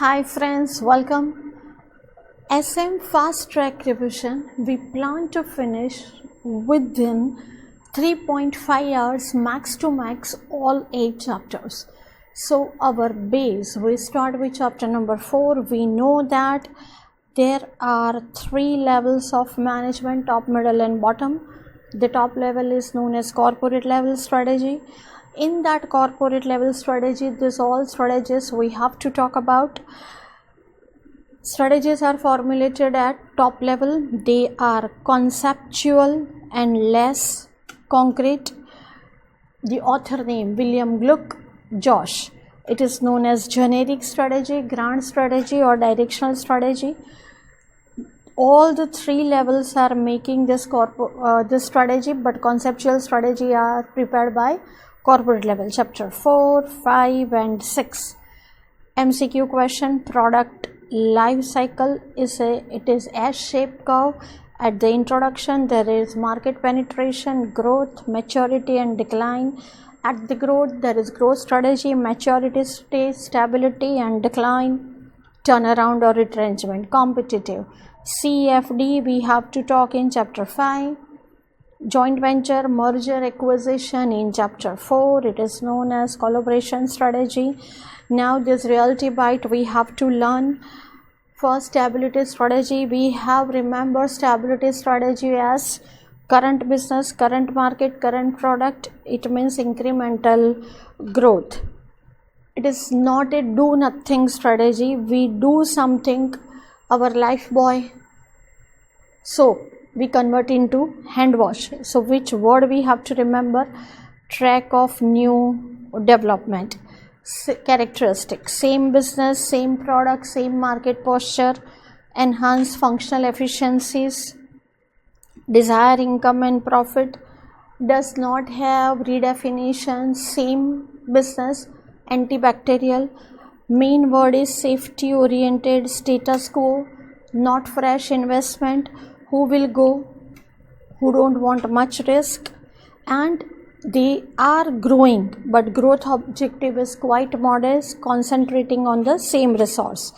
Hi friends, welcome. SM Fast Track Revision. We plan to finish within 3.5 hours max to max all 8 chapters. So our base, we start with chapter number 4. We know that there are 3 levels of management: top, middle and bottom. The top level is known as corporate level strategy. In that corporate level strategy, these all strategies we have to talk about. Strategies are formulated at top level. They are conceptual and less concrete. The author name William Gluck, Josh. It is known as generic strategy, grand strategy or directional strategy. All the 3 levels are making this strategy, but conceptual strategy are prepared by corporate level. Chapter 4, 5 and 6. MCQ question: product life cycle is S-shaped curve. At the introduction there is market penetration, growth, maturity and decline. At the growth there is growth strategy, maturity stage, stability and decline, turnaround or retrenchment, competitive. CFD we have to talk in chapter 5. Joint venture, merger, acquisition in chapter 4. It is known as collaboration strategy. Now this reality bite we have to learn. First, stability strategy. We have remembered stability strategy as current business, current market, current product. It means incremental growth. It is not a do nothing strategy. We do something, our life boy, so we convert into hand wash. So which word we have to remember? Track of new development. Characteristics: same business, same product, same market posture, enhance functional efficiencies, desire income and profit, does not have redefinition, same business, antibacterial. Main word is safety oriented, status quo, not fresh investment, who will go, who don't want much risk, and they are growing but growth objective is quite modest, concentrating on the same resource.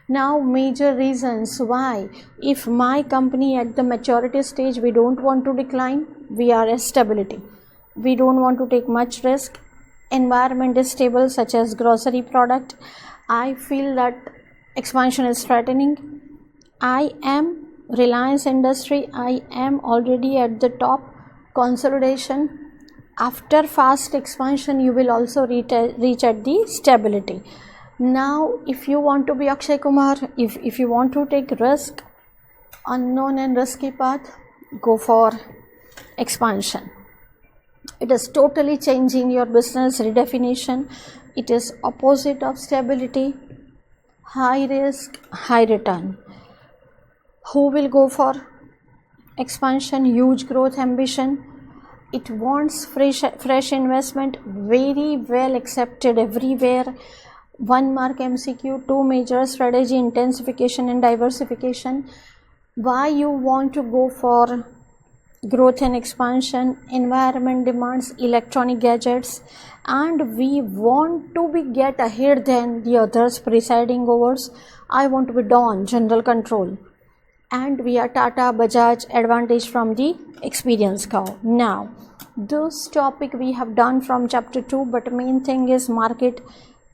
Now major reasons why, if my company at the maturity stage, we don't want to decline, we are at stability, we don't want to take much risk, environment is stable such as grocery product, I feel that expansion is threatening, I am Reliance Industry, I am already at the top, consolidation. After fast expansion you will also reach at the stability. Now if you want to be Akshay Kumar, if you want to take risk, unknown and risky path, go for expansion. It is totally changing your business redefinition. It is opposite of stability, high risk, high return. Who will go for expansion? Huge growth ambition. It wants fresh investment, very well accepted everywhere. 1 mark MCQ, 2 major strategy: intensification and diversification. Why you want to go for growth and expansion? Environment demands electronic gadgets and we want to be get ahead than the others presiding overs. I want to be Dawn, general control, and we are Tata, Bajaj, advantage from the experience curve. Now this topic we have done from chapter 2, but main thing is market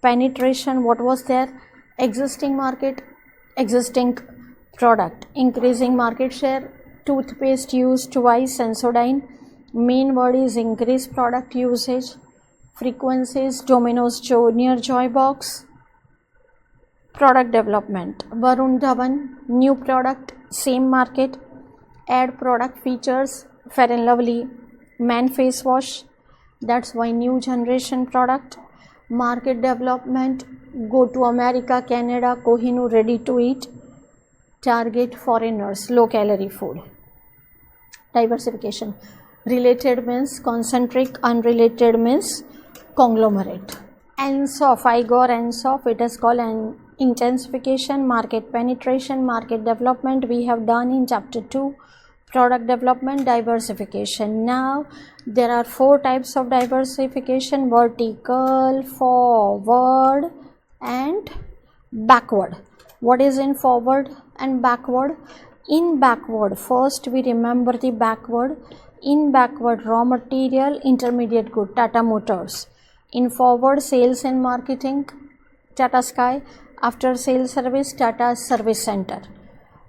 penetration. What was there? Existing market, existing product, increasing market share, toothpaste used twice, Sensodyne. Main word is increased product usage, frequencies, Domino's Junior Joy Box. Product development, Varun Dhawan, new product, same market, add product features, Fair and Lovely man face wash, that's why new generation product. Market development, go to America, Canada, Kohinoor ready to eat, target foreigners, low calorie food. Diversification, related means concentric, unrelated means conglomerate. EIS-SM, Igor EIS-SM, it is called an intensification. Market penetration, market development we have done in chapter 2. Product development, diversification. Now there are 4 types of diversification: vertical, forward and backward. What is in forward and backward? In backward, first we remember the backward. In backward, raw material, intermediate good, Tata Motors. In forward, sales and marketing, Tata Sky. After sales service, Tata Service Center.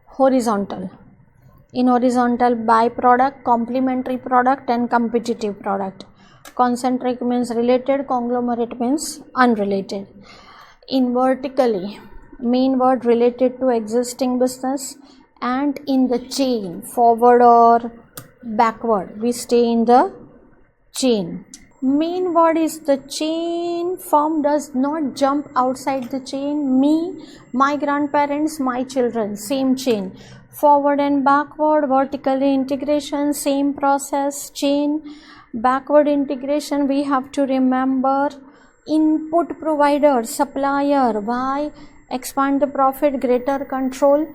Horizontal. In horizontal, byproduct, complementary product and competitive product. Concentric means related, conglomerate means unrelated. In vertically, main word related to existing business, and in the chain, forward or backward, we stay in the chain. Main word is the chain. Firm does not jump outside the chain. Me, my grandparents, my children, same chain. Forward and backward, vertically integration, same process, chain. Backward integration, we have to remember input provider, supplier. Why? Expand the profit, greater control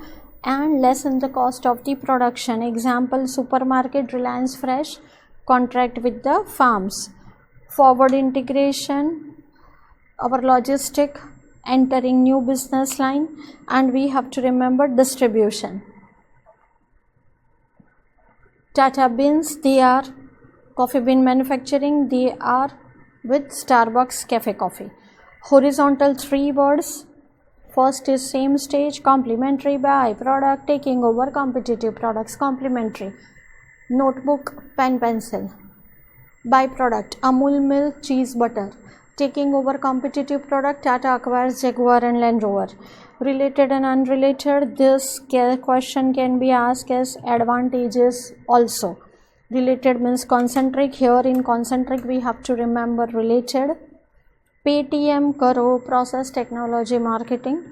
and lessen the cost of the production. Example, supermarket, Reliance Fresh, contract with the farms. Forward integration, our logistic, entering new business line, and we have to remember distribution. Tata Beans, they are coffee bean manufacturing, they are with Starbucks Cafe Coffee. Horizontal, three words. First is same stage, complementary, by-product, taking over competitive products, complementary. Notebook, pen, pencil. By-product, Amul milk, cheese, butter. Taking over competitive product, Tata acquires Jaguar and Land Rover. Related and unrelated, this question can be asked as advantages also. Related means concentric. Here in concentric, we have to remember related. Paytm, Karo, process technology marketing.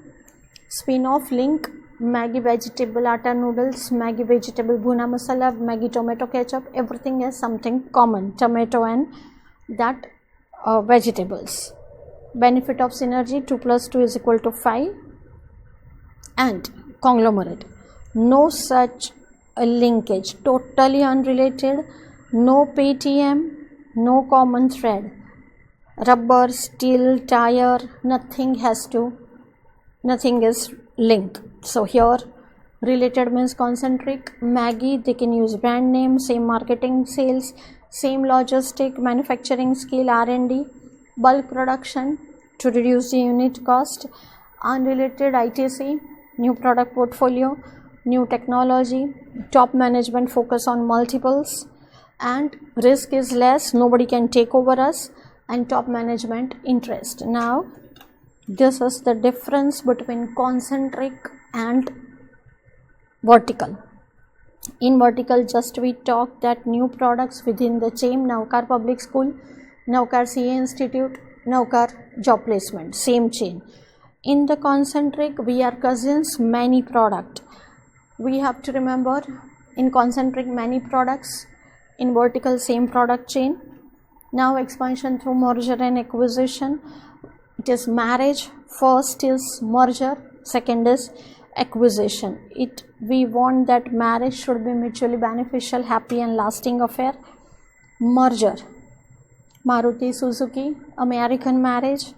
Spin-off, link, Maggi vegetable atta noodles, Maggi vegetable bhuna masala, Maggi tomato ketchup, everything is something common, tomato and that vegetables. Benefit of synergy, 2 plus 2 is equal to 5. And conglomerate, no such a linkage, totally unrelated, no Paytm, no common thread. Rubber, steel, tire, nothing is linked. So here related means concentric. Maggi, they can use brand name, same marketing, sales, same logistic, manufacturing skill, R&D, bulk production to reduce the unit cost. Unrelated, ITC, new product portfolio, new technology, top management focus on multiples, and risk is less, nobody can take over us, and top management interest. Now this is the difference between concentric and vertical. In vertical, just we talked that new products within the chain, Navkar Public School, Navkar CA Institute, Navkar job placement, same chain. In the concentric, we are cousins, many product. We have to remember in concentric many products, in vertical same product chain. Now expansion through merger and acquisition. It is marriage, first is merger, second is acquisition. We want that marriage should be mutually beneficial, happy and lasting affair. Merger, Maruti Suzuki, American marriage,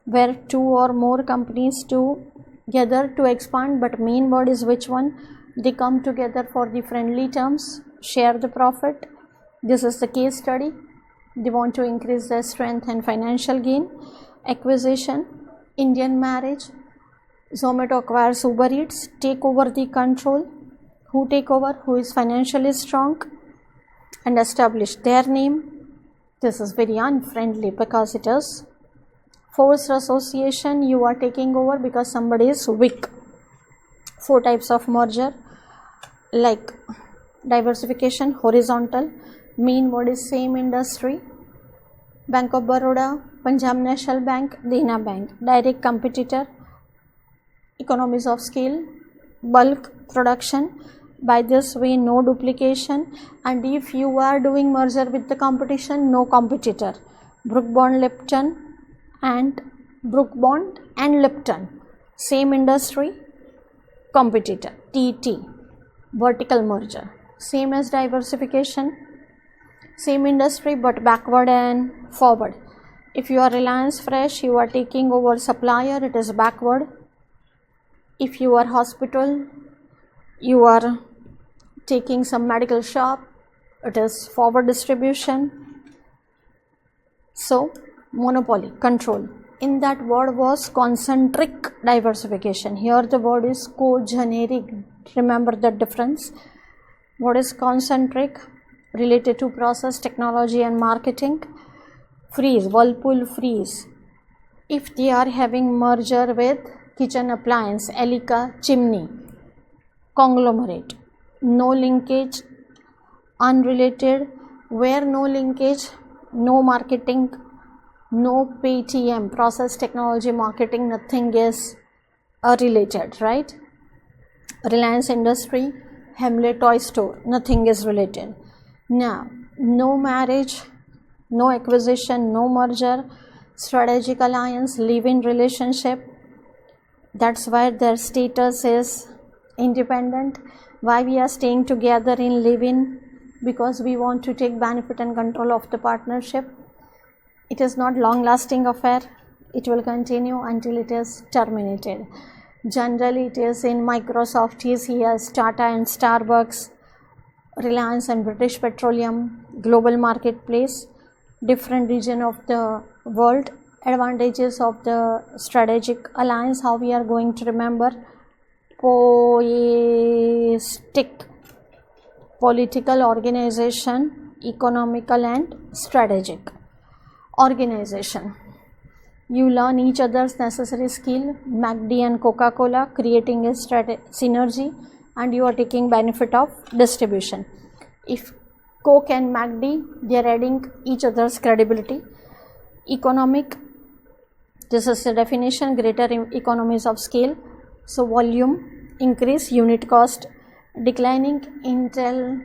where two or more companies together to expand, but main word is which one? They come together for the friendly terms, share the profit. This is the case study. They want to increase their strength and financial gain. Acquisition, Indian marriage, Zomato acquires Uber Eats, take over the control. Who take over? Who is financially strong and establish their name. This is very unfriendly because it is forced association. You are taking over because somebody is weak. 4 types of merger, like diversification, horizontal, main word is same industry. Bank of Baroda, Punjab National Bank, Dena Bank, direct competitor, economies of scale, bulk production. By this way, no duplication, and if you are doing merger with the competition, no competitor. Brook Bond and Lipton, same industry, competitor. TT, vertical merger, same as diversification, same industry but backward and forward. If you are Reliance Fresh, you are taking over supplier, it is backward. If you are hospital, you are taking some medical shop, it is forward distribution. So monopoly, control. In that word was concentric diversification. Here the word is co-generic. Remember the difference. What is concentric? Related to process, technology and marketing. Freeze, Whirlpool freeze. If they are having merger with kitchen appliance, Elica chimney, conglomerate. No linkage, unrelated. Where no linkage, no marketing, no PTM, process, technology, marketing, nothing is related, right? Reliance Industry, Hamlet Toy Store, nothing is related. Now, no marriage, no acquisition, no merger, strategic alliance, live-in relationship. That's why their status is independent. Why we are staying together in live-in? Because we want to take benefit and control of the partnership. It is not long-lasting affair. It will continue until it is terminated. Generally, it is in Microsoft, TCS, Tata and Starbucks, Reliance and British Petroleum, global marketplace, different region of the world. Advantages of the strategic alliance, how we are going to remember. Poistic, political organization, economical and strategic organization. You learn each other's necessary skill. McD and Coca-Cola creating a synergy, and you are taking benefit of distribution. If Coke and McD, they are adding each other's credibility. Economic, this is the definition, greater economies of scale. So volume increase, unit cost declining. Intel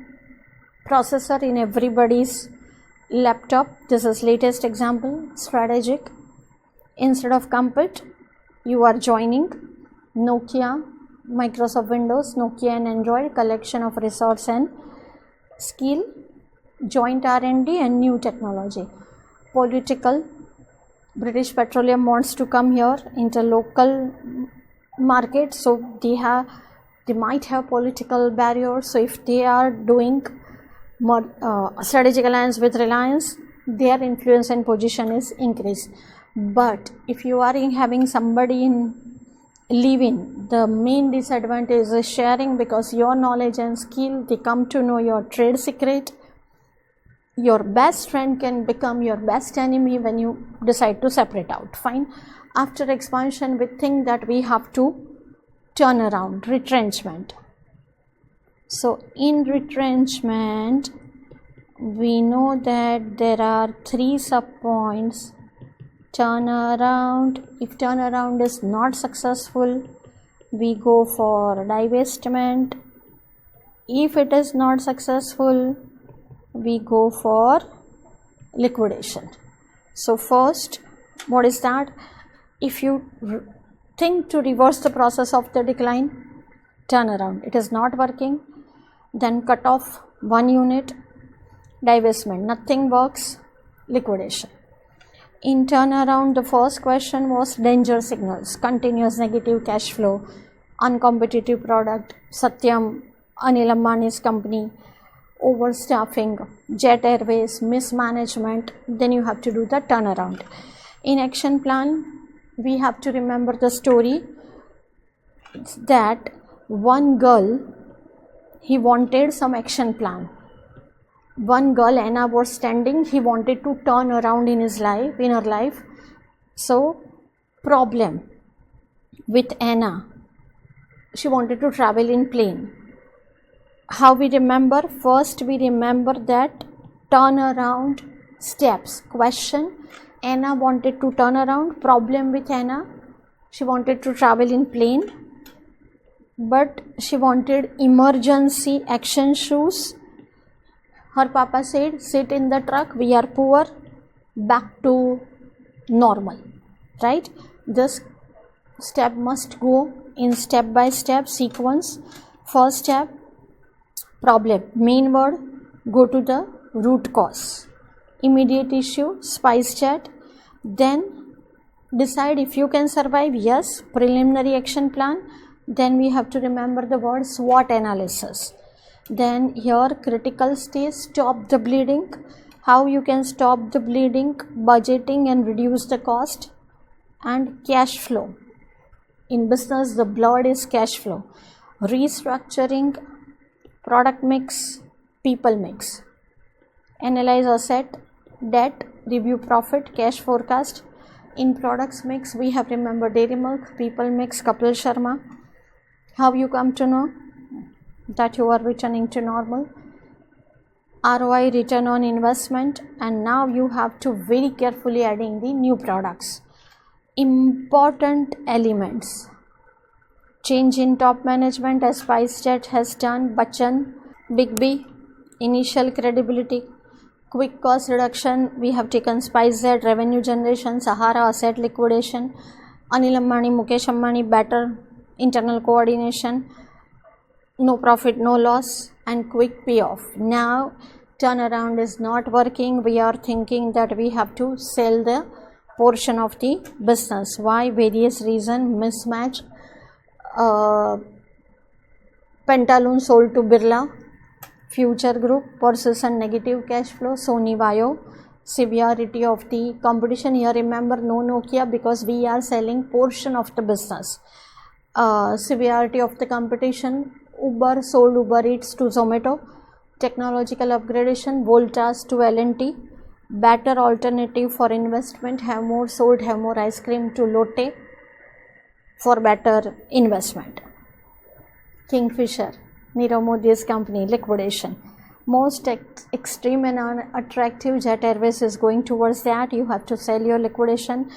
processor in everybody's laptop, this is latest example. Strategic, instead of compete, you are joining. Nokia, Microsoft Windows, Nokia and Android, collection of resource and skill, joint R&D and new technology. Political, British Petroleum wants to come here into local market, so they might have political barriers. So if they are doing more strategic alliance with Reliance, their influence and position is increased. But if you are having somebody in live-in, the main disadvantage is sharing, because your knowledge and skill, they come to know your trade secret. Your best friend can become your best enemy when you decide to separate out. Fine. After expansion, we think that we have to turn around, retrenchment. So in retrenchment, we know that there are 3 subpoints. Turnaround. If turnaround is not successful, we go for divestment. If it is not successful, we go for liquidation. So first, what is that? If you think to reverse the process of the decline, turnaround, it is not working, then cut off 1 unit, divestment, nothing works, liquidation. In turnaround, the first question was danger signals, continuous negative cash flow, uncompetitive product, Satyam, Anil Ambani's company, overstaffing, Jet Airways, mismanagement, then you have to do the turnaround. In action plan, we have to remember the story that one girl, he wanted some action plan. One girl, Anna, was standing, he wanted to turn around in her life. So, problem with Anna, she wanted to travel in plane. How we remember? First, we remember that turnaround steps. Question, Anna wanted to turn around. Problem with Anna, she wanted to travel in plane, but she wanted emergency action shoes. Her papa said, sit in the truck, we are poor, back to normal, right? This step must go in step by step sequence. First step, problem, main word, go to the root cause. Immediate issue, spice chat. Then decide if you can survive, yes, preliminary action plan. Then we have to remember the word SWOT analysis. Then here critical stage, stop the bleeding. How you can stop the bleeding? Budgeting and reduce the cost. And cash flow. In business, the blood is cash flow. Restructuring, product mix, people mix. Analyze asset, debt, review profit, cash forecast. In products mix, we have remembered dairy milk, people mix, Kapil Sharma. How you come to know that you are returning to normal? ROI, return on investment, and now you have to very carefully adding the new products. Important elements. Change in top management as SpiceJet has done, Bachchan, Big B, initial credibility. Quick cost reduction, we have taken SpiceJet, revenue generation, Sahara asset liquidation, Anil Ambani, Mukesh Ambani, better internal coordination, no profit, no loss, and quick payoff. Now turnaround is not working. We are thinking that we have to sell the portion of the business. Why? Various reason, mismatch. Pantaloon sold to Birla, Future Group, persistent negative cash flow, Sony Vaio, severity of the competition. Here remember no Nokia because we are selling portion of the business. Severity of the competition, Uber sold Uber Eats to Zomato, technological upgradation, Voltas to L&T, better alternative for investment, have more sold, have more ice cream to Lotte for better investment. Kingfisher, Nirav Modi's company, liquidation. Most extreme and unattractive, Jet Airways is going towards that. You have to sell your liquidation.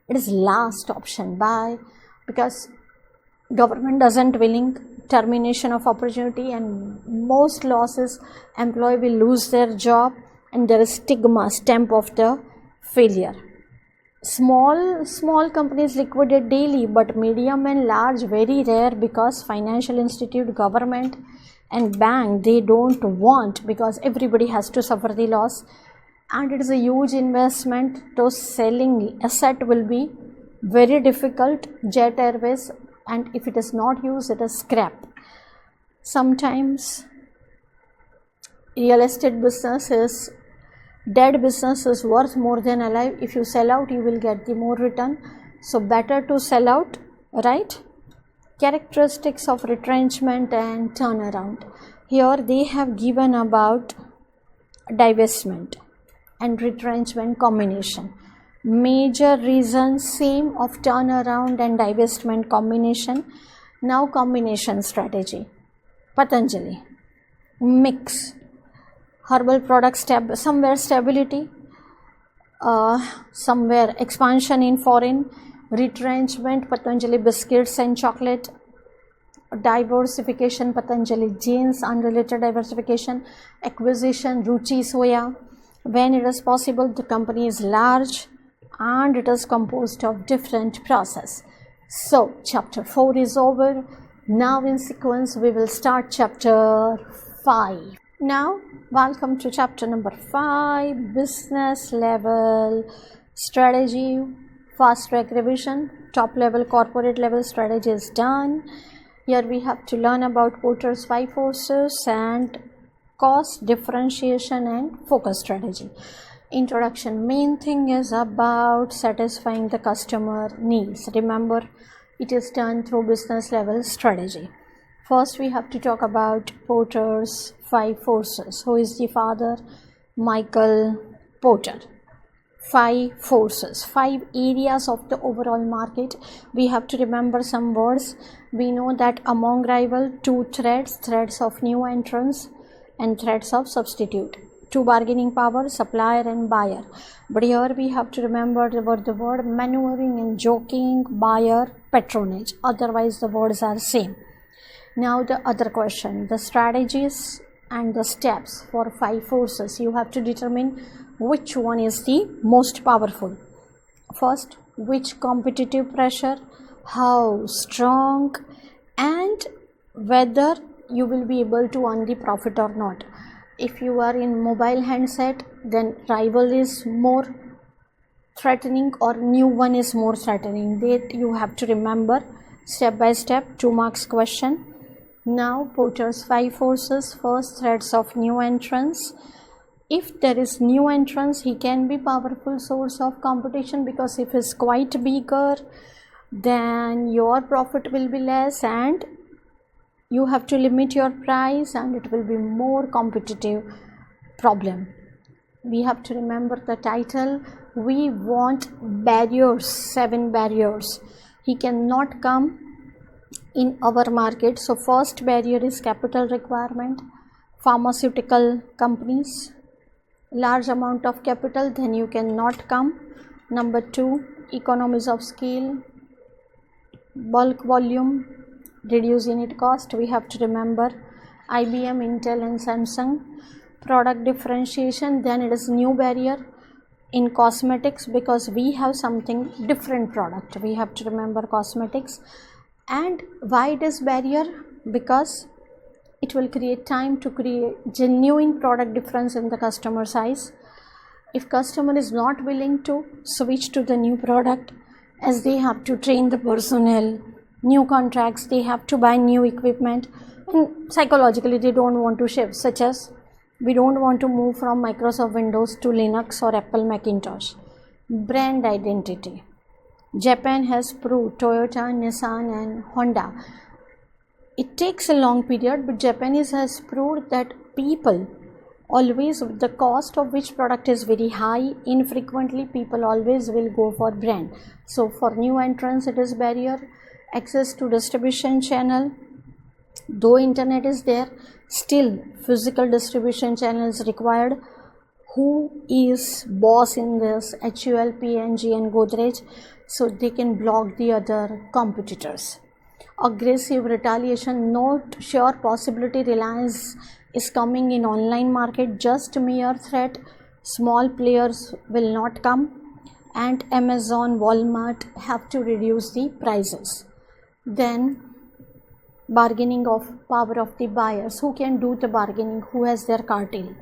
It is last option. Why? Because government doesn't willing termination of opportunity, and most losses employee will lose their job, and there is stamp of the failure. Small companies liquidate daily, but medium and large very rare because financial institute, government and bank, they don't want, because everybody has to suffer the loss and it is a huge investment. So selling asset will be very difficult. Jet Airways, and if it is not used, it is scrap. Sometimes real estate business is dead, business is worth more than alive. If you sell out, you will get the more return, so better to sell out, right? Characteristics of retrenchment and turnaround. Here they have given about divestment and retrenchment combination. Major reasons same of turnaround and divestment combination. Now combination strategy. Patanjali, mix, herbal products, somewhere stability, somewhere expansion in foreign, retrenchment, Patanjali biscuits and chocolate, diversification, Patanjali jeans, unrelated diversification, acquisition, Ruchi soya. When it is possible, the company is large and it is composed of different process. So chapter 4 is over. Now in sequence we will start chapter 5. Now welcome to chapter number 5, business level strategy. Fast track revision. Top level, corporate level strategy is done. Here we have to learn about Porter's 5 forces and cost, differentiation and focus strategy. Introduction. Main thing is about satisfying the customer needs. Remember, it is done through business level strategy. First we have to talk about Porter's 5 forces. Who is the father? Michael Porter. 5 forces, 5 areas of the overall market. We have to remember some words. We know that among rival, 2 threats of new entrants and threats of substitute. 2 bargaining power, supplier and buyer. But here we have to remember the word maneuvering and joking, buyer, patronage. Otherwise the words are same. Now the other question, the strategies and the steps for 5 forces. You have to determine which one is the most powerful. First, which competitive pressure, how strong, and whether you will be able to earn the profit or not. If you are in mobile handset, then rival is more threatening or new one is more threatening. That you have to remember step by step, 2 marks question. Now Porter's 5 forces, first threats of new entrants. If there is new entrants, he can be powerful source of competition, because if it's quite bigger, then your profit will be less and you have to limit your price and it will be more competitive problem. We have to remember the title. We want barriers, 7 barriers. He cannot come in our market. So first barrier is capital requirement. Pharmaceutical companies, large amount of capital, then you cannot come. Number 2, economies of scale, bulk volume, reduce unit cost. We have to remember IBM, Intel and Samsung. Product differentiation, then it is new barrier in cosmetics, because we have something different product. We have to remember cosmetics. And why it is barrier? Because it will create time to create genuine product difference in the customer's eyes. If customer is not willing to switch to the new product, as they have to train the personnel, new contracts, they have to buy new equipment, and psychologically they don't want to shift, such as we don't want to move from Microsoft Windows to Linux or Apple Macintosh. Brand identity. Japan has proved, Toyota, Nissan and Honda. It takes a long period, but Japanese has proved that people always, the cost of which product is very high, infrequently people always will go for brand. So for new entrants it is barrier. Access to distribution channel. Though internet is there, still physical distribution channel is required. Who is boss in this? HUL, P&G and Godrej. So they can block the other competitors. Aggressive retaliation, not sure possibility. Reliance is coming in online market, just mere threat. Small players will not come, and Amazon, Walmart have to reduce the prices. Then bargaining of power of the buyers. Who can do the bargaining? Who has their cartel?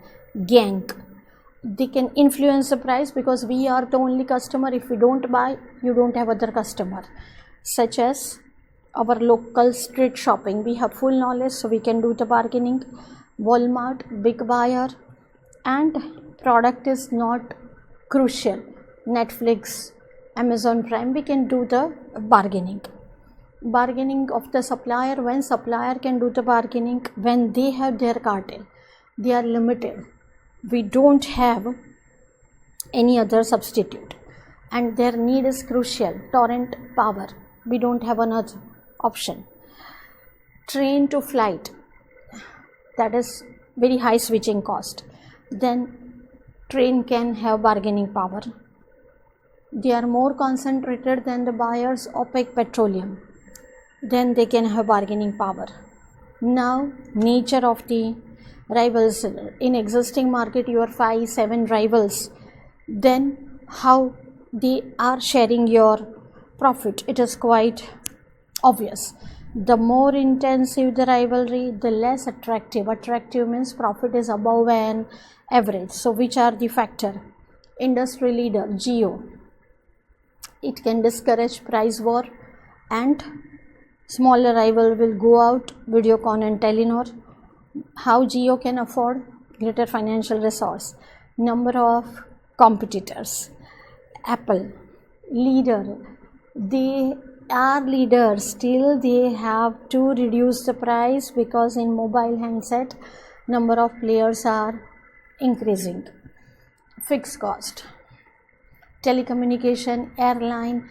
Gang. They can influence the price, because we are the only customer. If we don't buy, you don't have other customer. Such as our local street shopping, we have full knowledge, so we can do the bargaining. Walmart, big buyer, and product is not crucial. Netflix, Amazon Prime, we can do the bargaining. Bargaining of the supplier. When supplier can do the bargaining? When they have their cartel, they are limited. We don't have any other substitute, and their need is crucial. Torrent power, we don't have another option. Train to flight, that is very high switching cost. Then train can have bargaining power. They are more concentrated than the buyers. OPEC petroleum, then they can have bargaining power. Now nature of the rivals. In existing market you are 5-7 rivals, then how they are sharing your profit? It is quite obvious. The more intensive the rivalry, the less attractive. Attractive means profit is above an average. So which are the factor? Industry leader, Jio, it can discourage price war, and smaller rival will go out, Videocon and Telenor. How Jio can afford? Greater financial resource. Number of competitors. Apple, leader, they are leaders, still they have to reduce the price, because in mobile handset number of players are increasing. Fixed cost. Telecommunication, airline,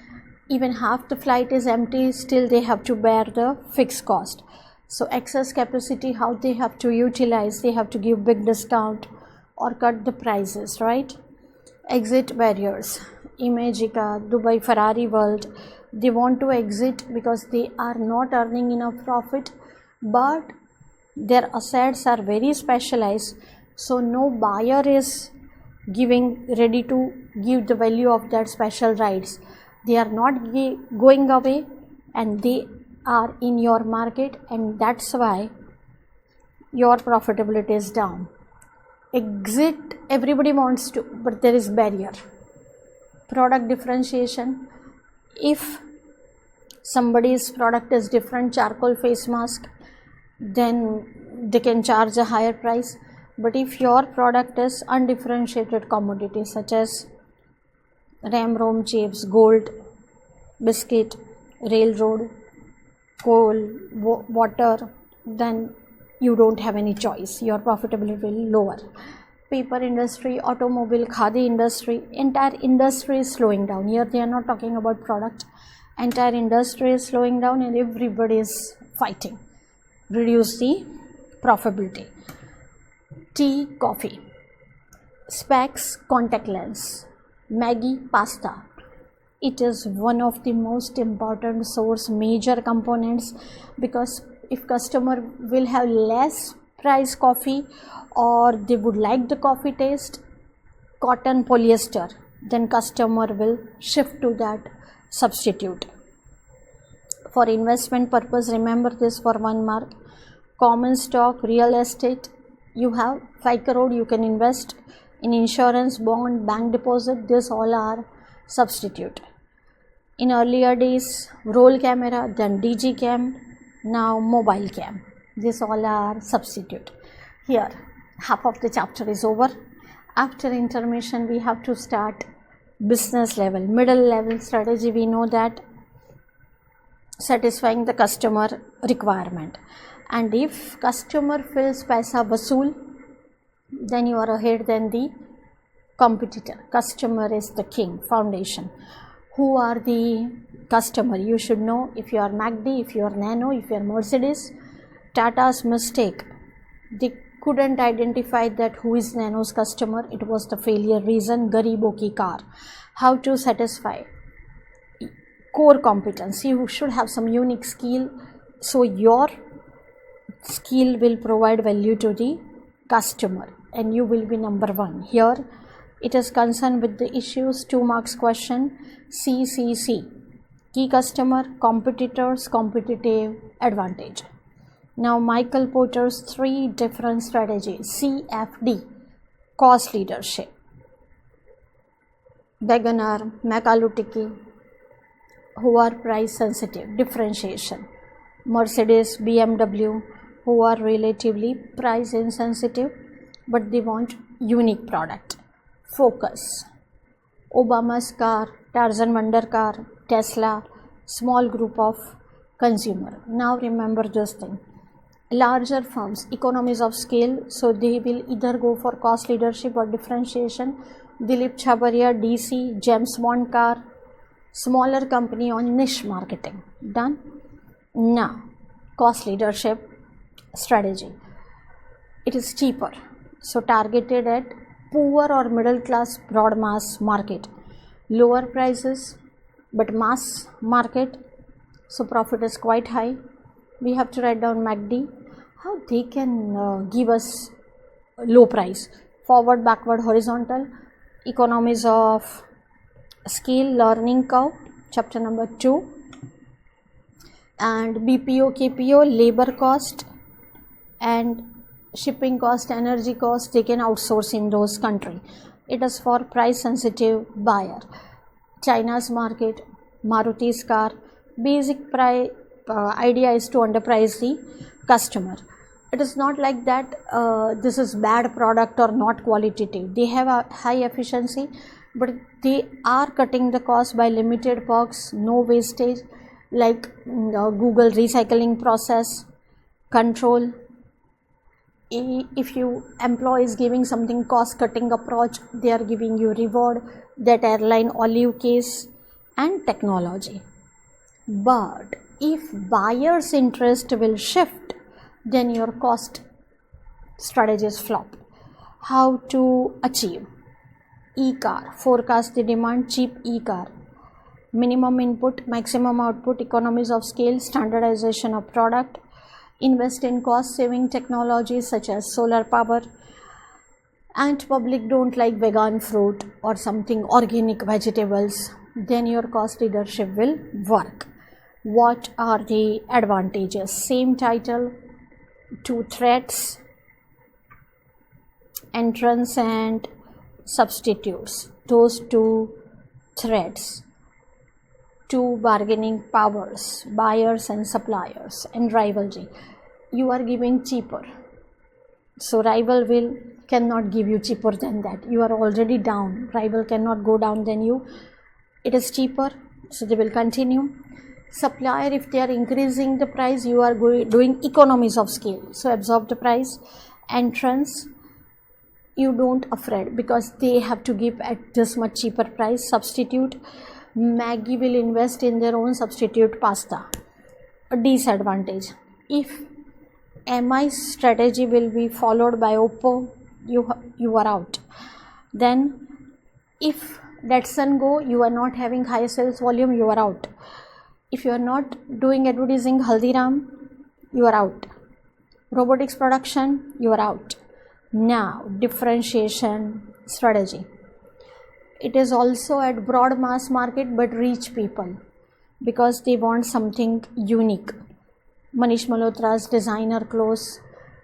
even half the flight is empty, still they have to bear the fixed cost. So excess capacity, how they have to utilize? They have to give big discount or cut the prices, right? Exit barriers. Imagica, Dubai, Ferrari World, they want to exit because they are not earning enough profit, but their assets are very specialized, so no buyer is ready to give the value of that special rights. They are not going away, and they are in your market, and that's why your profitability is down. Exit, everybody wants to, but there is barrier. Product differentiation. If somebody's product is different, charcoal face mask, then they can charge a higher price. But if your product is undifferentiated commodity such as ram chips, gold, biscuit, railroad, coal, water, then you don't have any choice, your profitability will lower. Paper industry, automobile, khadi industry, entire industry is slowing down. Here they are not talking about product, entire industry is slowing down and everybody is fighting, reduce the profitability. Tea, coffee, specs, contact lens, Maggi, pasta. It is one of the most important source, major components, because if customer will have less price coffee or they would like the coffee taste, cotton, polyester, then customer will shift to that substitute. For investment purpose, remember this for 1 mark. Common stock, real estate, you have 5 crore, you can invest in insurance, bond, bank deposit, this all are substitute. In earlier days, roll camera, then DG cam, now mobile cam, this all are substitute. Here half of the chapter is over. After intermission we have to start business level, middle level strategy. We know that satisfying the customer requirement, and if customer feels paisa vasool, then you are ahead than the competitor. Customer is the king, foundation. Who are the customer? You should know. If you are MACD, if you are Nano, if you are Mercedes. Tata's mistake, they couldn't identify that who is Nano's customer. It was the failure reason. Garibo ki car. How to satisfy? Core competence. You should have some unique skill, so your skill will provide value to the customer and you will be number one. Here it is concerned with the issues, 2 marks question. CCC, key customer, competitors, competitive advantage. Now Michael Porter's 3 different strategies. CFD, cost leadership. Wagoner, Makalutiki, who are price sensitive, differentiation. Mercedes, BMW, who are relatively price insensitive but they want unique product. Focus. Obama's car, Tarzan Wonder car, Tesla, small group of consumer. Now remember this thing. Larger firms, economies of scale, so they will either go for cost leadership or differentiation. Dilip Chabaria, DC, James Bond car. Smaller company on niche marketing. Done? Now, cost leadership strategy. It is cheaper, so targeted at poor or middle class broad mass market. Lower prices but mass market, so profit is quite high. We have to write down MACD, how they can give us low price. Forward, backward, horizontal, economies of scale, learning curve, chapter number 2. And BPO, KPO, labor cost and shipping cost, energy cost, they can outsource in those country. It is for price sensitive buyer. China's market, Maruti's car. Basic idea is to underprice the customer. It is not like that this is bad product or not qualitative. They have a high efficiency, but they are cutting the cost by limited perks, no wastage, like Google recycling process, control. If you employee is giving something cost cutting approach, they are giving you reward, that airline olive case and technology. But if buyer's interest will shift, then your cost strategies flop. How to achieve? E-car, forecast the demand, cheap e-car. Minimum input, maximum output, economies of scale, standardization of product. Invest in cost saving technologies such as solar power, and public don't like vegan fruit or something organic vegetables, then your cost leadership will work. What are the advantages? Same title, 2 threats, entrance and substitutes, those 2 threads. two bargaining powers, buyers and suppliers, and rivalry. You are giving cheaper, so rival cannot give you cheaper than that. You are already down, rival cannot go down than you. It is cheaper, so they will continue. Supplier, if they are increasing the price, you are doing economies of scale, so absorb the price. Entrance, you don't afraid because they have to give at this much cheaper price. Substitute, Maggi will invest in their own substitute pasta. A disadvantage, if MI strategy will be followed by Oppo, you are out. Then if Datsun go, you are not having high sales volume, you are out. If you are not doing advertising Haldiram, you are out. Robotics production, you are out. Now differentiation strategy, it is also at broad mass market but reach people because they want something unique. Manish Malhotra's designer clothes,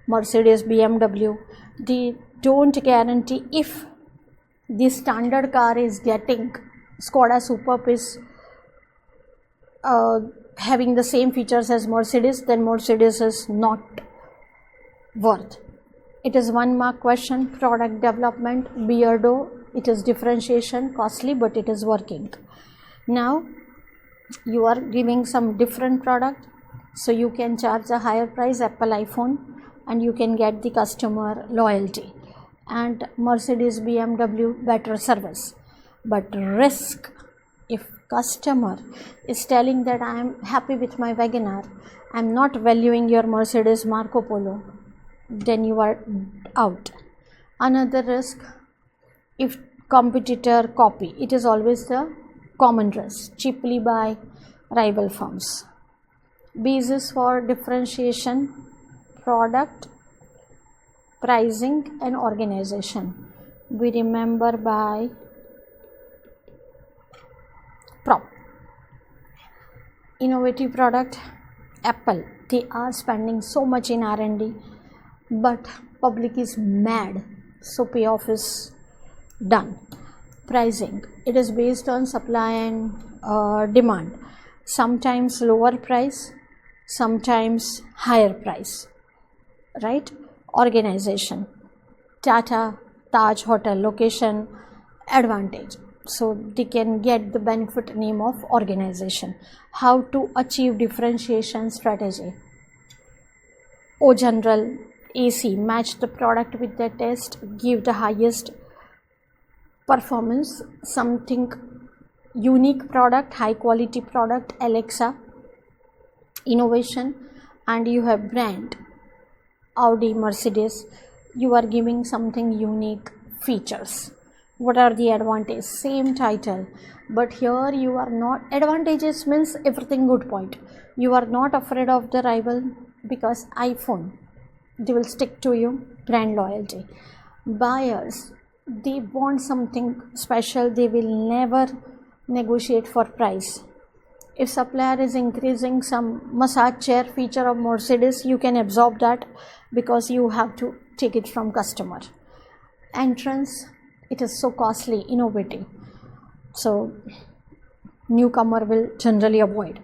Mercedes, BMW, they don't guarantee if the standard car is getting Skoda Superb is having the same features as Mercedes, then Mercedes is not worth. It is 1 mark question. Product development, Beardo, it is differentiation, costly, but it is working. Now you are giving some different product, so you can charge a higher price, Apple iPhone, and you can get the customer loyalty. And Mercedes, BMW, better service. But risk, if customer is telling that I am happy with my WagonR, I am not valuing your Mercedes Marco Polo, then you are out. Another risk, if competitor copy, it is always the common risk, cheaply by rival firms. Basis for differentiation, product, pricing and organization. We remember by PROP. Innovative product, Apple, they are spending so much in R&D, but public is mad, so payoff is done. Pricing, it is based on supply and demand, sometimes lower price, sometimes higher price, right? Organization, Tata, Taj Hotel, location, advantage, so they can get the benefit name of organization. How to achieve differentiation strategy, O General, AC, match the product with the test, give the highest performance, something unique product, high quality product, Alexa, innovation, and you have brand, Audi, Mercedes, you are giving something unique features. What are the advantages? Same title, but here you are not, advantages means everything good point. You are not afraid of the rival because iPhone, they will stick to you, brand loyalty. Buyers, they want something special, they will never negotiate for price. If supplier is increasing some massage chair feature of Mercedes, you can absorb that because you have to take it from customer. Entrance, it is so costly, innovative, so newcomer will generally avoid.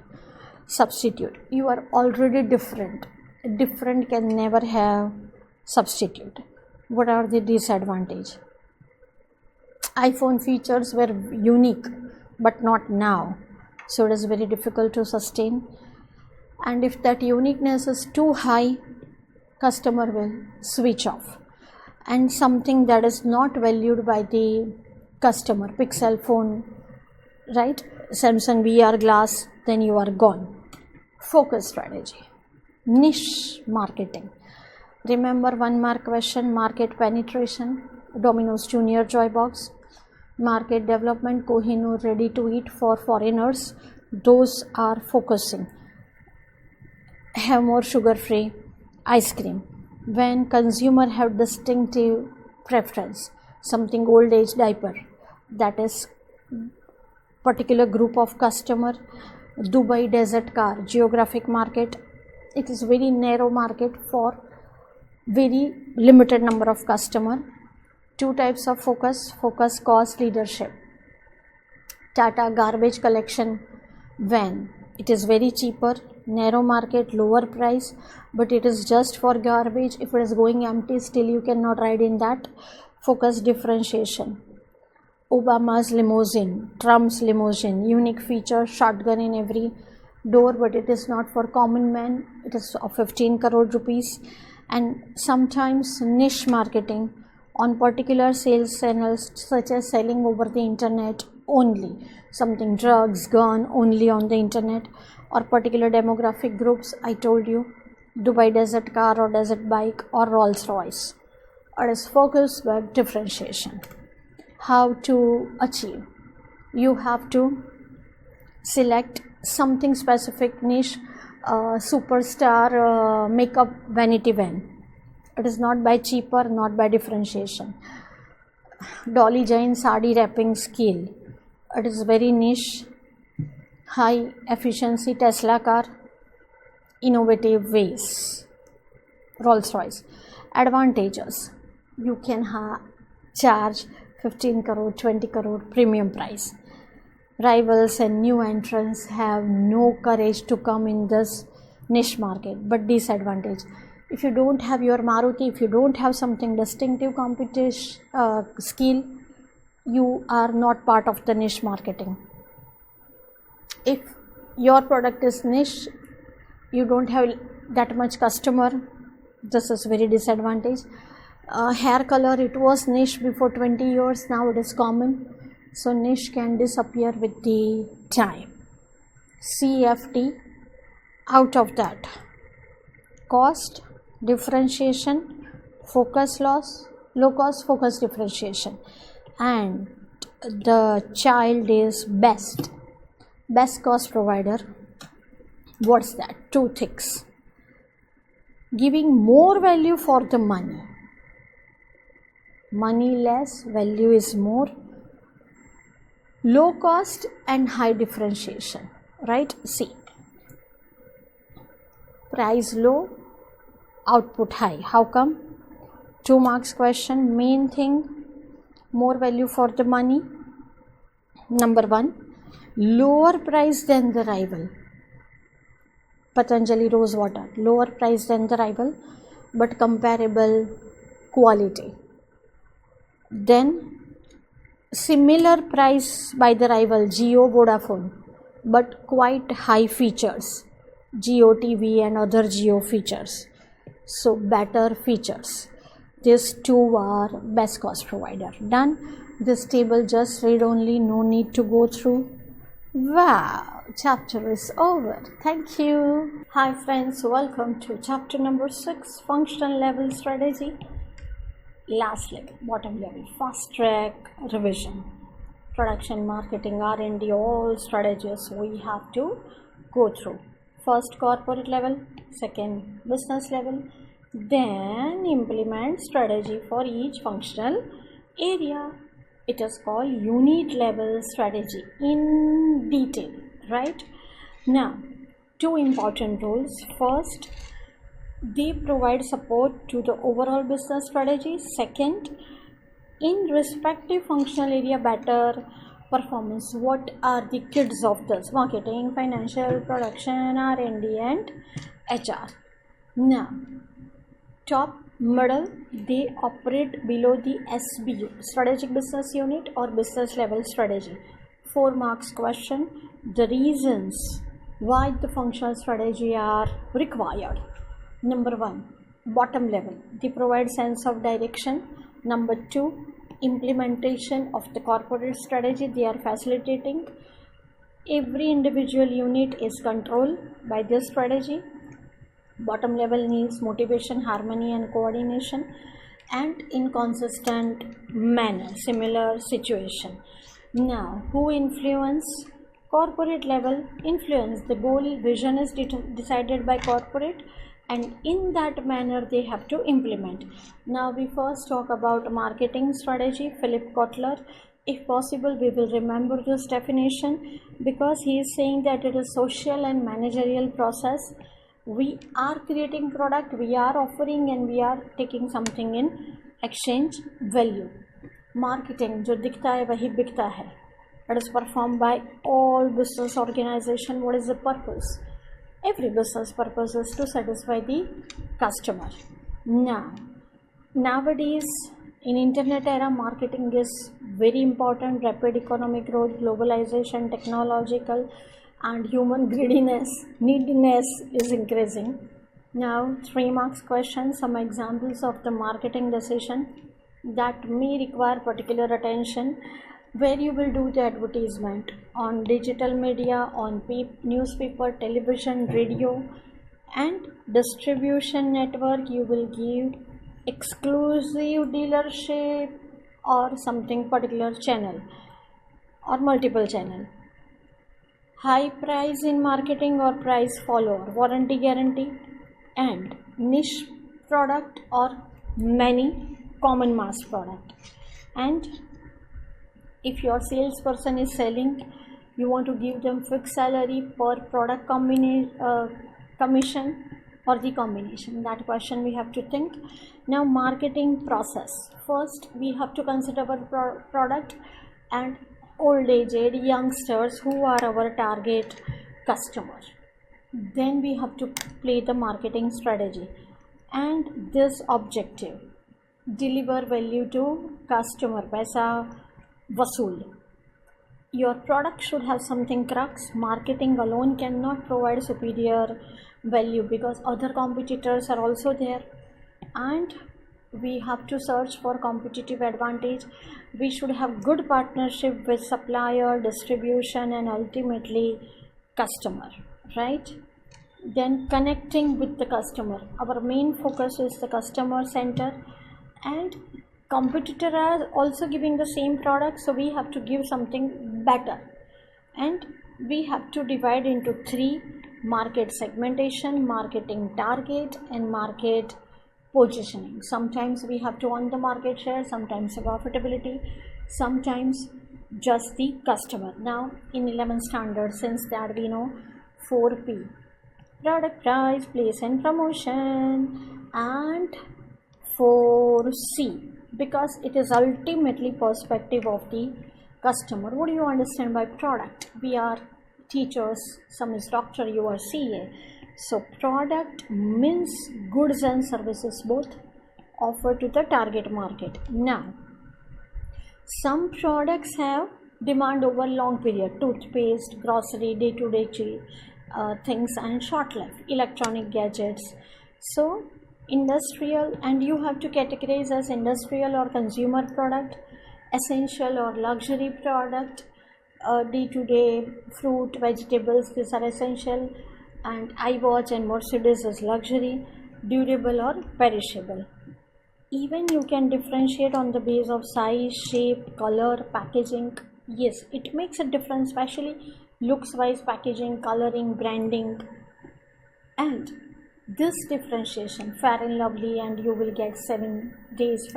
Substitute, you are already different, different can never have substitute. What are the disadvantage? iPhone features were unique but not now, so it is very difficult to sustain, and if that uniqueness is too high, customer will switch off. And something that is not valued by the customer, Pixel phone, right, Samsung VR glass, then you are gone. Focus strategy, niche marketing, remember 1 mark question, market penetration, Domino's Junior Joy Box. Market development, Kohinoor ready to eat for foreigners, those are focusing. Have more sugar free ice cream. When consumer have distinctive preference, something old age diaper, that is particular group of customer. Dubai desert car, geographic market, it is very narrow market for very limited number of customer. 2 types of focus, cost, leadership. Tata garbage collection, when it is very cheaper, narrow market, lower price, but it is just for garbage. If it is going empty, still you cannot ride in that. Focus differentiation. Obama's limousine, Trump's limousine, unique feature, shotgun in every door, but it is not for common man. It is of 15 crore rupees. And sometimes niche marketing on particular sales channels, such as selling over the internet only, something drugs, gun only on the internet, or particular demographic groups. I told you, Dubai desert car or desert bike or Rolls Royce. It is focus but differentiation. How to achieve? You have to select something specific niche, superstar makeup vanity van. It is not by cheaper, not by differentiation. Dolly Jain sari wrapping skill. It is very niche, high efficiency Tesla car, innovative ways. Rolls Royce. Advantages. You can charge 15 crore, 20 crore premium price. Rivals and new entrants have no courage to come in this niche market. But disadvantage, if you don't have your Maruti, if you don't have something distinctive competition skill, you are not part of the niche marketing. If your product is niche, you don't have that much customer, this is very disadvantage. Hair color, it was niche before 20 years, now it is common, so niche can disappear with the time. CFT, out of that, cost differentiation, focus loss, low cost focus differentiation, and the child is best cost provider. What's that? Two things: giving more value for the money less, value is more, low cost and high differentiation, right? See, price low, output high. How come? 2 marks question. Main thing, more value for the money. Number 1, lower price than the rival. Patanjali rose water, lower price than the rival, but comparable quality. Then similar price by the rival, Jio, Vodafone, but quite high features, Jio TV and other Jio features, so better features. These two are best cost provider. Done. This table just read only, no need to go through. Wow, chapter is over. Thank you. Hi friends, welcome to chapter number 6, functional level strategy. Last level, bottom level, fast track revision. Production, marketing, R&D, all strategies we have to go through. First corporate level, second business level, then implement strategy for each functional area. It is called unit level strategy in detail, right? Now, 2 important rules. First, they provide support to the overall business strategy. Second, in respective functional area, better performance. What are the kids of this? Marketing, financial, production, R&D and HR. Now, top, middle, they operate below the SBU, strategic business unit or business level strategy. 4 marks question. The reasons why the functional strategy are required. Number 1, bottom level, they provide sense of direction. Number 2, implementation of the corporate strategy, they are facilitating. Every individual unit is controlled by this strategy. Bottom level needs motivation, harmony and coordination, and in consistent manner, similar situation. Now, who influence? Corporate level influence. The goal, vision is decided by corporate, and in that manner they have to implement. Now we first talk about marketing strategy. Philip Kotler. If possible, we will remember this definition because he is saying that it is social and managerial process. We are creating product, we are offering, and we are taking something in exchange value. Marketing, जो दिखता है वही बिकता है. It is performed by all business organization. What is the purpose? Every business purpose is to satisfy the customer. Nowadays, in internet era, marketing is very important. Rapid economic growth, globalization, technological and human neediness is increasing. Now 3 marks question, some examples of the marketing decision that may require particular attention. Where you will do the advertisement? On digital media, on newspaper, television, radio, and distribution network. You will give exclusive dealership or something particular channel or multiple channel. High price in marketing or price follower, warranty guarantee, and niche product or many common mass product. And if your salesperson is selling, you want to give them fixed salary per product commission or the combination. That question we have to think. Now marketing process. First we have to consider our product and old aged youngsters who are our target customer. Then we have to play the marketing strategy and this objective, deliver value to customer, paisa vasool. Your product should have something crux. Marketing alone cannot provide superior value because other competitors are also there, and we have to search for competitive advantage. We should have good partnership with supplier, distribution, and ultimately customer, right? Then connecting with the customer. Our main focus is the customer center, and competitor are also giving the same product, so we have to give something better. And we have to divide into 3: market segmentation, marketing target, and market positioning. Sometimes we have to earn the market share, sometimes profitability, sometimes just the customer. Now in 11th standard, since that we know 4P: product, price, place and promotion, and 4C because it is ultimately perspective of the customer. What do you understand by product? We are teachers, some is doctor, you are CA. So product means goods and services both offered to the target market. Now some products have demand over long period: toothpaste, grocery, day-to-day things, and short life, electronic gadgets. So industrial, and you have to categorize as industrial or consumer product, essential or luxury product, day-to-day fruit, vegetables, these are essential, and iWatch and Mercedes is luxury, durable or perishable. Even you can differentiate on the base of size, shape, color, packaging. Yes, it makes a difference, especially looks wise, packaging, coloring, branding. And this differentiation, Fair and Lovely, and you will get 7 days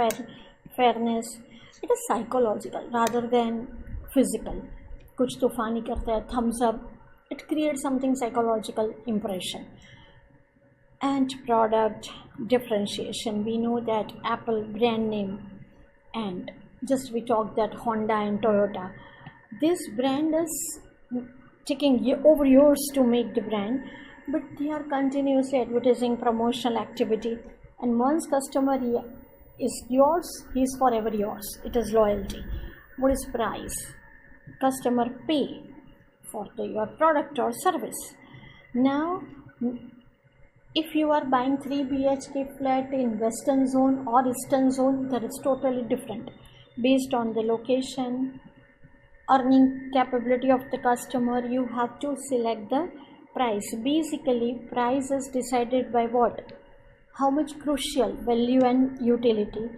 fairness, it is psychological rather than physical. Kuch tufani karta hai, thumbs up, it creates something psychological impression. And product differentiation, we know that Apple brand name, and just we talked that Honda and Toyota, this brand is taking over years to make the brand, but they are continuously advertising promotional activity, and once customer is yours, he is forever yours. It is loyalty. What is price? Customer pay for your product or service. Now if you are buying 3 BHK flat in western zone or eastern zone, that is totally different based on the location, earning capability of the customer. You have to select the price. Basically price is decided by what? How much crucial, value and utility,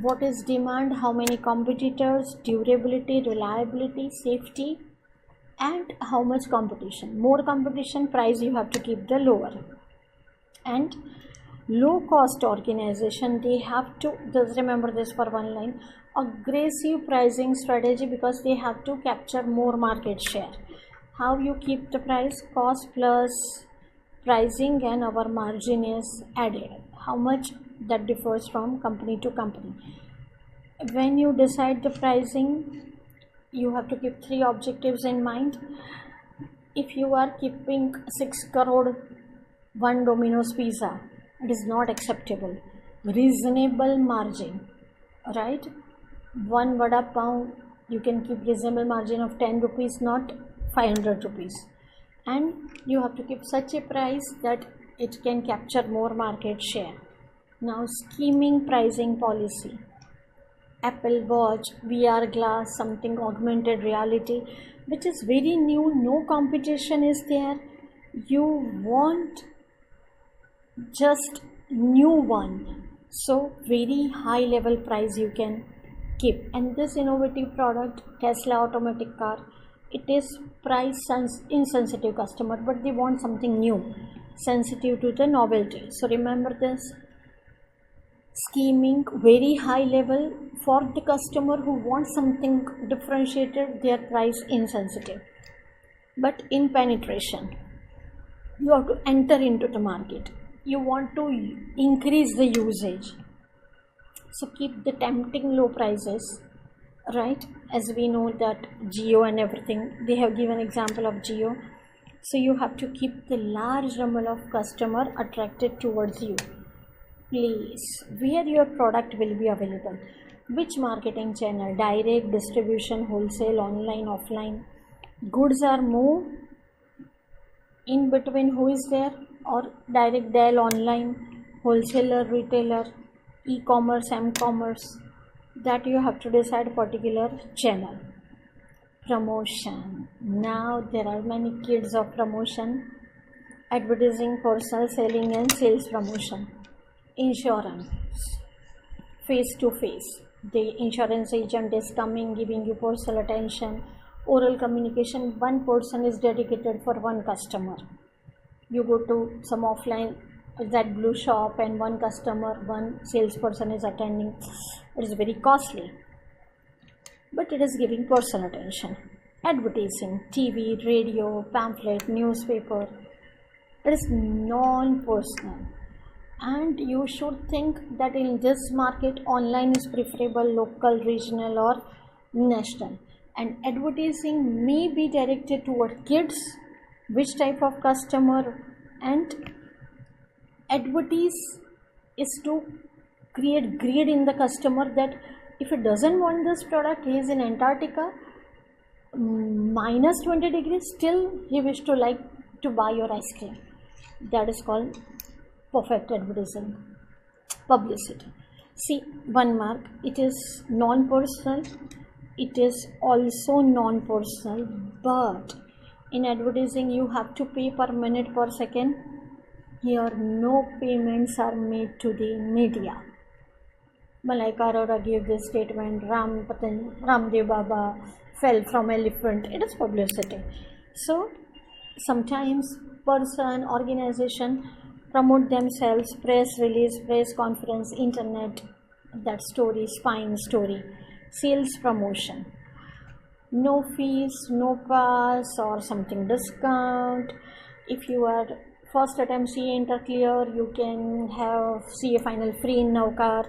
what is demand, how many competitors, durability, reliability, safety, and how much competition. More competition, price you have to keep the lower. And low cost organization, they have to just remember this for one line: aggressive pricing strategy, because they have to capture more market share. How you keep the price? Cost plus pricing, and our margin is added. How much? That differs from company to company. When you decide the pricing, you have to keep three objectives in mind. If you are keeping 6 crore one Domino's pizza, it is not acceptable. Reasonable margin, right? One vada pav, you can keep reasonable margin of 10 rupees, not 500 rupees. And you have to keep such a price that it can capture more market share. Now, scheming pricing policy. Apple Watch, VR glass, something augmented reality, which is very new, no competition is there. You want just new one, so very high level price you can keep. And this innovative product, Tesla automatic car, it is price insensitive customer, but they want something new, sensitive to the novelty. So remember this. Scheming, very high level for the customer who wants something differentiated, their price insensitive. But in penetration, you have to enter into the market. You want to increase the usage. So keep the tempting low prices, right? As we know that Jio and everything, they have given example of Jio. So you have to keep the large number of customer attracted towards you. Please, where your product will be available, which marketing channel, direct, distribution, wholesale, online, offline, goods are moved in between, who is there, or direct, Dell, online, wholesaler, retailer, e-commerce, m-commerce, that you have to decide particular channel. Promotion. Now there are many kids of promotion, advertising, personal selling and sales promotion. Insurance, face to face, the insurance agent is coming, giving you personal attention. Oral communication, one person is dedicated for one customer. You go to some offline that blue shop and one customer, one salesperson is attending. It is very costly, but it is giving personal attention. Advertising, TV, radio, pamphlet, newspaper, it is non-personal. And you should think that in this market, online is preferable, local, regional or national. And advertising may be directed toward kids, which type of customer, and advertise is to create greed in the customer that if he doesn't want this product, he is in Antarctica, minus 20 degrees, still he wish to like to buy your ice cream. That is called perfect advertising, publicity. See, one mark, it is non-personal, it is also non-personal, but in advertising you have to pay per minute, per second. Here no payments are made to the media. Malaika Arora gave this statement, Ramdev Baba fell from elephant. It is publicity. So sometimes person, organization promote themselves, press release, press conference, internet, that story, spine story, sales promotion. No fees, no pass or something discount. If you are first attempt CA enter clear, you can have CA final free in Navkar.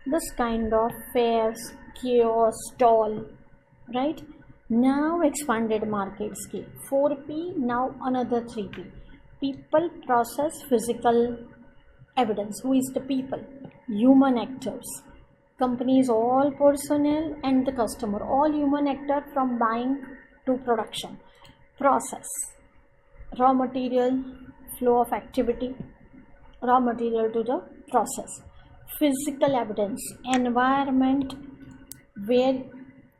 This kind of fairs, kiosk, stall, right? Now expanded market scale, 4P, now another 3P. People, process, physical evidence. Who is the people? Human actors. Companies, all personnel and the customer, all human actor from buying to production. Process, raw material, flow of activity, raw material to the process. Physical evidence, environment where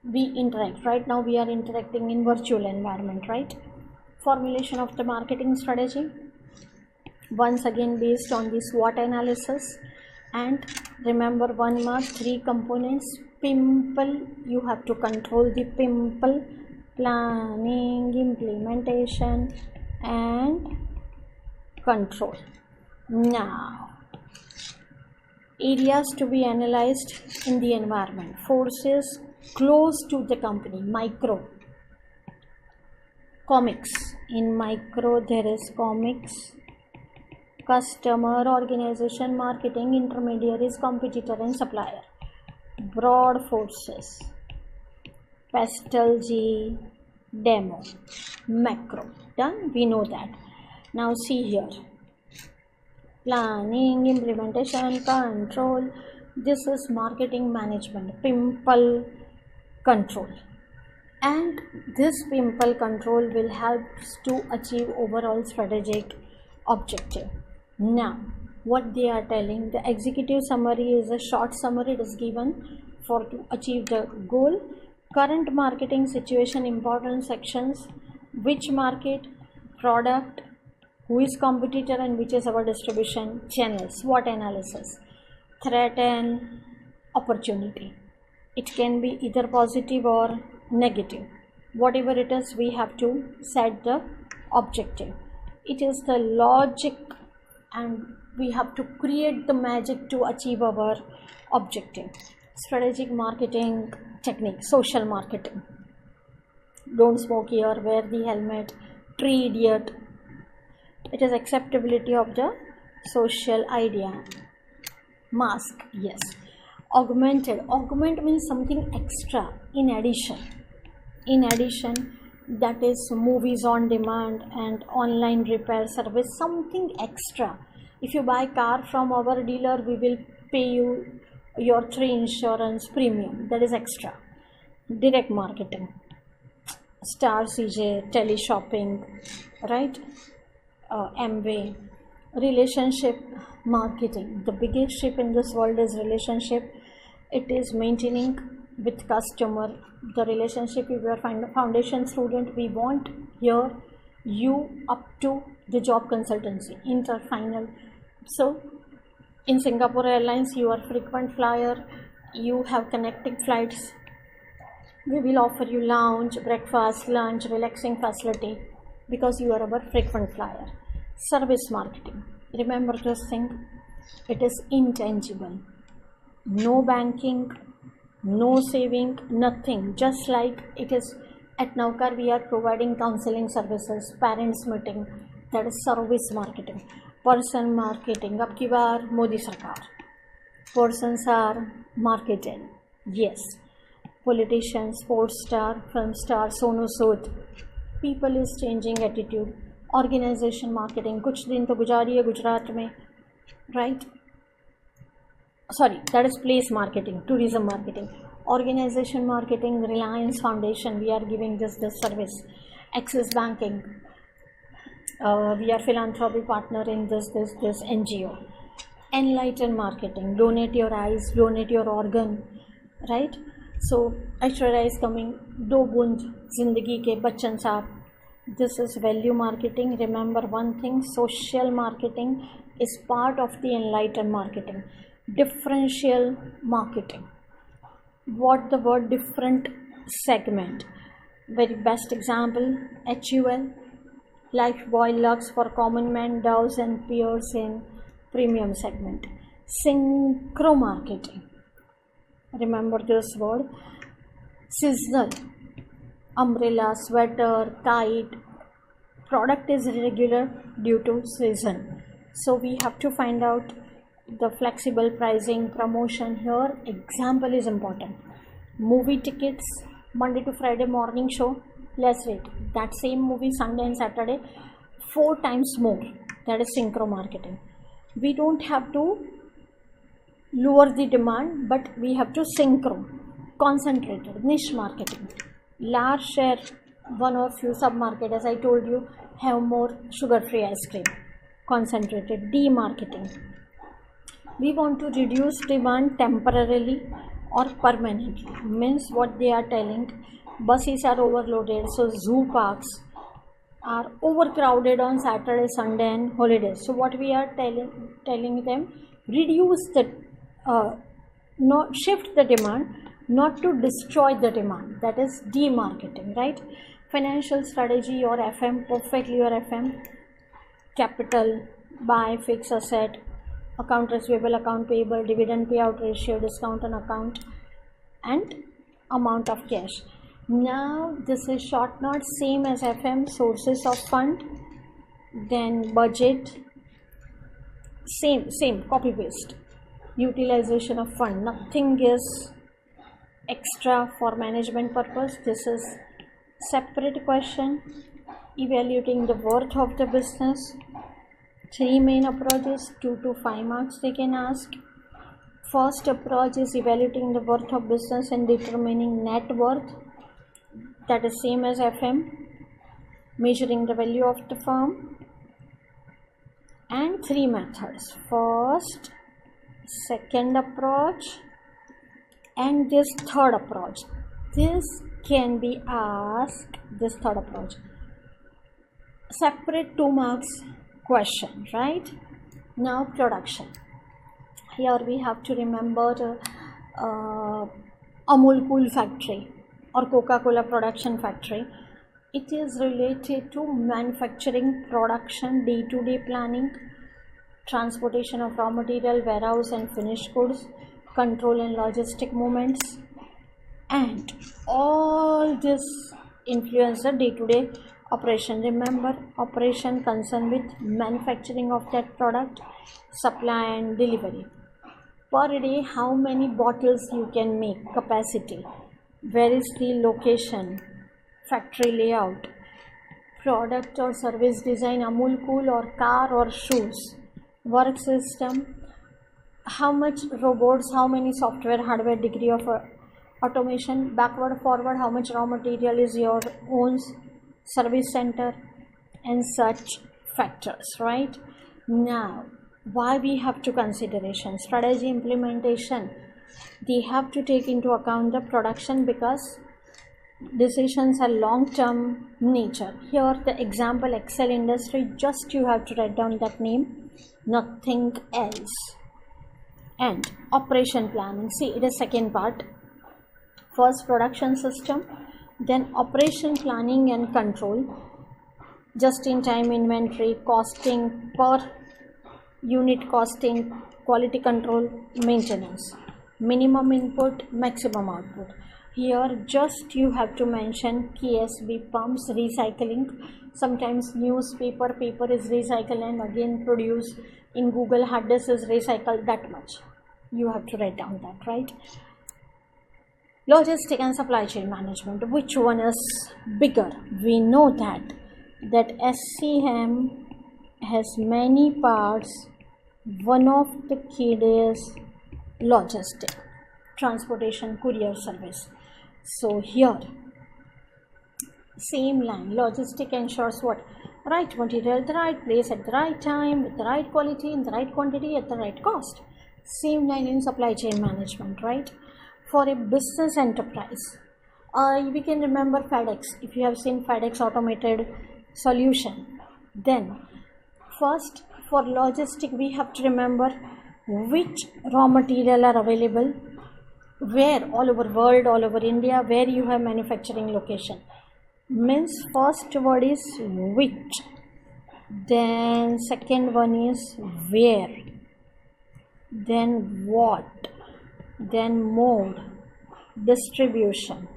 we interact. Right now we are interacting in virtual environment, right? Formulation of the marketing strategy, once again based on the SWOT analysis. And remember one mark, 3 components. Pimple, you have to control the pimple, planning, implementation and control. Now, areas to be analyzed in the environment. Forces close to the company, micro. Comics, in micro there is comics, customer, organization, marketing, intermediaries, competitor and supplier. Broad forces, Pastel G, demo, macro. Done? We know that. Now see here. Planning, implementation, control. This is marketing management, pimple control. And this pimple control will help to achieve overall strategic objective. Now, what they are telling, the executive summary is a short summary. It is given for to achieve the goal. Current marketing situation, important sections, which market, product, who is competitor and which is our distribution channels, SWOT analysis, threat and opportunity. It can be either positive or negative. Whatever it is, we have to set the objective. It is the logic and we have to create the magic to achieve our objective. Strategic marketing technique, social marketing. Don't smoke here, wear the helmet, tree idiot. It is acceptability of the social idea. Mask, yes. Augmented. Augment means something extra, in addition. In addition, that is movies on demand and online repair service, something extra. If you buy car from our dealer, we will pay you your 3 insurance premium. That is extra. Direct marketing. Star CJ, tele shopping, right? Amway. Relationship marketing. The biggest ship in this world is relationship. It is maintaining with customer the relationship. If you are foundation student, we want here you up to the job consultancy, inter final. So in Singapore Airlines, you are frequent flyer, you have connecting flights. We will offer you lounge, breakfast, lunch, relaxing facility because you are our frequent flyer. Service marketing. Remember this thing, it is intangible. No banking, no saving, nothing. Just like it is at Navkar, we are providing counseling services, parents meeting, that is service marketing. Person marketing, ab ki baar Modi Sarkar. Persons are marketed, yes. Politicians, sports star, film star, Sonu Sood. People is changing attitude. Organization marketing, कुछ दिन तो गुजारी है गुजरात में, right? Sorry, that is place marketing, tourism marketing. Organization marketing, Reliance Foundation, we are giving this service. Access Banking, we are philanthropy partner in this NGO. Enlighten marketing, donate your eyes, donate your organ, right? So Aishwarya is coming, Do Bund Zindagi Ke Bachchan Saab. This is value marketing. Remember one thing, social marketing is part of the enlightened marketing. Differential marketing. What the word different segment? Very best example, HUL, Lifebuoy Lux for common man, Doves and Peers in premium segment. Synchro marketing. Remember this word. Seasonal. Umbrella, sweater, kite, product is irregular due to season. So we have to find out the flexible pricing, promotion here. Example is important. Movie tickets, Monday to Friday morning show, less rate. That same movie Sunday and Saturday, 4 times more. That is synchro marketing. We don't have to lower the demand, but we have to synchro, concentrated, niche marketing. Large share, one or few sub-market, as I told you, have more sugar-free ice cream. Concentrated, demarketing. We want to reduce demand temporarily or permanently. Means what they are telling, buses are overloaded, so zoo parks are overcrowded on Saturday, Sunday and holidays. So what we are telling them, reduce the, not shift the demand, not to destroy the demand. That is demarketing, right? Financial strategy or FM, perfectly your FM. Capital, buy, fixed asset, account receivable, account payable, dividend payout ratio, discount on account, and amount of cash. Now this is short note, same as FM, sources of fund, then budget, same, copy paste. Utilization of fund, nothing is extra for management purpose. This is separate question. Evaluating the worth of the business. 3 main approaches, 2 to 5 marks they can ask. First approach is evaluating the worth of business and determining net worth, that is same as FM, measuring the value of the firm. And 3 methods, first, second approach, and this third approach. This can be asked, this third approach, separate 2 marks question, right? Now production. Here we have to remember Amul Cool factory or Coca-Cola production factory. It is related to manufacturing, production, day-to-day planning, transportation of raw material, warehouse and finished goods, control and logistic movements, and all this influence the day-to-day operation. Remember, operation concerned with manufacturing of that product, supply and delivery. Per day, how many bottles you can make, capacity, where is the location, factory layout, product or service design, Amul Cool or car or shoes, work system, how much robots, how many software, hardware, degree of automation, backward, forward, how much raw material is your own, service center, and such factors, right? Now, why we have to consideration strategy implementation, they have to take into account the production because decisions are long-term nature. Here the example Excel industry, just you have to write down that name, nothing else. And operation planning, see it is second part. First production system, then operation planning and control, just-in-time inventory, costing, per unit costing, quality control, maintenance, minimum input, maximum output. Here just you have to mention KSB pumps, recycling, sometimes newspaper, paper is recycled and again produced, in Google hard disk is recycled, that much you have to write down that, right? Logistic and supply chain management, which one is bigger? We know that SCM has many parts. One of the key is logistic, transportation, courier service. So here same line, logistic ensures what? Right material at the right place at the right time, with the right quality, in the right quantity, at the right cost. Same line in supply chain management, right? For a business enterprise, we can remember FedEx. If you have seen FedEx automated solution, then first for logistic we have to remember which raw material are available, where, all over world, all over India, where you have manufacturing location. Means first word is which, then second one is where, then what, then mode, distribution,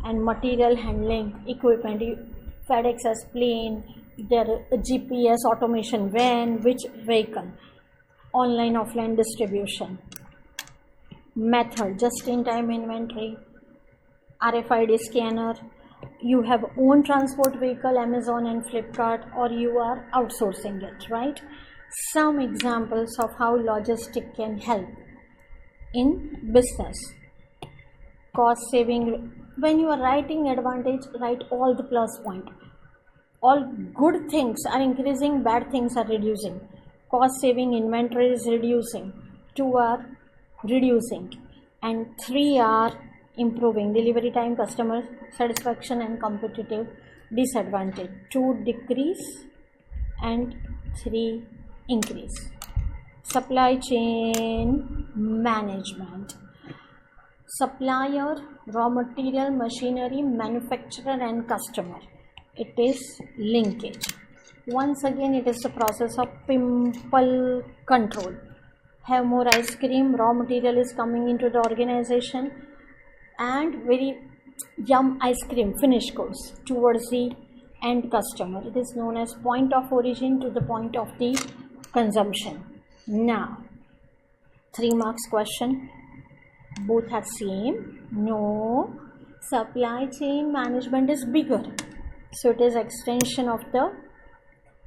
and material handling equipment. FedEx has plane, their GPS automation van, which vehicle, online offline distribution, method, just-in-time inventory, RFID scanner. You have own transport vehicle, Amazon and Flipkart, or you are outsourcing it, right? Some examples of how logistic can help in business. Cost saving, when you are writing advantage, write all the plus point. All good things are increasing, bad things are reducing. Cost saving, inventory is reducing, 2 are reducing, and 3 are improving, delivery time, customer satisfaction and competitive disadvantage. 2 decrease and 3 increase. Supply chain management, supplier, raw material, machinery, manufacturer and customer. It is linkage. Once again, it is the process of pimple control. Have more ice cream, raw material is coming into the organization, and very yum ice cream, finished goods towards the end customer. It is known as point of origin to the point of the consumption. Now, 3 marks question. Both are same? No. Supply chain management is bigger. So it is extension of the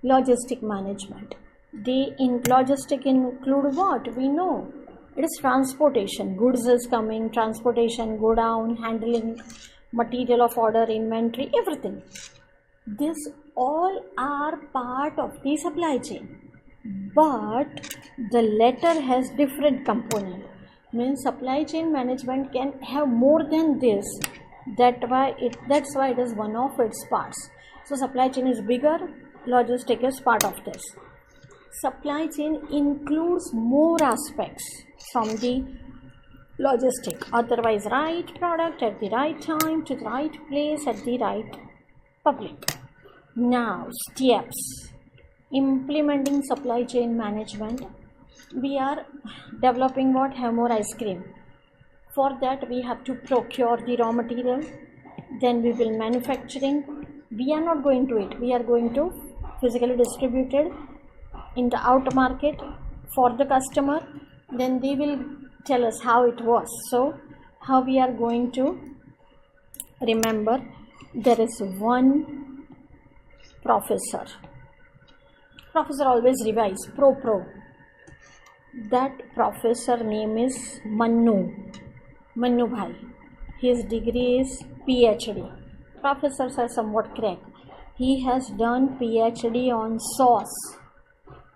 logistic management. Logistic include what? We know. It is transportation. Goods is coming, transportation, go down, handling material of order, inventory, everything. This all are part of the supply chain. But the latter has different component. Means supply chain management can have more than this. That's why it is one of its parts. So supply chain is bigger, logistic is part of this. Supply chain includes more aspects from the logistic. Otherwise, right product at the right time to the right place at the right public. Now, steps. Implementing supply chain management. We are developing what? Have more ice cream. For that, we have to procure the raw material. Then we will manufacturing. We are not going to it. We are going to physically distributed in the out market for the customer. Then they will tell us how it was. So, how we are going to remember? There is one professor. Professor always revise. Pro. That professor name is Mannu Bhai. His degree is PhD. Professors are somewhat crack. He has done PhD on sauce,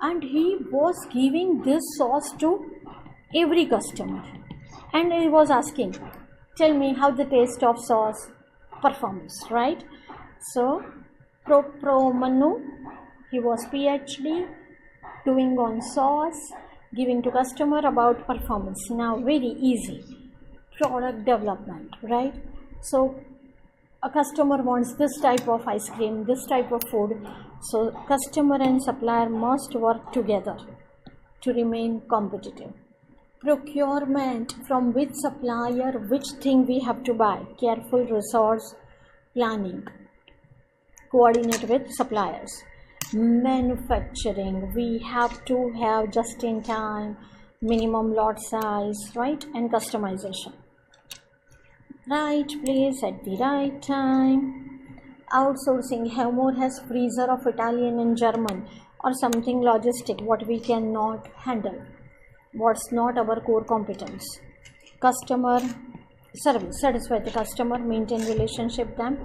and he was giving this sauce to every customer, and he was asking, tell me how the taste of sauce performs, right? So Pro Mannu, he was PhD doing on sauce, giving to customer about performance. Now very easy. Product development, right? So a customer wants this type of ice cream, this type of food. So customer and supplier must work together to remain competitive. Procurement, from which supplier, which thing we have to buy. Careful resource planning. Coordinate with suppliers. Manufacturing, we have to have just in time, minimum lot size, right? And customization. Right place at the right time. Outsourcing, Hemore has freezer of Italian and German or something logistic what we cannot handle, what's not our core competence. Customer service, satisfy the customer, maintain relationship them.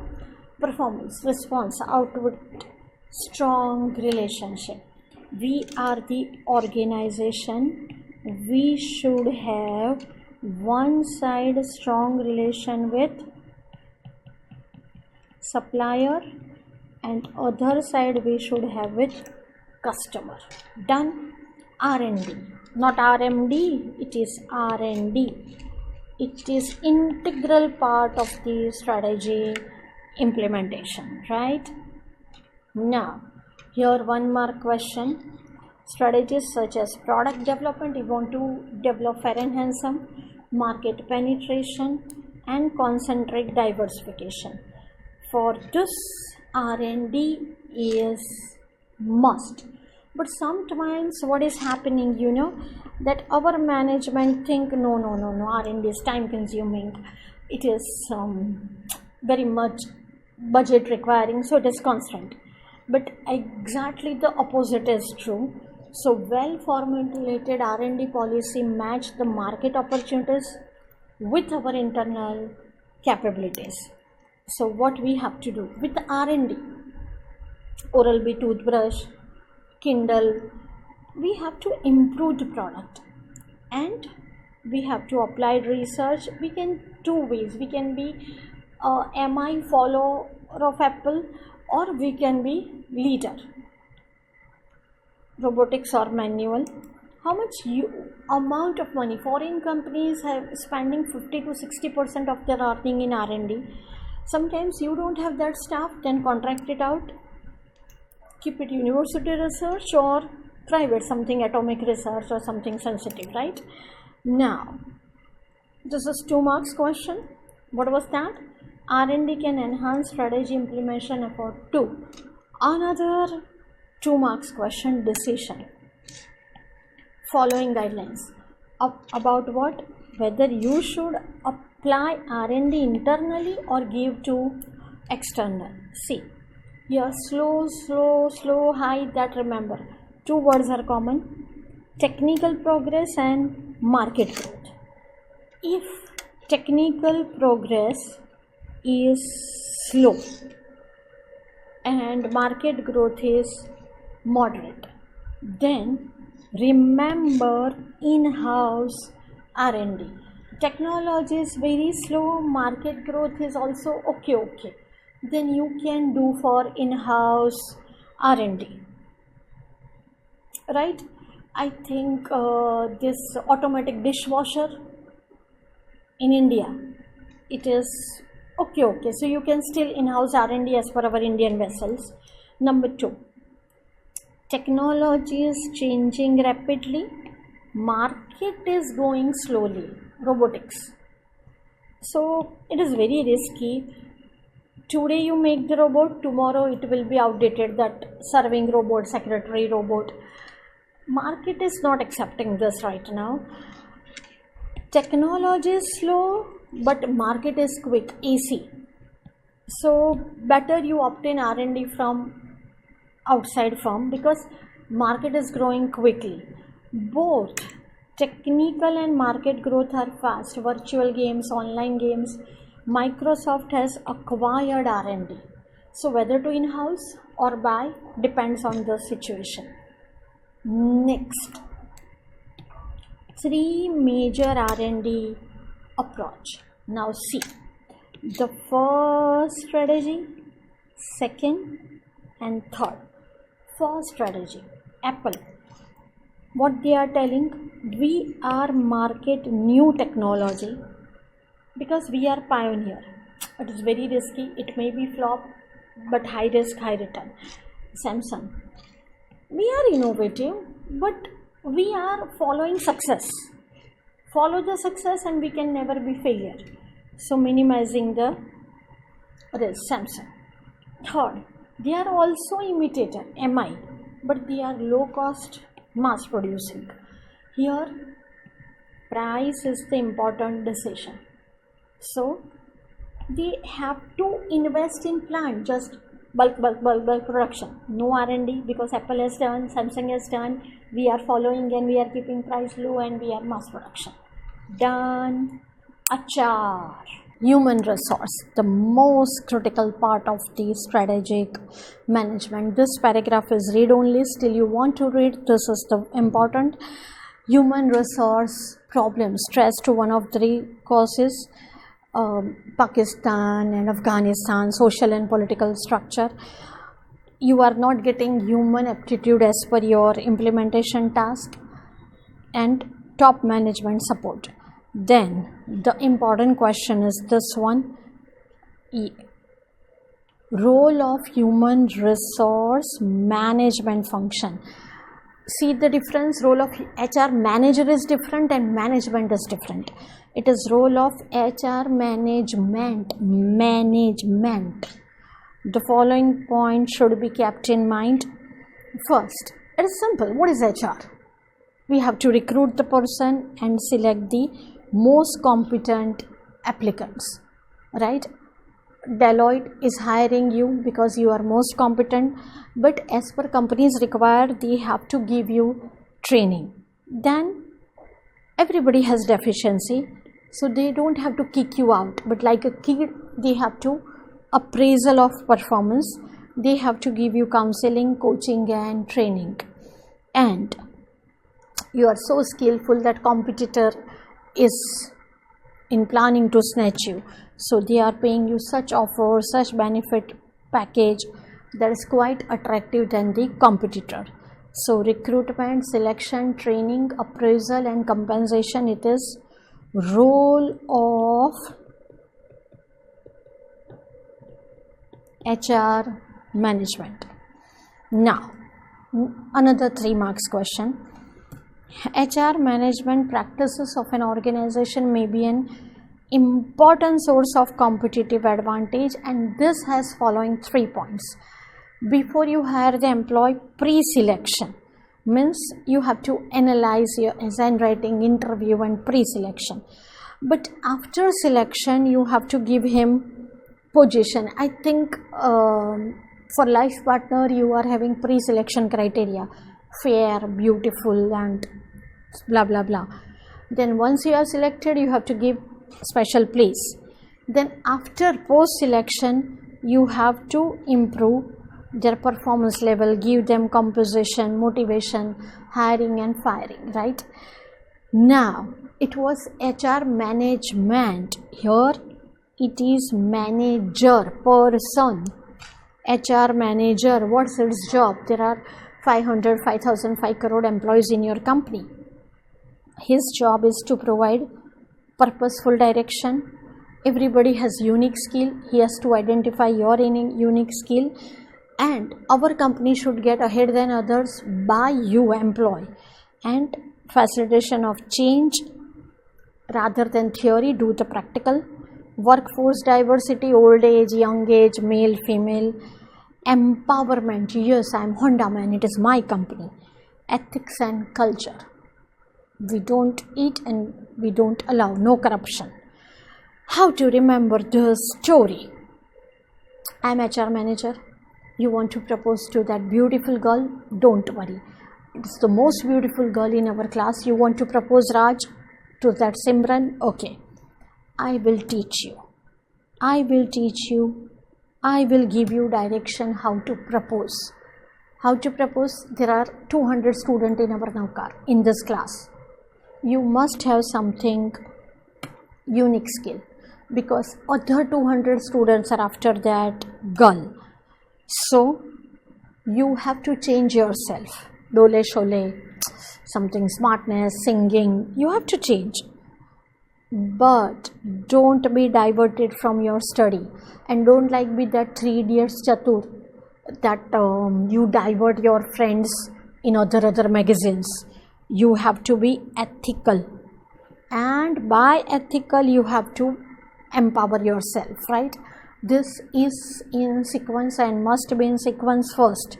Performance, response, output, strong relationship. We are the organization, we should have one side strong relation with supplier and other side we should have with customer. Done. R&D, not RMD, it is R&D. It is integral part of the strategy implementation, right? Now here one more question. Strategies such as product development, you want to develop fair and handsome, market penetration and concentrate diversification. For this R&D is must. But sometimes what is happening, that our management think no, R&D is time consuming, it is very much budget requiring, so it is constant. But exactly the opposite is true. So well formulated R&D policy match the market opportunities with our internal capabilities. So what we have to do with the R&D, Oral-B toothbrush, Kindle, we have to improve the product and we have to apply research. We can two ways. We can be MI follower of Apple, or we can be leader. Robotics or manual. How much amount of money foreign companies have spending 50 to 60% of their earning in R&D. Sometimes you don't have that staff, then contract it out. Keep it university research or private, something atomic research or something sensitive, right? Now, this is 2 marks question. What was that? R&D can enhance strategy implementation effort 2. Another 2 marks question, decision. Following guidelines. About what? whether you should apply R&D internally or give to external. See, here slow, high, that remember. Two words are common: technical progress and market growth. If technical progress is slow and market growth is moderate, then remember in-house R&D. Technology is very slow, market growth is also okay, then you can do for in-house R&D, right? I think this automatic dishwasher in India, it is okay, so you can still in-house R&D as per our Indian vessels. Number 2, technology is changing rapidly, market is going slowly, robotics, so it is very risky. Today you make the robot, tomorrow it will be outdated, that serving robot, secretary robot. Market is not accepting this right now. Technology is slow but market is quick, AC, so better you obtain R&D from outside firm because market is growing quickly. Both technical and market growth are fast. Virtual games, online games, Microsoft has acquired R&D, so whether to in-house or buy depends on the situation. Next, 3 major R&D approach. Now see, the first strategy, second and third. First strategy, Apple, what they are telling, we are market new technology because we are pioneer. It is very risky, it may be flop, but high risk, high return. Samsung, we are innovative, but we are following success. Follow the success and we can never be failure. So minimizing the risk, Samsung. Third, they are also imitator, MI, but they are low cost, mass producing. Here, price is the important decision. So they have to invest in plant, just bulk production, no R&D, because Apple has done, Samsung has done. We are following and we are keeping price low and we are mass production. Done. HR, human resource, the most critical part of the strategic management. This paragraph is read only, still you want to read, this is the important. Human resource problem, stress to one of 3 causes, Pakistan and Afghanistan, social and political structure. You are not getting human aptitude as per your implementation task, and top management support. Then the important question is this one, role of human resource management function. See the difference, role of HR manager is different and management is different. It is role of HR management. The following point should be kept in mind. First, it is simple. What is HR? We have to recruit the person and select the most competent applicants, right? Deloitte is hiring you because you are most competent, but as per companies required, they have to give you training. Then everybody has deficiency, so they don't have to kick you out, but like a kid, they have to appraisal of performance, they have to give you counseling, coaching and training. And you are so skillful that competitor is in planning to snatch you, so they are paying you such offer, such benefit package that is quite attractive than the competitor. So recruitment, selection, training, appraisal and compensation, it is role of HR management. Now another 3 marks question. HR management practices of an organization may be an important source of competitive advantage, and this has following 3 points. Before you hire the employee, pre-selection means you have to analyze your handwriting, interview and pre-selection. But after selection you have to give him position. I think for life partner you are having pre-selection criteria, fair, beautiful and blah blah blah. Then once you are selected you have to give special place. Then after post selection you have to improve their performance level, give them composition, motivation, hiring and firing, right? Now it was HR management, here it is manager, person. HR manager, what's its job? There are 5 crore employees in your company. His job is to provide purposeful direction. Everybody has unique skill. He has to identify your unique skill, and our company should get ahead than others by you employee. And facilitation of change, rather than theory, do the practical. Workforce diversity, old age, young age, male, female. Empowerment, yes, I am Honda man, it is my company. Ethics and culture, we don't eat and we don't allow, no corruption. How to remember the story? I am HR manager. You want to propose to that beautiful girl? Don't worry, it's the most beautiful girl in our class. You want to propose Raj to that Simran? Okay, I will teach you. I will teach you. I will give you direction how to propose. How to propose? There are 200 students in our Navkar in this class. You must have something unique skill, because other 200 students are after that girl. So you have to change yourself. Dole shole, something smartness, singing, you have to change. But don't be diverted from your study, and don't like be that 3 idiots chatur, that you divert your friends in other magazines. You have to be ethical, and by ethical you have to empower yourself, right? This is in sequence and must be in sequence. First,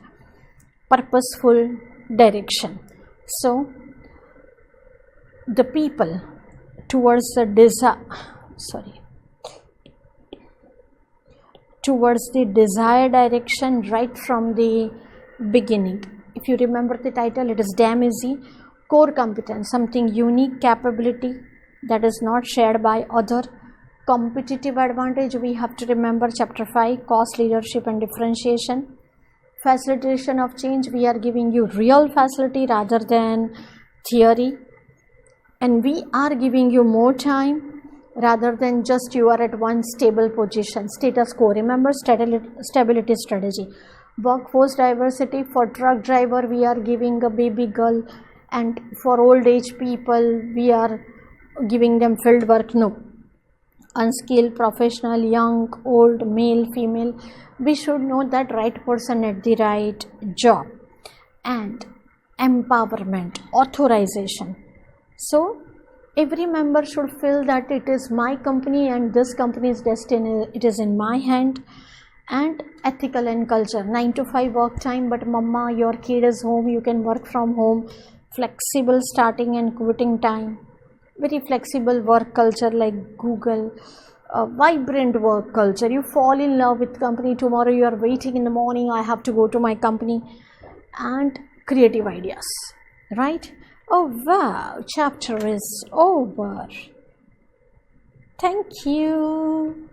purposeful direction. So the people towards the desired direction right from the beginning. If you remember the title, it is damn easy. Core competence, something unique capability that is not shared by other. Competitive advantage, we have to remember chapter 5, cost, leadership and differentiation. Facilitation of change, we are giving you real facility rather than theory, and we are giving you more time rather than just you are at one stable position, status quo. Remember stability strategy. Workforce diversity, for truck driver we are giving a baby girl, and for old age people we are giving them field work. No, unskilled, professional, young, old, male, female, we should know that right person at the right job. And empowerment, authorization. So every member should feel that it is my company and this company's destiny, it is in my hand. And ethical and culture, 9 to 5 work time, but mama, your kid is home, you can work from home. Flexible starting and quitting time, very flexible work culture like Google. Vibrant work culture, you fall in love with company, tomorrow you are waiting in the morning, I have to go to my company. And creative ideas, right? Oh wow, chapter is over. Thank you.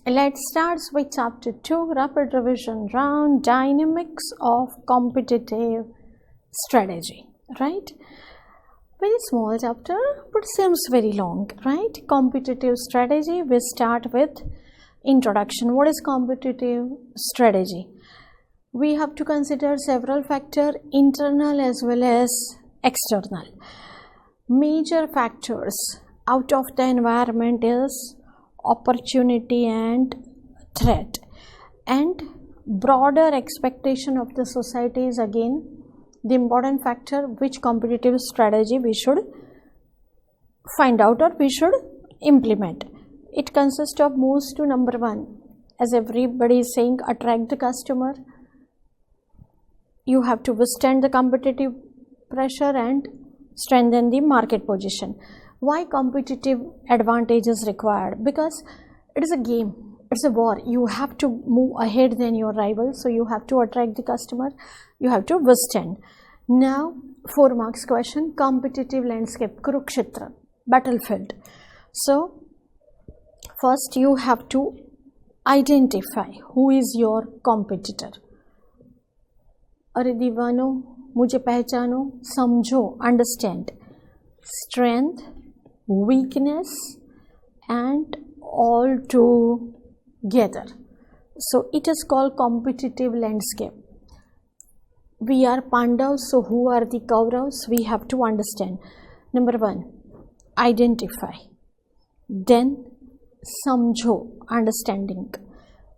Let's start with chapter 2, rapid revision round, dynamics of competitive strategy, right? Very small chapter but seems very long, right? Competitive strategy. We start with introduction. What is competitive strategy? We have to consider several factors, internal as well as external. Major factors out of the environment is opportunity and threat, and broader expectation of the society is again the important factor which competitive strategy we should find out or we should implement. It consists of moves to number 1, as everybody is saying, attract the customer. You have to withstand the competitive pressure and strengthen the market position. Why competitive advantage is required? Because it is a game, it's a war. You have to move ahead than your rival, so you have to attract the customer, you have to withstand. Now 4 marks question, competitive landscape, Kurukshetra, battlefield. So first you have to identify who is your competitor. अरे दीवानो मुझे पहचानो, समझो, understand strength, weakness and all together. So it is called competitive landscape. We are Pandavas, so who are the Kauravas? We have to understand. Number 1, identify. Then samjho, understanding.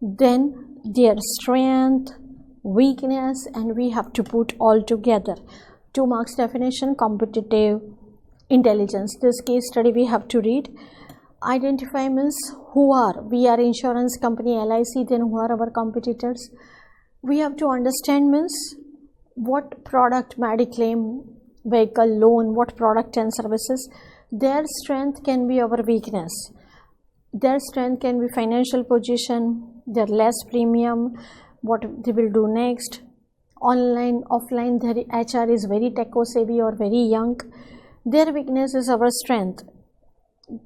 Then their strength, weakness, and we have to put all together. 2 marks definition, competitive intelligence. This case study we have to read. Identify means who are, we are insurance company LIC, then who are our competitors. We have to understand means what product, mediclaim, vehicle, loan, what product and services. Their strength can be our weakness. Their strength can be financial position, their less premium, what they will do next. Online, offline, their HR is very tech-savvy or very young. Their weakness is our strength.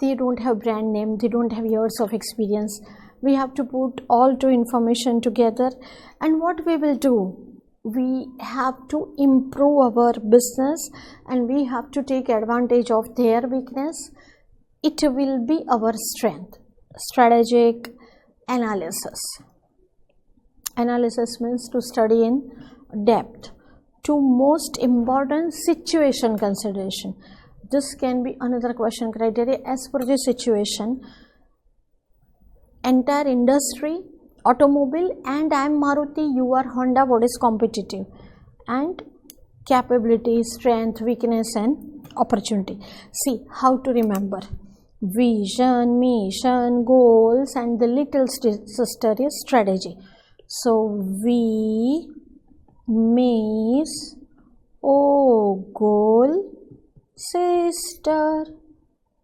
They don't have brand name, they don't have years of experience. We have to put all two information together, and what we will do, we have to improve our business and we have to take advantage of their weakness. It will be our strength. Strategic analysis. Analysis means to study in depth. 2 most important, situation consideration. This can be another question criteria as per the situation. Entire industry, automobile, and I am Maruti, you are Honda, what is competitive? And capability, strength, weakness and opportunity. See how to remember. Vision, mission, goals, and the little sister is strategy. So V means O goal, sister,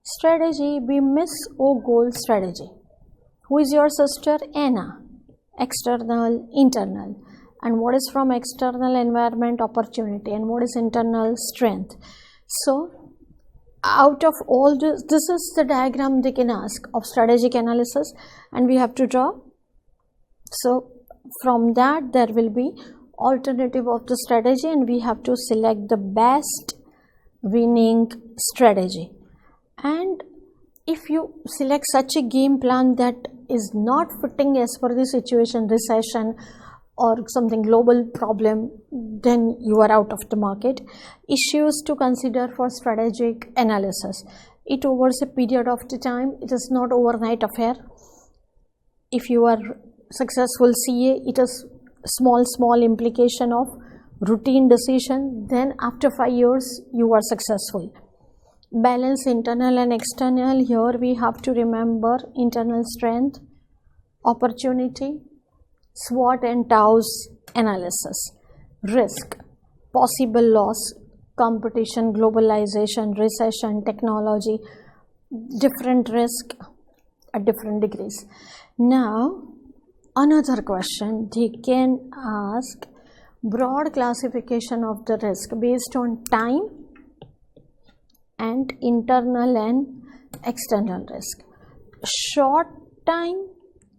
strategy. We miss O goal, strategy. Who is your sister? Anna. External, internal. And what is from external environment? Opportunity. And what is internal? Strength. So out of all this, this is the diagram they can ask of strategic analysis, and we have to draw. So from that there will be alternative of the strategy, and we have to select the best winning strategy. And if you select such a game plan that is not fitting as per the situation, recession or something global problem, then you are out of the market. Issues to consider for strategic analysis. It over a period of the time, it is not overnight affair. If you are successful CA, it is small implication of routine decision, then after 5 years you are successful. Balance internal and external. Here we have to remember internal strength, opportunity, SWOT and TOWS analysis. Risk, possible loss, competition, globalization, recession, technology, different risk at different degrees. Now another question they can ask, broad classification of the risk based on time and internal and external risk. Short time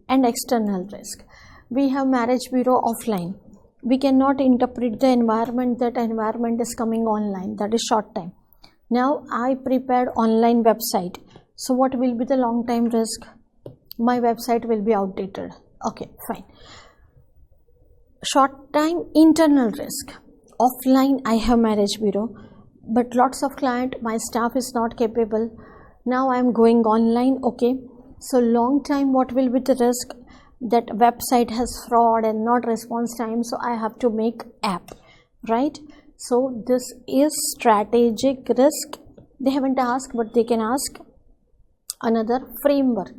and external risk. We have marriage bureau offline. We cannot interpret the environment, that environment is coming online, that is short time. Now I prepared online website. So what will be the long time risk? My website will be outdated. Okay, fine. Short time internal risk. Offline I have marriage bureau, but lots of client, my staff is not capable. Now I am going online. Okay, so long time, what will be the risk? That website has fraud and not response time, so I have to make app, right? So this is strategic risk. They haven't asked, but they can ask. Another framework,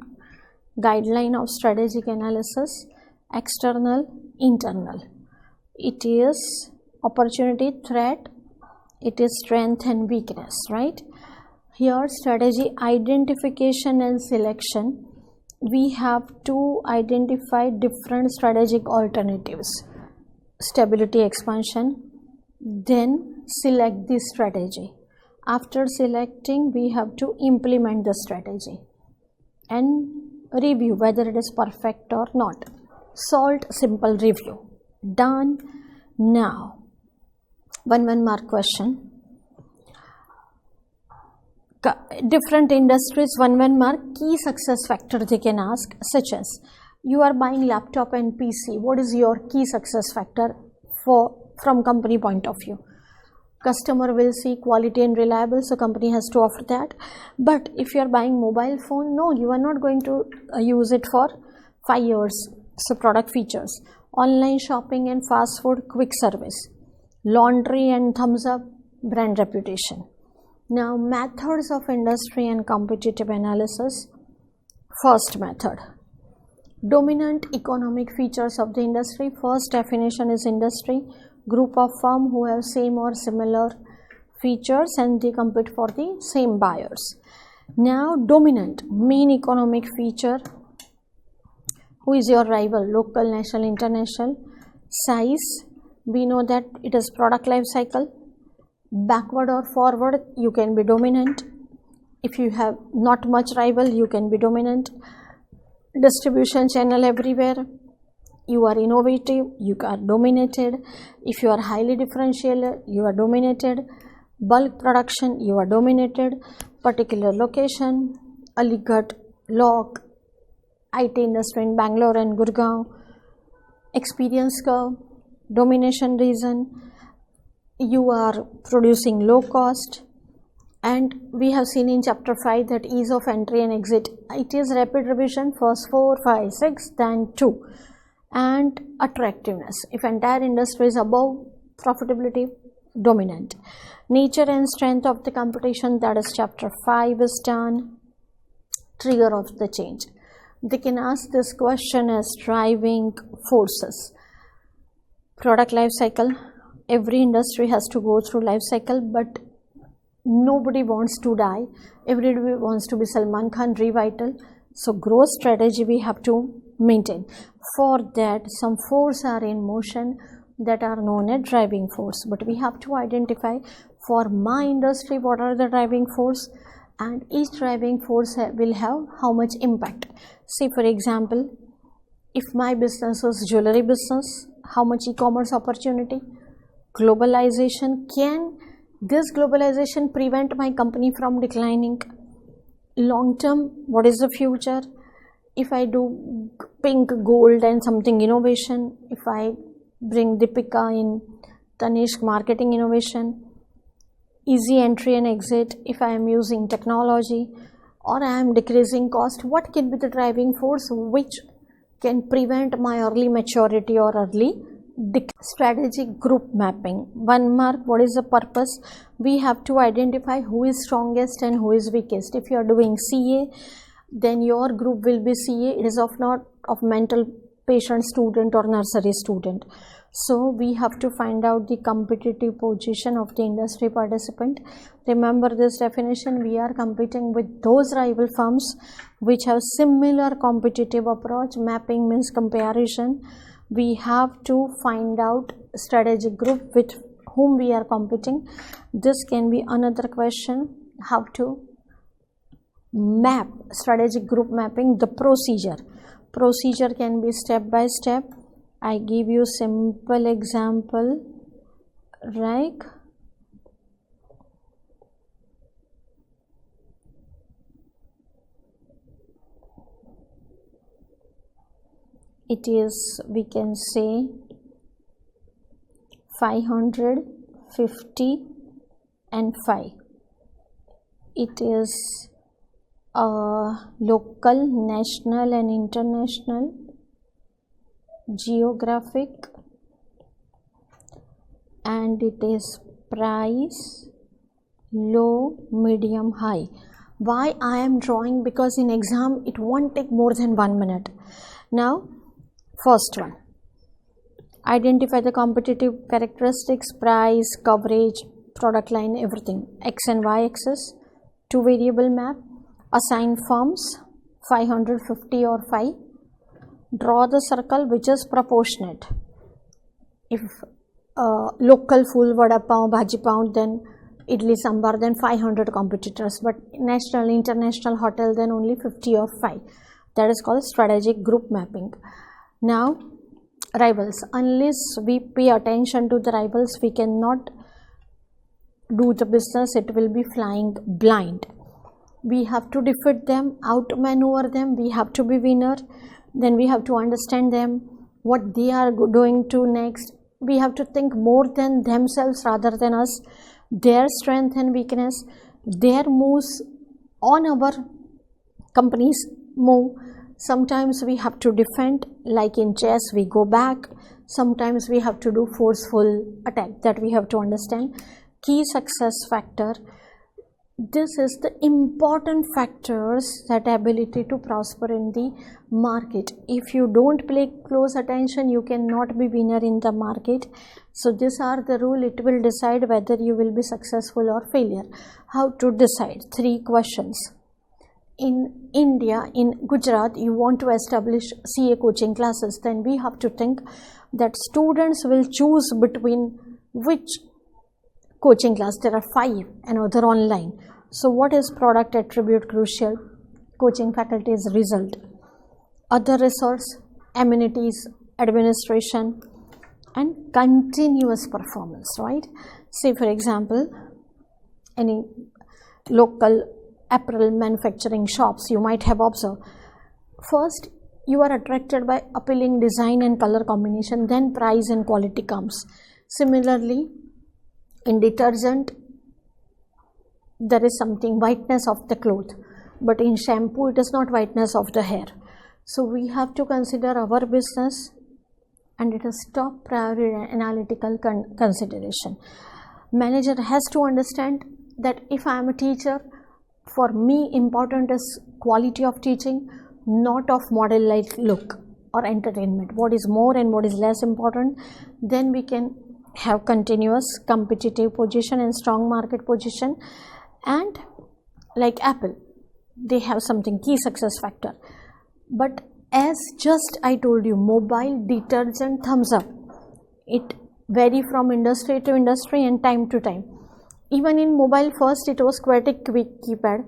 guideline of strategic analysis, external, internal. It is opportunity, threat, it is strength and weakness, right? Here strategy identification and selection. We have to identify different strategic alternatives. Stability expansion, then select the strategy. After selecting, we have to implement the strategy and review whether it is perfect or not. SALT simple review. Done. Now 1 mark question. Different industries 1 mark key success factor they can ask, such as you are buying laptop and PC. What is your key success factor from company point of view? Customer will see quality and reliable, so company has to offer that. But if you are buying mobile phone, no, you are not going to use it for 5 years. So product features, online shopping and fast food, quick service, laundry and thumbs up, brand reputation. Now methods of industry and competitive analysis. First method, dominant economic features of the industry. First definition is industry, group of firm who have same or similar features and they compete for the same buyers. Now dominant, main economic feature. Who is your rival? Local, national, international. Size, we know that it is product life cycle. Backward or forward, you can be dominant. If you have not much rival, you can be dominant. Distribution channel everywhere, you are innovative, you are dominated. If you are highly differentiated, you are dominated. Bulk production, you are dominated. Particular location, Aligarh, Lok, IT industry in Bangalore and Gurgaon. Experience curve, domination reason, you are producing low cost. And we have seen in chapter 5 that ease of entry and exit, it is rapid revision, first 4, 5, 6, then 2. And attractiveness, if entire industry is above profitability, dominant. Nature and strength of the competition, that is chapter 5 is done. Trigger of the change, they can ask this question as driving forces. Product life cycle, every industry has to go through life cycle, but nobody wants to die. Everybody wants to be Salman Khan, revital. So growth strategy we have to maintain. For that, some force are in motion that are known as driving force. But we have to identify for my industry what are the driving force, and each driving force will have how much impact. Say for example, if my business was jewelry business, how much e-commerce opportunity? Globalization, can this globalization prevent my company from declining? Long term, what is the future? If I do pink gold and something innovation, if I bring Deepika in Tanishq marketing innovation, easy entry and exit, if I am using technology or I am decreasing cost, what can be the driving force which can prevent my early maturity or early strategic group mapping. 1 mark, what is the purpose? We have to identify who is strongest and who is weakest. If you are doing CA, then your group will be CA. It is not of mental patient student or nursery student. So we have to find out the competitive position of the industry participant. Remember this definition, we are competing with those rival firms which have similar competitive approach. Mapping means comparison. We have to find out strategic group with whom we are competing. This can be another question, how to map, strategic group mapping, the procedure can be step by step. I give you simple example, right? It is, we can say 500, 50 and 5. It is local, national and international, geographic, and it is price, low, medium, high. Why I am drawing? Because in exam it won't take more than 1 minute. Now first one, identify the competitive characteristics, price, coverage, product line, everything, X and Y axis. 2 variable map, assign firms 550 or 5, draw the circle which is proportionate. If local full vada pav, bhaji pav, then idli sambar, then 500 competitors, but national, international hotel, then only 50 or 5. That is called strategic group mapping. Now, rivals. Unless we pay attention to the rivals, we cannot do the business. It will be flying blind. We have to defeat them, outmaneuver them. We have to be winner. Then we have to understand them, what they are doing to next. We have to think more than themselves rather than us, their strength and weakness, their moves on our company's move. Sometimes we have to defend, like in chess we go back. Sometimes we have to do forceful attack. That we have to understand. Key success factor. This is the important factors, that ability to prosper in the market. If you don't pay close attention, you cannot be winner in the market. So these are the rule. It will decide whether you will be successful or failure. How to decide? 3 questions. In India, in Gujarat, you want to establish CA coaching classes, then we have to think that students will choose between which coaching class. There are 5, another online. So what is product attribute crucial? Coaching faculty's result. Other resource, amenities, administration, and continuous performance, right? Say for example, any local apparel manufacturing shops, you might have observed. First, you are attracted by appealing design and color combination, then price and quality comes. Similarly, in detergent, there is something whiteness of the cloth, but in shampoo it is not whiteness of the hair. So we have to consider our business, and it is top priority analytical consideration. Manager has to understand that if I am a teacher, for me important is quality of teaching, not of model like look or entertainment. What is more and what is less important, then we can have continuous competitive position and strong market position. And like Apple, they have something key success factor. But as just I told you, mobile, detergent, thumbs up, it vary from industry to industry and time to time. Even in mobile, first it was QWERTY quick keypad,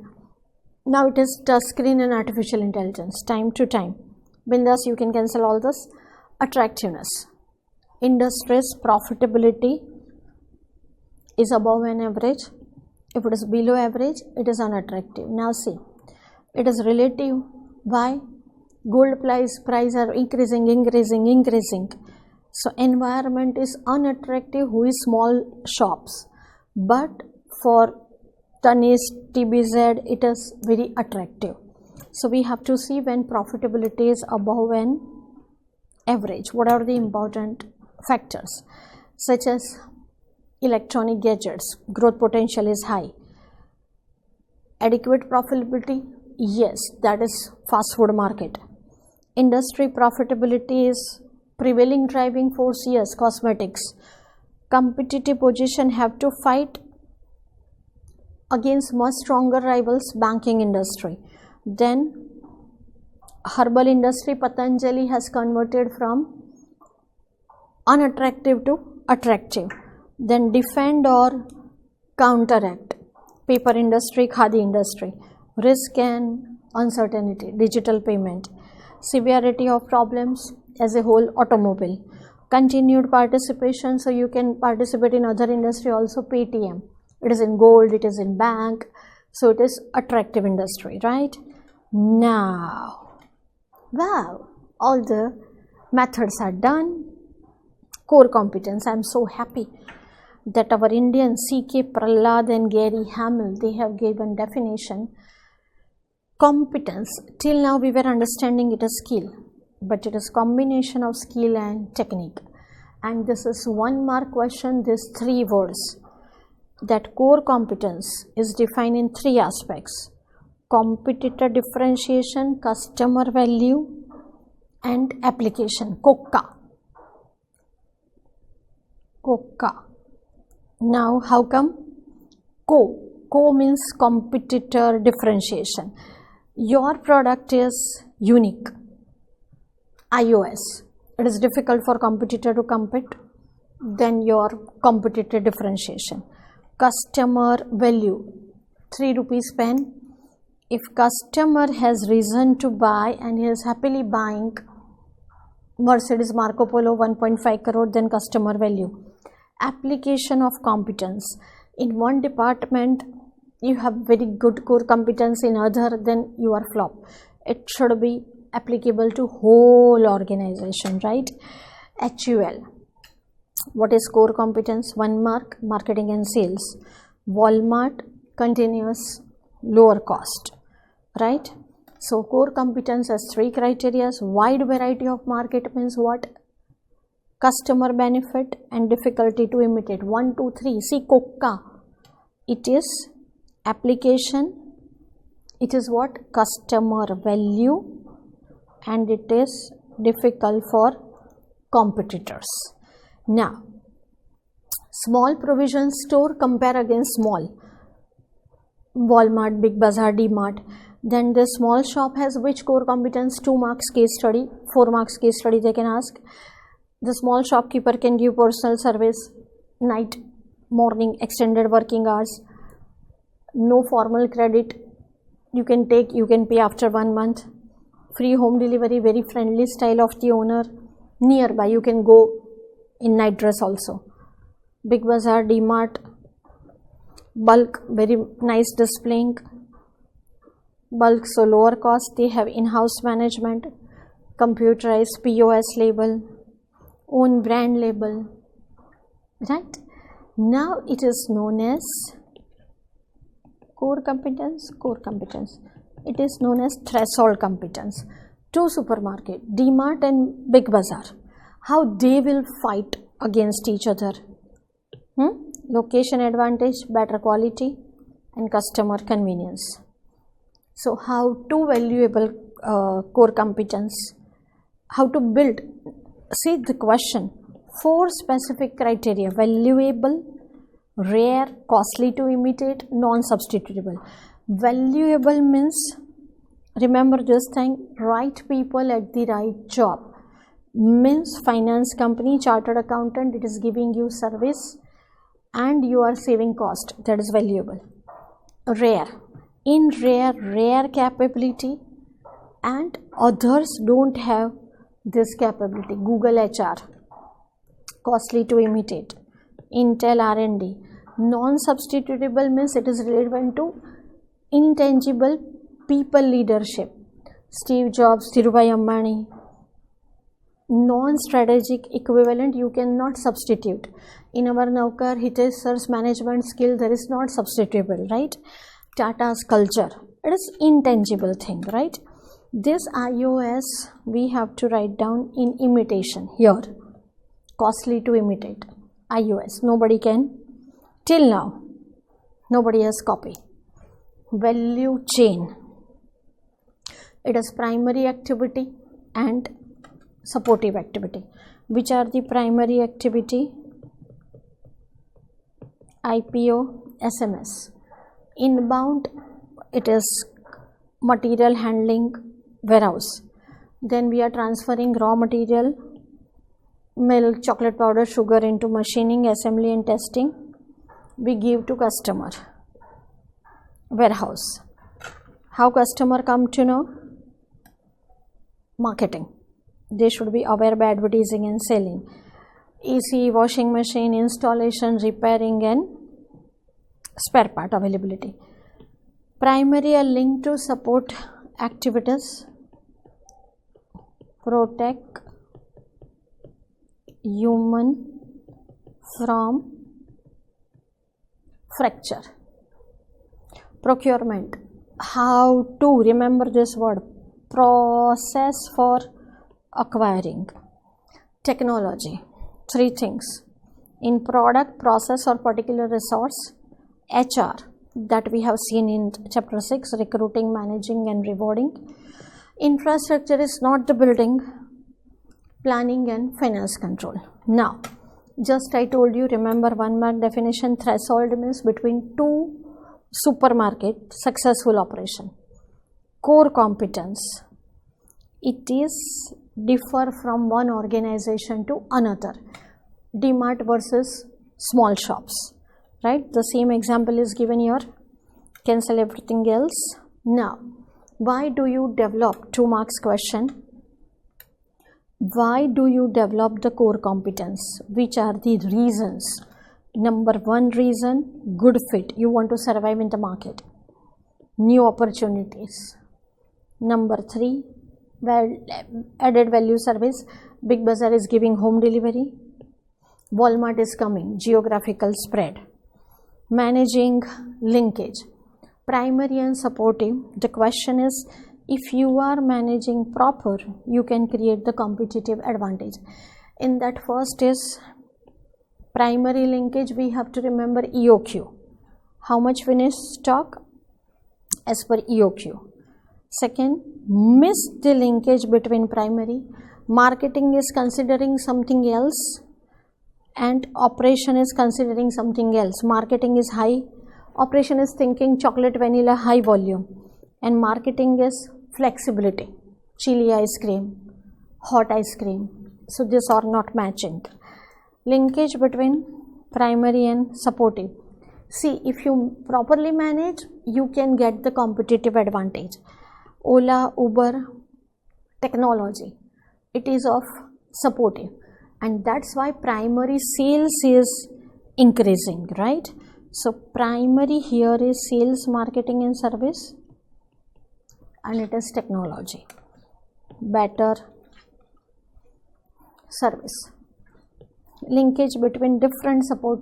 now it is touch screen and artificial intelligence. Time to time, bindas, you can cancel all this. Attractiveness. Industry's profitability is above an average. If it is below average, it is unattractive. Now see, it is relative. Why? Gold price are increasing. So environment is unattractive. Who is small shops? But for Tanish, TBZ, it is very attractive. So we have to see when profitability is above an average. What are the important factors? Such as electronic gadgets, growth potential is high. Adequate profitability, yes, that is fast food market. Industry profitability is prevailing driving force, yes, cosmetics. Competitive position, have to fight against much stronger rivals, banking industry. Then herbal industry, Patanjali has converted from unattractive to attractive. Then defend or counteract, paper industry, khadi industry. Risk and uncertainty, digital payment. Severity of problems as a whole, automobile. Continued participation, so you can participate in other industry also. Paytm, it is in gold, it is in bank, so it is attractive industry, right? Now, wow, all the methods are done. Core competence, I am so happy that our Indian C.K. Prahlad and Gary Hamel, they have given definition. Competence, till now we were understanding it as skill, but it is combination of skill and technique. And this is 1 mark question, these 3 words. That core competence is defined in 3 aspects: competitor differentiation, customer value, and application. COCA. Now how come? Co, Co means competitor differentiation. Your product is unique. iOS. It is difficult for competitor to compete. Then your competitor differentiation. Customer value. 3 rupees pen. If customer has reason to buy and he is happily buying Mercedes Marco Polo 1.5 crore, then customer value. Application of competence. In one department you have very good core competence, in other then you are flop. It should be applicable to whole organization, right? HUL. What is core competence? 1 mark, marketing and sales. Walmart, continuous lower cost, right? So core competence has 3 criteria. Wide variety of market means what? Customer benefit and difficulty to imitate. 1, 2, 3. See Coca. It is application. It is what? Customer value. And it is difficult for competitors. Now, small provision store, compare against small. Walmart, Big Bazaar, D-Mart. Then the small shop has which core competence? 2 marks case study, 4 marks case study they can ask. The small shopkeeper can give personal service, night, morning, extended working hours. No formal credit. You can take, you can pay after 1 month. Free home delivery, very friendly style of the owner. Nearby, you can go in night dress also. Big Bazaar, D-Mart, bulk, very nice displaying. Bulk, so lower cost. They have in-house management, computerized POS label, own brand label, right? Now it is known as core competence. It is known as threshold competence. 2 supermarket, D-Mart and Big Bazaar, how they will fight against each other? Location advantage, better quality and customer convenience. So how to valuable core competence, how to build. See the question, 4 specific criteria: valuable, rare, costly to imitate, non-substitutable. Valuable means, remember this thing, right people at the right job. Means finance company, chartered accountant, it is giving you service and you are saving cost, that is valuable. Rare, in rare capability and others don't have this capability. Google HR, costly to imitate. Intel R&D. Non-substitutable means it is relevant to intangible people leadership. Steve Jobs, Dhirubhai Ambani. Non-strategic equivalent, you cannot substitute. In our Navkar, Hitesh sir's management skill, there is not substitutable, right? Tata's culture, it is intangible thing, right? This iOS we have to write down in imitation here. Costly to imitate. iOS, nobody can, till now, nobody has copied. Value chain, it is primary activity and supportive activity. Which are the primary activity? IPO, SMS. Inbound, it is material handling, warehouse. Then we are transferring raw material, milk, chocolate powder, sugar into machining, assembly and testing. We give to customer. Warehouse. How customer come to know? Marketing. They should be aware by advertising and selling. AC, washing machine, installation, repairing and spare part availability. Primary are linked to support activities. Protect human from fracture. Procurement, how to, remember this word, process for acquiring. Technology, 3 things: in product, process or particular resource. HR, that we have seen in chapter 6, recruiting, managing and rewarding. Infrastructure is not the building. Planning and finance control. Now just I told you, remember 1 mark definition. Threshold means between 2 supermarket, successful operation. Core competence, it is differ from one organization to another. DMart versus small shops, right? The same example is given here. Cancel everything else. Now, why do you develop 2 marks question? Why do you develop the core competence? Which are the reasons? Number 1 reason, good fit. You want to survive in the market. New opportunities. Number 3, added value service. Big Bazaar is giving home delivery. Walmart is coming. Geographical spread. Managing linkage. Primary and supportive. The question is, if you are managing proper, you can create the competitive advantage. In that, first is primary linkage. We have to remember EOQ. How much finished stock as per EOQ. Second, miss the linkage between primary. Marketing is considering something else and operation is considering something else. Marketing is high, operation is thinking chocolate vanilla high volume, and marketing is flexibility, chili ice cream, hot ice cream. So these are not matching. Linkage between primary and supportive. See, if you properly manage, you can get the competitive advantage. Ola, Uber, technology, it is of supportive, and that's why primary sales is increasing, right? So primary here is sales, marketing and service, and it is technology, better service. Linkage between different support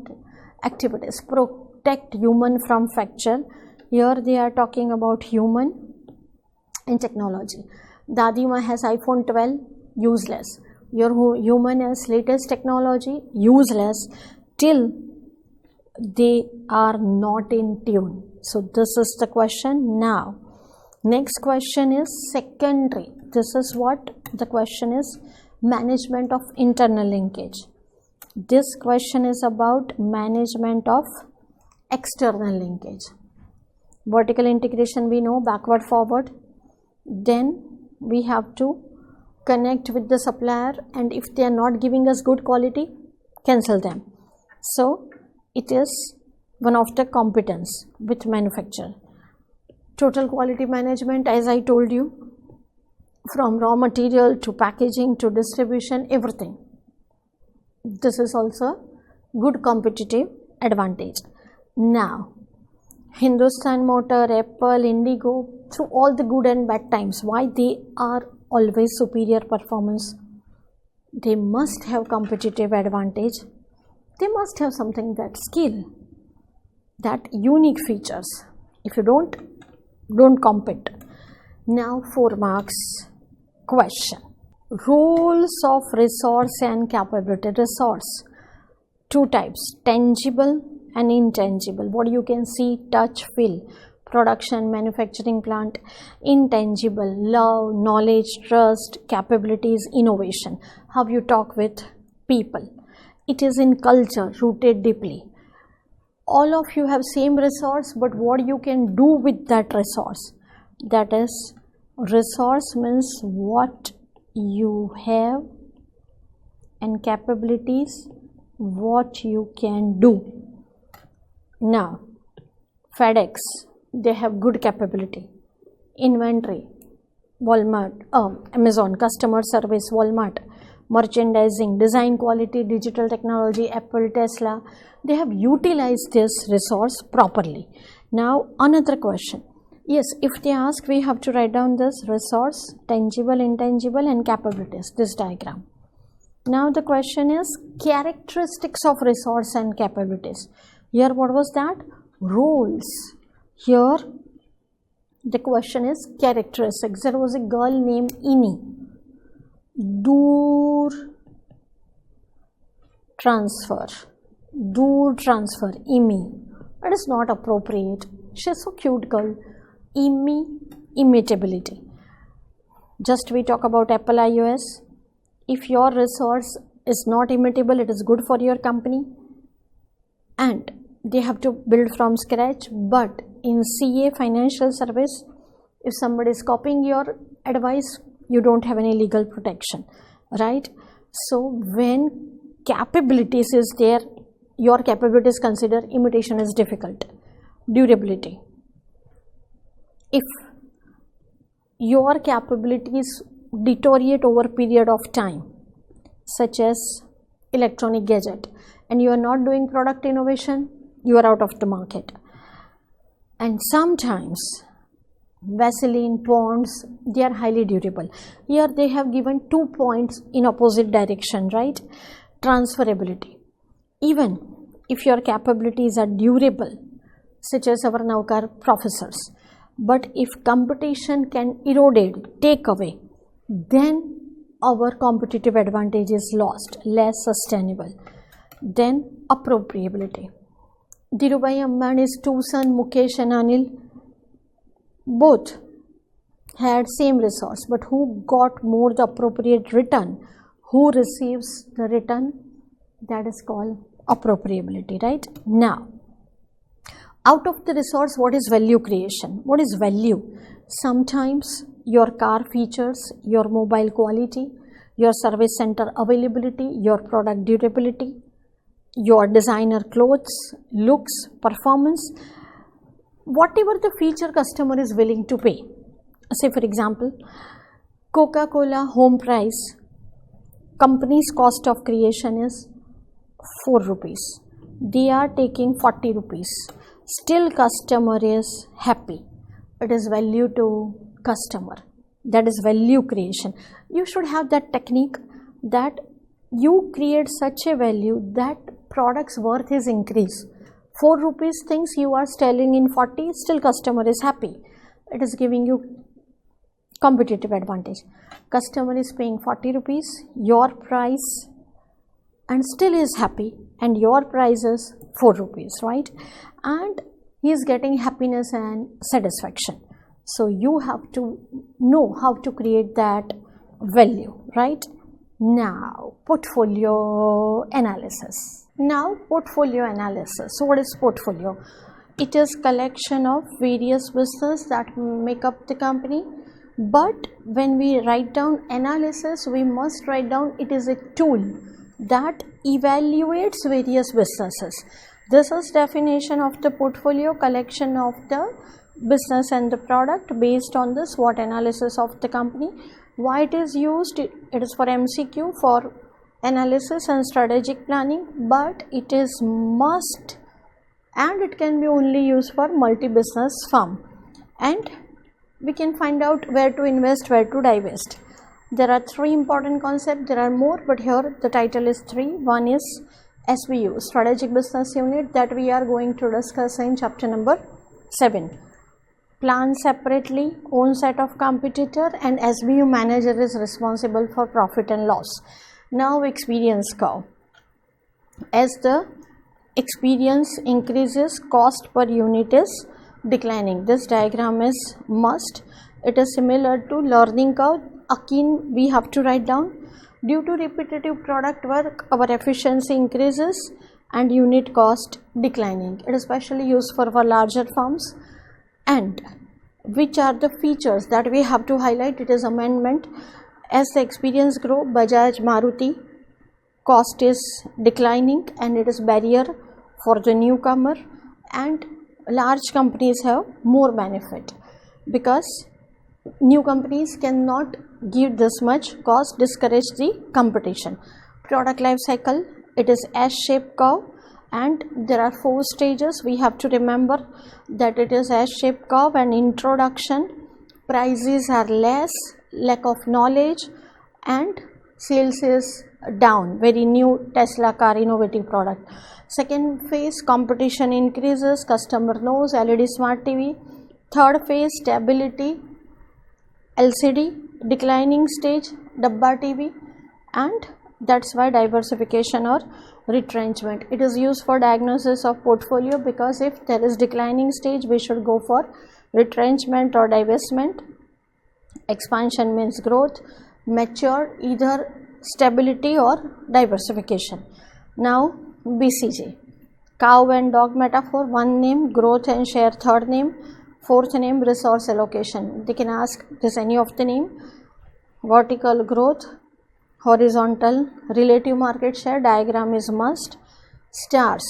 activities. Protect human from fracture. Here they are talking about human in technology. Dadima has iPhone 12, useless. Your human has latest technology, useless till they are not in tune. So this is the question. Now next question is secondary. This is what the question is, management of internal linkage. This question is about management of external linkage. Vertical integration we know, backward forward. Then we have to connect with the supplier, and if they are not giving us good quality, cancel them. So it is one of the competence with manufacturer. Total quality management, as I told you, from raw material to packaging to distribution, everything. This is also good competitive advantage. Now Hindustan Motor, Apple, Indigo, through all the good and bad times, why they are always superior performance? They must have competitive advantage. They must have something, that skill, that unique features. If you don't compete. Now 4 marks question. Roles of resource and capability. Resource, 2 types, tangible and intangible. What you can see, touch, feel. Production, manufacturing plant. Intangible, love, knowledge, trust, capabilities, innovation. How you talk with people. It is in culture, rooted deeply. All of you have same resource, but what you can do with that resource. That is, resource means what you have, and capabilities, what you can do. Now FedEx, they have good capability. Inventory, Walmart, Amazon. Customer service, Walmart. Merchandising, design, quality, digital technology, Apple, Tesla, they have utilized this resource properly. Now another question. Yes, if they ask, we have to write down this resource, tangible, intangible and capabilities, this diagram. Now the question is characteristics of resource and capabilities. Here what was that? Roles. Here the question is characteristics. There was a girl named Ini. Dur transfer, Imi. It is not appropriate. She is so cute girl. Imi, imitability. Just we talk about Apple iOS. If your resource is not imitable, it is good for your company. And they have to build from scratch. But in CA, financial service, if somebody is copying your advice, you don't have any legal protection, right? So when capabilities is there, your capabilities consider, imitation is difficult. Durability. If your capabilities deteriorate over a period of time, such as electronic gadget, and you are not doing product innovation, you are out of the market. And sometimes Vaseline, Ponds, they are highly durable. Here they have given 2 points in opposite direction, right? Transferability. Even if your capabilities are durable, such as our Navkar professors, but if competition can erode it, take away, then our competitive advantage is lost, less sustainable. Then appropriability. Dhirubhai Ambani's two sons, Mukesh and Anil, both had same resource, but who got more the appropriate return? Who receives the return? That is called appropriability, right? Now, out of the resource, what is value creation? What is value? Sometimes your car features, your mobile quality, your service center availability, your product durability, your designer clothes, looks, performance, whatever the feature customer is willing to pay. Say for example, Coca-Cola home price, company's cost of creation is 4 rupees. They are taking 40 rupees. Still customer is happy. It is value to customer. That is value creation. You should have that technique that you create such a value that product's worth is increased. 4 rupees things you are selling in 40, still customer is happy. It is giving you competitive advantage. Customer is paying 40 rupees, your price, and still is happy, and your price is 4 rupees, right? And he is getting happiness and satisfaction. So you have to know how to create that value, right? Now, portfolio analysis. Now, portfolio analysis. So what is portfolio? It is collection of various business that make up the company. But when we write down analysis, we must write down it is a tool that evaluates various businesses. This is definition of the portfolio, collection of the business and the product based on the SWOT analysis of the company. Why it is used? It is for MCQ, for analysis and strategic planning, but it is must, and it can be only used for multi-business firm. And we can find out where to invest, where to divest. There are 3 important concepts. There are more, but here the title is 3. One is SBU, Strategic Business Unit, that we are going to discuss in chapter number 7. Plan separately, own set of competitor, and SBU manager is responsible for profit and loss. Now experience curve. As the experience increases, cost per unit is declining. This diagram is must. It is similar to learning curve. Again, we have to write down. Due to repetitive product work, our efficiency increases and unit cost declining. It is especially used for larger firms. And which are the features that we have to highlight? It is amendment. As the experience grow, Bajaj, Maruti, cost is declining and it is barrier for the newcomer, and large companies have more benefit because new companies cannot give this much cost, discourage the competition. Product life cycle, it is S-shaped curve, and there are 4 stages. We have to remember that it is S-shaped curve. And introduction, prices are less, lack of knowledge, and sales is down, very new Tesla car, innovative product. Second phase, competition increases, customer knows, LED smart TV. Third phase, stability, LCD, declining stage, Dabba TV, and that's why diversification or retrenchment. It is used for diagnosis of portfolio, because if there is declining stage, we should go for retrenchment or divestment. Expansion means growth. Mature, either stability or diversification. Now BCG, Cow and dog metaphor, one name, growth and share, third name, fourth name, resource allocation. They can ask this any of the name. Vertical growth, horizontal relative market share, diagram is must. Stars,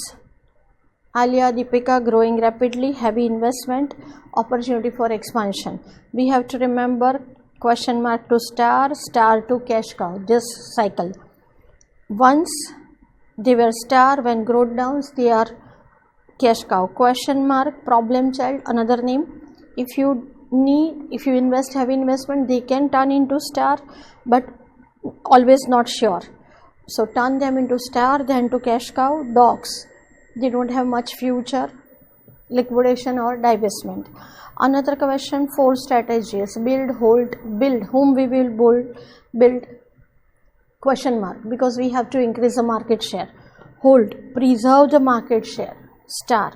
Alia, Deepika growing rapidly, heavy investment, opportunity for expansion. We have to remember question mark to star, star to cash cow, this cycle. Once they were star, when growth downs they are cash cow. Question mark, problem child, another name. If you invest heavy investment, they can turn into star, but always not sure. So turn them into star, then to cash cow. Dogs, they don't have much future, liquidation or divestment. Another question, 4 strategies, build, hold, build, whom we will build, question mark, because we have to increase the market share. Hold, preserve the market share, star.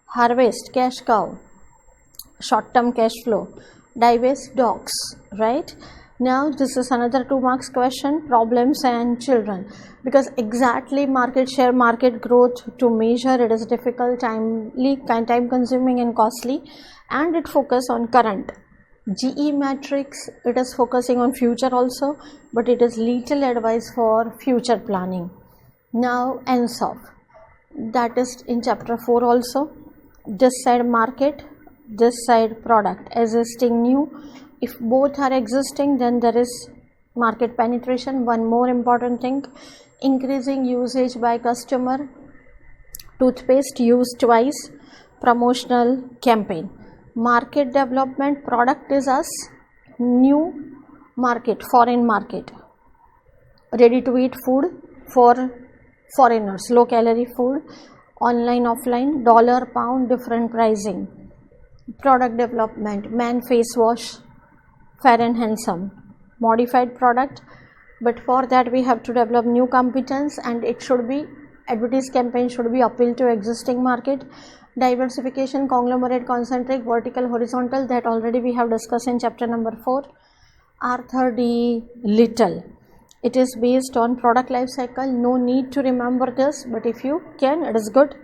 Harvest, cash cow, short term cash flow. Divest, dogs, right? Now this is another 2 marks question, problems and children, because exactly market share, market growth to measure it is difficult, time consuming and costly, and it focus on current. GE matrix, it is focusing on future also, but it is little advice for future planning. Now ENSOF, that is in chapter 4 also. This side market, this side product, existing, new. If both are existing, then there is market penetration. One more important thing, increasing usage by customer, toothpaste used twice, promotional campaign. Market development, product is us, new market, foreign market, ready to eat food for foreigners, low calorie food, online, offline, dollar, pound, different pricing. Product development, man face wash, fair and handsome, modified product, but for that we have to develop new competence, and it should be, advertise campaign should be appeal to existing market. Diversification, conglomerate, concentric, vertical, horizontal, that already we have discussed in chapter number 4. Arthur D. Little, it is based on product life cycle. No need to remember this, but if you can, it is good.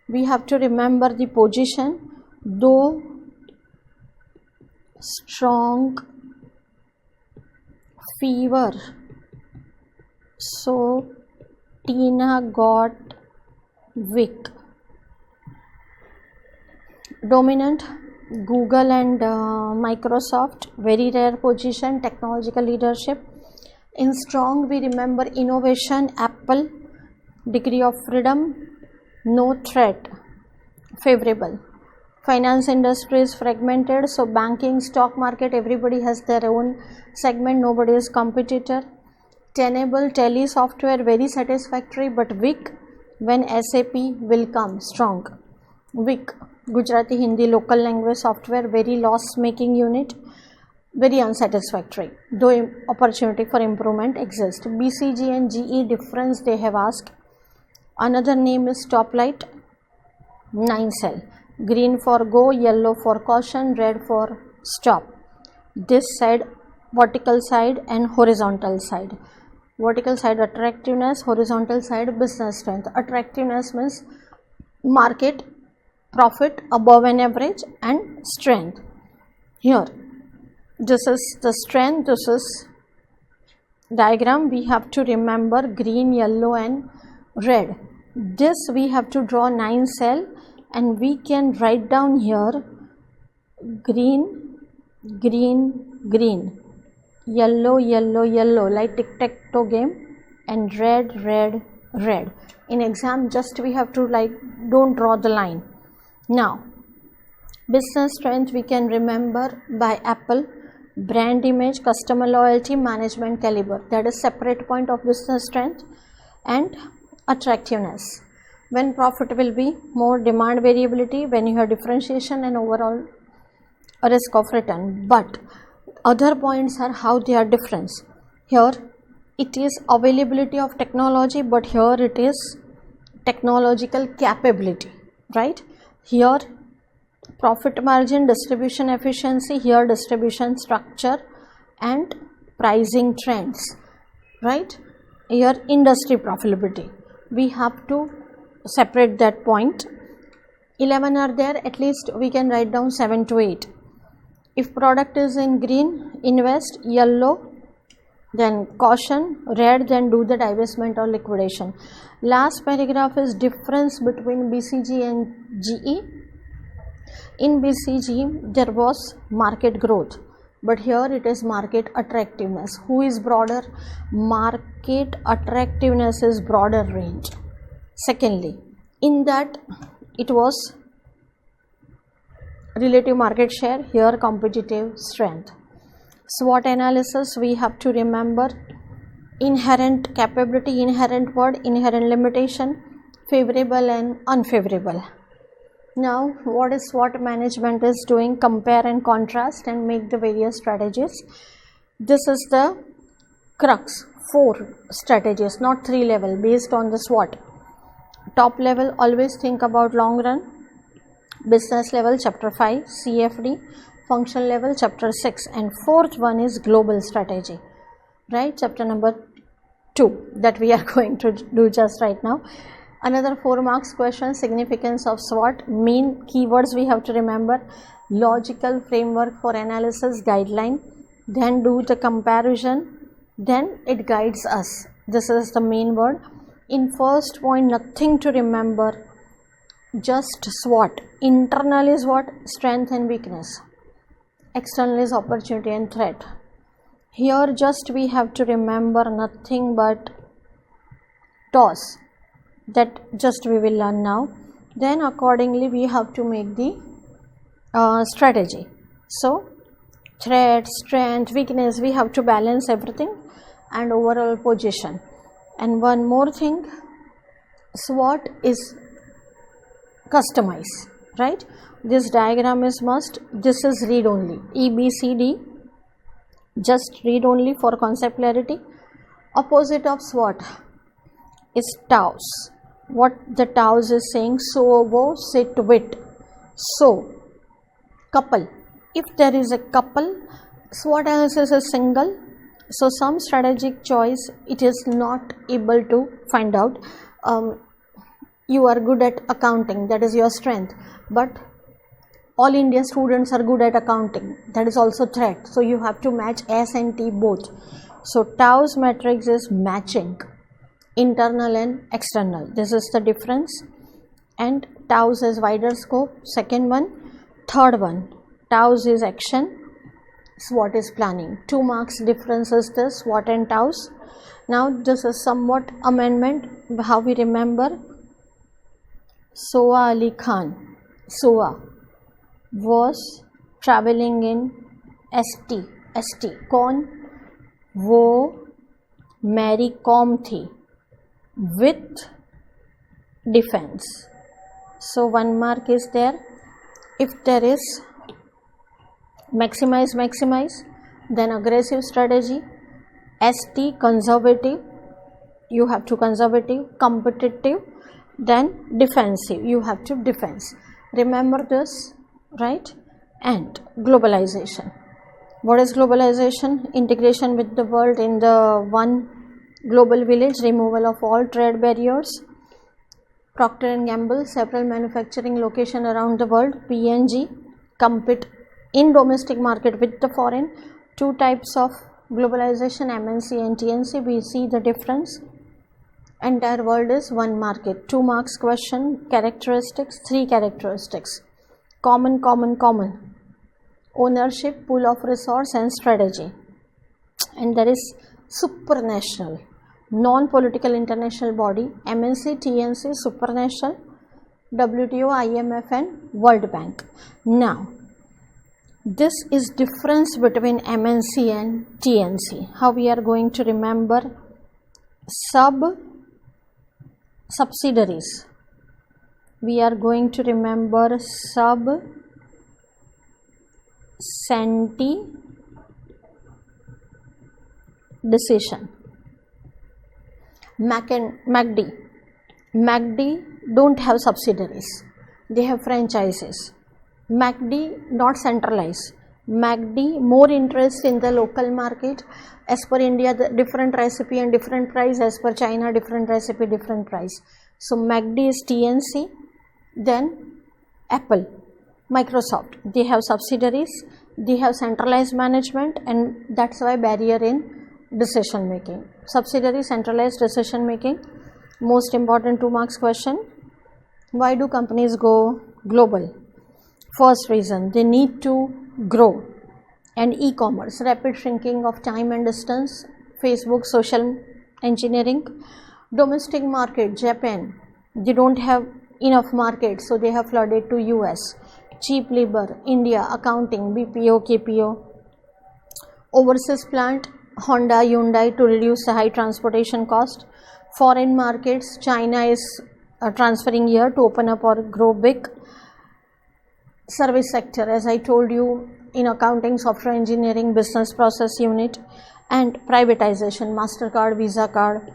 We have to remember the position, though strong fever, so Tina got weak. Dominant, Google and Microsoft, very rare position, technological leadership. In strong, we remember innovation, Apple, degree of freedom, no threat, favorable. Finance industry is fragmented, so banking, stock market, everybody has their own segment, nobody is competitor. Tenable, tele software, very satisfactory, but weak when SAP will come, strong. Weak, Gujarati, Hindi, local language software, very loss making unit, very unsatisfactory, though opportunity for improvement exists. BCG and GE difference they have asked. Another name is stoplight, 9 cell, green for go, yellow for caution, red for stop. This side vertical side and horizontal side. Vertical side attractiveness, horizontal side business strength. Attractiveness means market profit above an average, and strength. Here this is the strength, this is diagram. We have to remember green, yellow and red. This we have to draw 9 cell, and we can write down here green, green, green, yellow, yellow, yellow, like tic-tac-toe game, and red, red, red. In exam just we have to like don't draw the line. Now business strength we can remember by Apple, brand image, customer loyalty, management caliber, that is separate point of business strength. And attractiveness, when profit will be more, demand variability, when you have differentiation and overall risk of return. But other points are how they are different. Here it is availability of technology, but here it is technological capability, right? Here profit margin, distribution efficiency, here distribution structure and pricing trends, right? Here industry profitability. We have to separate that point. 11 are there, at least we can write down 7 to 8. If product is in green, invest, yellow, then caution, red, then do the divestment or liquidation. Last paragraph is difference between BCG and GE. In BCG there was market growth, but here it is market attractiveness. Who is broader? Market attractiveness is broader range. Secondly, in that it was relative market share, here competitive strength. SWOT analysis, we have to remember inherent capability, inherent word, inherent limitation, favorable and unfavorable. Now what is SWOT management is doing? Compare and contrast and make the various strategies. This is the crux, 4 strategies, not 3 level, based on the SWOT. Top level, always think about long run. Business level, chapter 5, CFD. Function level, chapter 6, and 4th one is global strategy, right? Chapter number 2 that we are going to do just right now. Another 4 marks question, significance of SWOT, main keywords we have to remember, logical framework for analysis, guideline, then do the comparison, then it guides us. This is the main word. In first point, nothing to remember, just SWOT. Internal is what? Strength and weakness. External is opportunity and threat. Here just we have to remember nothing but toss, that just we will learn now. Then accordingly we have to make the strategy. So threat, strength, weakness, we have to balance everything, and overall position. And one more thing, SWOT is customized, right? This diagram is must, this is read only, EBCD, just read only for concept clarity. Opposite of SWOT is TOWS. What the TOWS is saying? So, wo, sit, wit. So, couple. If there is a couple, SWOT analysis is single. So, some strategic choice it is not able to find out. You are good at accounting, that is your strength, but all India students are good at accounting, that is also threat. So you have to match S and T both. So TOWS matrix is matching internal and external. This is the difference. And TOWS is wider scope, second one. Third one, TOWS is action, SWOT is planning. 2 marks difference is this, SWOT and TOWS. Now this is somewhat amendment, how we remember. Soa Ali Khan, Soa, was traveling in ST, कौन? वो Mary com थी with defense. So 1 mark is there. If there is maximize, then aggressive strategy. ST, conservative, you have to conservative, competitive, then defensive, you have to defense. Remember this, right? And globalization. What is globalization? Integration with the world in the one global village, removal of all trade barriers. Procter & Gamble, several manufacturing locations around the world. P&G, compete in domestic market with the foreign. 2 types of globalization, MNC and TNC. We see the difference. Entire world is one market. 2 marks question. Characteristics, 3 characteristics. Common. Ownership, pool of resource and strategy. And there is supranational, non-political international body. MNC, TNC, supranational, WTO, IMF and World Bank. Now, this is difference between MNC and TNC. How we are going to remember? Subsidiaries. We are going to remember senti decision. MACD don't have subsidiaries, they have franchises. MACD not centralized. MACD more interest in the local market. As per India, the different recipe and different price. As per China, different recipe, different price. So MACD is TNC, then Apple, Microsoft, they have subsidiaries, they have centralized management, and that's why barrier in decision making. Subsidiary, centralized decision making. Most important 2 marks question. Why do companies go global? First reason, they need to grow. And e-commerce, rapid shrinking of time and distance, Facebook, social engineering. Domestic market, Japan, they don't have enough market, so they have flooded to US. Cheap labor, India, accounting, BPO, KPO. Overseas plant, Honda, Hyundai, to reduce the high transportation cost. Foreign markets, China is transferring here to open up or grow big. Service sector, as I told you, in accounting, software engineering, business process unit. And privatization, MasterCard, Visa card,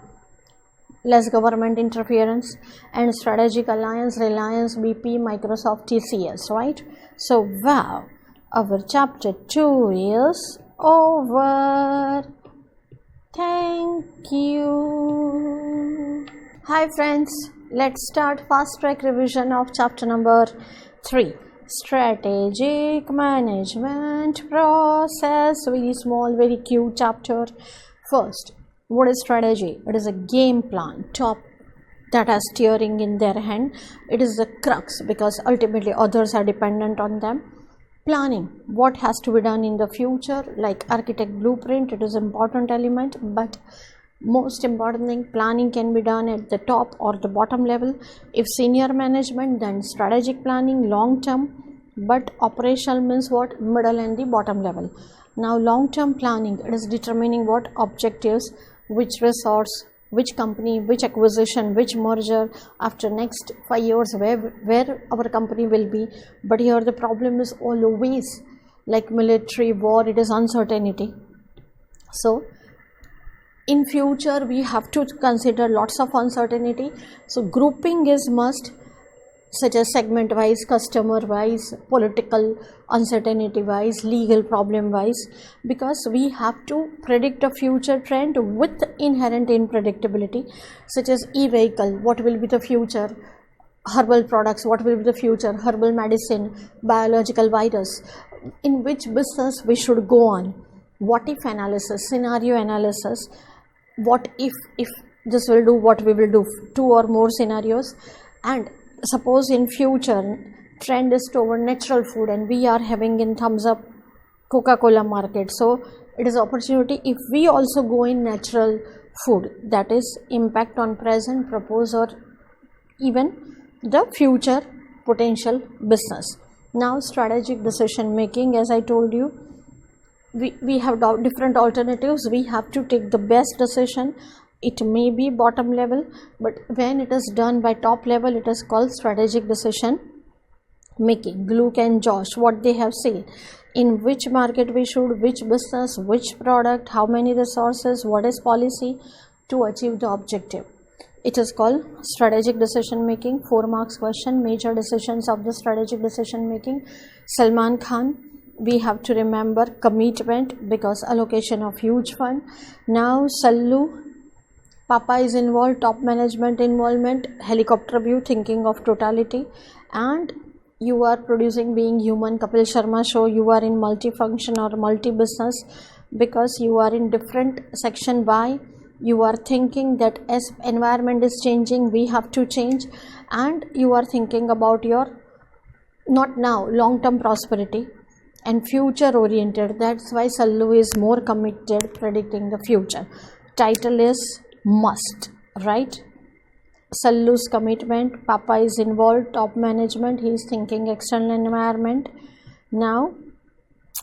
less government interference. And strategic alliance, Reliance, BP, Microsoft, TCS, right? So wow, our chapter 2 is over. Thank you. Hi friends, let's start fast track revision of chapter number 3, strategic management process. Very small, very cute chapter. First, what is strategy? It is a game plan, top that has steering in their hand. It is the crux because ultimately others are dependent on them. Planning, what has to be done in the future, like architect blueprint, it is important element, but most important thing, planning can be done at the top or the bottom level. If senior management, then strategic planning, long term, but operational means what? Middle and the bottom level. Now long term planning, it is determining what objectives, which resource, which company, which acquisition, which merger after next 5 years, where our company will be. But here the problem is always like military war, it is uncertainty. So in future we have to consider lots of uncertainty. So grouping is must, such as segment wise, customer wise, political uncertainty wise, legal problem wise, because we have to predict a future trend with inherent unpredictability, such as e-vehicle, what will be the future, herbal products, what will be the future, herbal medicine, biological virus, in which business we should go on, what if analysis, scenario analysis, what if this will do, what we will do, 2 or more scenarios. And suppose in future trend is toward natural food and we are having in thumbs up Coca-Cola market, so it is opportunity if we also go in natural food, that is impact on present, propose, or even the future potential business. Now strategic decision making, as I told you, we have different alternatives, we have to take the best decision. It may be bottom level, but when it is done by top level, it is called strategic decision making. Gluck and Josh, what they have said, in which market we should, which business, which product, how many resources, what is policy to achieve the objective. It is called strategic decision making. 4 marks question, major decisions of the strategic decision making. Salman Khan, we have to remember commitment because allocation of huge fund. Now Sallu, Papa is involved, top management involvement, helicopter view, thinking of totality. And you are producing Being Human, Kapil Sharma show, you are in multifunction or multi-business because you are in different section. Why? You are thinking that as environment is changing, we have to change, and you are thinking about your not now, long-term prosperity and future oriented. That's why Sallu is more committed, predicting the future. Title is must, right? Sallu's commitment, Papa is involved, top management, he is thinking external environment. Now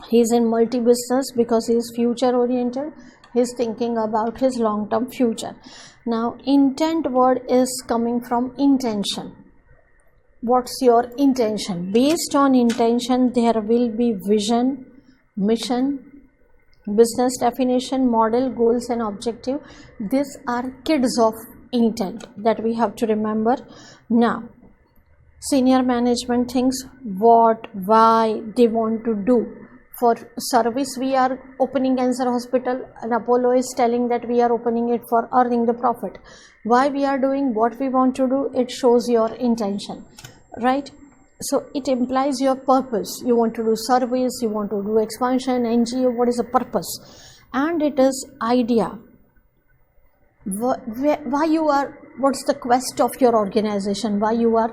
he is in multi-business because he is future oriented, he is thinking about his long-term future. Now intent word is coming from intention. What's your intention? Based on intention there will be vision, mission, business definition, model, goals and objective. These are kids of intent that we have to remember. Now senior management thinks what, why they want to do, For service we are opening cancer hospital, and Apollo is telling that we are opening it for earning the profit. Why we are doing what we want to do? It shows your intention, right? So it implies your purpose. You want to do service, you want to do expansion, NGO, what is the purpose? And it is idea. Why you are, what's the quest of your organization? Why you are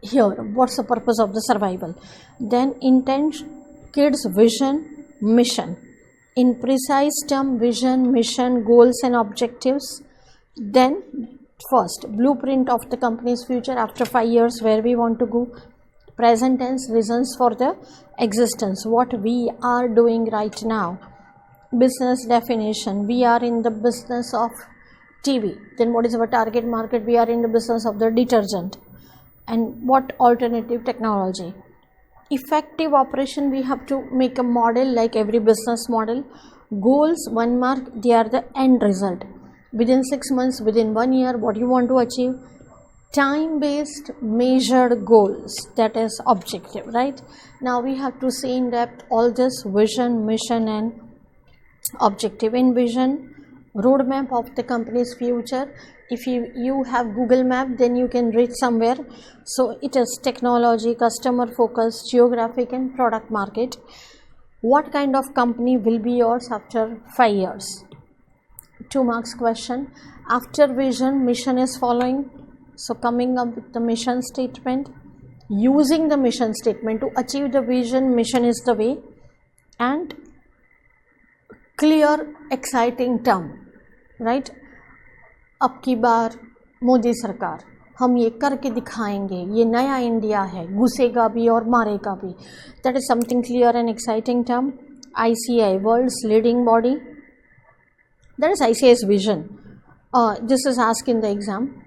here? What's the purpose of the survival? Then intent, kids, vision, mission. In precise term, vision, mission, goals and objectives. Then first, blueprint of the company's future after 5 years, where we want to go. Present tense, reasons for the existence, what we are doing right now. Business definition, we are in the business of TV. Then what is our target market? We are in the business of the detergent. And what alternative technology? Effective operation, we have to make a model like every business model. Goals, 1 mark, they are the end result. Within 6 months, within 1 year, what you want to achieve. Time-based measured goals, that is objective, right? Now we have to see in depth all this vision, mission and objective. In vision, roadmap of the company's future. If you have Google Map, then you can reach somewhere. So it is technology, customer focus, geographic and product market. What kind of company will be yours after 5 years? 2 marks question. After vision, mission is following. So coming up with the mission statement, using the mission statement to achieve the vision, mission is the way, and clear, exciting term, right? अब की बार मोदी सरकार, हम ये करके दिखाएंगे, ये नया India है, घुसेगा भी और मारेगा भी. That is something clear and exciting term. ICI, world's leading body. That is ICI's vision. This is asked in the exam.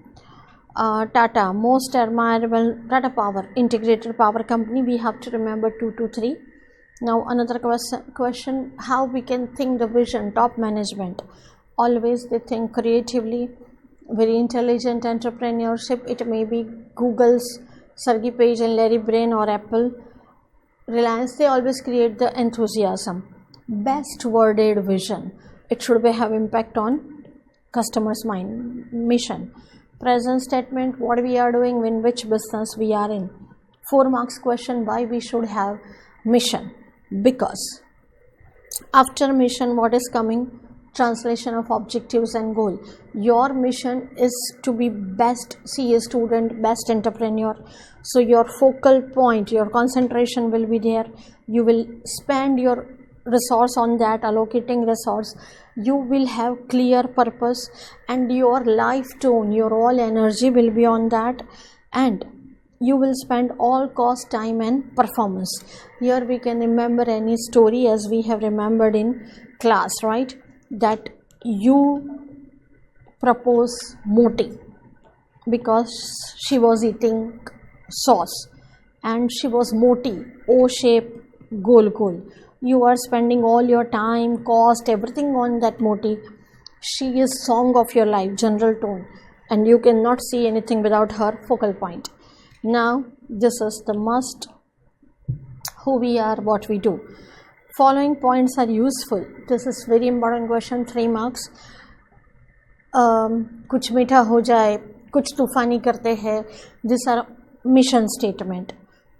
Tata, most admirable, Tata Power, integrated power company. We have to remember 2 to 3. Now another question, how we can think the vision, top management. Always they think creatively, very intelligent entrepreneurship. It may be Google's Sergey Page and Larry Brain, or Apple, Reliance. They always create the enthusiasm. Best worded vision. It should have impact on customer's mind. Mission. Present statement, what we are doing, in which business we are in. 4 marks question, why we should have mission? Because after mission, what is coming? Translation of objectives and goal. Your mission is to be best CA student, best entrepreneur. So your focal point, your concentration will be there. You will spend your resource on that, allocating resource. You will have clear purpose, and your life tone, your all energy will be on that, and you will spend all cost, time and performance. Here we can remember any story as we have remembered in class, right? That you propose Moti because she was eating sauce and she was Moti, O shape, goal. You are spending all your time, cost, everything on that Moti. She is song of your life, general tone, and you cannot see anything without her focal point. Now this is the must, who we are, what we do. Following points are useful. This is very important question, 3 marks. कुछ मीठा हो जाए, कुछ तूफानी करते हैं. These are mission statement.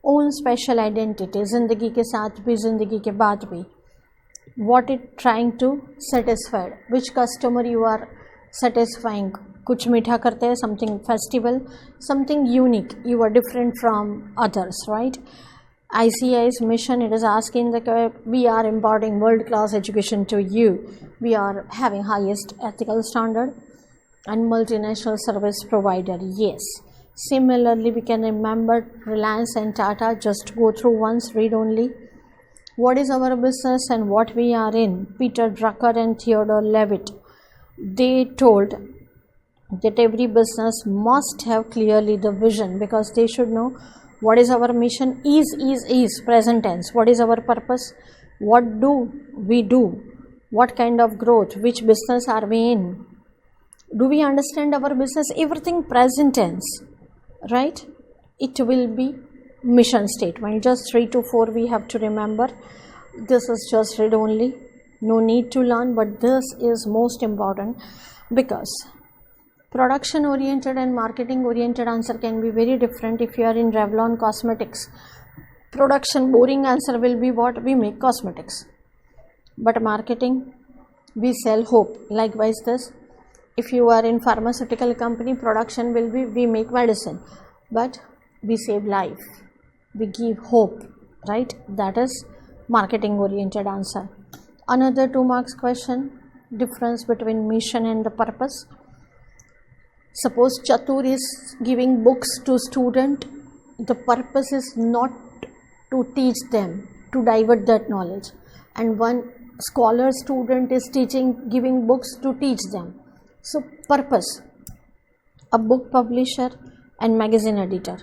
Own special identity, जिंदगी के साथ भी, जिंदगी के बाद भी. What it trying to satisfy, which customer you are satisfying. कुछ मीठा करते हैं, something festival, something unique, you are different from others, right? ICI's mission, it is asking that we are imparting world-class education to you. We are having highest ethical standard and multinational service provider. Yes. Similarly, we can remember Reliance and Tata. Just go through once, read only. What is our business and what we are in? Peter Drucker and Theodore Levitt, they told that every business must have clearly the vision, because they should know what is our mission. Is present tense. What is our purpose? What do we do? What kind of growth? Which business are we in? Do we understand our business? Everything present tense, right? It will be mission statement. Just 3 to 4 we have to remember. This is just read only, no need to learn, but this is most important because production oriented and marketing oriented answer can be very different. If you are in Revlon Cosmetics, production boring answer will be what? We make cosmetics. But marketing, we sell hope. Likewise this, if you are in pharmaceutical company, production will be we make medicine, but we save life, we give hope, right? That is marketing oriented answer. Another 2 marks question, difference between mission and the purpose. Suppose Chatur is giving books to student, the purpose is not to teach them, to divert that knowledge, and one scholar student is giving books to teach them. So purpose, a book publisher and magazine editor.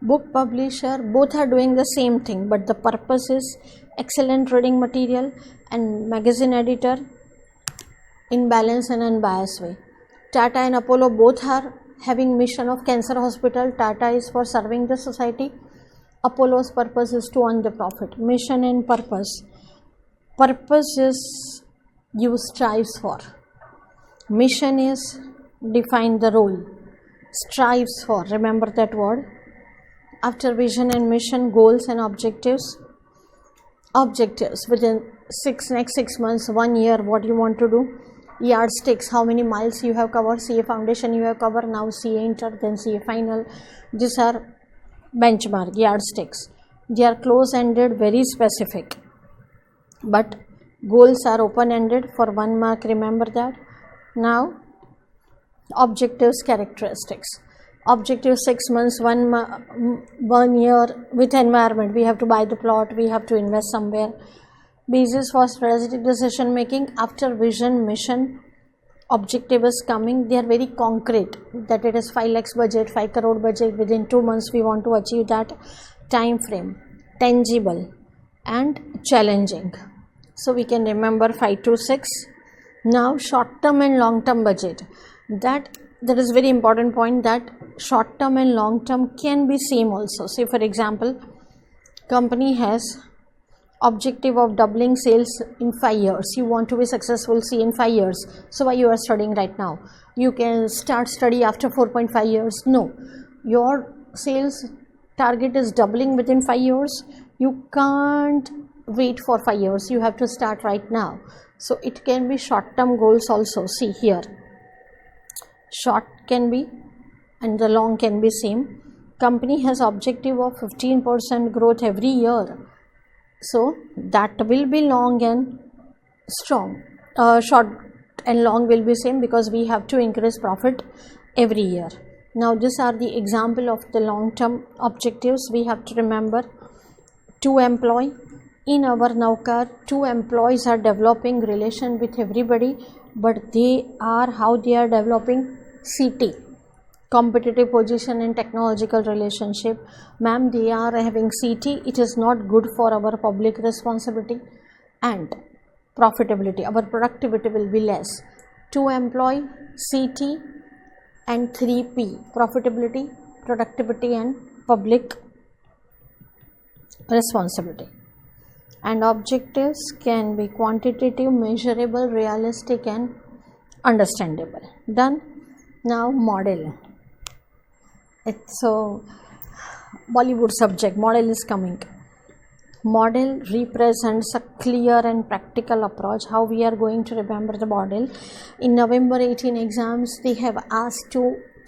Book publisher, both are doing the same thing, but the purpose is excellent reading material, and magazine editor in balanced and unbiased way. Tata and Apollo both are having mission of cancer hospital. Tata is for serving the society, Apollo's purpose is to earn the profit. Mission and purpose. Purpose is you strives for. Mission is define the role. Strives for, remember that word. After vision and mission, goals and objectives. Objectives within next 6 months, 1 year, what you want to do. Yardsticks, how many miles you have covered. CA foundation you have covered, now CA inter, then CA final. These are benchmark, yardsticks. They are close ended, very specific, but goals are open ended for 1 mark, remember that. Now objectives, characteristics. Objective 6 months, 1 year with environment. We have to buy the plot, we have to invest somewhere. Basis for strategic decision making. After vision, mission, objective is coming. They are very concrete, that it is 5 lakhs budget, 5 crore budget, within 2 months we want to achieve that. Time frame, tangible and challenging. So we can remember 5 to 6. Now short term and long term budget. That is very important point, that short term and long term can be same also. Say for example, company has objective of doubling sales in 5 years. You want to be successful, see, in 5 years. So why you are studying right now? You can start study after 4.5 years. No, your sales target is doubling within 5 years. You can't wait for 5 years. You have to start right now. So it can be short term goals also. See here, short can be and the long can be same. Company has objective of 15% growth every year. So that will be long and strong. Short and long will be same because we have to increase profit every year. Now these are the example of the long term objectives. We have to remember 2 employee. In our Navkar, 2 employees are developing relation with everybody, but they are how they are developing CT, competitive position and technological relationship. Ma'am, they are having CT. It is not good for our public responsibility and profitability. Our productivity will be less. 2 employee, CT and 3P, profitability, productivity and public responsibility. And objectives can be quantitative, measurable, realistic and understandable. Done. Now model. It's a Bollywood subject. Model is coming. Model represents a clear and practical approach. How we are going to remember the model. In November 18 exams, they have asked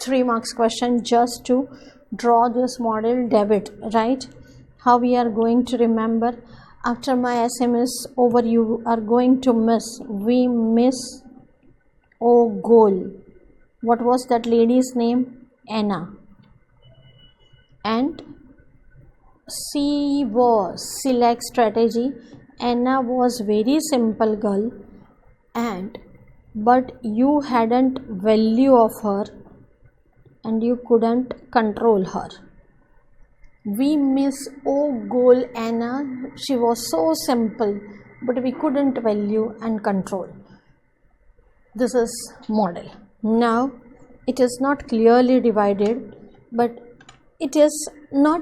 3 marks question just to draw this model debit, right? How we are going to remember. After my SM is over, you are going to miss. We miss O goal. What was that lady's name? Anna. And C was select strategy. Anna was very simple girl, but you hadn't value of her and you couldn't control her. We miss O goal Anna. She was so simple, but we couldn't value and control. This is model. Now it is not clearly divided, but it is not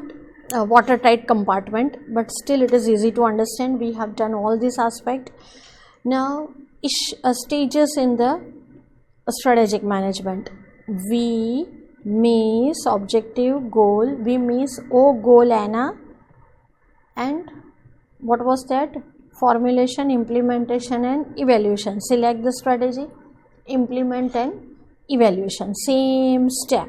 watertight compartment, but still it is easy to understand. We have done all this aspect. Now stages in the strategic management. V means objective, goal. V means goal and what was that? Formulation, implementation and evaluation. Select the strategy, implement and evaluation, same step.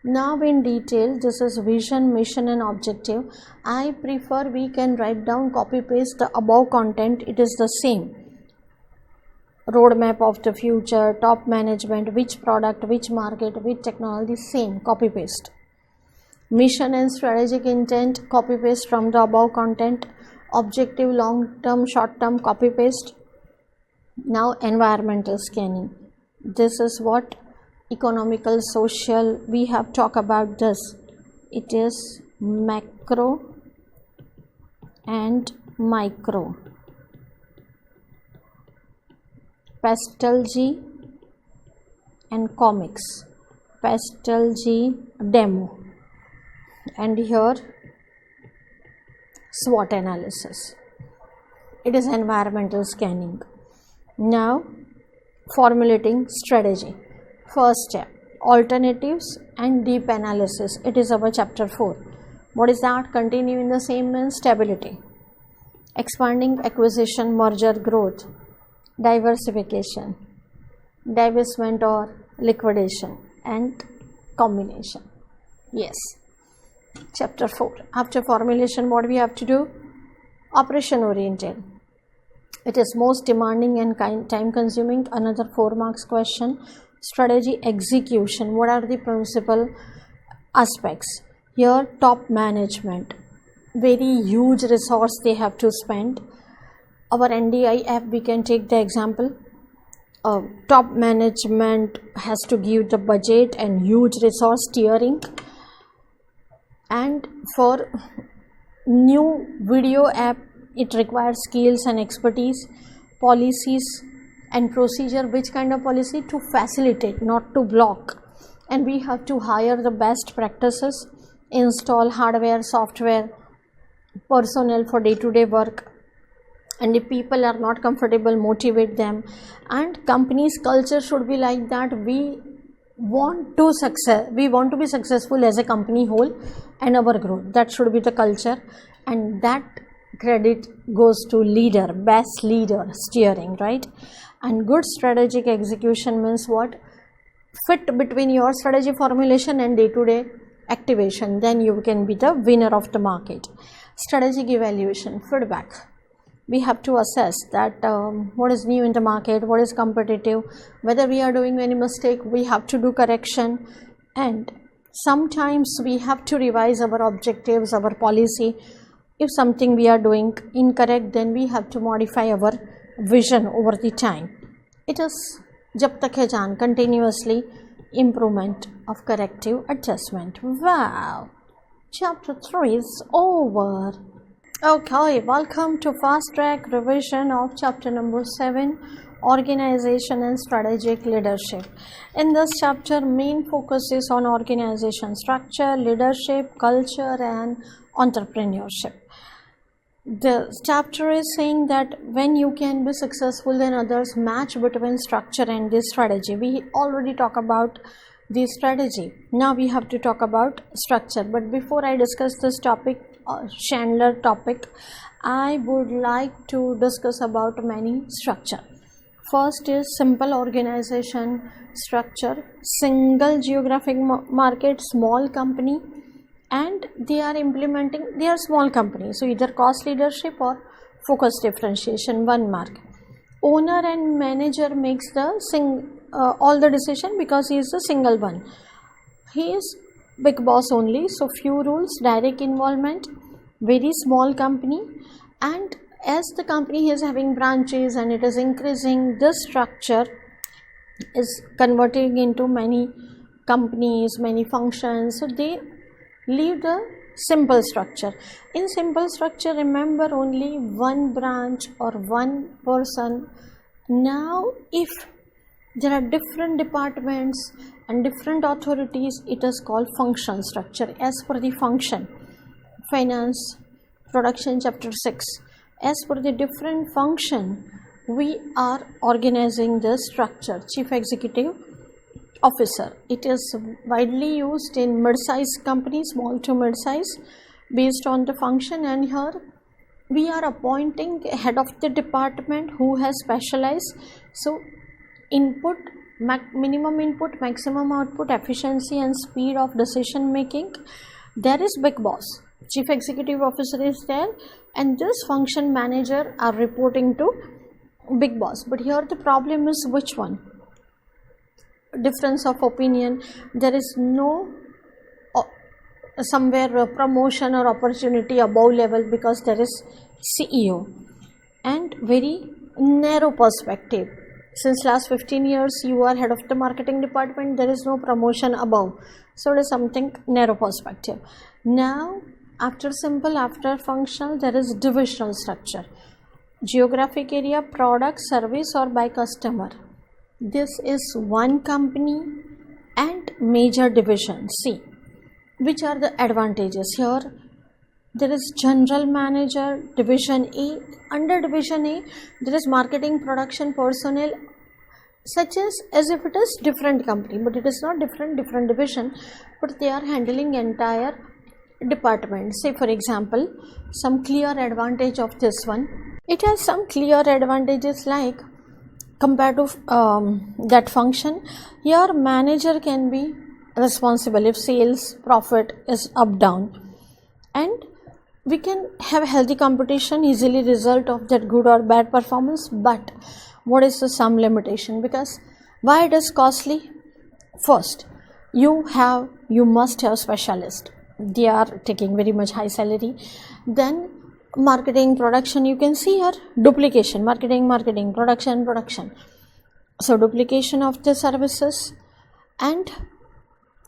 Now in detail, this is vision, mission and objective. I prefer we can write down, copy paste the above content. It is the same. Roadmap of the future, top management, which product, which market, which technology, same, copy paste. Mission and strategic intent, copy paste from the above content. Objective, long term, short term, copy paste. Now environmental scanning. This is what? Economical, social, we have talked about this. It is macro and micro. Pastel G and comics. Pastel G demo. And here SWOT analysis. It is environmental scanning. Now formulating strategy. First step, alternatives and deep analysis. It is our chapter 4. What is that? Continue in the same means stability. Expanding, acquisition, merger, growth, diversification, divestment or liquidation and combination. Yes. Chapter 4. After formulation, what we have to do? Operation oriented. It is most demanding and time consuming. Another 4 marks question. Strategy execution. What are the principal aspects? Here top management. Very huge resource they have to spend. Our NDIF, we can take the example. Top management has to give the budget and huge resource steering. And for new video app, it requires skills and expertise, policies and procedure. Which kind of policy? To facilitate, not to block. And we have to hire the best practices, install hardware, software, personnel for day-to-day work. And if people are not comfortable, motivate them. And company's culture should be like that. We want to be successful as a company whole and our growth. That should be the culture, and that credit goes to leader, best leader steering, right? And good strategic execution means what? Fit between your strategy formulation and day-to-day activation. Then you can be the winner of the market. Strategic evaluation, feedback. We have to assess that what is new in the market, what is competitive, whether we are doing any mistake, we have to do correction, and sometimes we have to revise our objectives, our policy. If something we are doing incorrect, then we have to modify our vision over the time. It is jab tak hai jaan, continuously improvement of corrective adjustment. Wow, chapter 3 is over. Okay, welcome to fast track revision of chapter number 7, organization and strategic leadership. In this chapter, main focus is on organization structure, leadership, culture and entrepreneurship. The chapter is saying that when you can be successful, then others, match between structure and this strategy. We already talked about the strategy. Now we have to talk about structure. But before I discuss this topic, Chandler topic, I would like to discuss about many structure. First is simple organization structure, single geographic market, small company, and they are small company. So either cost leadership or focus differentiation, 1 mark. Owner and manager makes the all the decision because he is a single one. He is big boss only, so few rules, direct involvement, very small company. And as the company is having branches and it is increasing, this structure is converting into many companies, many functions, so they leave the simple structure. In simple structure, remember, only one branch or one person. Now if there are different departments and different authorities, it is called function structure. As per the function, Finance, Production, Chapter 6. As per the different function, we are organizing the structure. Chief Executive Officer. It is widely used in mid-size companies, small to mid-size, based on the function, and here we are appointing head of the department who has specialized. So input, minimum input, maximum output, efficiency and speed of decision making. There is big boss, chief executive officer is there, and this function manager are reporting to big boss. But here the problem is which one? Difference of opinion. There is no somewhere promotion or opportunity above level because there is CEO, and very narrow perspective. Since last 15 years you are head of the marketing department, there is no promotion above, so it is something narrow perspective. Now after simple, after functional, there is divisional structure. Geographic area, product, service or by customer. This is one company and major division. See which are the advantages. Here there is general manager, division A. Under division A there is marketing, production, personnel, such as if it is different company, but it is not different division, but they are handling entire department. Say for example, some clear advantage of this one. It has some clear advantages like compared to that function. Your manager can be responsible if sales profit is up down, and we can have healthy competition, easily result of that good or bad performance. But what is the some limitation? Because why it is costly? First, you must have specialist. They are taking very much high salary. Then marketing, production, you can see here duplication, marketing, production. So duplication of the services, and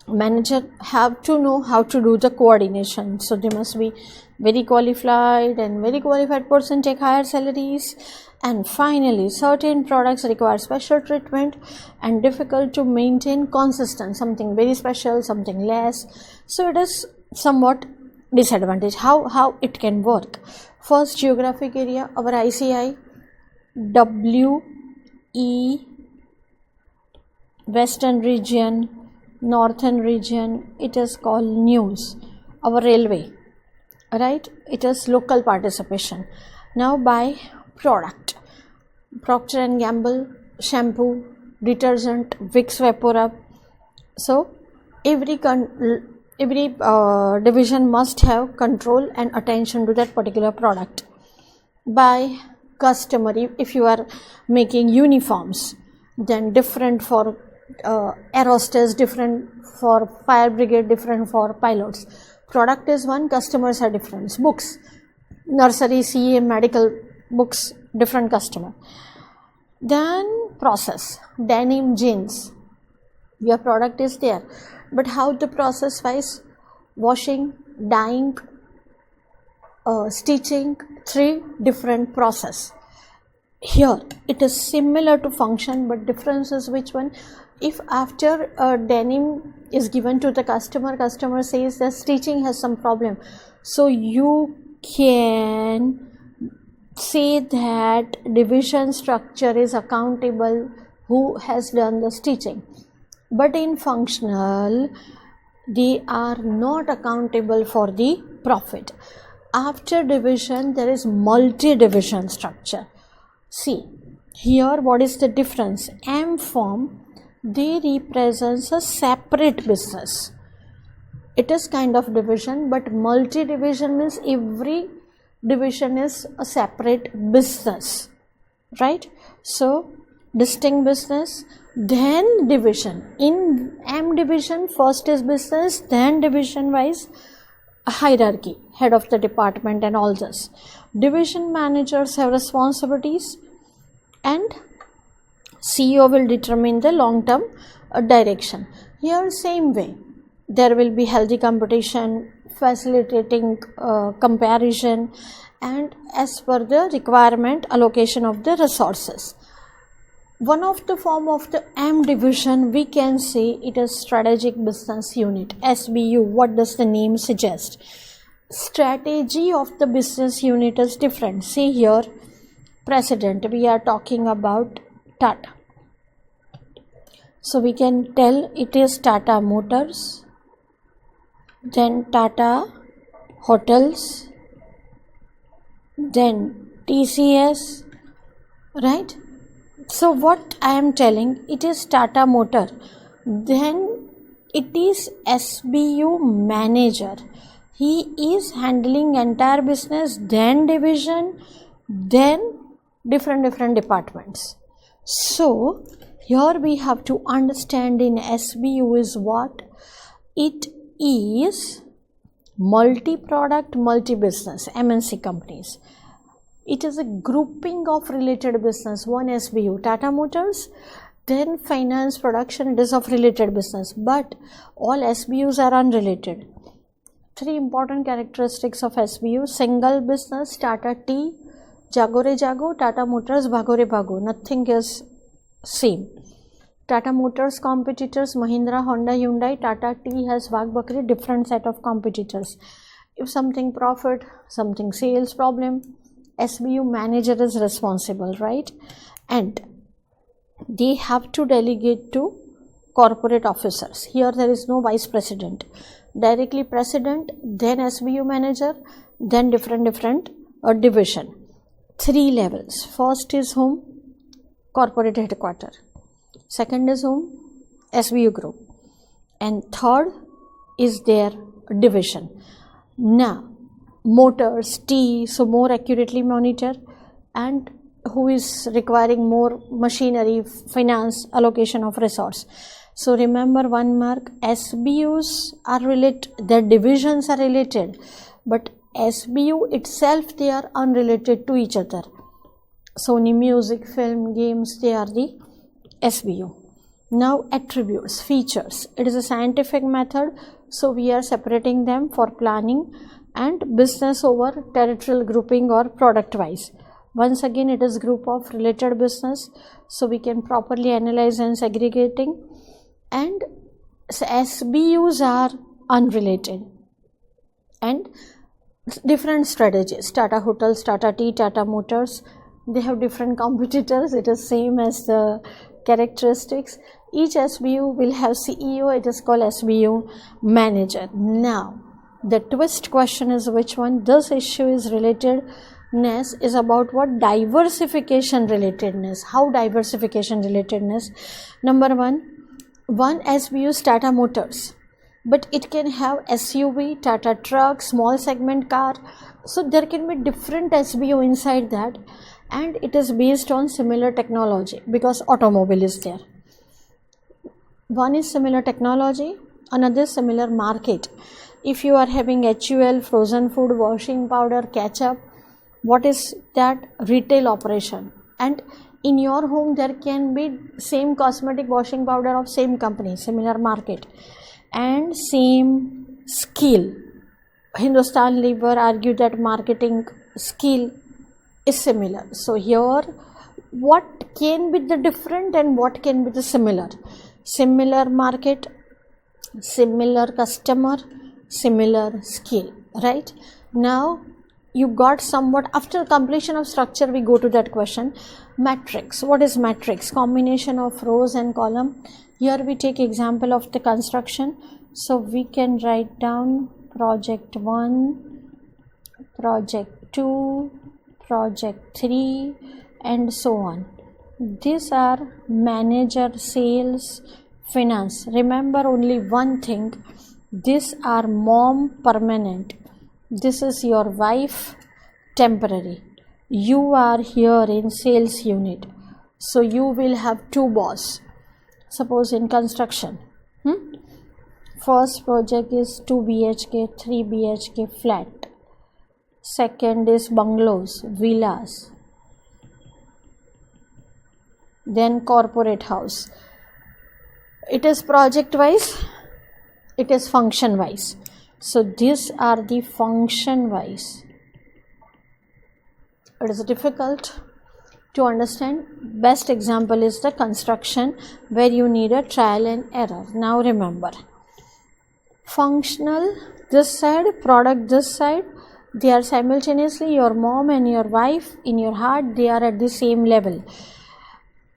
manager have to know how to do the coordination. So they must be very qualified, and very qualified person take higher salaries. And finally, certain products require special treatment and difficult to maintain consistent, something very special, something less. So it is somewhat disadvantage. How it can work? First, geographic area, our ICI, WE, Western region, Northern region, it is called news. Our railway, right, it is local participation. Now by product, Procter and Gamble shampoo, detergent, Vicks VapoRub. So every division must have control and attention to that particular product. By customer, if you are making uniforms, then different for air hostess, different for fire brigade, different for pilots. Product is one, customers are different. Books, nursery, CA, medical books, different customer. Then process, denim, jeans, your product is there, but how the process wise? Washing, dyeing, stitching, 3 different process. Here it is similar to function, but difference is which one? If after denim is given to the customer says the stitching has some problem, so you can say that division structure is accountable who has done the stitching. But in functional, they are not accountable for the profit. After division, there is multi-division structure. See here, what is the difference? M form, they represents a separate business. It is kind of division, but multi-division means every division is a separate business, right? So distinct business, then division. In M division, first is business, then division wise hierarchy, head of the department and all this. Division managers have responsibilities, and CEO will determine the long-term direction. Here same way, there will be healthy competition, facilitating comparison, and as per the requirement, allocation of the resources. One of the form of the M division, we can say it is strategic business unit, SBU. What does the name suggest? strategy of the business unit is different. See here, president, we are talking about Tata. So we can tell it is Tata Motors, then Tata Hotels, then TCS, right? So what I am telling, it is Tata Motor, then it is SBU manager. He is handling entire business, then division, then different departments. So here we have to understand in SBU is what? It is multi-product, multi-business, MNC companies. It is a grouping of related business. One SBU, Tata Motors, then finance, production, it is of related business, but all SBUs are unrelated. Three important characteristics of SBU: single business, Tata T, Jago re Jago, Tata Motors, Bhago re Bhago. Nothing is same. Tata Motors competitors, Mahindra, Honda, Hyundai. Tata T has Wagh Bakri, different set of competitors. If something profit, something sales problem, SBU manager is responsible, right? And they have to delegate to corporate officers. Here there is no vice president. Directly president, then SBU manager, then different division. Three levels. First is whom? Corporate headquarter. Second is whom? SBU group. And third is their division. Now, motors, T, so more accurately monitor, and who is requiring more machinery, finance, allocation of resource. So remember one mark, SBUs are related, their divisions are related, but SBU itself, they are unrelated to each other. Sony Music, Film, Games, they are the SBU. Now attributes, features, it is a scientific method, so we are separating them for planning and business over territorial grouping or product wise. Once again, it is group of related business, so we can properly analyze and segregating. And SBUs are unrelated and different strategies. Tata Hotels, Tata Tea, Tata Motors, they have different competitors. It is same as the characteristics. Each SBU will have CEO, it is called SBU manager. Now the twist question is which one? This issue is relatedness is about what? Diversification relatedness. How diversification relatedness? Number one SBU is Tata Motors, but it can have SUV, Tata truck, small segment car. So there can be different SBU inside that, and it is based on similar technology because automobile is there. One is similar technology, another is similar market. If you are having HUL, frozen food, washing powder, ketchup, what is that? Retail operation. And in your home there can be same cosmetic washing powder of same company, similar market and same skill. Hindustan Lever argue that marketing skill is similar. So here what can be the different and what can be the similar? Similar market, similar customer, similar skill, right? Now you got somewhat. After completion of structure, we go to that question. Matrix. What is matrix? Combination of rows and column. Here we take example of the construction. So we can write down project 1, project 2, project 3 and so on. These are manager, sales, finance. Remember only one thing. These are mom permanent. This is your wife temporary. You are here in sales unit. So you will have two boss. Suppose in construction. First project is 2 BHK, 3 BHK flat. Second is bungalows, villas. Then corporate house. It is project wise, it is function wise. So these are the function wise. It is difficult to understand. Best example is the construction where you need a trial and error. Now remember, functional this side, product this side. They are simultaneously, your mom and your wife, in your heart they are at the same level.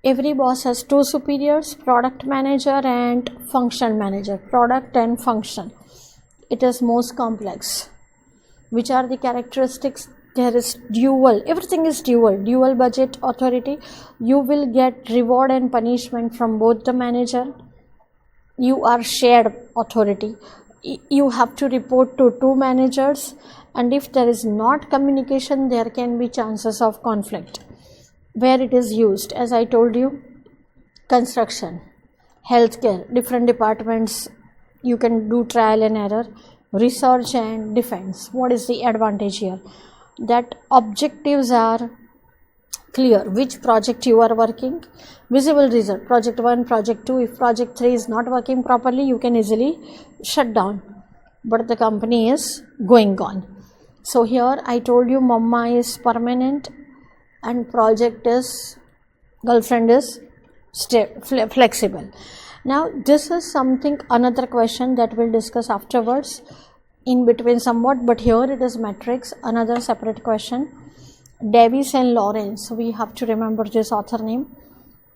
Every boss has two superiors, product manager and function manager. Product and function, it is most complex. Which are the characteristics? There is dual, everything is dual budget authority. You will get reward and punishment from both the manager. You are shared authority. You have to report to two managers, and if there is not communication, there can be chances of conflict. Where it is used, as I told you, construction, healthcare, different departments, you can do trial and error. Research and defense, what is the advantage here? That objectives are clear, which project you are working, visible result, project 1, project 2. If project 3 is not working properly, you can easily shut down, but the company is going on. So here I told you mama is permanent and project is, girlfriend is flexible. Now this is something, another question that we'll discuss afterwards in between somewhat, but here it is matrix, another separate question. Davis and Lawrence, we have to remember this author name.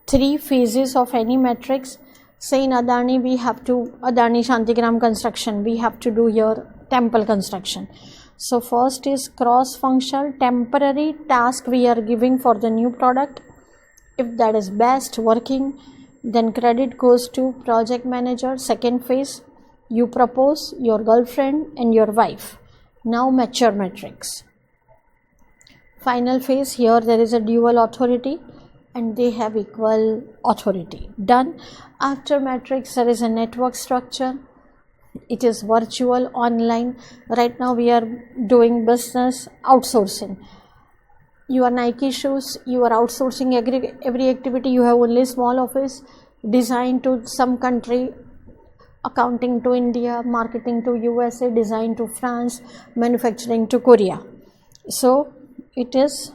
3 phases of any matrix. Say in Adani, we have to, Adani Shantigram construction, we have to do here temple construction. So first is cross-functional, temporary task we are giving for the new product. If that is best working, then credit goes to project manager. Second phase, you propose your girlfriend and your wife. Now mature matrix. Final phase, here there is a dual authority and they have equal authority. Done. After matrix, there is a network structure. It is virtual, online. Right now we are doing business outsourcing. You are Nike shoes, you are outsourcing every activity. You have only small office, design to some country, accounting to India, marketing to USA, design to France, manufacturing to Korea. So it is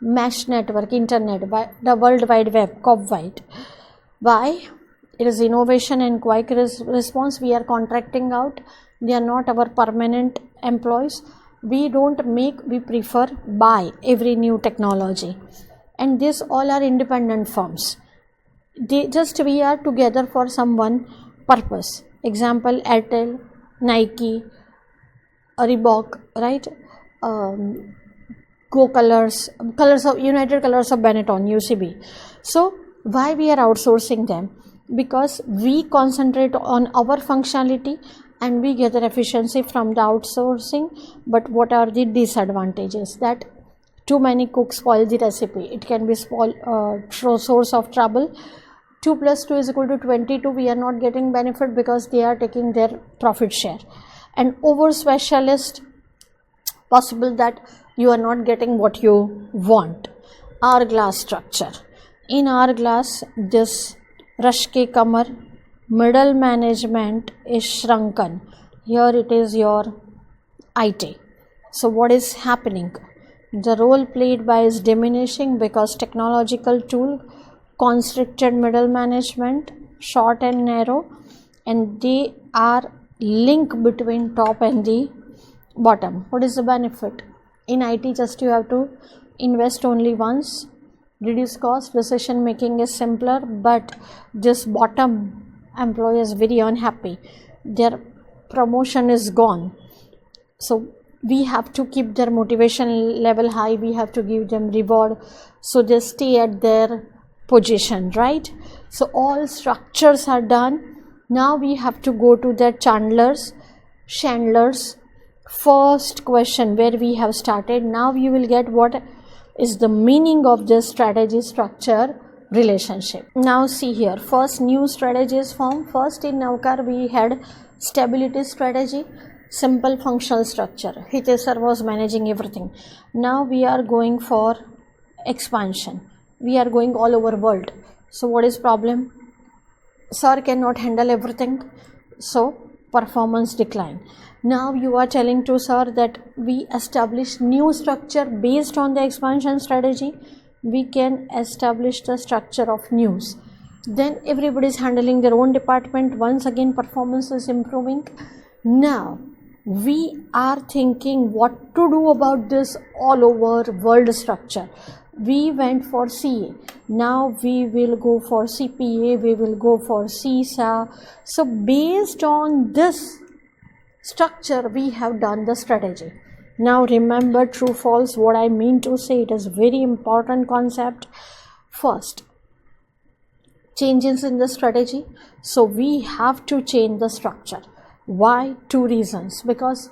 mesh network, internet, the World Wide Web, COP-wide. Why? It is innovation and quick response. We are contracting out. They are not our permanent employees. We don't make, we prefer buy every new technology. And these all are independent firms. We are together for some one purpose. Example, Airtel, Nike, Reebok, right? Go Colors of United Colors of Benetton, UCB. So why we are outsourcing them? Because we concentrate on our functionality and we gather efficiency from the outsourcing. But what are the disadvantages? That too many cooks spoil the recipe. It can be source of trouble. 2 plus 2 is equal to 22. We are not getting benefit because they are taking their profit share. And over specialist, possible that you are not getting what you want. Hourglass structure. In hourglass, this rush ke kamar, middle management is shrunken. Here it is your IT. So what is happening? The role played by is diminishing because technological tool constricted middle management, short and narrow, and they are link between top and the bottom. What is the benefit? In IT, just you have to invest only once, reduce cost, decision making is simpler, but this bottom employee is very unhappy. Their promotion is gone. So we have to keep their motivation level high. We have to give them reward so they stay at their position, right? So all structures are done. Now we have to go to the Chandler's first question where we have started. Now you will get what is the meaning of this strategy structure relationship. Now see here, first new strategy is formed. First in Navkar we had stability strategy, simple functional structure. Hitesar was managing everything. Now we are going for expansion. We are going all over world. So what is problem? Sir cannot handle everything. So performance decline. Now you are telling to sir that we establish new structure based on the expansion strategy. We can establish the structure of news. Then everybody is handling their own department. Once again, performance is improving. Now we are thinking what to do about this all over world structure. We went for CA. Now we will go for CPA. We will go for CISA. So based on this structure, we have done the strategy. Now remember, true false, what I mean to say, it is very important concept. First, changes in the strategy. So we have to change the structure. Why? Two reasons. Because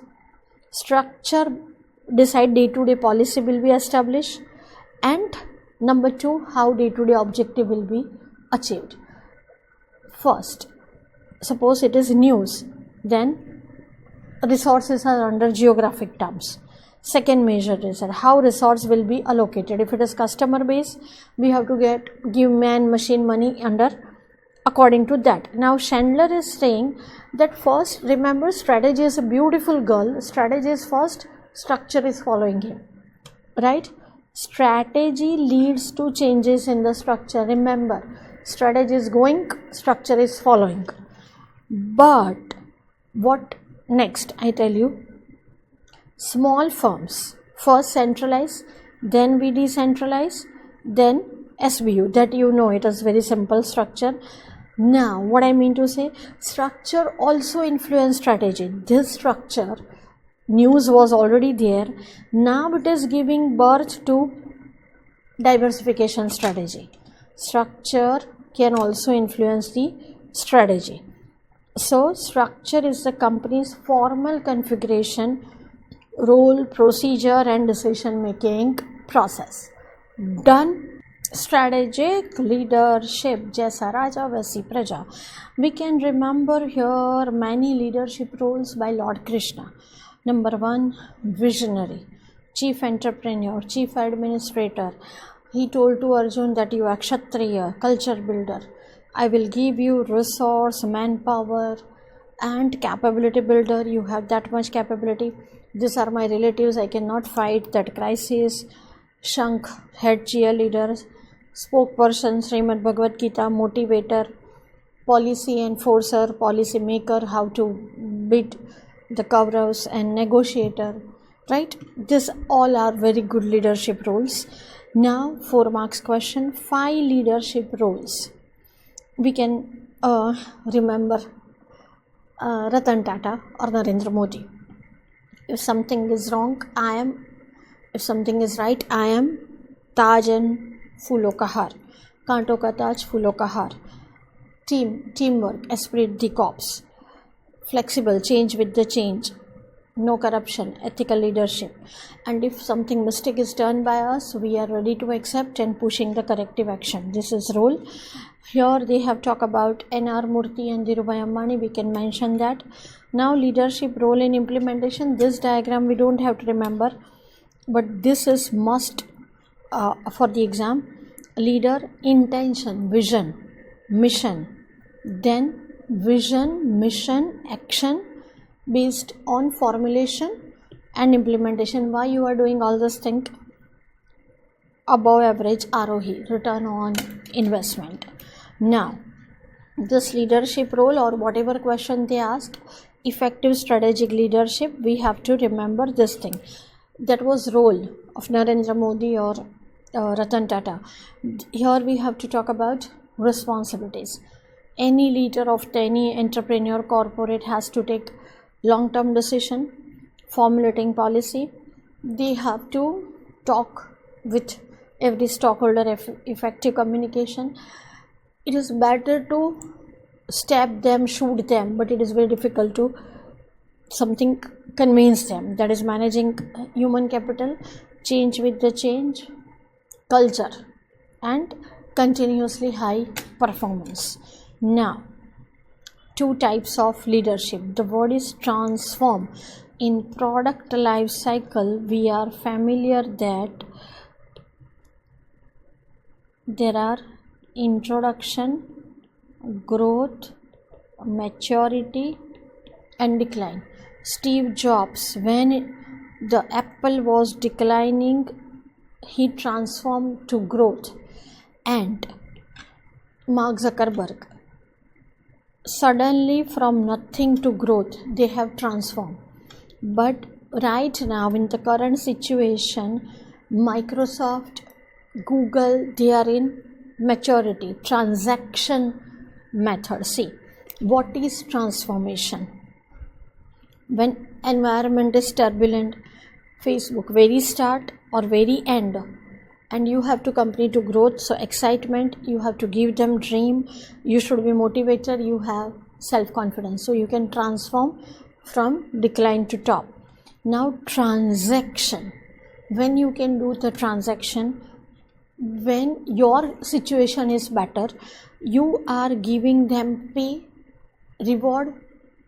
structure decide day-to-day policy will be established, and number two, how day-to-day objective will be achieved. First, suppose it is news, then resources are under geographic terms. Second measure is how resource will be allocated. If it is customer base, we have to give man machine money under according to that. Now Chandler is saying that first, remember, strategy is a beautiful girl. Strategy is first, structure is following him, right? Strategy leads to changes in the structure. Remember, strategy is going, structure is following. But what next? I tell you, small firms first centralize, then we decentralize, then SBU. That you know, it is very simple structure. Now what I mean to say, structure also influence strategy. This structure, news was already there, now it is giving birth to diversification strategy. Structure can also influence the strategy. So structure is the company's formal configuration, role, procedure and decision making process. Done. Strategic leadership, jaisa raja वैसी प्रजा. We can remember here many leadership roles by Lord Krishna. Number one, visionary, chief entrepreneur, chief administrator. He told to Arjun that you are Kshatriya, culture builder. I will give you resource, manpower and capability builder. You have that much capability. These are my relatives. I cannot fight that crisis. Shankh, head cheerleader, spokesperson, Srimad Bhagavad Gita, motivator, policy enforcer, policy maker, how to beat the Kauravas, and negotiator, right? These all are very good leadership roles. Now 4 marks question, 5 leadership roles. We can remember Ratan Tata or Narendra Modi. If something is wrong, I am. If something is right, I am. Taj and फूलों का हार, कांटों का ताज, फूलों का हार. Teamwork, esprit de corps, flexible, change with the change, no corruption, ethical leadership. And if something mistake is done by us, we are ready to accept and pushing the corrective action. This is role. Here they have talked about N.R. Murthy and Dhirubhai Ambani. We can mention that. Now leadership role in implementation. This diagram we don't have to remember, but this is must for the exam. Leader, intention, vision, mission. Then vision, mission, action based on formulation and implementation. Why you are doing all this thing? Above average ROE, return on investment. Now this leadership role or whatever question they ask, effective strategic leadership, we have to remember this thing. That was role of Narendra Modi or Ratan Tata. Here we have to talk about responsibilities. Any leader of any entrepreneur corporate has to take long-term decision, formulating policy. They have to talk with every stockholder, effective communication. It is better to stab them, shoot them, but it is very difficult to something convince them. That is managing human capital, change with the change, culture and continuously high performance. Now 2 types of leadership. The word is transform. In product life cycle, we are familiar that there are introduction, growth, maturity and decline. Steve Jobs, when the Apple was declining, he transformed to growth, and Mark Zuckerberg. Suddenly from nothing to growth, they have transformed. But right now in the current situation, Microsoft, Google, they are in maturity, transaction method. See, what is transformation? When environment is turbulent, Facebook, very start or very end, and you have to company to growth, so excitement, you have to give them dream, you should be motivated, you have self-confidence, so you can transform from decline to top. Now transaction, when you can do the transaction, when your situation is better, you are giving them pay, reward,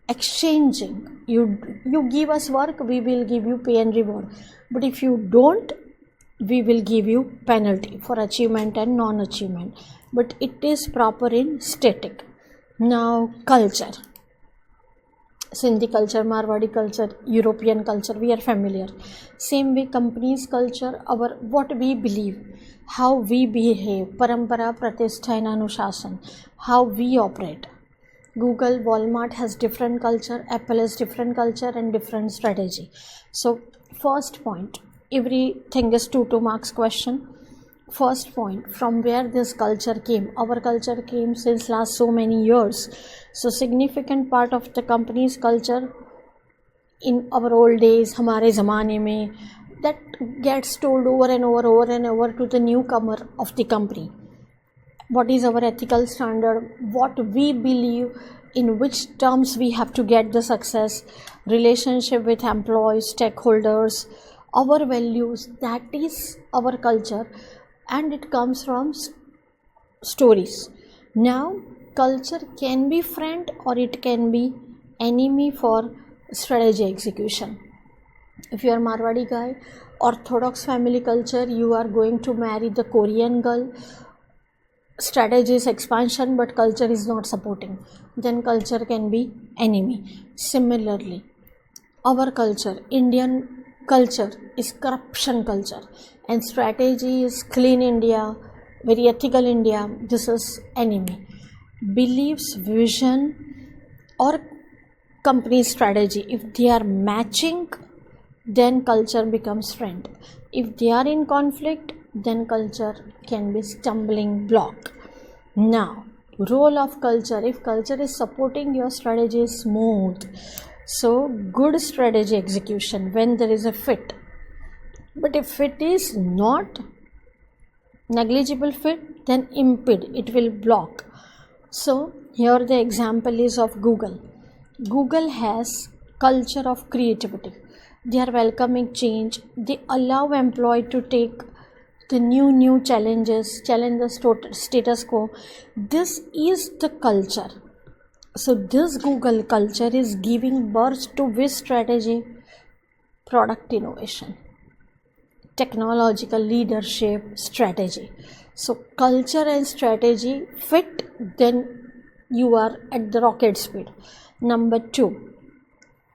exchanging. You give us work, we will give you pay and reward, but if you don't, we will give you penalty for achievement and non-achievement, but it is proper in static. Now culture, Sindhi culture, Marwadi culture, European culture, we are familiar. Same way company's culture, our what we believe, how we behave, parampara, pratishtha and anushasan, how we operate. Google, Walmart has different culture, Apple has different culture and different strategy. So first point, everything is 2 marks question. First point, from where this culture came. Our culture came since last so many years. So significant part of the company's culture in our old days, hamare zamane mein, that gets told over and over to the newcomer of the company. What is our ethical standard, what we believe, in which terms we have to get the success, relationship with employees, stakeholders, our values, that is our culture, and it comes from stories. Now culture can be friend or it can be enemy for strategy execution. If you are Marwadi guy, orthodox family culture, you are going to marry the Korean girl, strategy is expansion but culture is not supporting, then culture can be enemy. Similarly, our culture, Indian culture, is corruption culture and strategy is clean India, very ethical India, this is enemy. Beliefs, vision or company strategy, if they are matching, then culture becomes friend. If they are in conflict, then culture can be stumbling block. Now role of culture, if culture is supporting your strategy is smooth, so good strategy execution when there is a fit. But if it is not negligible fit, then impede, it will block. So here the example is of Google. Google has culture of creativity, they are welcoming change, they allow employee to take the new challenges, challenge the status quo. This is the culture. So this Google culture is giving birth to which strategy? Product innovation, technological leadership strategy. So culture and strategy fit, then you are at the rocket speed. Number 2,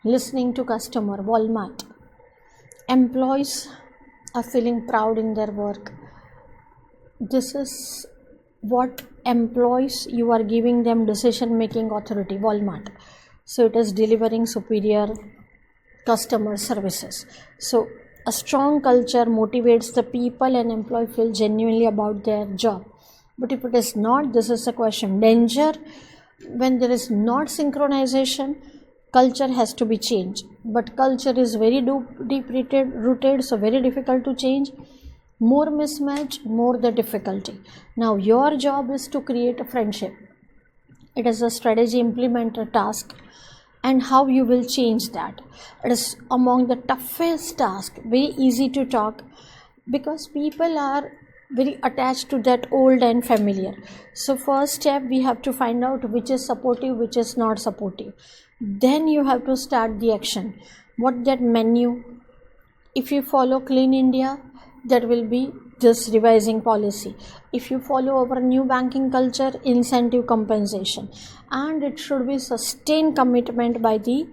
listening to customer, Walmart. Employees are feeling proud in their work. This is what employees, you are giving them decision making authority, Walmart. So it is delivering superior customer services. So a strong culture motivates the people and employee feel genuinely about their job. But if it is not, this is a question. Danger, when there is not synchronization, culture has to be changed, but culture is very deep rooted, so very difficult to change. More mismatch, more the difficulty. Now your job is to create a friendship. It is a strategy implementer task, and how you will change that, it is among the toughest task. Very easy to talk because people are very attached to that old and familiar. So first step, we have to find out which is supportive, which is not supportive. Then you have to start the action. What that menu? If you follow Clean India, that will be this revising policy. If you follow our new banking culture, incentive compensation, and it should be sustained commitment by the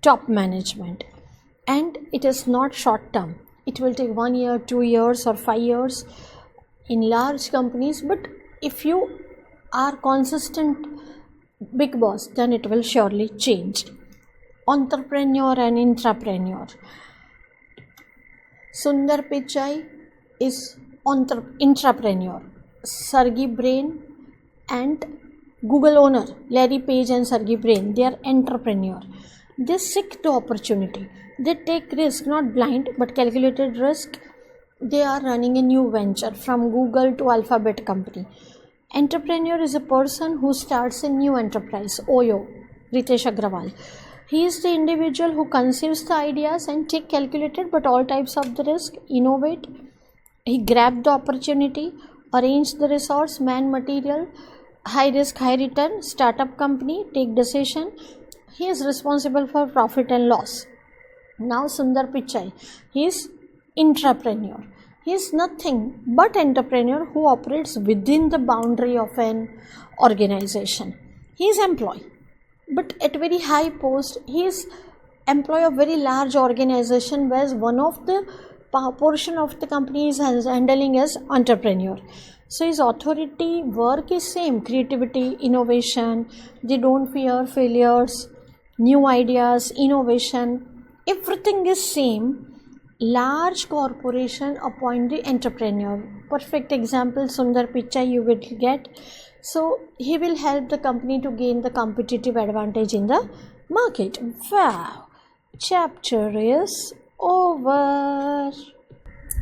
top management, and it is not short term. It will take 1 year, 2 years or 5 years in large companies, but if you are consistent big boss, then it will surely change. Entrepreneur and intrapreneur. Sundar Pichai is intrapreneur. Sergey Brin and Google owner Larry Page and Sergey Brin, they are entrepreneur. They seek the opportunity. They take risk, not blind but calculated risk. They are running a new venture from Google to Alphabet company. Entrepreneur is a person who starts a new enterprise. OYO, Ritesh Agrawal. He is the individual who conceives the ideas and take calculated but all types of the risk, innovate. He grab the opportunity, arrange the resource, man, material, high risk, high return, startup company, take decision. He is responsible for profit and loss. Now Sundar Pichai, he is intrapreneur. He is nothing but entrepreneur who operates within the boundary of an organization. He is employee, but at very high post. He is employee of very large organization, whereas one of the portion of the company is handling as entrepreneur. So his authority work is same: creativity, innovation. They don't fear failures, new ideas, innovation. Everything is same. Large corporation appoint the entrepreneur. Perfect example Sundar Pichai you will get. So he will help the company to gain the competitive advantage in the market. Wow! Chapter is over.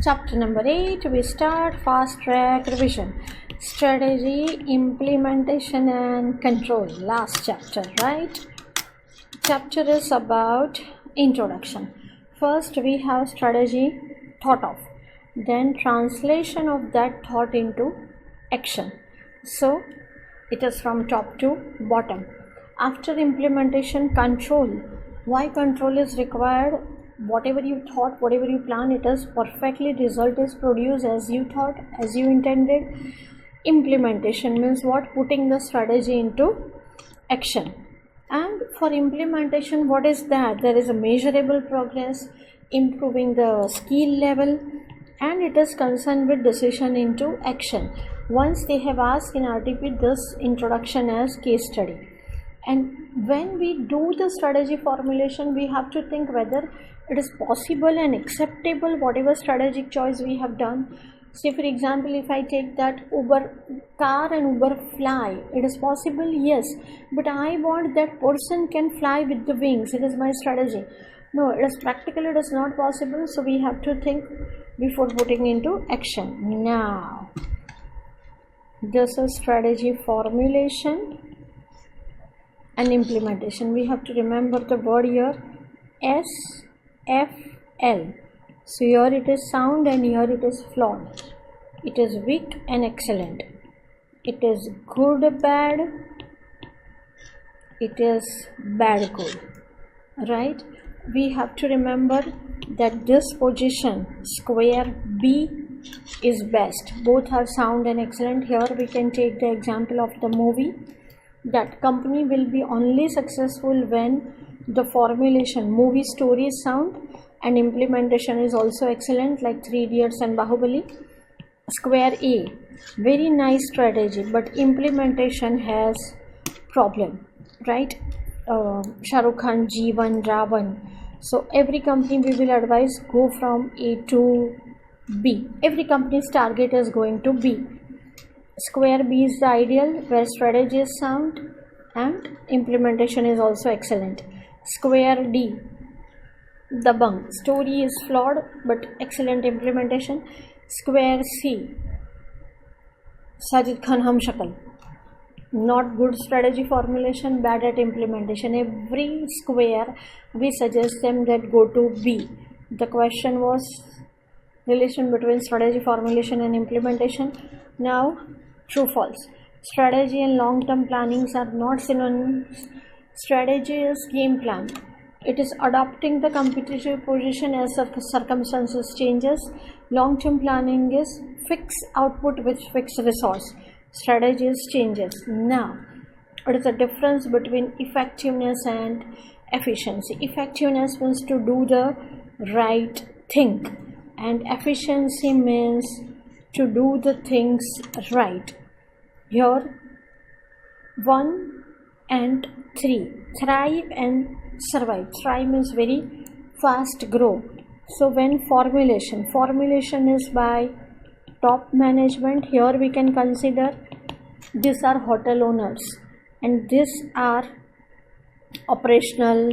Chapter number 8, we start fast track revision. Strategy, implementation and control. Last chapter, right? Chapter is about introduction. First we have strategy thought of, then translation of that thought into action. So it is from top to bottom. After implementation, control. Why control is required? Whatever you thought, whatever you plan, it is perfectly, result is produced as you thought, as you intended. Implementation means what? Putting the strategy into action. And for implementation, what is that? There is a measurable progress, improving the skill level, and it is concerned with decision into action. Once they have asked in RTP this introduction as case study. And when we do the strategy formulation, we have to think whether it is possible and acceptable whatever strategic choice we have done. Say for example, if I take that Uber car and Uber fly, it is possible, yes, but I want that person can fly with the wings. It is my strategy. No, it is practical, it is not possible. So we have to think before putting into action. Now, this is strategy formulation and implementation. We have to remember the word here, SFL. So here it is sound and here it is flawed. It is weak and excellent. It is good bad. It is bad good. Right? We have to remember that this position, square B, is best. Both are sound and excellent. Here we can take the example of the movie. That company will be only successful when the formulation, movie story is sound and implementation is also excellent, like 3 Idiots and Bahubali. Square A, very nice strategy, but implementation has problem, right? Shah Rukh Khan, Jeevan, Ravan. So every company we will advise go from A to B. Every company's target is going to B. Square B is the ideal, where strategy is sound and implementation is also excellent. Square D, the bunk, story is flawed but excellent implementation. Square C, Sajid Khan Hamshakal, not good strategy formulation, bad at implementation. Every square we suggest them that go to B. The question was relation between strategy formulation and implementation. Now, true false. Strategy and long-term plannings are not synonyms. Strategy is game plan. It is adopting the competitive position as circumstances changes. Long-term planning is fixed output with fixed resource. Strategy is changes. Now, what is the difference between effectiveness and efficiency? Effectiveness means to do the right thing, and efficiency means to do the things right. Here, 1 and 3. Thrive and survive. Thrive means very fast grow. So when formulation is by top management. Here we can consider these are hotel owners and these are operational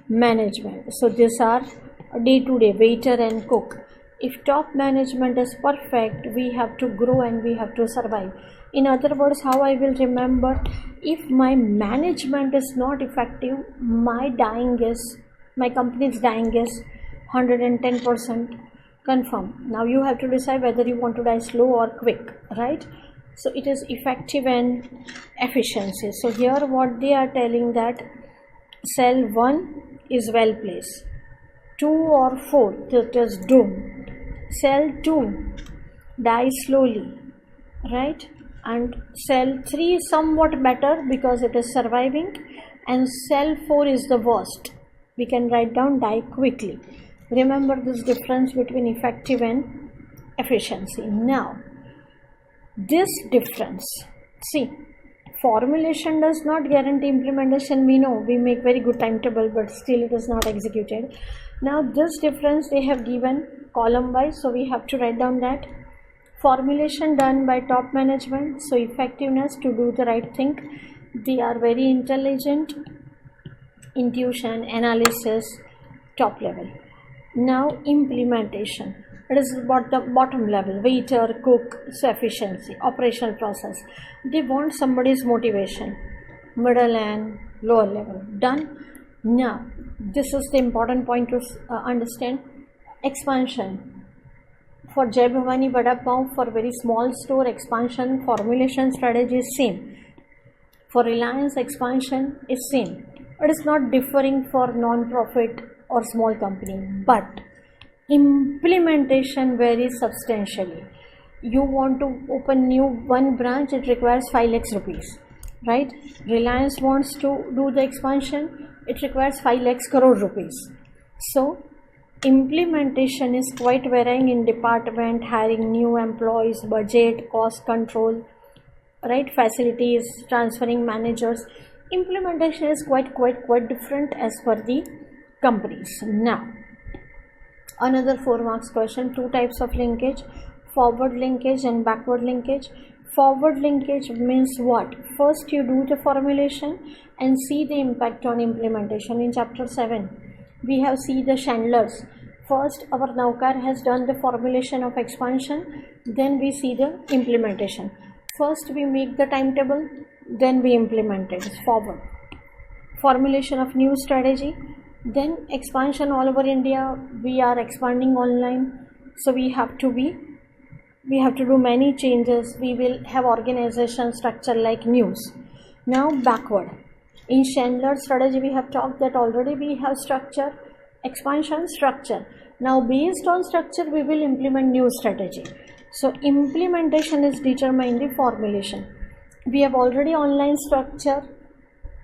management. So these are day-to-day waiter and cook. If top management is perfect, we have to grow and we have to survive. In other words, how I will remember, if my management is not effective, my company's dying is 110% confirm. Now you have to decide whether you want to die slow or quick, right? So it is effective and efficiency. So here what they are telling that cell 1 is well placed, 2 or 4 that is doom, cell 2 dies slowly, right? And cell 3 is somewhat better because it is surviving, and cell 4 is the worst. We can write down die quickly. Remember this difference between effective and efficiency. Now this difference, see, formulation does not guarantee implementation. We know, we make very good timetable, but still it is not executed. Now this difference they have given column wise, so we have to write down that formulation done by top management, so effectiveness to do the right thing. They are very intelligent, intuition, analysis, top level. Now implementation, it is about the bottom level, waiter, cook, so efficiency, operational process. They want somebody's motivation, middle and lower level. Done. Now this is the important point to understand. Expansion. For Jai Bhavani Vada Pav, for very small store, expansion formulation strategy is same. For Reliance, expansion is same. It is not differing for non-profit or small company, but implementation varies substantially. You want to open new one branch, it requires 5 lakhs rupees, right? Reliance wants to do the expansion, it requires 5 lakhs crore rupees. So implementation is quite varying in department, hiring new employees, budget, cost control, right? Facilities, transferring managers. Implementation is quite different as per the companies. Now another 4 marks question, 2 types of linkage, forward linkage and backward linkage. Forward linkage means what? First you do the formulation and see the impact on implementation. In chapter 7 we have seen the Chandlers. First our Navkar has done the formulation of expansion, then we see the implementation. First we make the timetable, then we implement it. Forward. Formulation of new strategy, then expansion all over India. We are expanding online, so we have to do many changes. We will have organization structure like news. Now backward. In Chandler strategy we have talked that already we have structure, expansion, structure. Now based on structure we will implement new strategy. So implementation is determined the formulation. We have already online structure,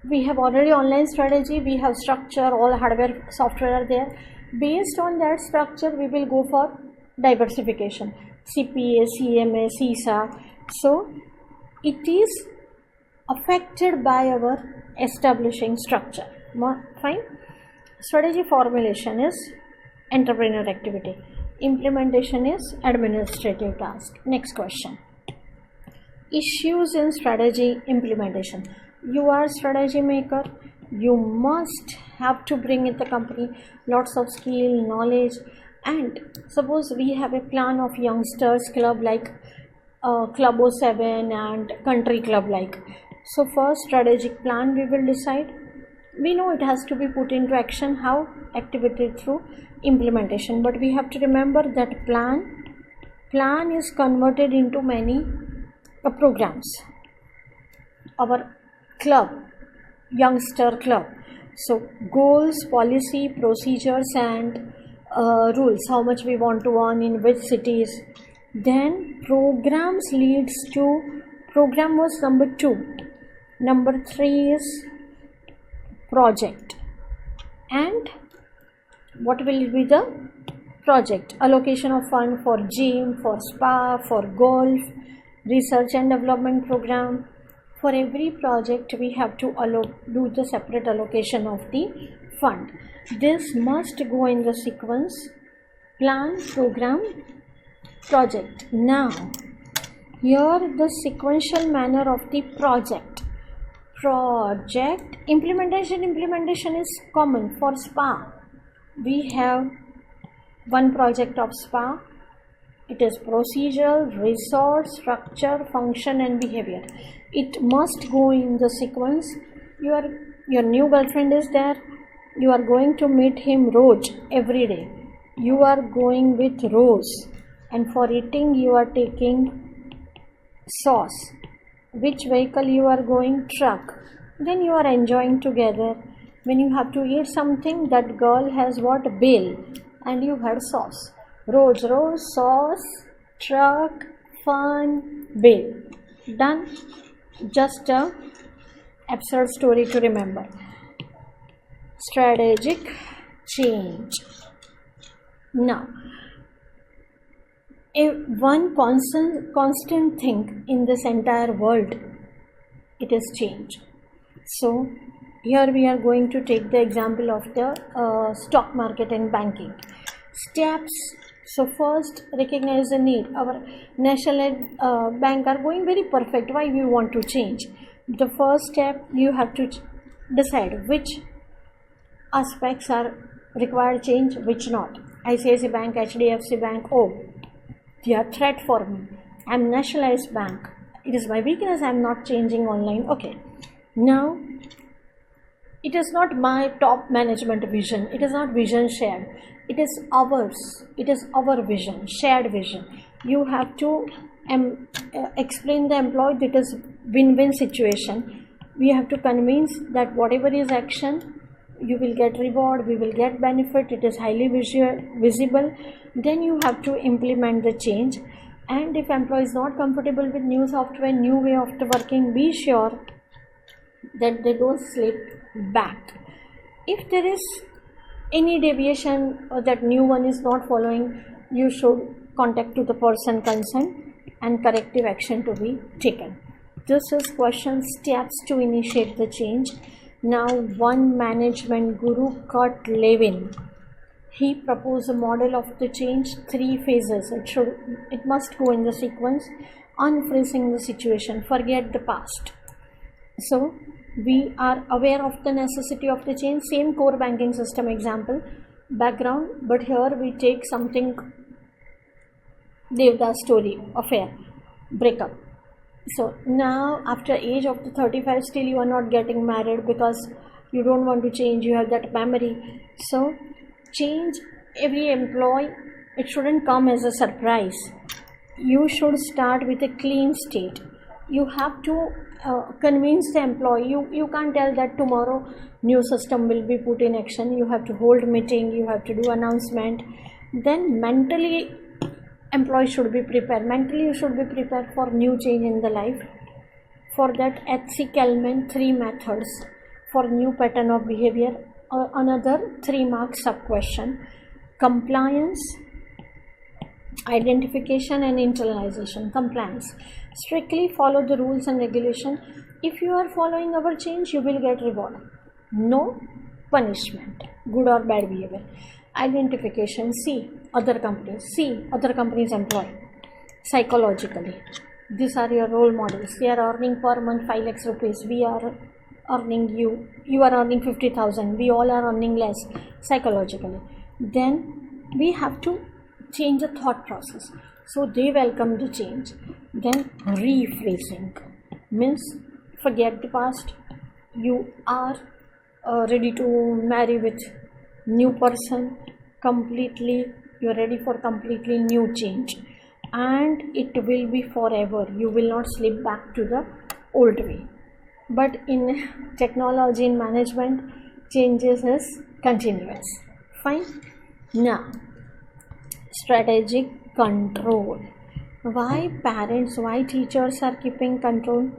we have already online strategy, we have structure, all hardware, software are there. Based on that structure we will go for diversification, CPA, CMA, CISA. So it is affected by our establishing structure. Fine. Strategy formulation is entrepreneur activity, implementation is administrative task. Next question. Issues in strategy implementation. You are strategy maker, you must have to bring in the company lots of skill, knowledge, and suppose we have a plan of youngsters club like Club 07 and country club like. So first strategic plan we will decide. We know it has to be put into action. How? Activity through implementation. But we have to remember that plan is converted into many programs. Our club, youngster club. So goals, policy, procedures and rules. How much we want to earn in which cities. Then programs leads to, program was number 2. Number 3 is project. And what will be the project? Allocation of fund for gym, for spa, for golf, research and development program, For every project we have to do the separate allocation of the fund. This must go in the sequence: plan, program, project. Now here the sequential manner of the project implementation is common for SPA. We have one project of SPA. It is procedural, resource, structure, function and behavior. It must go in the sequence. Your new girlfriend is there. You are going to meet him Rose every day. You are going with Rose, and for eating you are taking sauce. Which vehicle you are going? Truck. Then you are enjoying together. When you have to eat something, that girl has what? Bill, and you had sauce. Rose, sauce, truck, fun, bill. Done. Just a absurd story to remember. Strategic change. Now, one constant thing in this entire world, it is change. So here we are going to take the example of the stock market and banking. Steps. So first, recognize the need. Our national bank are going very perfect. Why we want to change? The first step, you have to decide which aspects are required change, which not. ICICI Bank, HDFC Bank, oh, they are threat for me. I am nationalized bank. It is my weakness. I am not changing online. Okay. Now, it is not my top management vision. It is not vision shared. It is ours. It is our vision, shared vision. You have to explain the employee that it is win-win situation. We have to convince that whatever is action, you will get reward, we will get benefit, it is highly visible. Then you have to implement the change. And if employee is not comfortable with new software, new way of the working, be sure that they don't slip back. If there is any deviation or that new one is not following, you should contact to the person concerned and corrective action to be taken. This is question steps to initiate the change. Now, one management guru, Kurt Lewin, he proposed a model of the change, 3 phases. It must go in the sequence: unfreezing the situation, forget the past. So we are aware of the necessity of the change. Same core banking system example, background, but here we take something, Devdas story, affair, breakup. So now after age of the 35, still you are not getting married because you don't want to change, you have that memory. So change, every employee, it shouldn't come as a surprise. You should start with a clean state. You have to convince the employee. You can't tell that tomorrow new system will be put in action. You have to hold meeting, you have to do announcement. Then mentally employee should be prepared. Mentally you should be prepared for new change in the life. For that, H.C. Kelman, 3 methods for new pattern of behavior. Another 3-mark sub question: compliance, identification and internalization. Compliance: strictly follow the rules and regulation. If you are following our change, you will get reward. No punishment, good or bad behavior. Identification: see other companies employee. Psychologically, these are your role models. They are earning per month 5 lakhs rupees. We are earning, you are earning 50,000. We all are earning less. Psychologically, then we have to change the thought process. So they welcome the change. Then rephrasing means forget the past. You are ready to marry with new person completely. You are ready for completely new change, and it will be forever. You will not slip back to the old way. But in technology, in management, changes is continuous. Fine. Now, strategic control. Why parents, why teachers are keeping control?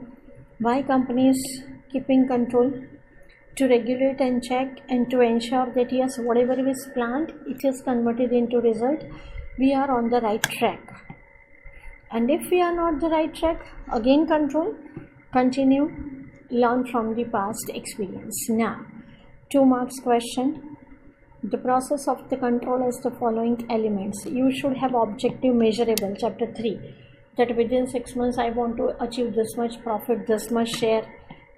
Why companies keeping control? To regulate and check and to ensure that yes, whatever is planned, it is converted into result. We are on the right track. And if we are not the right track, again control. Continue, learn from the past experience. Now, 2 marks question. The process of the control is the following elements. You should have objective measurable, chapter 3, that within 6 months I want to achieve this much profit, this much share.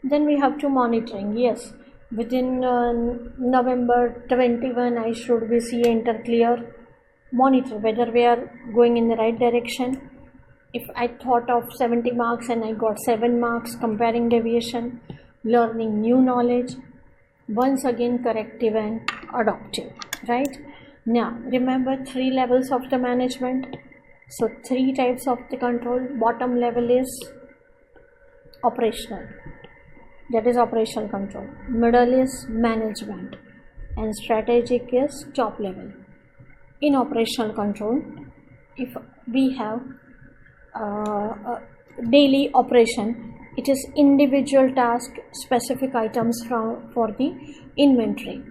Then we have to monitoring. Yes, within November 21 I should be see enter clear. Monitor whether we are going in the right direction. If I thought of 70 marks and I got 7 marks, comparing deviation, learning new knowledge, once again corrective and adaptive, right? Now remember 3 levels of the management. So 3 types of the control. Bottom level is operational, that is operational control. Middle is management, and strategic is top level. In operational control, if we have daily operation, it is individual task, specific items for the inventory.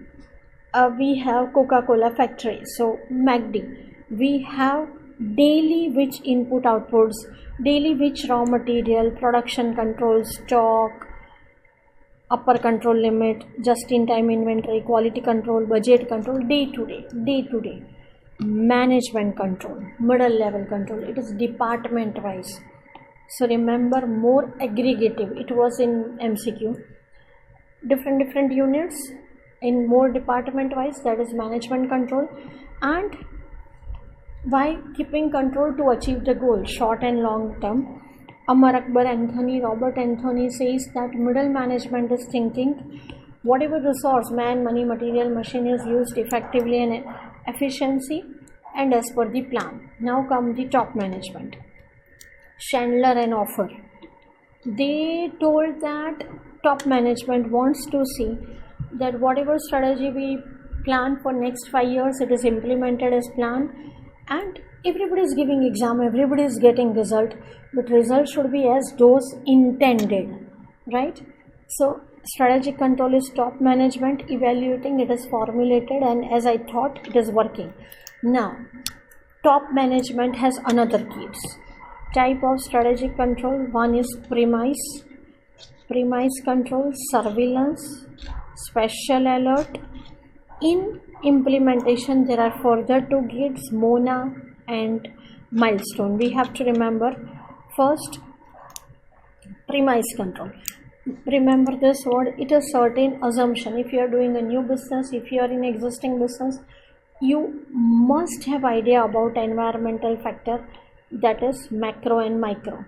We have Coca-Cola factory, so MACD. We have daily which input outputs, daily which raw material, production control, stock, upper control limit, just in time inventory, quality control, budget control, day to day. Management control, middle level control, it is department wise. So remember, more aggregative, it was in MCQ, different units in more department wise, that is management control. And by keeping control to achieve the goal, short and long term, Robert Anthony says that middle management is thinking whatever resource, man, money, material, machine is used effectively and efficiency and as per the plan. Now come the top management. Chandler and Offer, they told that top management wants to see that whatever strategy we plan for next 5 years, it is implemented as planned, and everybody is giving exam, everybody is getting result, but result should be as those intended, right? So strategic control is top management evaluating, it is formulated, and as I thought, it is working. Now top management has another keys type of strategic control. One is premise control, surveillance, special alert. In implementation there are further 2 gates, Mona and milestone. We have to remember first premise control. Remember this word, it is certain assumption. If you are doing a new business, if you are in existing business, you must have idea about environmental factor, that is macro and micro,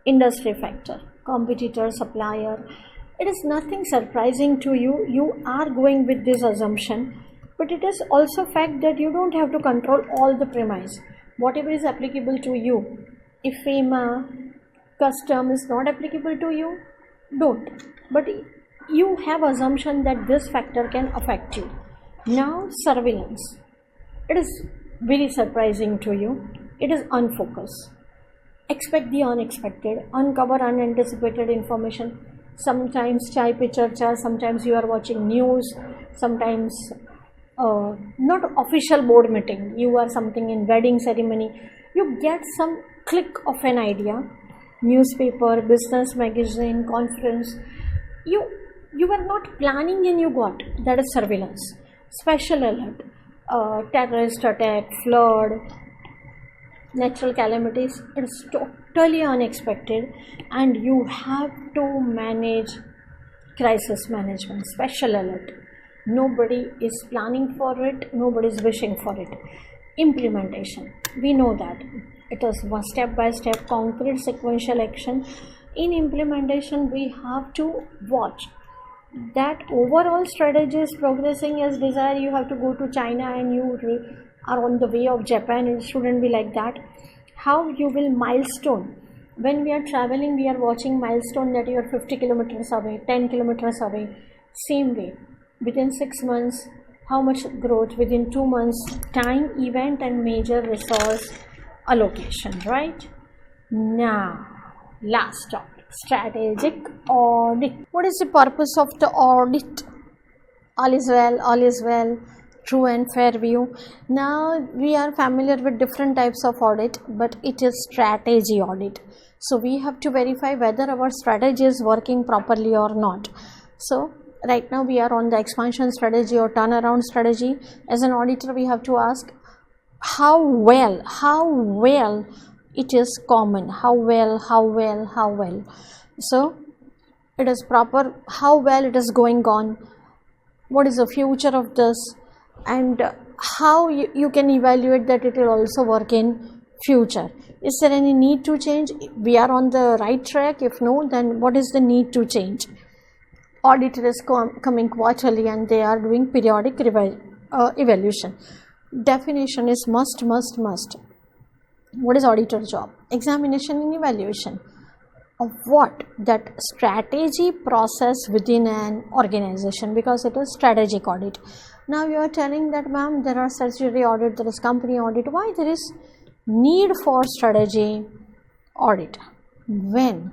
industry factor, competitor, supplier. It is nothing surprising to you, you are going with this assumption, but it is also fact that you don't have to control all the premise, whatever is applicable to you. If FEMA custom is not applicable to you, don't, but you have assumption that this factor can affect you. Now surveillance, it is very surprising to you, it is unfocused. Expect the unexpected, uncover unanticipated information. Sometimes chai pe charcha, sometimes you are watching news, sometimes not official board meeting, you are something in wedding ceremony, you get some click of an idea, newspaper, business magazine, conference, you were not planning and you got, that is surveillance. Special alert, terrorist attack, flood, natural calamities, it is totally unexpected, and you have to manage crisis management. Special alert, nobody is planning for it, nobody is wishing for it. Implementation, we know that it is one step by step concrete sequential action. In implementation we have to watch that overall strategy is progressing as desired. You have to go to China and you are on the way of Japan, it shouldn't be like that. How you will milestone, when we are traveling we are watching milestone that you are 50 kilometers away, 10 kilometers away. Same way, within 6 months how much growth, within 2 months time, event and major resource allocation, right? Now last topic, strategic audit. What is the purpose of the audit? All is well, true and fair view. Now we are familiar with different types of audit, but it is strategy audit. So we have to verify whether our strategy is working properly or not. So right now we are on the expansion strategy or turnaround strategy. As an auditor, we have to ask how well it is common, how well. So it is proper, how well it is going on, what is the future of this, and how you can evaluate that it will also work in future. Is there any need to change? We are on the right track. If no, then what is the need to change? Auditor is coming quarterly and they are doing periodic evaluation. Definition is must. What is auditor job? Examination and evaluation of what? That strategy process within an organization, because it is strategic audit. Now you are telling that, ma'am, there are statutory audit, there is company audit. Why there is need for strategy audit? When?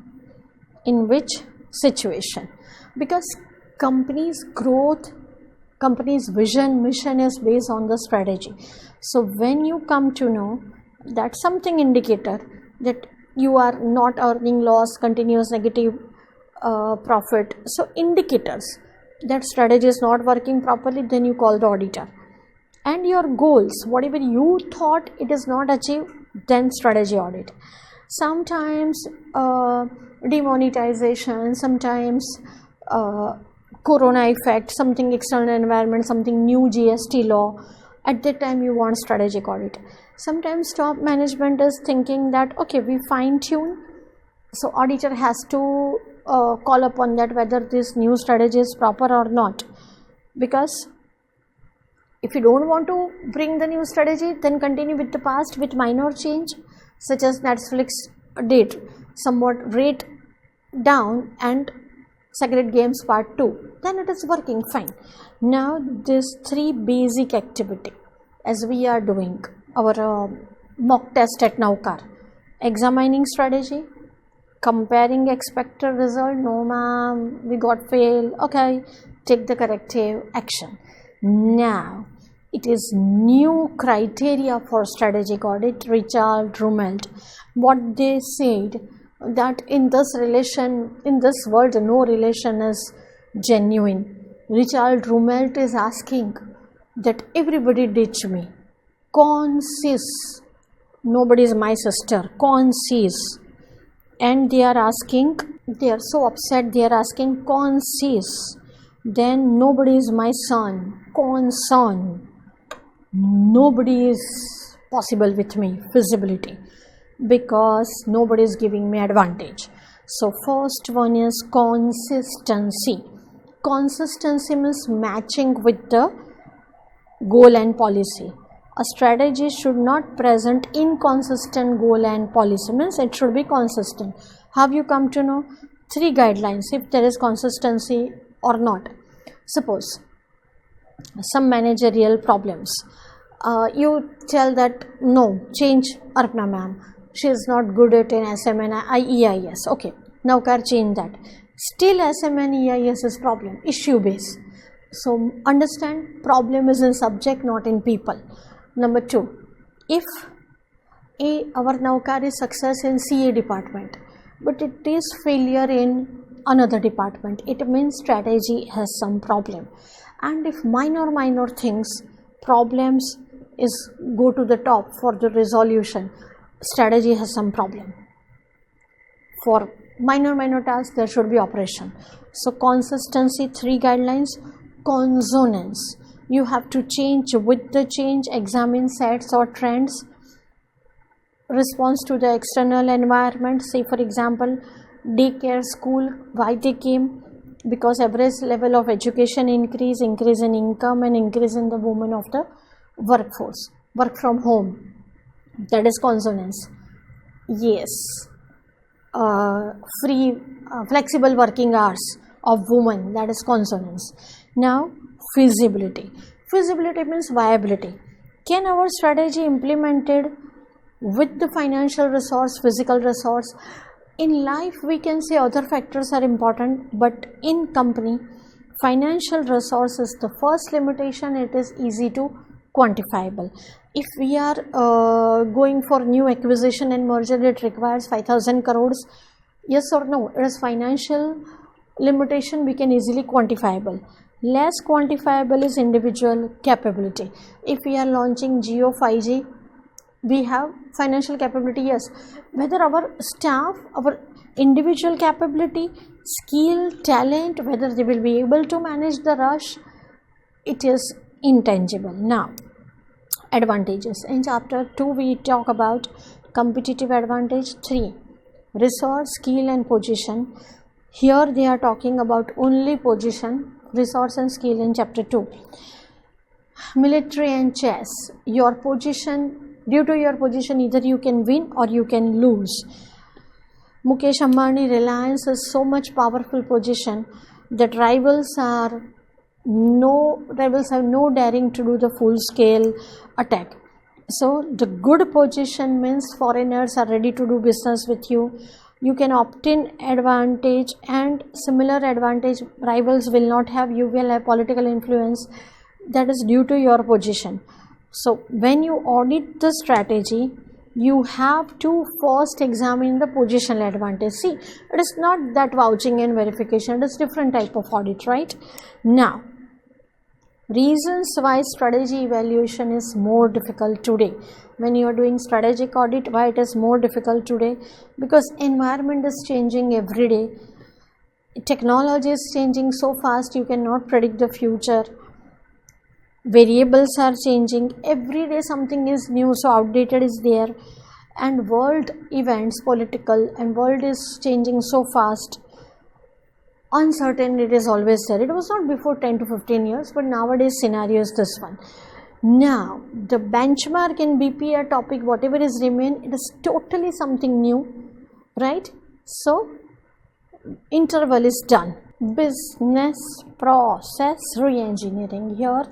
In which situation? Because company's growth, company's vision, mission is based on the strategy. So when you come to know that something indicator that you are not earning loss, continuous negative profit, so indicators that strategy is not working properly, then you call the auditor. And your goals, whatever you thought it is not achieved, then strategy audit. Sometimes demonetization, sometimes corona effect, something external environment, something new GST law, at that time you want strategic audit. Sometimes top management is thinking that okay, we fine tune, so auditor has to call upon that whether this new strategy is proper or not. Because if you don't want to bring the new strategy, then continue with the past with minor change, such as Netflix did, somewhat rate down and Sacred Games Part 2, then it is working fine. Now this three basic activity as we are doing our mock test at Navkar: examining strategy, comparing expected result, no ma'am, we got fail, okay, take the corrective action. Now it is new criteria for strategic audit. Richard Rumelt, what they said, that in this relation, in this world, no relation is genuine. Richard Rumelt is asking that everybody ditch me. Kaun sis? Nobody is my sister. Kaun sis? And they are asking, they are so upset, they are asking, kaun sis? Then nobody is my son. Kaun son? Nobody is possible with me, feasibility, because nobody is giving me advantage. So first one is consistency. Consistency means matching with the goal and policy. A strategy should not present inconsistent goal and policy, means it should be consistent. Have you come to know? 3 guidelines if there is consistency or not. Suppose some managerial problems, you tell that no, change Arpana ma'am, she is not good at an SM and EIS. Okay, now change that. Still SM and EIS is problem, issue based. So understand, problem is in subject, not in people. Number 2, if our Navkar is success in CA department, but it is failure in another department, it means strategy has some problem. And if minor things, problems is go to the top for the resolution, strategy has some problem. For minor tasks, there should be operation. So consistency, 3 guidelines. Consonance, you have to change with the change, examine sets or trends, response to the external environment. Say for example, daycare, school, why they came? Because average level of education increase in income and increase in the women of the workforce, work from home, that is consonance. Yes, flexible working hours of women, that is consonance. Now feasibility. Feasibility means viability. Can our strategy implemented with the financial resource, physical resource? In life we can say other factors are important, but in company Financial resource is the first limitation. It is easy to quantifiable. If we are going for new acquisition and merger, it requires 5,000 crores. Yes or no? It is financial limitation, we can easily quantifiable. Less quantifiable is individual capability. If we are launching Geo 5G, we have financial capability, yes. Whether our staff, our individual capability, skill, talent, whether they will be able to manage the rush, it is intangible. Now, advantages. In chapter 2, we talk about competitive advantage. 3, resource, skill and position. Here they are talking about only position, resource and skill in chapter 2. Military and chess. Your position, due to your position, either you can win or you can lose. Mukesh Ambani, Reliance is so much powerful position that rivals have no daring to do the full scale attack. So the good position means foreigners are ready to do business with you. You can obtain advantage, and similar advantage rivals will not have. You will have political influence, that is due to your position. So when you audit the strategy, you have to first examine the positional advantage. See, it is not that vouching and verification, it is different type of audit, right? Now, reasons why strategy evaluation is more difficult today. When you are doing strategic audit, why it is more difficult today? Because environment is changing every day. Technology is changing so fast, you cannot predict the future. Variables are changing every day, something is new, so outdated is there. And world events, political and world is changing so fast. Uncertainty is always there. It was not before 10 to 15 years, but nowadays scenario is this one. Now, the benchmark in BPR topic, whatever is remain, it is totally something new, right? So, interval is done. Business process re-engineering. Here,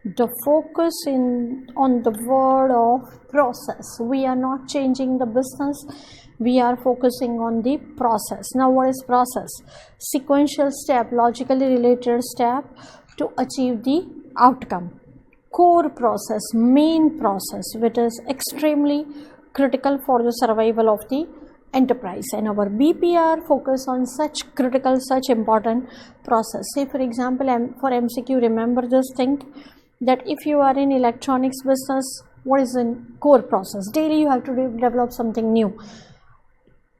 the focus on the word of process. We are not changing the business. We are focusing on the process. Now, what is process? Sequential step, logically related step to achieve the outcome. Core process, main process, which is extremely critical for the survival of the enterprise, and our BPR focus on such critical, such important process. Say for example, for MCQ, remember this thing, that if you are in electronics business, what is the core process? Daily you have to develop something new.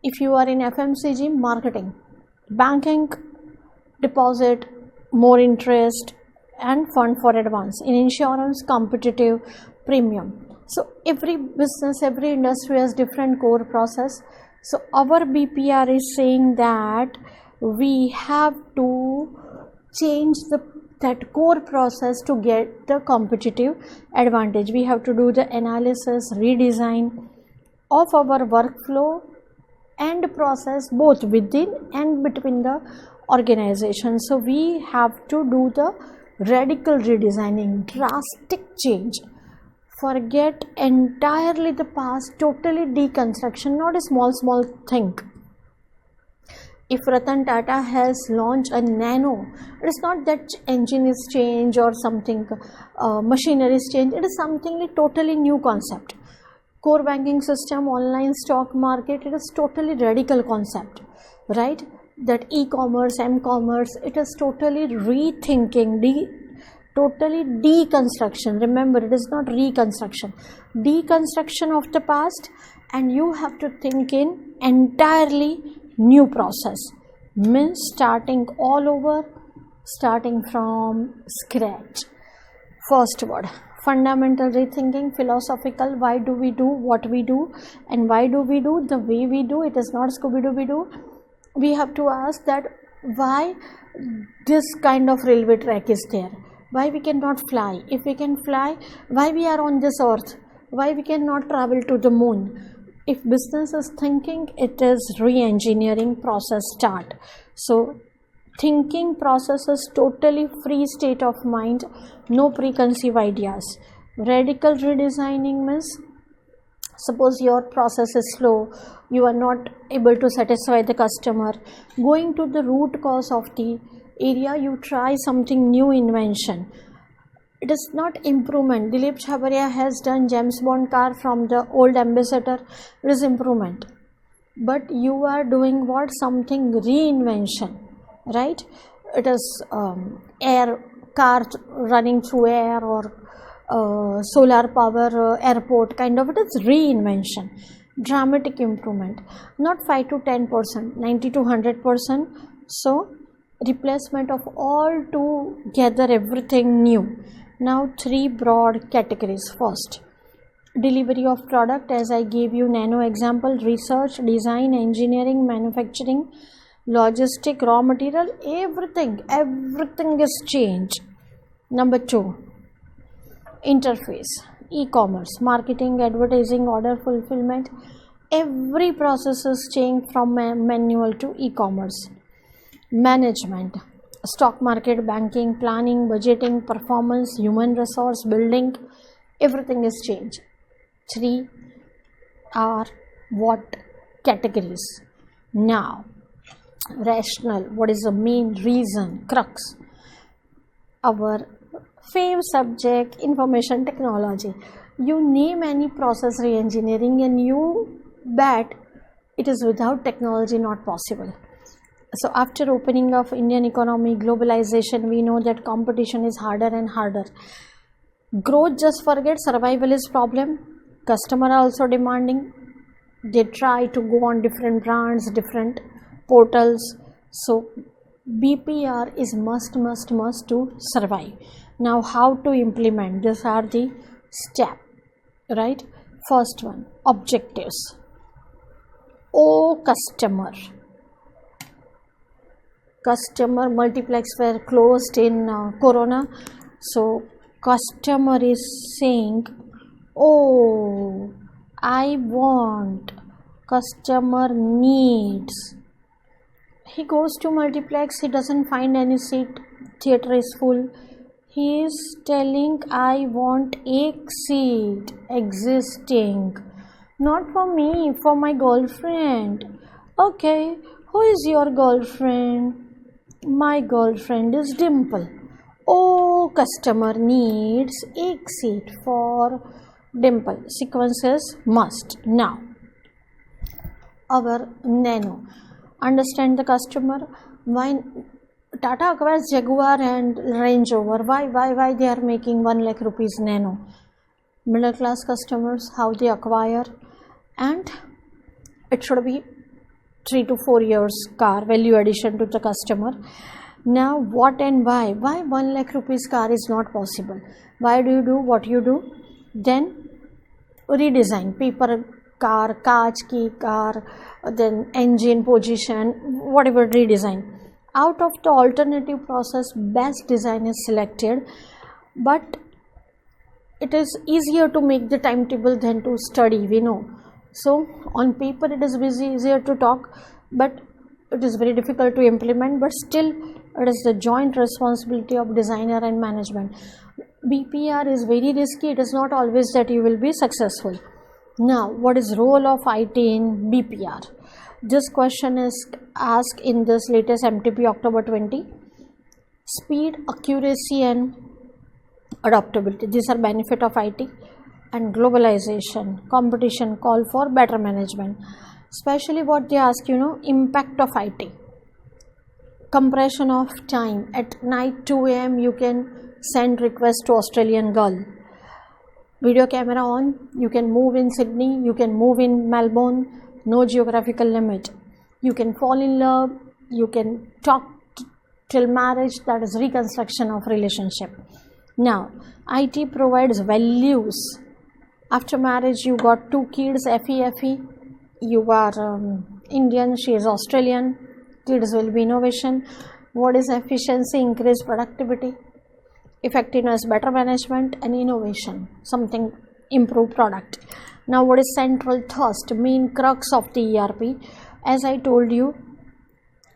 If you are in FMCG, marketing, banking, deposit, more interest and fund for advance. In insurance, competitive, premium. So every business, every industry has different core process. So our BPR is saying that we have to change that core process to get the competitive advantage. We have to do the analysis, redesign of our workflow and process, both within and between the organization. So we have to do the radical redesigning, drastic change. Forget entirely the past, totally deconstruction, not a small thing. If Ratan Tata has launched a nano, it is not that engine is changed or something, machinery is changed. It is something like totally new concept. Core banking system, online stock market, it is totally radical concept, right? That e-commerce, m-commerce, it is totally rethinking, totally deconstruction. Remember, it is not reconstruction, deconstruction of the past, and you have to think in entirely new process. Means starting all over, starting from scratch. First word, fundamental rethinking, philosophical. Why do we do what we do, and why do we do the way we do? It is not Scooby-Doo. We have to ask that why this kind of railway track is there, why we cannot fly. If we can fly, why we are on this earth, why we cannot travel to the moon. If business is thinking, it is re-engineering process start. So thinking process is totally free state of mind, no preconceived ideas. Radical redesigning means, suppose your process is slow, you are not able to satisfy the customer, going to the root cause of the area you try something new invention. It is not improvement. Dilip Chhabria has done James Bond car from the old ambassador. It is improvement. But you are doing what? Something reinvention, right? It is air car running through air, or solar power airport kind of. It is reinvention, dramatic improvement, not 5 to 10%, 90 to 100%. So replacement of all together, everything new. Now 3 broad categories. First, delivery of product, as I gave you nano example, research, design, engineering, manufacturing, logistic, raw material, everything is changed. Number 2, interface, e-commerce, marketing, advertising, order fulfillment, every process is changed from manual to e-commerce. Management, stock market, banking, planning, budgeting, performance, human resource, building, everything is changed. 3 are what categories? Now, rational, what is the main reason, crux? Our fave subject, information technology. You name any process re-engineering and you bet it is without technology not possible. So after opening of Indian economy, globalization, we know that competition is harder and harder. Growth just forget, survival is problem. Customer are also demanding. They try to go on different brands, different portals. So BPR is must to survive. Now how to implement? These are the steps, right? First one, objectives. Oh customer. Customer multiplex were closed in Corona. So customer is saying, oh, I want, customer needs. He goes to multiplex, he doesn't find any seat, theater is full. He is telling, I want a seat existing, not for me, for my girlfriend. Okay, who is your girlfriend? My girlfriend is Dimple. Oh, customer needs a seat for Dimple. Sequence is must. Now, our nano. Understand the customer. Why Tata acquires Jaguar and Range Rover? Why they are making 1 lakh rupees nano? Middle class customers, how they acquire, and it should be 3 to 4 years car, value addition to the customer. Now what and why 1 lakh rupees car is not possible? Why do you do what you do? Then redesign, paper car, kaach ki car, then engine position, whatever, redesign. Out of the alternative process, best design is selected, but it is easier to make the timetable than to study, we know. So on paper it is easier to talk, but it is very difficult to implement. But still, it is the joint responsibility of designer and management. BPR is very risky. It is not always that you will be successful. Now, what is role of IT in BPR? This question is asked in this latest MTP October 20. Speed, accuracy and adaptability. These are benefit of IT. And globalization, competition call for better management. Especially what they ask, impact of IT. Compression of time. At night 2 a.m. you can send request to Australian girl. Video camera on. You can move in Sydney. You can move in Melbourne. No geographical limit. You can fall in love. You can talk till marriage. That is reconstruction of relationship. Now, IT provides values. After marriage, you got 2 kids, FE. You are Indian, she is Australian. Kids will be innovation. What is efficiency? Increase productivity. Effectiveness, better management, and innovation. Something improve product. Now, what is central thrust? Main crux of the ERP. As I told you,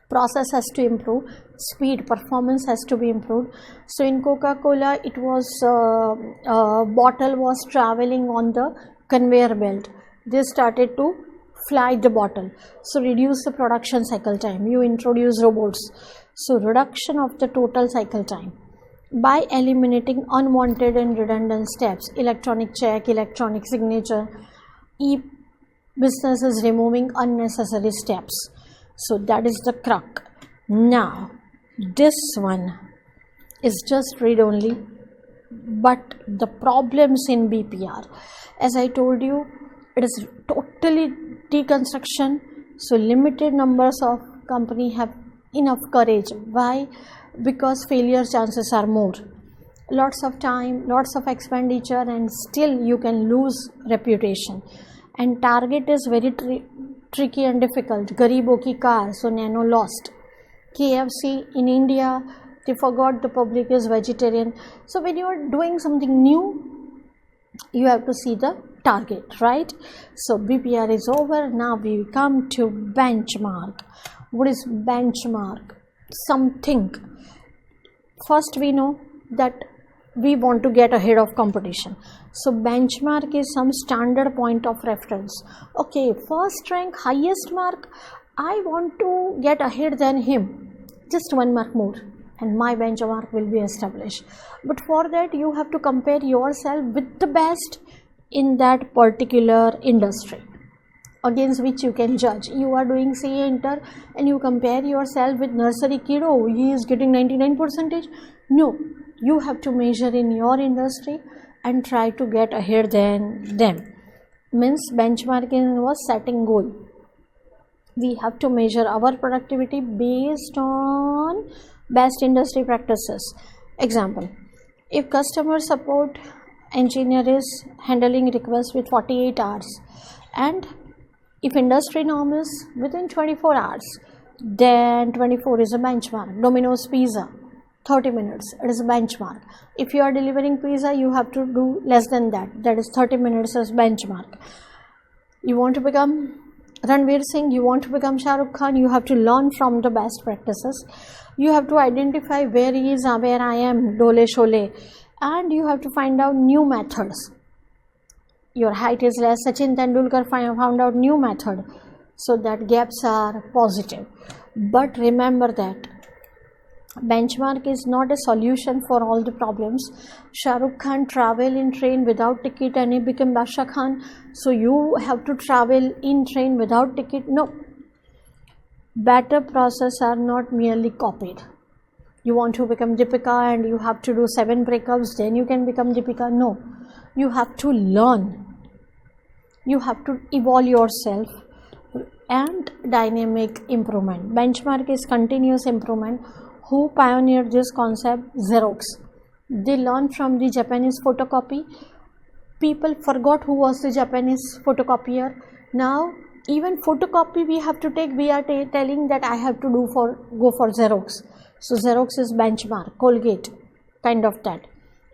process has to improve. Speed, performance has to be improved. So in Coca-Cola, it was bottle was traveling on the conveyor belt. They started to fly the bottle. So reduce the production cycle time. You introduce robots. So reduction of the total cycle time by eliminating unwanted and redundant steps, electronic check, electronic signature. E-business is removing unnecessary steps. So that is the crux. Now this one is just read only, but the problems in BPR, as I told you, it is totally deconstruction. So limited numbers of company have enough courage. Why? Because failure chances are more. Lots of time, lots of expenditure, and still you can lose reputation. And target is very tricky and difficult. Garibo ki car, so Nano lost. KFC in India, they forgot the public is vegetarian. So when you are doing something new, you have to see the target, right? So BPR is over. Now we come to benchmark. What is benchmark? Something. First we know that we want to get ahead of competition. So benchmark is some standard point of reference. Okay, first rank, highest mark, I want to get ahead than him. Just 1 mark more and my benchmark will be established. But for that you have to compare yourself with the best in that particular industry against which you can judge. You are doing CA Inter and you compare yourself with nursery kid. Oh, he is getting 99%. No, you have to measure in your industry and try to get ahead than them. Means benchmarking was setting goal. We have to measure our productivity based on best industry practices. Example, if customer support engineer is handling requests with 48 hours and if industry norm is within 24 hours, then 24 is a benchmark. Domino's Pizza, 30 minutes, it is a benchmark. If you are delivering pizza, you have to do less than that. That is 30 minutes as benchmark. You want to become Ranveer Singh, you want to become Shah Rukh Khan, you have to learn from the best practices. You have to identify where he is, where I am, dole shole, and you have to find out new methods. Your height is less, Sachin Tendulkar found out new method, so that gaps are positive. But remember that benchmark is not a solution for all the problems. Shah Rukh Khan travel in train without ticket and he became Basha Khan, so you have to travel in train without ticket. No, better process are not merely copied. You want to become Deepika and you have to do 7 breakups, then you can become Deepika. No, you have to learn, you have to evolve yourself, and dynamic improvement. Benchmark is continuous improvement. Who pioneered this concept? Xerox. They learned from the Japanese photocopy. People forgot who was the Japanese photocopier. Now even photocopy we have to take, we are telling that I have to go for Xerox. So Xerox is benchmark. Colgate, kind of that.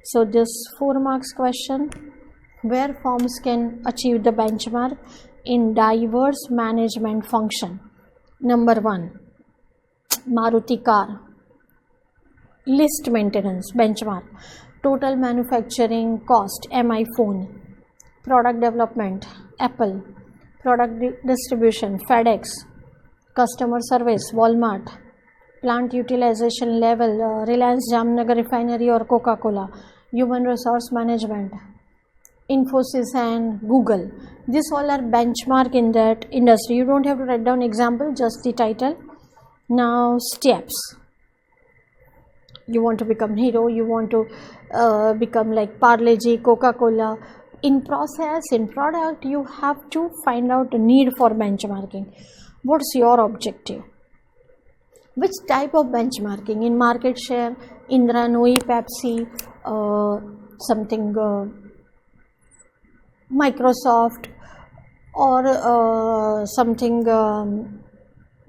So this 4 marks question, where firms can achieve the benchmark in diverse management function. Number 1, Maruti car, list maintenance benchmark, total manufacturing cost, MI phone, product development, Apple, product distribution, FedEx, customer service, Walmart, plant utilization level, Reliance Jamnagar refinery or Coca-Cola, human resource management, Infosys and Google. These all are benchmark in that industry. You don't have to write down example, just the title. Now steps. You want to become hero, you want to become like Parle-G, Coca-Cola. In process, in product, you have to find out the need for benchmarking. What's your objective? Which type of benchmarking? In market share, Indra Nooyi, Pepsi, something Microsoft, or something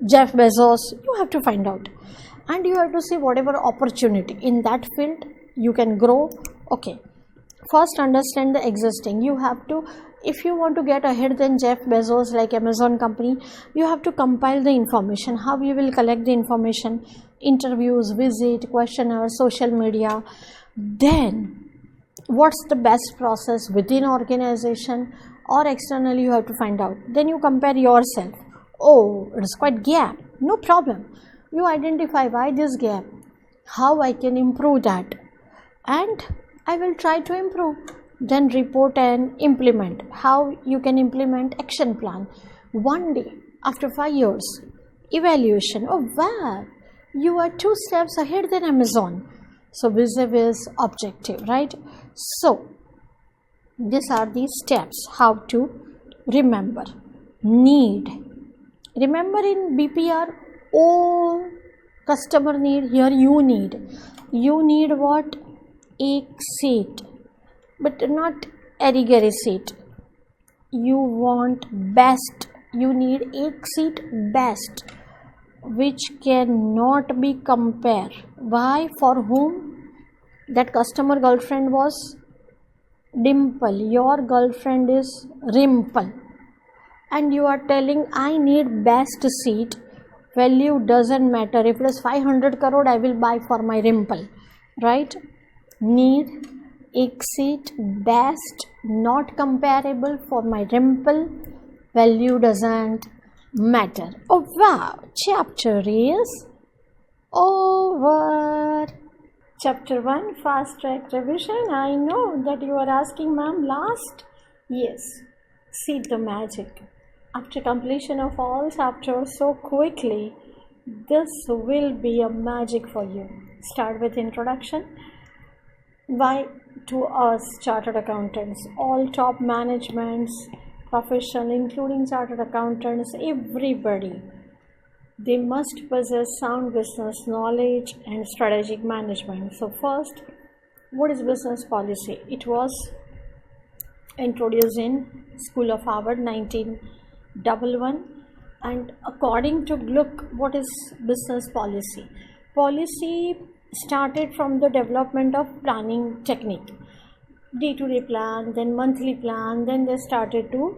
Jeff Bezos. You have to find out, and you have to see whatever opportunity in that field you can grow. Okay, first understand the existing. You have to, if you want to get ahead than Jeff Bezos like Amazon company, you have to compile the information. How you will collect the information? Interviews, visit, questionnaire, social media. Then what's the best process within organization or externally, you have to find out. Then you compare yourself. Oh, it is quite gap, no problem. You identify why this gap, how I can improve that, and I will try to improve. Then report and implement. How you can implement action plan. One day after 5 years, evaluation. Oh wow, you are 2 steps ahead than Amazon. So visive is objective, right? So these are the steps how to remember. Need. Remember in BPR, all customer need, here you need. You need what? Ek seat, but not erigary seat. You want best. You need ek seat best, which cannot be compared. Why? For whom? That customer girlfriend was Dimple. Your girlfriend is Rimple. And you are telling I need best seat. Value doesn't matter. If it is 500 crore, I will buy for my Rimple. Right? Need, exit, best, not comparable for my Rimple. Value doesn't matter. Oh wow, chapter is over. Chapter 1, fast track revision. I know that you are asking, ma'am, last? Yes. See the magic. After completion of all chapters so quickly, this will be a magic for you. Start with introduction. Why to us chartered accountants, all top managements, professional including chartered accountants, everybody, they must possess sound business knowledge and strategic management. So first, what is business policy? It was introduced in School of Harvard 1911, and according to Gluck, what is business policy? Policy started from the development of planning technique, day-to-day plan, then monthly plan, then they started to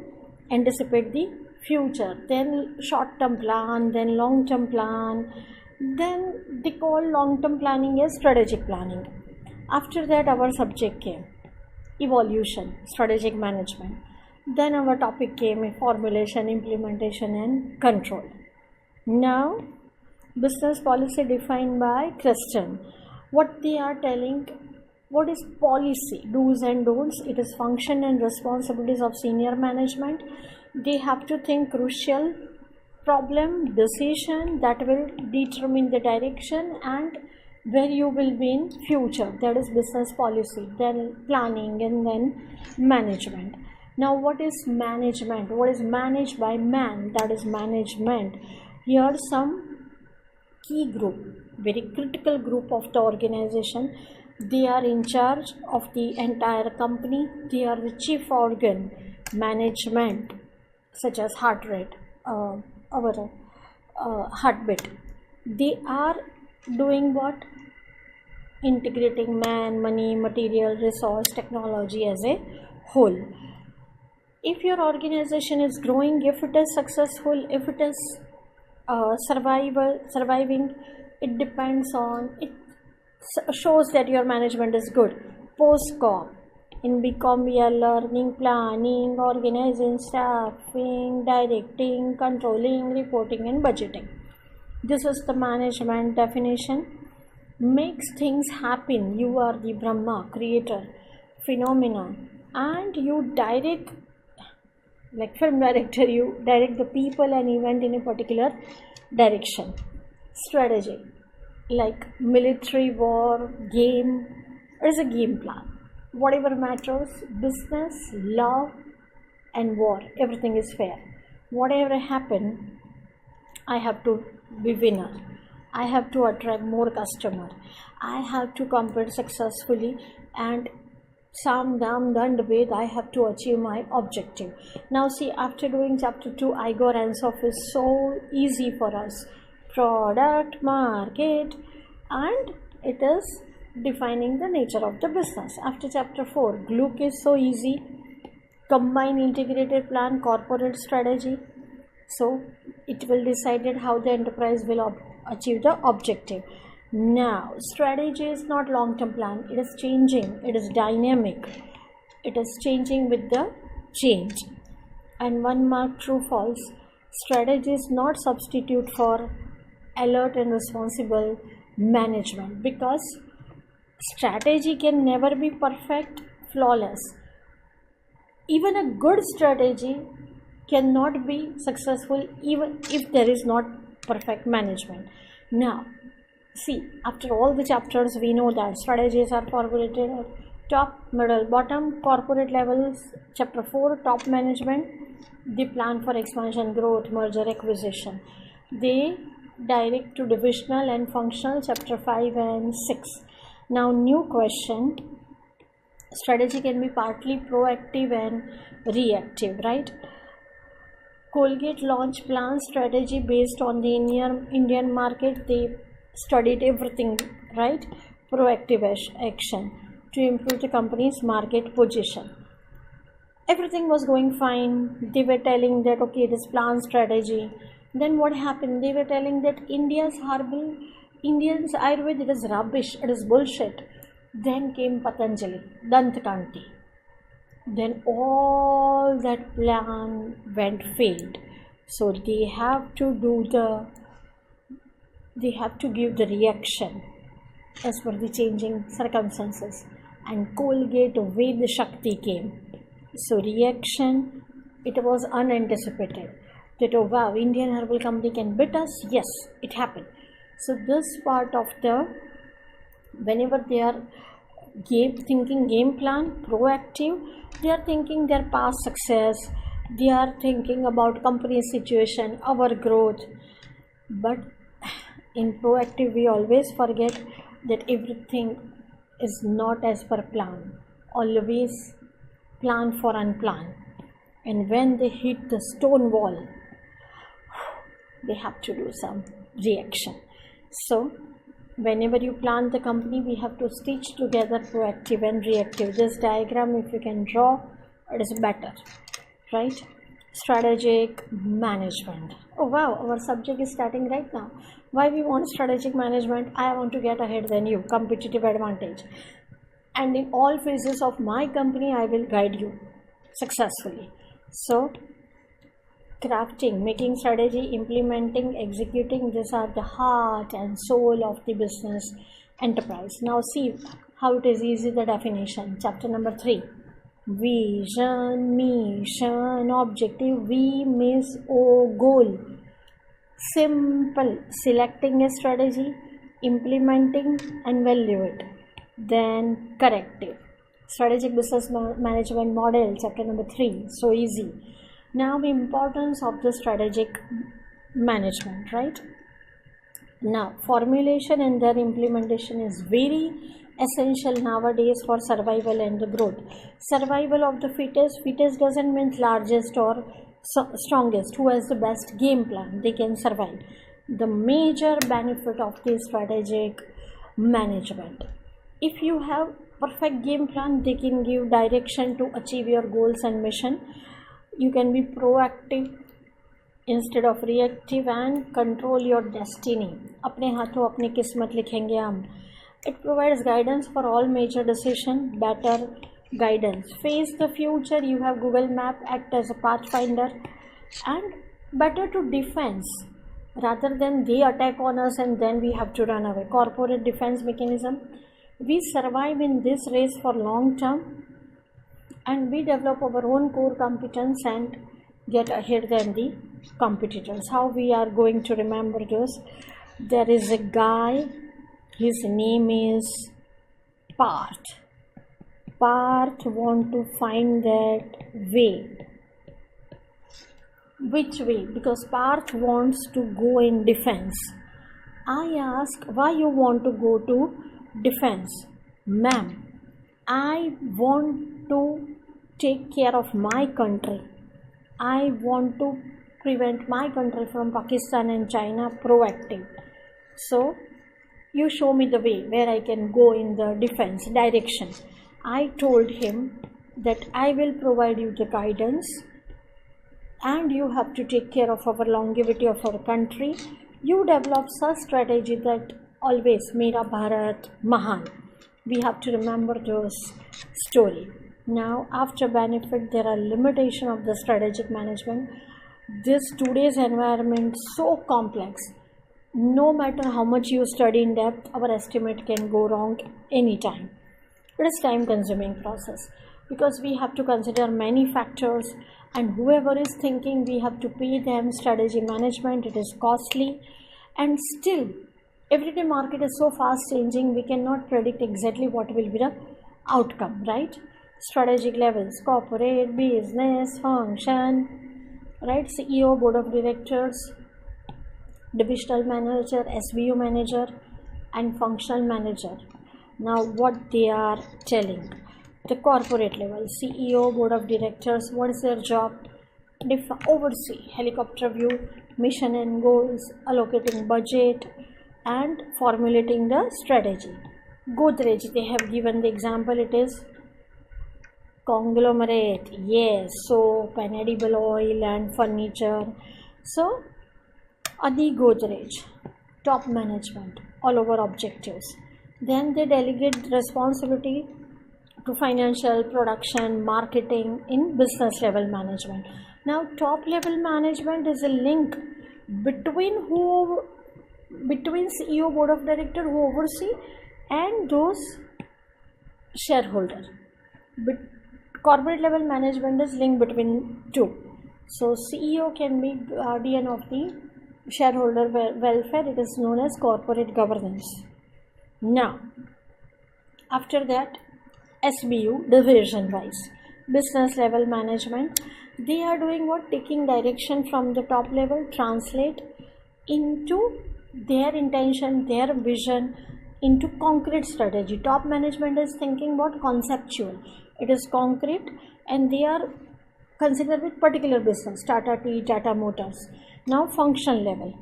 anticipate the future, then short-term plan, then long-term plan, then they call long-term planning as strategic planning. After that our subject came evolution, strategic management. Then our topic came formulation, implementation and control. Now business policy defined by Christian. What they are telling, what is policy, do's and don'ts? It is function and responsibilities of senior management. They have to think crucial problem, decision that will determine the direction and where you will be in future. That is business policy, then planning and then management. Now what is management? What is managed by man? That is management. Here some key group, very critical group of the organization. They are in charge of the entire company. They are the chief organ, management, such as heart rate, our heartbeat. They are doing what? Integrating man, money, material, resource, technology as a whole. If your organization is growing, if it is successful, if it is surviving, it depends on, it shows that your management is good. Post-com, in BCom we are learning planning, organizing, staffing, directing, controlling, reporting and budgeting. This is the management definition. Makes things happen. You are the Brahma, creator, phenomena, and you direct, like film director, you direct the people and event in a particular direction. Strategy, like military, war, game, it is a game plan. Whatever matters, business, love and war, everything is fair. Whatever happen, I have to be winner. I have to attract more customer. I have to compete successfully and Sam Dam Dand Ved, I have to achieve my objective. Now see, after doing chapter 2, Igor Ansoff is so easy for us. Product, market, and it is defining the nature of the business. After chapter 4, Gluck is so easy. Combine integrated plan, corporate strategy. So it will decide how the enterprise will achieve the objective. Now strategy is not long-term plan, it is changing, it is dynamic, it is changing with the change. And 1 mark, true false. Strategy is not substitute for alert and responsible management, because strategy can never be perfect, flawless. Even a good strategy cannot be successful even if there is not perfect management. Now, see, after all the chapters, we know that strategies are formulated at top, middle, bottom, corporate levels. Chapter 4, top management, the plan for expansion, growth, merger, acquisition. They direct to divisional and functional, chapter 5 and 6. Now, new question. Strategy can be partly proactive and reactive, right? Colgate launched plan strategy based on the Indian market. They studied everything, right? Proactive action to improve the company's market position. Everything was going fine. They were telling that okay, it is plan strategy. Then what happened? They were telling that India's Ayurveda, it is rubbish, it is bullshit. Then came Patanjali, Dantkanti. Then all that plan went failed. So they have to give the reaction as per the changing circumstances. And Colgate Ved Shakti came. So reaction, it was unanticipated. That oh wow, Indian herbal company can beat us. Yes, it happened. So this part of whenever they are thinking game plan, proactive, they are thinking their past success, they are thinking about company situation, our growth. But in proactive, we always forget that everything is not as per plan. Always plan for unplanned. And when they hit the stone wall, they have to do some reaction. So whenever you plan the company, we have to stitch together proactive and reactive. This diagram, if you can draw, it is better, right? Strategic management. Oh wow, our subject is starting right now. Why we want strategic management? I want to get ahead than you, competitive advantage. And in all phases of my company, I will guide you successfully. So crafting, making strategy, implementing, executing, these are the heart and soul of the business enterprise. Now see how it is easy, the definition. Chapter number 3. Vision, mission, objective. V means goal. Simple. Selecting a strategy, implementing and value it. Then corrective. Strategic business management model, chapter number 3. So easy. Now the importance of the strategic management, right? Now formulation and their implementation is very essential nowadays for survival and the growth. Survival of the fittest. Fittest doesn't mean largest or strongest. Who has the best game plan, they can survive. The major benefit of the strategic management. If you have perfect game plan, they can give direction to achieve your goals and mission. You can be proactive instead of reactive and control your destiny. अपने हाथों अपनी किस्मत लिखेंगे हम. It provides guidance for all major decisions, better guidance. Face the future, you have Google Map, act as a pathfinder, and better to defense rather than they attack on us and then we have to run away. Corporate defense mechanism. We survive in this race for long term and we develop our own core competence and get ahead than the competitors. How we are going to remember this? There is a guy, his name is Parth. Parth want to find that way. Which way? Because Parth wants to go in defense. I ask, why you want to go to defense? Ma'am, I want to take care of my country. I want to prevent my country from Pakistan and China. Proactive. So you show me the way where I can go in the defense direction. I told him that I will provide you the guidance and you have to take care of our longevity of our country. You develop such strategy that always Mera Bharat Mahan. We have to remember those story. Now after benefit, there are limitation of the strategic management. This today's environment so complex. no matter how much you study in depth, our estimate can go wrong anytime. It is time consuming process because we have to consider many factors, and whoever is thinking we have to pay them strategy management, it is costly. And still everyday market is so fast changing, we cannot predict exactly what will be the outcome, right? Strategic levels, corporate, business, function, right? CEO, board of directors, divisional manager, SBU manager, and functional manager. Now what they are telling, the corporate level, CEO, board of directors, what is their job? Oversee helicopter view, mission and goals, allocating budget, and formulating the strategy. Godrej, they have given the example, it is conglomerate, yes, soap and edible oil and furniture. So Adi Godrej, top management, all over objectives. Then they delegate responsibility to financial, production, marketing in business level management. Now top level management is a link between CEO, board of director who oversee, and those shareholder. But corporate level management is link between two. So CEO can be guardian of the shareholder welfare. It is known as corporate governance. Now after that, SBU, division wise, business level management, they are doing what? Taking direction from the top level, translate into their intention, their vision, into concrete strategy. Top management is thinking about conceptual, it is concrete, and they are considered with particular business, Tata Tea, Tata Motors. Now function level,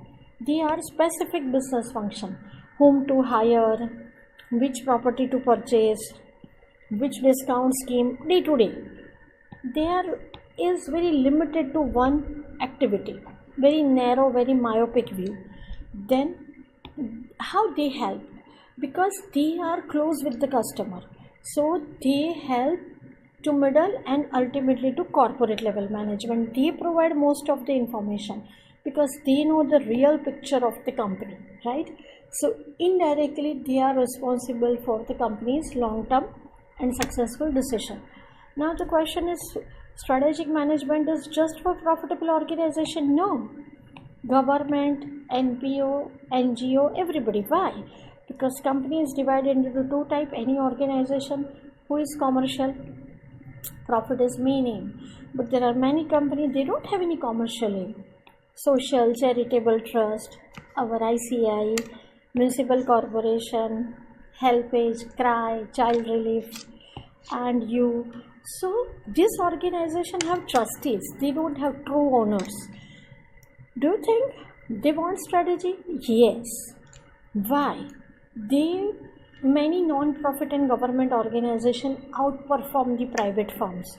they are specific business function, whom to hire, which property to purchase, which discount scheme, day to day. There is very limited to one activity, very narrow, very myopic view. Then how they help? Because they are close with the customer, so they help to middle and ultimately to corporate level management. They provide most of the information because they know the real picture of the company, right? So indirectly they are responsible for the company's long term and successful decision. Now the question is, strategic management is just for profitable organization? No. Government, NPO, NGO, everybody. Why? Because company is divided into two types. Any organization who is commercial, profit is main aim. But there are many companies, they don't have any commercial aim. Social, charitable trust, our ICI, municipal corporation, helpage, cry, child relief, and you. So this organization have trustees, they don't have true owners. Do you think they want strategy? Yes. Why? Many non-profit and government organizations outperform the private firms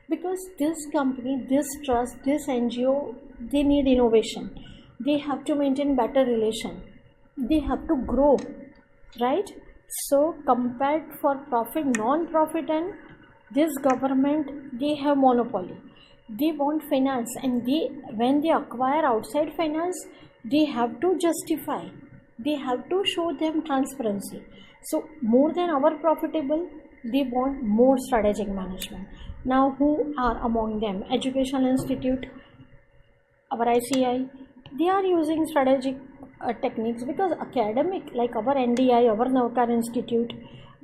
because this company, this trust, this NGO, they need innovation. They have to maintain better relation. They have to grow, right? So compared for profit, non-profit and this government, they have monopoly. They want finance, and when they acquire outside finance, they have to justify. They have to show them transparency. So more than our profitable, they want more strategic management. Now who are among them? Educational institute, our ICI, they are using strategic techniques because academic, like our NDI, our Navkar Institute,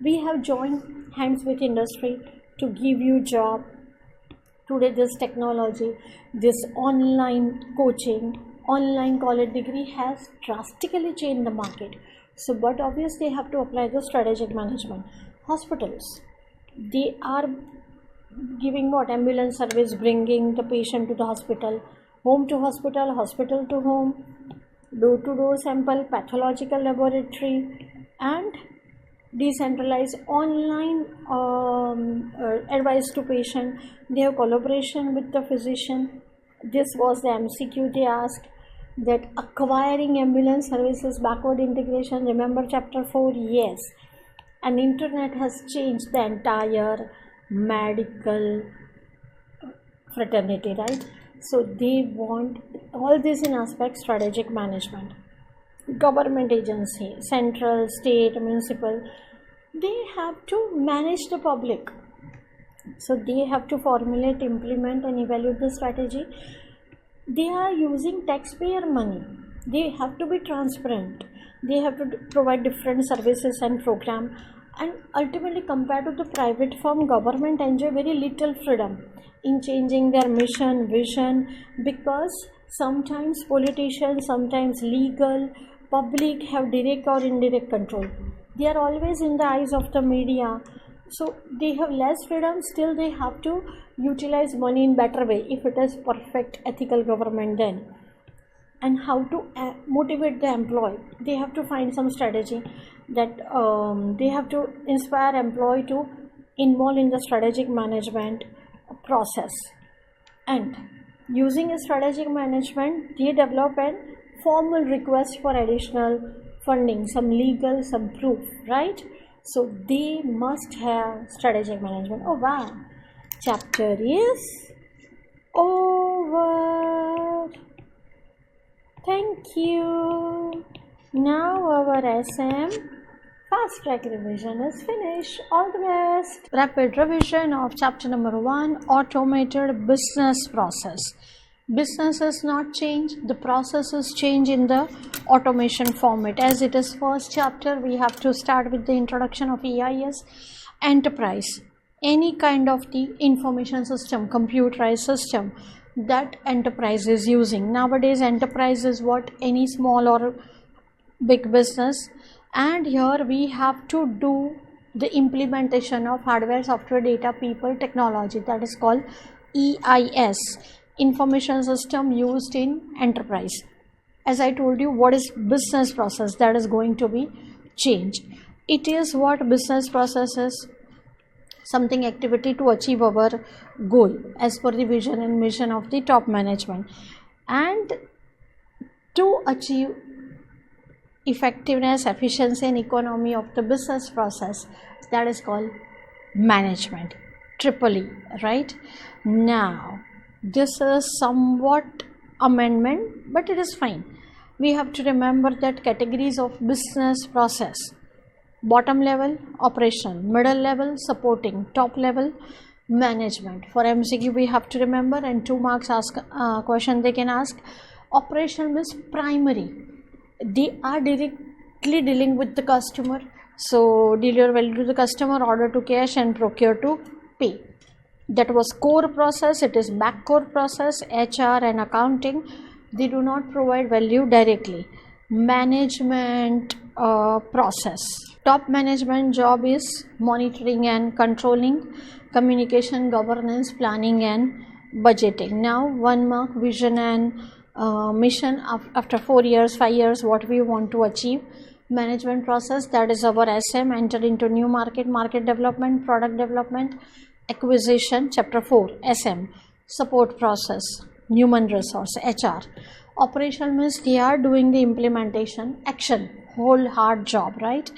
we have joined hands with industry to give you job. Today this technology, this online coaching, online college degree has drastically changed the market. So but obviously they have to apply the strategic management. Hospitals, they are giving what? Ambulance service, bringing the patient to the hospital, home to hospital, hospital to home, door-to-door sample, pathological laboratory, and decentralized online advice to patient. They have collaboration with the physician. This was the MCQ they asked, that acquiring ambulance services, backward integration, remember chapter 4? Yes. And internet has changed the entire medical fraternity, right? So they want all this in aspect strategic management. government agency, central, state, municipal, they have to manage the public. So they have to formulate, implement and evaluate the strategy. They are using taxpayer money. They have to be transparent. They have to provide different services and program. And ultimately, compared to the private firm, government enjoy very little freedom in changing their mission, vision, because sometimes politicians, sometimes legal, public have direct or indirect control. They are always in the eyes of the media, so they have less freedom. Still they have to utilize money in better way if it is perfect ethical government. Then, and how to motivate the employee, they have to find some strategy that they have to inspire employee to involve in the strategic management process. And using a strategic management, they develop a formal request for additional funding, some legal, some proof, right? So they must have strategic management. Oh wow, chapter is over. Thank you. Now our SM fast track revision is finished. All the best. Rapid revision of chapter number 1, automated business process. Business is not changed, the process is changed in the automation format. As it is first chapter, we have to start with the introduction of EIS enterprise. Any kind of the information system, computerized system that enterprise is using. Nowadays enterprise is what? Any small or big business, and here we have to do the implementation of hardware, software, data, people, technology, that is called EIS, information system used in enterprise. As I told you, what is business process? That is going to be changed. It is what business process is? Something activity to achieve our goal as per the vision and mission of the top management, and to achieve effectiveness, efficiency and economy of the business process, that is called management, triple E, right? Now this is somewhat amendment, but it is fine. We have to remember that categories of business process: bottom level, operation; middle level, supporting; top level, management. For MCQ we have to remember, and 2 marks ask question they can ask. Operation means primary. They are directly dealing with the customer, so deliver value to the customer, order to cash and procure to pay. That was core process. It is back core process. HR and accounting, they do not provide value directly. Management process. Top management job is monitoring and controlling, communication, governance, planning and budgeting. Now 1 mark, vision and mission after 4 years, 5 years, what we want to achieve. Management process, that is our SM, enter into new market, market development, product development, acquisition. Chapter 4 SM, support process, human resource, HR. Operation means they are doing the implementation, action, whole hard job, right?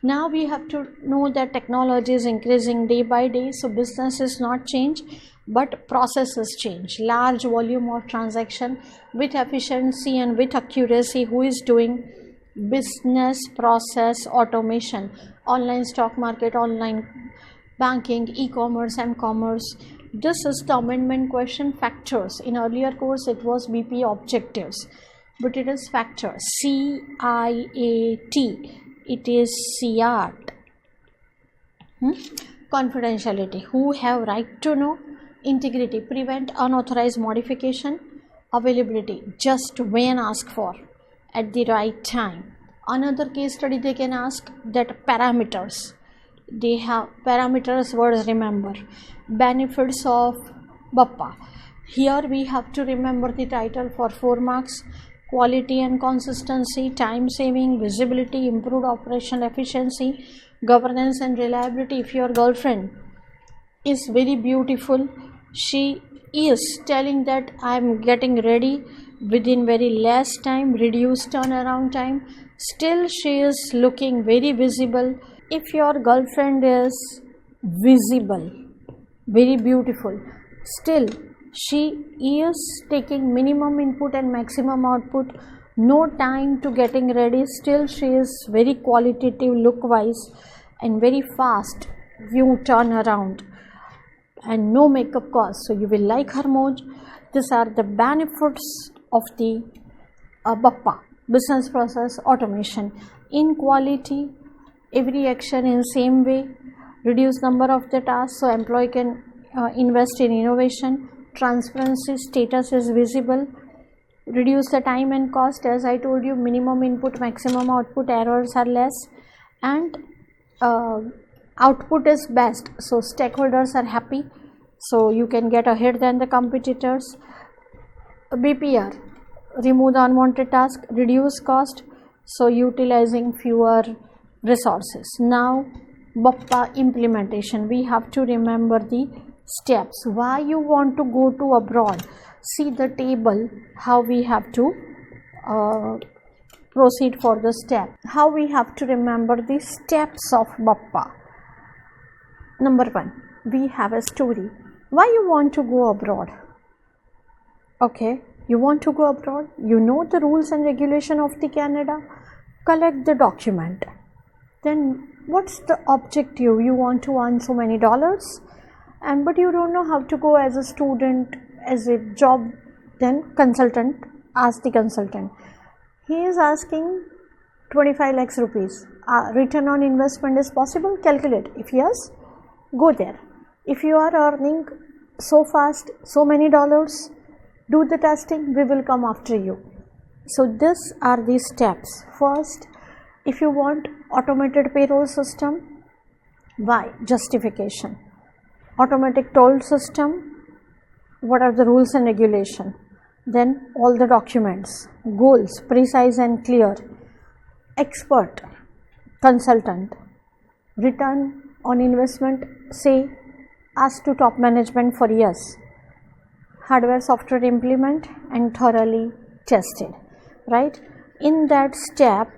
Now we have to know that technology is increasing day by day, so business is not changed, but processes change. Large volume of transaction with efficiency and with accuracy. Who is doing? Business process automation. Online stock market, online banking, e-commerce, m-commerce. This is the amendment question, factors. In earlier course it was BP objectives, but it is factors, CIAT. It is CRT. Confidentiality, who have right to know. Integrity, prevent unauthorized modification. Availability, just when asked for at the right time. Another case study they can ask, that parameters. They have parameters, words remember. Benefits of BAPA. Here we have to remember the title for 4 marks. Quality and consistency, time saving, visibility, improved operational efficiency, governance and reliability. If your girlfriend is very beautiful, she is telling that I am getting ready within very less time, reduced turnaround time, still she is looking very visible. If your girlfriend is visible, very beautiful, still she is taking minimum input and maximum output, no time to getting ready, still she is very qualitative look wise and very fast you turn around, and no makeup cost, so you will like her more. These are the benefits of the BPA, business process automation. In quality, every action in same way, reduce number of the tasks so employee can invest in innovation. Transparency, status is visible, reduce the time and cost, as I told you, minimum input maximum output, errors are less, and output is best, so stakeholders are happy, so you can get ahead than the competitors. BPR, remove the unwanted task, reduce cost, so utilizing fewer resources. Now BPA implementation, we have to remember the steps. Why you want to go to abroad? See the table, how we have to proceed for the step, how we have to remember the steps of BPA. Number 1, we have a story. Why you want to go abroad? Okay, you want to go abroad, you know the rules and regulation of the Canada, collect the document. Then what's the objective? You want to earn so many dollars, and but you don't know how to go as a student, as a job. Then consultant, ask the consultant. He is asking 25 lakhs rupees. Return on investment is possible? Calculate. If yes, go there. If you are earning so fast, so many dollars, do the testing, we will come after you. So these are the steps. First, if you want automated payroll system, why? Justification. Automatic toll system, what are the rules and regulation? Then all the documents, goals, precise and clear. Expert, consultant. Return on investment, say, ask to top management for yes. Hardware, software implement and thoroughly tested, right? In that step,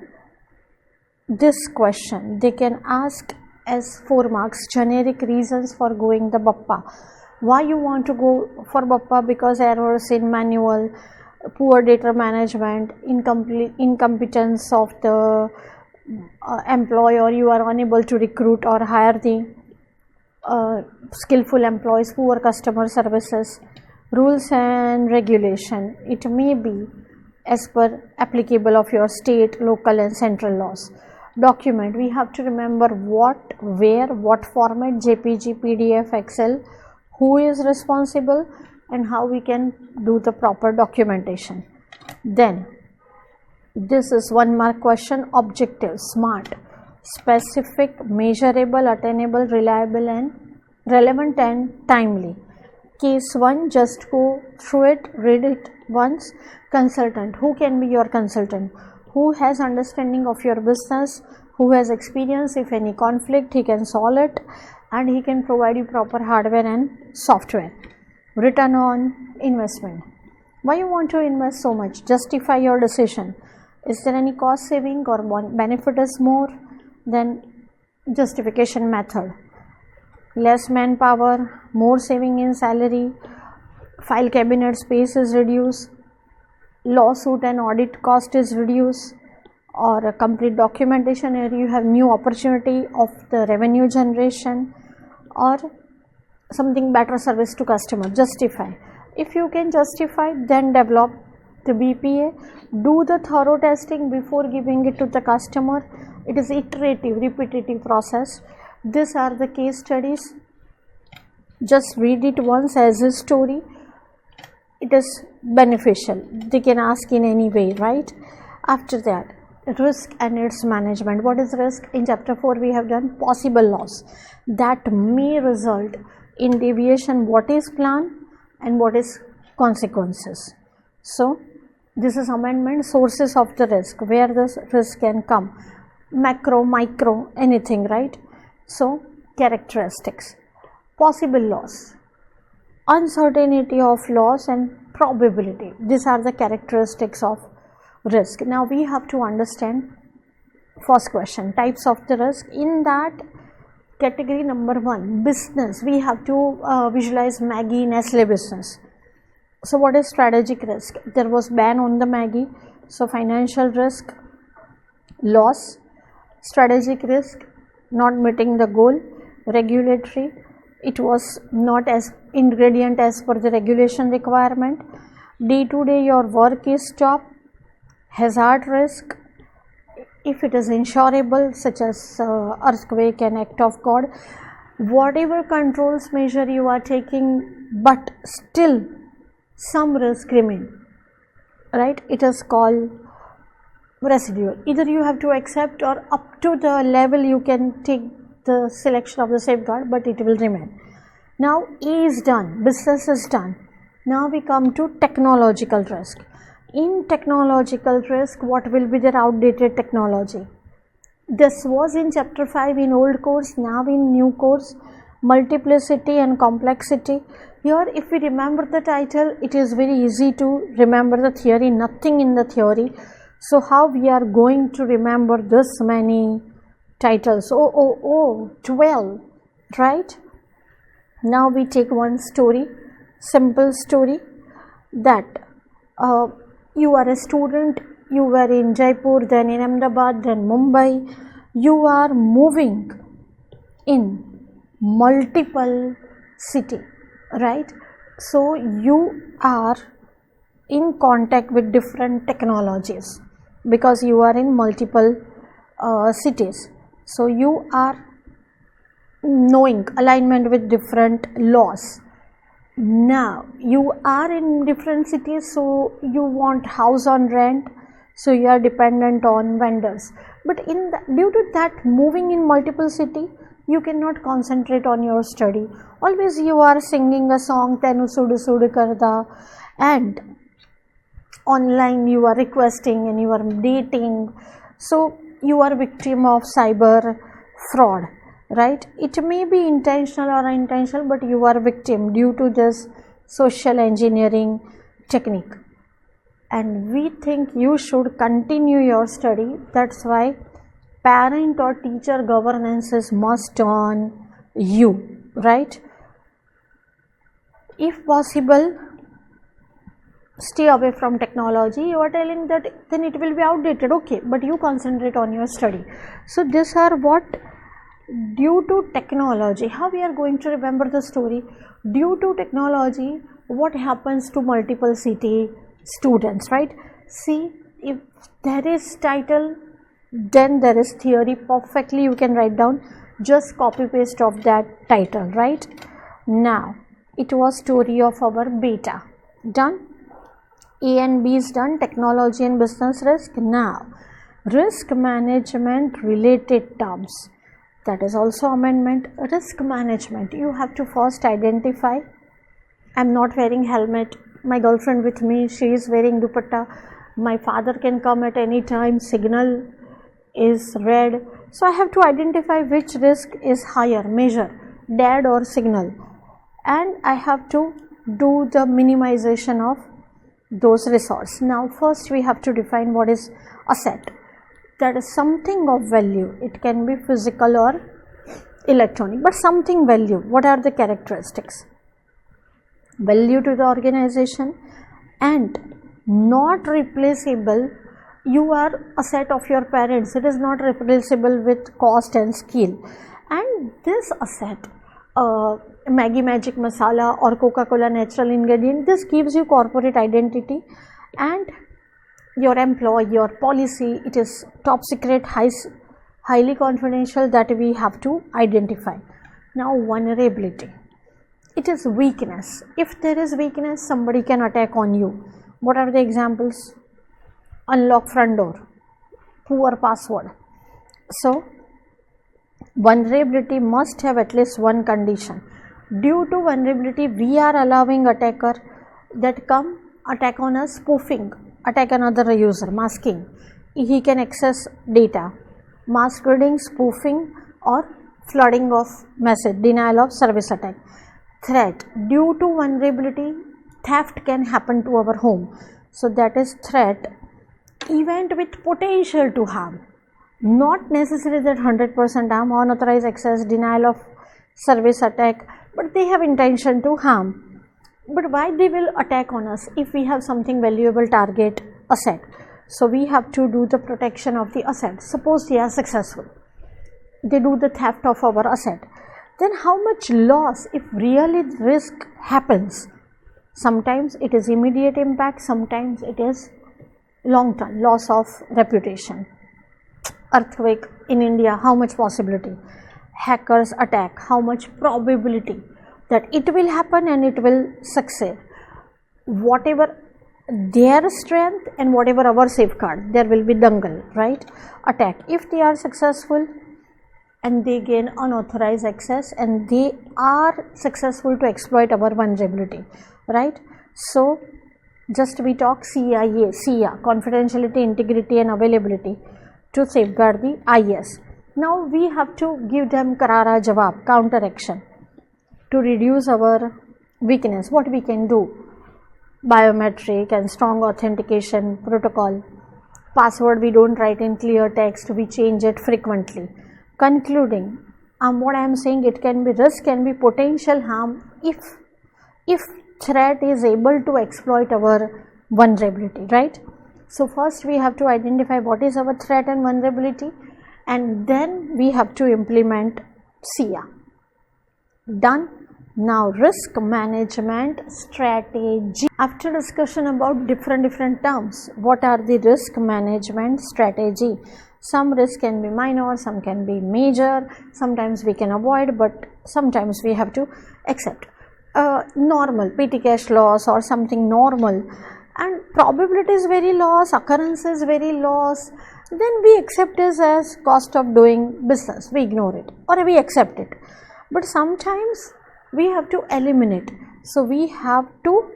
this question they can ask as 4 marks, generic reasons for going the BPA. Why you want to go for BPA? Because errors in manual, poor data management, incompetence of the employer, you are unable to recruit or hire the skillful employees, poor customer services. Rules and regulation, it may be as per applicable of your state, local and central laws. Document, we have to remember what, where, what format, JPG, PDF, Excel, who is responsible and how we can do the proper documentation. Then this is 1 mark question. Objective, SMART, specific, measurable, attainable, reliable and relevant and timely. Case 1, just go through it, read it once. Consultant, who can be your consultant? Who has understanding of your business, who has experience, if any conflict he can solve it, and he can provide you proper hardware and software. Return on investment, why you want to invest so much? Justify your decision. Is there any cost saving or benefit is more? Then justification method. Less manpower, more saving in salary, file cabinet space is reduced, lawsuit and audit cost is reduced, or a complete documentation area, you have new opportunity of the revenue generation, or something better service to customer. Justify. If you can justify, then develop the BPA. Do the thorough testing before giving it to the customer. It is iterative, repetitive process. These are the case studies. Just read it once as a story. It is beneficial. They can ask in any way, right? After that, risk and its management. What is risk? In chapter 4 we have done possible loss that may result in deviation, what is plan and what is consequences. So this is amendment. Sources of the risk, where this risk can come, macro, micro, anything, right? So characteristics, possible loss, uncertainty of loss and probability. These are the characteristics of risk. Now we have to understand first question, types of the risk. In that category, number 1, business, we have to visualize Maggie, Nestle business. So what is strategic risk? There was ban on the Maggie, So financial risk, loss, strategic risk, not meeting the goal, regulatory, it was not as ingredient as per the regulation requirement, day to day your work is stopped, hazard risk, if it is insurable such as earthquake and act of God, whatever controls measure you are taking, but still some risk remain, right? It is called residual. Either you have to accept or up to the level you can take the selection of the safeguard, but it will remain. Now A is done, business is done. Now we come to technological risk. In technological risk, what will be the outdated technology? This was in chapter 5 in old course, now in new course, multiplicity and complexity. Here if we remember the title, it is very easy to remember the theory, nothing in the theory. So how we are going to remember this many titles? 12, right? Now we take one story, simple story, that you are a student, you were in Jaipur, then in Ahmedabad, then Mumbai, you are moving in multiple city, right? So you are in contact with different technologies because you are in multiple cities. So you are knowing alignment with different laws. Now you are in different cities, so you want house on rent, so you are dependent on vendors, but due to that moving in multiple city, you cannot concentrate on your study. Always you are singing a song, Tenu Sudu Sudu Karda, and online you are requesting and you are dating, so you are victim of cyber fraud, right? It may be intentional or unintentional, but you are victim due to this social engineering technique, and we think you should continue your study. That's why parent or teacher governance is must on you, right? If possible, stay away from technology. You are telling that then it will be outdated, okay, but you concentrate on your study. So these are what due to technology. How we are going to remember the story? Due to technology, what happens to multiple city students, right? See, if there is title, then there is theory. Perfectly you can write down, just copy paste of that title, right? Now it was story of our beta, done. A and B is done, technology and business risk. Now risk management related terms, that is also amendment. Risk management, you have to first identify, I'm not wearing helmet, my girlfriend with me, she is wearing dupatta, my father can come at any time, signal is red, so I have to identify which risk is higher, measure, dad or signal, and I have to do the minimization of those resources. Now first we have to define what is asset. That is something of value, it can be physical or electronic, but something value. What are the characteristics? Value to the organization and not replaceable. You are asset of your parents, it is not replaceable with cost and skill, and this asset, Maggi Magic Masala or Coca-Cola natural ingredient, this gives you corporate identity, and your employee, your policy, it is top secret, highly confidential, that we have to identify. Now vulnerability, it is weakness. If there is weakness, somebody can attack on you. What are the examples? Unlock front door, poor password. So vulnerability must have at least one condition. Due to vulnerability, we are allowing attacker that come attack on us, spoofing, attack another user, masking. He can access data, masquerading, spoofing, or flooding of message, denial of service attack. Threat, due to vulnerability, theft can happen to our home. So that is threat, event with potential to harm, not necessarily that 100% harm, unauthorized access, denial of service attack, but they have intention to harm. But why they will attack on us? If we have something valuable, target, asset. So we have to do the protection of the asset. Suppose they are successful, they do the theft of our asset, then how much loss if really risk happens? Sometimes it is immediate impact, sometimes it is long term loss of reputation. Earthquake in India, how much possibility? Hackers attack, how much probability that it will happen and it will succeed? Whatever their strength and whatever our safeguard, there will be dangle, right? Attack. If they are successful and they gain unauthorized access and they are successful to exploit our vulnerability, right? So just we talk CIA, confidentiality, integrity and availability to safeguard the IS. Now we have to give them karara jawab, counter action to reduce our weakness. What we can do? Biometric and strong authentication protocol. Password we don't write in clear text, we change it frequently. Concluding, what I am saying, it can be risk, can be potential harm if threat is able to exploit our vulnerability, right? So first we have to identify what is our threat and vulnerability, and then we have to implement SIA. Done. Now risk management strategy. After discussion about different terms, what are the risk management strategy? Some risk can be minor, some can be major, sometimes we can avoid, but sometimes we have to accept. Normal petty cash loss or something normal, and probability is very loss, occurrence is very loss, then we accept this as cost of doing business, we ignore it or we accept it. But sometimes we have to eliminate, so we have to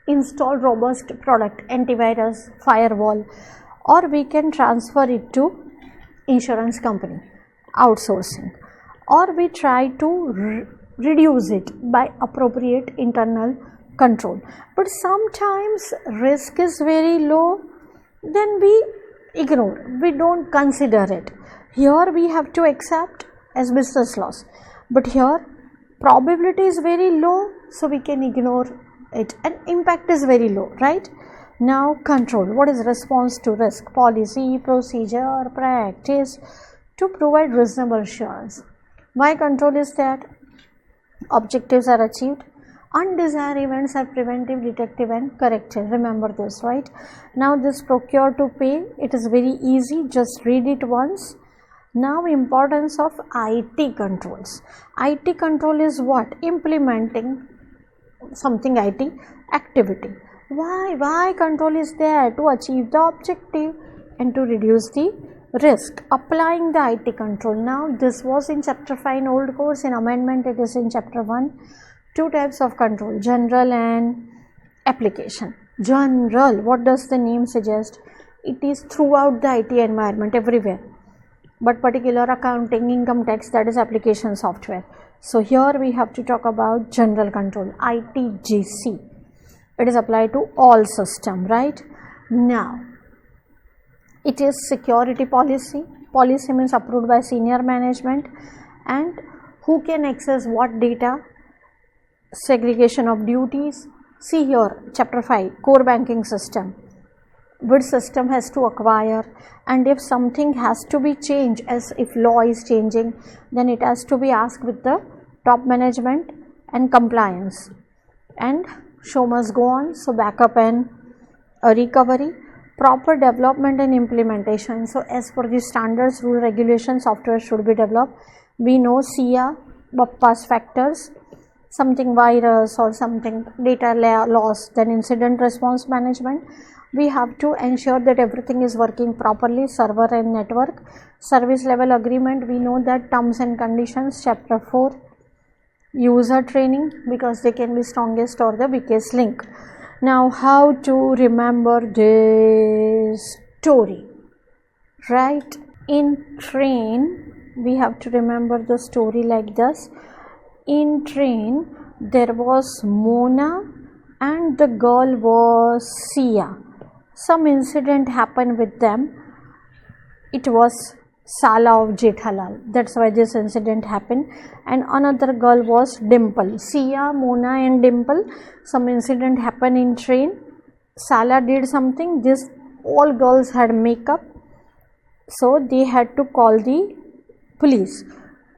install robust product, antivirus, firewall, or we can transfer it to insurance company, outsourcing, or we try to reduce it by appropriate internal control. But sometimes risk is very low, then we ignore, we don't consider it. Here we have to accept as business loss, but here probability is very low, so we can ignore it, and impact is very low, right? Now control. What is response to risk? Policy, procedure, practice to provide reasonable assurance. Why control is that? Objectives are achieved, undesired events are preventive, detective and corrective. Remember this, right? Now this procure to pay, it is very easy, just read it once. Now importance of IT controls. IT control is what? Implementing something IT activity. Why control is there? To achieve the objective and to reduce the risk. Applying the IT control. Now this was in chapter 5 in old course, in amendment it is in chapter 1. Two types of control, general and application. General, what does the name suggest? It is throughout the IT environment, everywhere. But particular accounting, income tax, that is application software. So here we have to talk about general control, ITGC. It is applied to all system, right? Now it is security policy. Policy means approved by senior management, and who can access what data, segregation of duties. See here chapter 5, core banking system. Which system has to acquire, and if something has to be changed, as if law is changing, then it has to be asked with the top management and compliance, and show must go on. So backup and recovery, proper development and implementation. So as per the standards, rule, regulation, software should be developed. We know SIA, bypass factors, something virus or something data loss, then incident response management. We have to ensure that everything is working properly, server and network. Service level agreement, we know that terms and conditions, chapter 4. User training, because they can be strongest or the weakest link. Now how to remember this story, right? In train, we have to remember the story like this. In train, there was Mona and the girl was Sia. Some incident happened with them. It was Sala of Jethalal. That's why this incident happened. And another girl was Dimple. Sia, Mona and Dimple. Some incident happened in train. Sala did something. This all girls had makeup, so they had to call the police.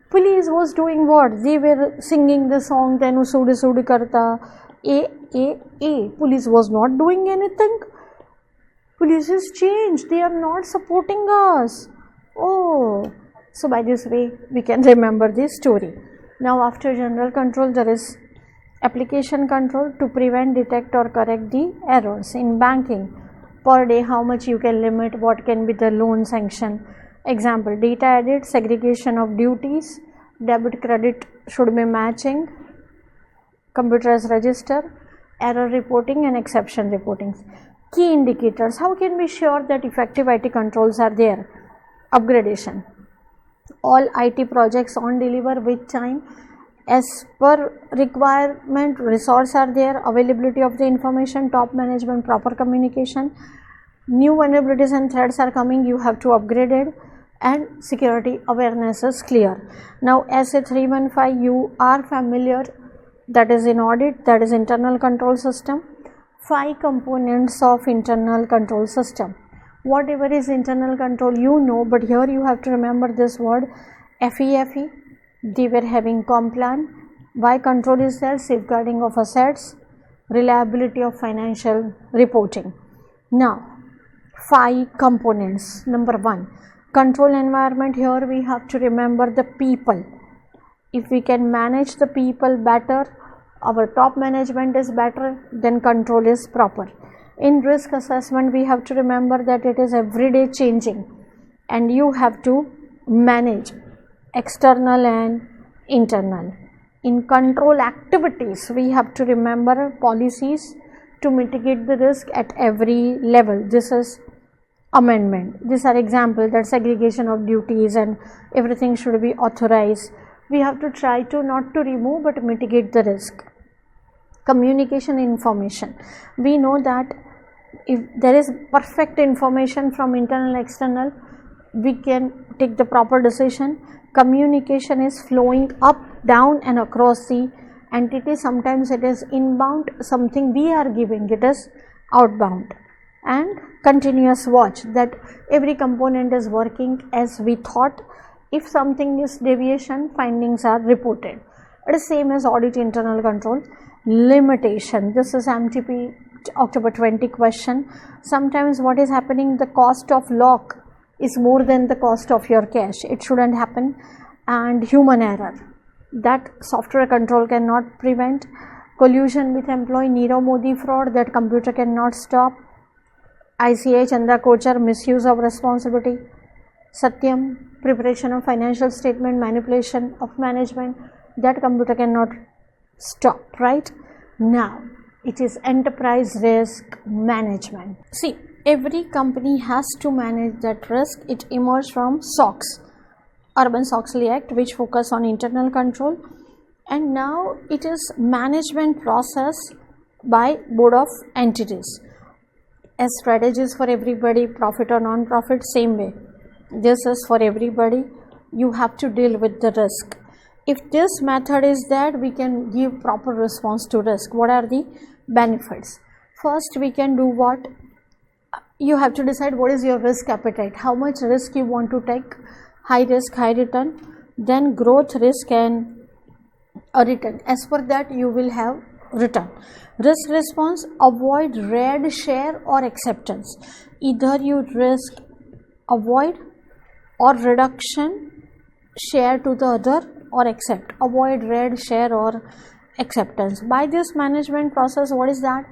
Police was doing what? They were singing the song, then Sudi Sudi Karta, A. Police was not doing anything. Police has changed, they are not supporting us. Oh, so by this way we can remember this story. Now after general control there is application control to prevent, detect or correct the errors. In banking, per day how much you can limit, what can be the loan sanction. Example, data edit, segregation of duties, debit credit should be matching, computerized register, error reporting and exception reporting. Key indicators, how can we sure that effective IT controls are there? Upgradation, all IT projects on deliver with time as per requirement, resource are there, availability of the information, top management, proper communication, new vulnerabilities and threats are coming, you have to upgrade it, and security awareness is clear. Now SA 315 you are familiar, that is in audit, that is internal control system. 5 components of internal control system. Whatever is internal control you know, but here you have to remember this word FEFE. They were having complan. Why control is there? Safeguarding of assets, reliability of financial reporting. Now 5 components. Number 1, control environment. Here we have to remember the people. If we can manage the people better, our top management is better, then control is proper. In risk assessment we have to remember that it is everyday changing and you have to manage external and internal. In control activities we have to remember policies to mitigate the risk at every level. This is amendment. These are examples, that segregation of duties and everything should be authorized. We have to try to not to remove but mitigate the risk. Communication information, we know that if there is perfect information from internal external, we can take the proper decision. Communication is flowing up, down and across the entity. Sometimes it is inbound, something we are giving, it is outbound. And continuous watch, that every component is working as we thought. If something is deviation, findings are reported. It is same as audit internal control. Limitation, this is MTP October 20 question. Sometimes what is happening, the cost of lock is more than the cost of your cash. It shouldn't happen. And human error, that software control cannot prevent. Collusion with employee, Nirav Modi fraud, that computer cannot stop. ICA Chanda Kochar, misuse of responsibility. Satyam, preparation of financial statement, manipulation of management, that computer cannot stop, right? Now it is enterprise risk management. See, every company has to manage that risk. It emerged from SOX, Urban Soxley Act, which focus on internal control, and now it is management process by board of entities. As strategies for everybody, profit or non-profit, same way. This is for everybody. You have to deal with the risk. If this method is that, we can give proper response to risk. What are the benefits? First, we can do what? You have to decide what is your risk appetite, how much risk you want to take, high risk, high return, then growth, risk and a return. As per that, you will have return. Risk response, avoid red share or acceptance. Either you risk avoid or reduction, share to the other, or accept. Avoid red share or acceptance. By this management process, what is that?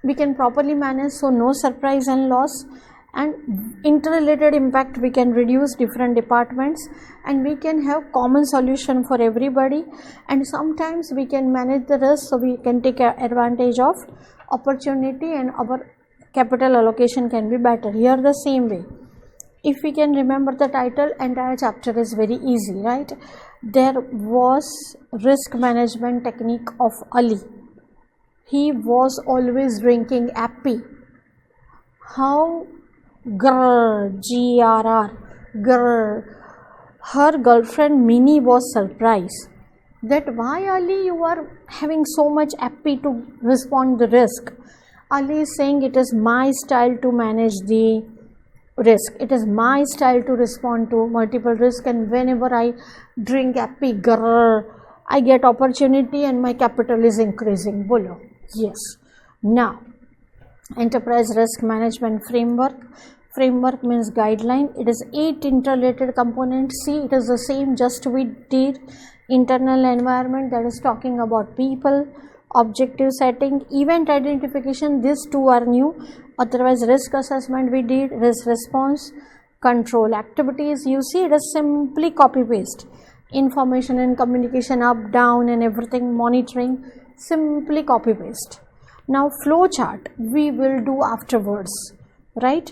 We can properly manage, so no surprise and loss, and interrelated impact we can reduce different departments, and we can have common solution for everybody, and sometimes we can manage the risk so we can take advantage of opportunity and our capital allocation can be better. Here the same way, if we can remember the title, entire chapter is very easy, right? There was risk management technique of Ali. He was always drinking appy. How? Grrr, G-R-R, grrr. Her girlfriend Minnie was surprised that why Ali you are having so much appy to respond the risk. Ali is saying it is my style to manage the risk. It is my style to respond to multiple risk, and whenever I drink happy grrr, I get opportunity and my capital is increasing. Bolo. Yes. Now, enterprise risk management framework. Framework means guideline. It is 8 interrelated components. See, it is the same, just we did internal environment, that is talking about people, objective setting, event identification. These two are new. Otherwise, risk assessment we did, risk response, control activities. You see, it is simply copy paste. Information and communication, up, down, and everything, monitoring, simply copy paste. Now, flow chart we will do afterwards, right?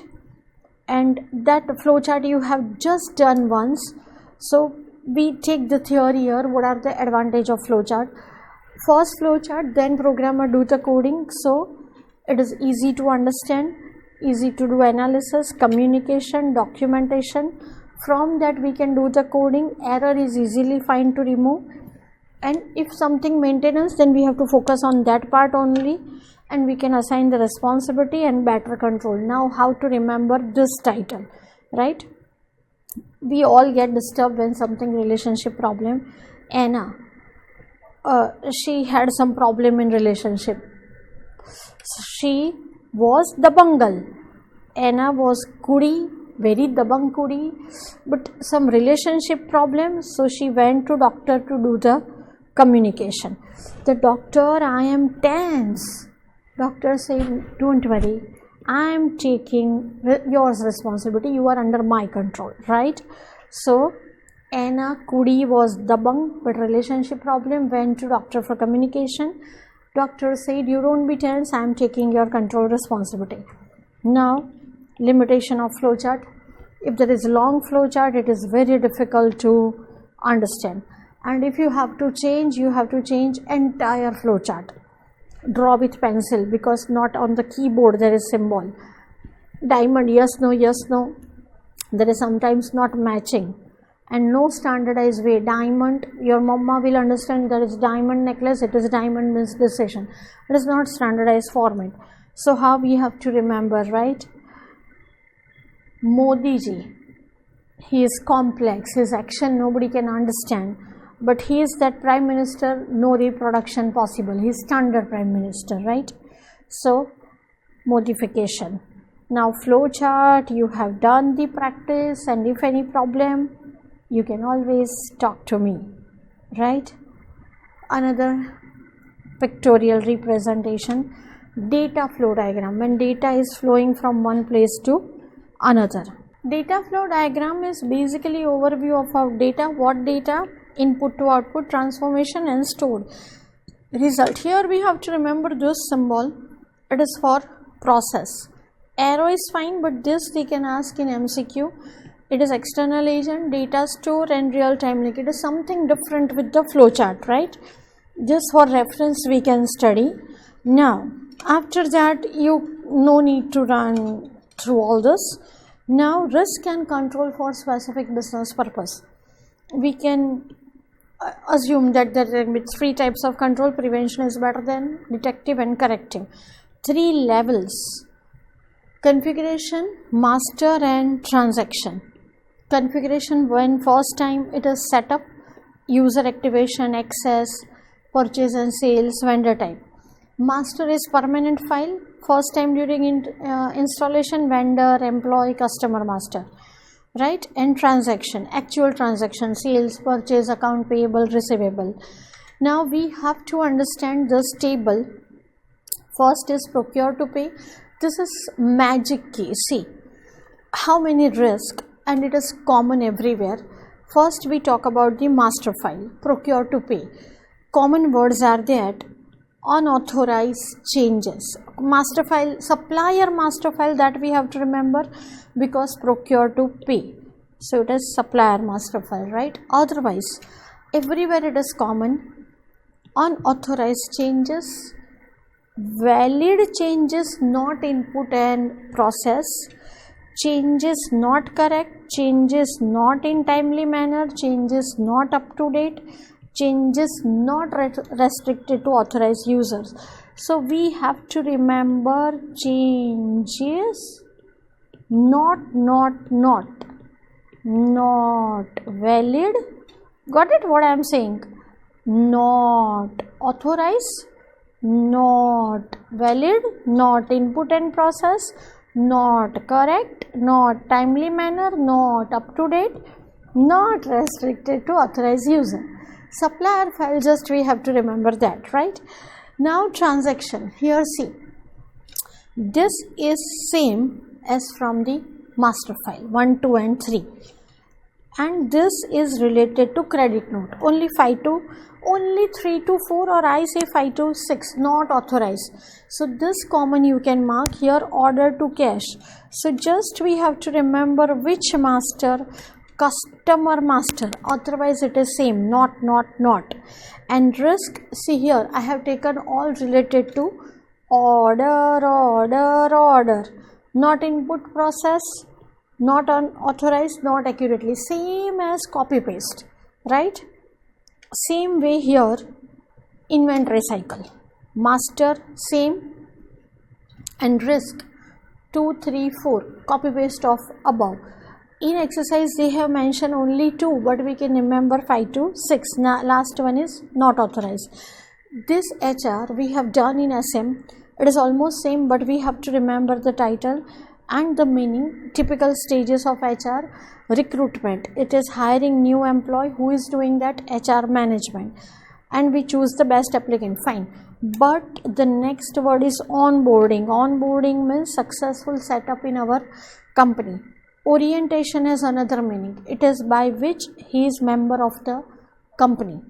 And that flow chart you have just done once. So we take the theory here. What are the advantage of flow chart? First flow chart, then programmer do the coding. So it is easy to understand, easy to do analysis, communication, documentation. From that we can do the coding. Error is easily find to remove. And if something maintenance, then we have to focus on that part only, and we can assign the responsibility and better control. Now, how to remember this title, right? We all get disturbed when something relationship problem. Anna, she had some problem in relationship. She was dabangal. Anna was kudi, very dabang kudi, but some relationship problem. So she went to doctor to do the communication. The doctor, I am tense. Doctor said, don't worry, I am taking your responsibility. You are under my control, right? So Anna Kudi was dabang, but relationship problem, went to doctor for communication. Doctor said, you don't be tense, I am taking your control responsibility. Now, limitation of flowchart. If there is long flowchart, it is very difficult to understand. And if you have to change, you have to change entire flowchart. Draw with pencil, because not on the keyboard there is symbol. Diamond, yes, no, there is sometimes not matching, and no standardized way. Diamond, your mama will understand there is diamond necklace, it is diamond means decision. It is not standardized format. So how we have to remember, right? Modi ji, he is complex, his action nobody can understand, but he is that prime minister, no reproduction possible. He is standard prime minister, right? So modification. Now flow chart, you have done the practice, and if any problem, you can always talk to me, right? Another pictorial representation, data flow diagram, when data is flowing from one place to another. Data flow diagram is basically overview of our data, what data, input to output, transformation, and stored result. Here we have to remember this symbol, it is for process. Arrow is fine, but this we can ask in MCQ. It is external agent, data store, and real time link. It is something different with the flowchart, right? Just for reference we can study. Now after that, you no need to run through all this. Now risk and control for specific business purpose. We can assume that there are 3 types of control. Prevention is better than detective and corrective. 3 levels: configuration, master, and transaction. Configuration, when first time it is set up, user activation, access, purchase and sales, vendor type. Master is permanent file, first time during installation, vendor, employee, customer master, right? And transaction, actual transaction, sales, purchase, account payable, receivable. Now we have to understand this table. First is procure to pay. This is magic key. See how many risk, and it is common everywhere. First we talk about the master file, procure to pay. Common words are that unauthorized changes. Master file, supplier master file, that we have to remember, because procure to pay. So it is supplier master file, right? Otherwise, everywhere it is common. Unauthorized changes, valid changes not input and process, changes not correct, changes not in timely manner, changes not up to date, changes not restricted to authorized users. So we have to remember changes, not valid. Got it what I am saying? Not authorized, not valid, not input and process, not correct, not timely manner, not up to date, not restricted to authorized user. Supplier file, just we have to remember that, right? Now transaction, here see, this is same as from the master file 1, 2 and 3, and this is related to credit note, only 5 to only 3 to 4, or I say 5 to 6, not authorized. So this common you can mark here, order to cash. So just we have to remember which master, customer master, otherwise it is same, not. And risk, see here I have taken all related to order, not input process, not unauthorized, not accurately, same as copy paste, right? Same way here, inventory cycle, master same, and risk 2, 3, 4, copy paste of above. In exercise they have mentioned only 2, but we can remember 5 to 6. Now last one is not authorized. This HR we have done in SM, it is almost same, but we have to remember the title and the meaning. Typical stages of HR: recruitment, it is hiring new employee. Who is doing that? HR management, and we choose the best applicant, fine. But the next word is onboarding. Onboarding means successful setup in our company. Orientation has another meaning, it is by which he is member of the company.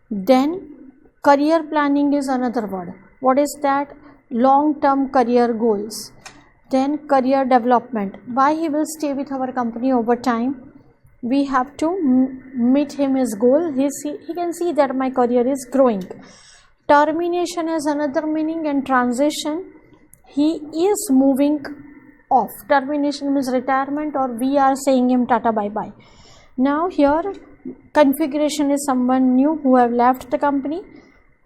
Then career planning is another word. What is that? Long term career goals. Then career development, why he will stay with our company over time. We have to meet him his goal, he can see that my career is growing. Termination has another meaning, and transition, he is moving off. Termination means retirement, or we are saying him tata bye bye. Now here configuration is someone new who have left the company,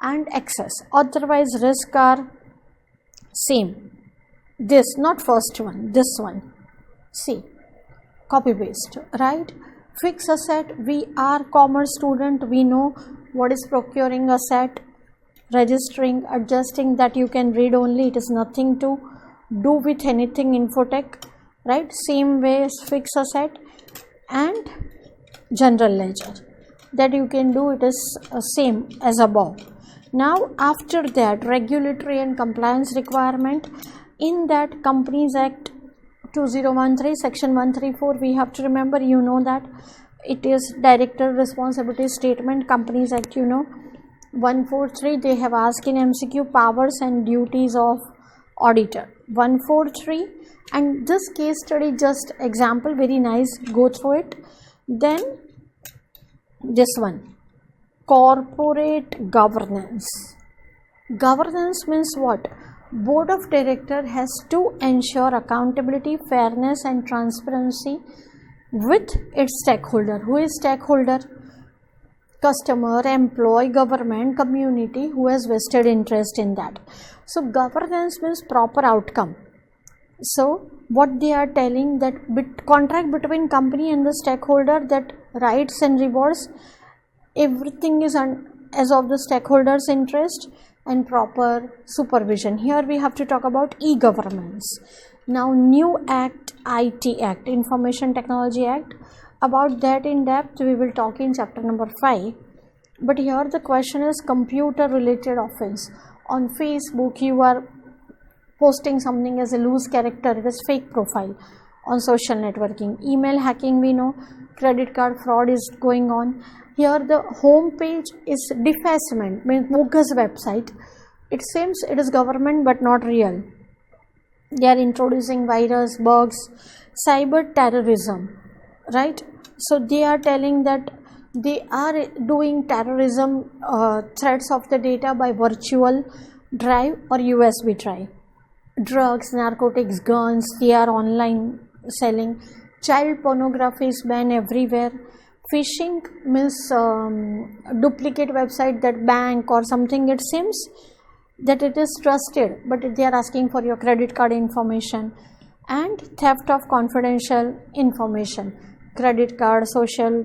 and excess, otherwise risk are same. This, not first one, this one, see, copy paste, right? Fixed asset, we are commerce student, we know what is procuring asset, registering, adjusting, that you can read only, it is nothing to do with anything infotech, right? Same way as fixed asset and general ledger, that you can do, it is same as above. Now after that, regulatory and compliance requirement. In that, Companies Act 2013 section 134, we have to remember, you know that it is director responsibility statement. Companies Act, you know, 143, they have asked in MCQ, powers and duties of auditor. 143, and this case study, just example, very nice, go through it. Then this one, corporate governance. Governance means what? Board of Director has to ensure accountability, fairness and transparency with its stakeholder. Who is stakeholder? Customer, employee, government, community, who has vested interest in that. So governance means proper outcome. So what they are telling, that contract between company and the stakeholder, that rights and rewards, everything is as of the stakeholders' interest, and proper supervision. Here we have to talk about e-governance. Now new act, IT Act, Information Technology Act. About that in depth we will talk in chapter number 5. But here the question is computer related offense. On Facebook you are posting something as a loose character, it is fake profile. On social networking, email hacking, we know, credit card fraud is going on. Here the home page is defacement, means bogus website. It seems it is government but not real. They are introducing virus, bugs, cyber terrorism, right? So they are telling that they are doing terrorism threats of the data by virtual drive or USB drive. Drugs, narcotics, guns, they are online selling. Child pornography is banned everywhere. Phishing means duplicate website, that bank or something, it seems that it is trusted, but they are asking for your credit card information. And theft of confidential information, credit card, social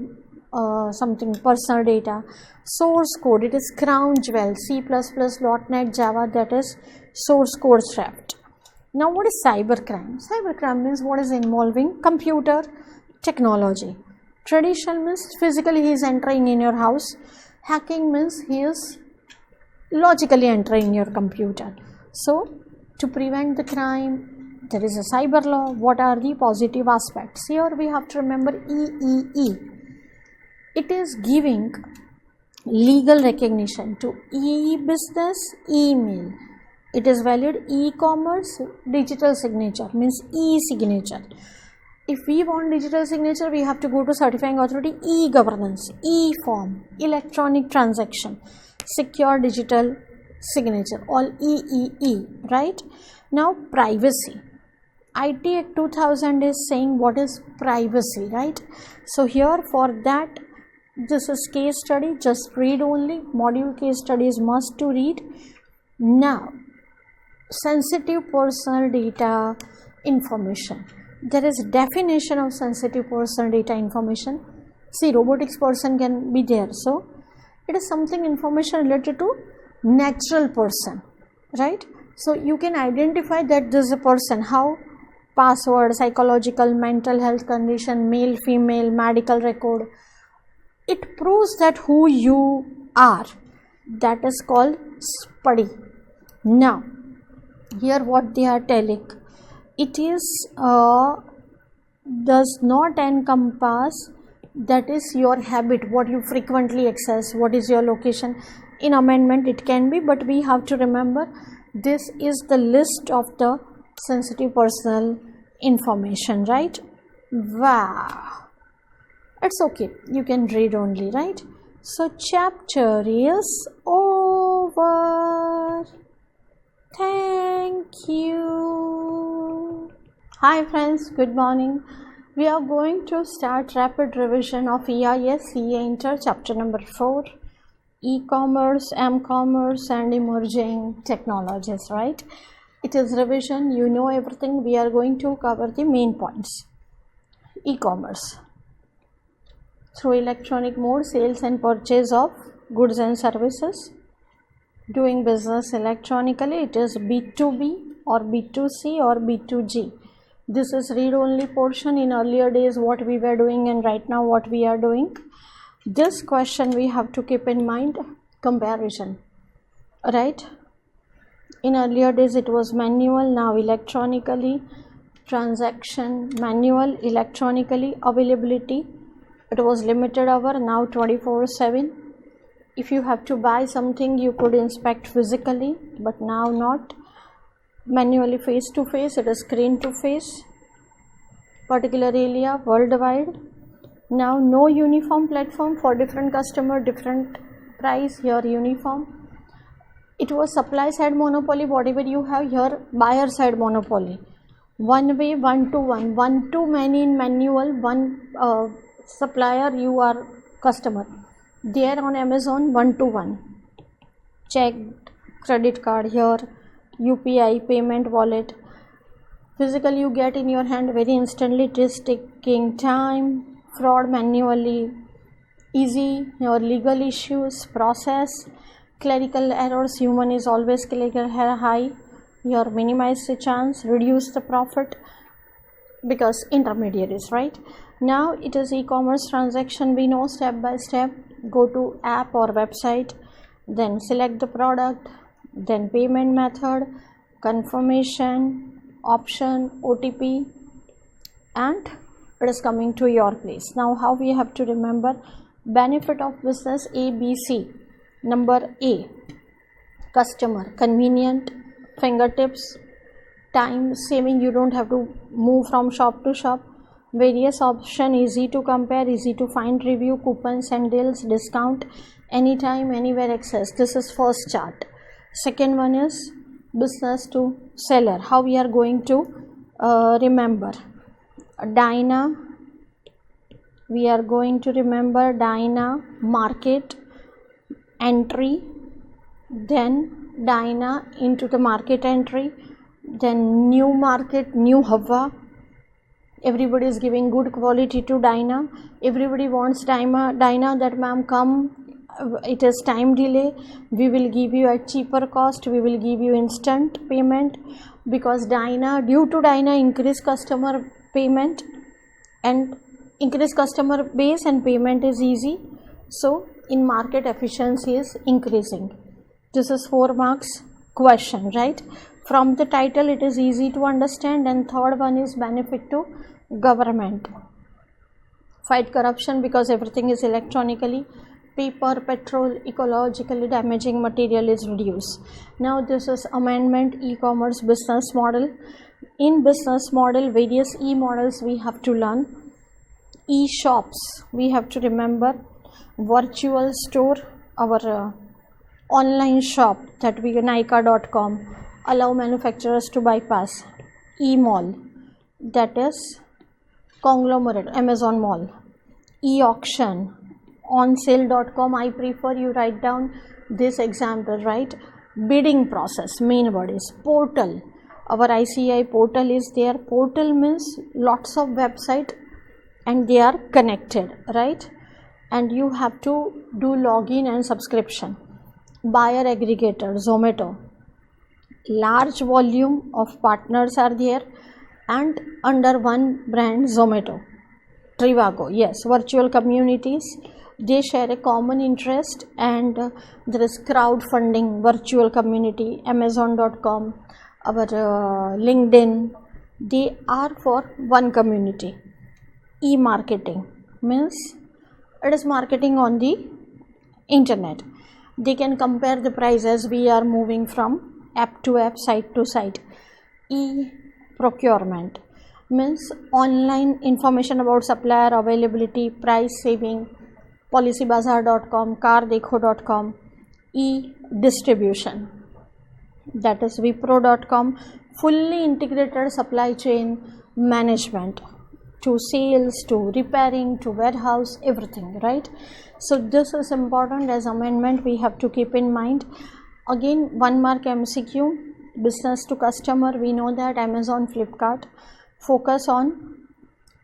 something personal data. Source code, it is crown jewel, C++, .NET, Java, that is source code theft. Now what is cybercrime? Cybercrime means what is involving computer technology. Traditional means physically he is entering in your house. Hacking means he is logically entering your computer. So to prevent the crime, there is a cyber law. What are the positive aspects? Here we have to remember EEE. It is giving legal recognition to e-business, email. It is valid e-commerce, digital signature means e-signature. If we want digital signature, we have to go to certifying authority, e-governance, e-form, electronic transaction, secure digital signature, all EEE, right? Now privacy. IT Act 2000 is saying what is privacy, right? So here for that, this is case study, just read only. Module case studies must to read. Now, sensitive personal data information. There is definition of sensitive personal data information. See, robotics person can be there. So, it is something information related to natural person, right? So, you can identify that this is a person. How? Password, psychological, mental health condition, male, female, medical record. It proves that who you are. That is called study. Now, here what they are telling, it is does not encompass that is your habit, what you frequently access, what is your location. In amendment it can be, but we have to remember this is the list of the sensitive personal information, right? Wow, it's okay, you can read only, right? So chapter is over. Thank you. Hi friends, good morning. We are going to start rapid revision of EIS-CA Inter chapter number 4, e-commerce, m-commerce and emerging technologies, right? It is revision, you know everything. We are going to cover the main points. E-commerce, through electronic mode, sales and purchase of goods and services. Doing business electronically, it is B2B or B2C or B2G. This is read only portion. In earlier days what we were doing and right now what we are doing. This question we have to keep in mind, comparison, right? In earlier days it was manual, now electronically. Transaction, manual, electronically. Availability, it was limited hour, now 24/7. If you have to buy something, you could inspect physically, but now not. Manually, face to face, it is screen to face. Particular area, worldwide. Now no uniform platform for different customer, different price. Here uniform. It was supply side monopoly, whatever you have here, buyer side monopoly. One way, one to one, one to many in manual, one supplier, you are customer. There on Amazon, one to one. Check, credit card here, UPI, payment wallet. Physical you get in your hand very instantly, it is taking time. Fraud manually, easy. Your legal issues, process. Clerical errors, human is always clerical high. Your minimize the chance, reduce the profit because intermediaries, right? Now it is e-commerce transaction, we know step by step. Go to app or website, then select the product, then payment method, confirmation, option, OTP, and it is coming to your place. Now how we have to remember benefit of business ABC. Number A, customer, convenient, fingertips, time saving, you don't have to move from shop to shop. Various option, easy to compare, easy to find review, coupons and deals, discount, anytime, anywhere access. This is first chart. Second one is business to seller. How we are going to remember? Dyna, we are going to remember Dyna, market, entry, then Dyna into the market entry, then new market, new Hava. Everybody is giving good quality to Dyna. Everybody wants Dyna that ma'am come, it is time delay, we will give you at cheaper cost, we will give you instant payment, because due to Dyna increase customer payment and increase customer base and payment is easy. So in market efficiency is increasing. This is 4 marks question, right? From the title it is easy to understand. And third one is benefit to government. Fight corruption because everything is electronically. Paper, petrol, ecologically damaging material is reduced. Now this is amendment e-commerce business model. In business model, various e-models we have to learn. E-shops, we have to remember virtual store, our online shop that we Nykaa.com allow manufacturers to bypass. E-mall, that is conglomerate, Amazon mall. E-auction, onsale.com. I prefer you write down this example, right? Bidding process, main word is portal. Our ICI portal is there. Portal means lots of website and they are connected, right? And you have to do login and subscription. Buyer aggregator, Zomato. Large volume of partners are there and under one brand, Zomato. Trivago, yes, virtual communities, they share a common interest, and there is crowdfunding, virtual community, Amazon.com, our LinkedIn, they are for one community. E-marketing means it is marketing on the internet. They can compare the prices. We are moving from app to app, site to site. E-procurement means online information about supplier availability, price saving, policybazar.com, cardekho.com. E-distribution, that is wipro.com, fully integrated supply chain management, to sales, to repairing, to warehouse, everything, right? So this is important as amendment, we have to keep in mind. Again, 1 mark MCQ, business to customer, we know that Amazon, Flipkart focus on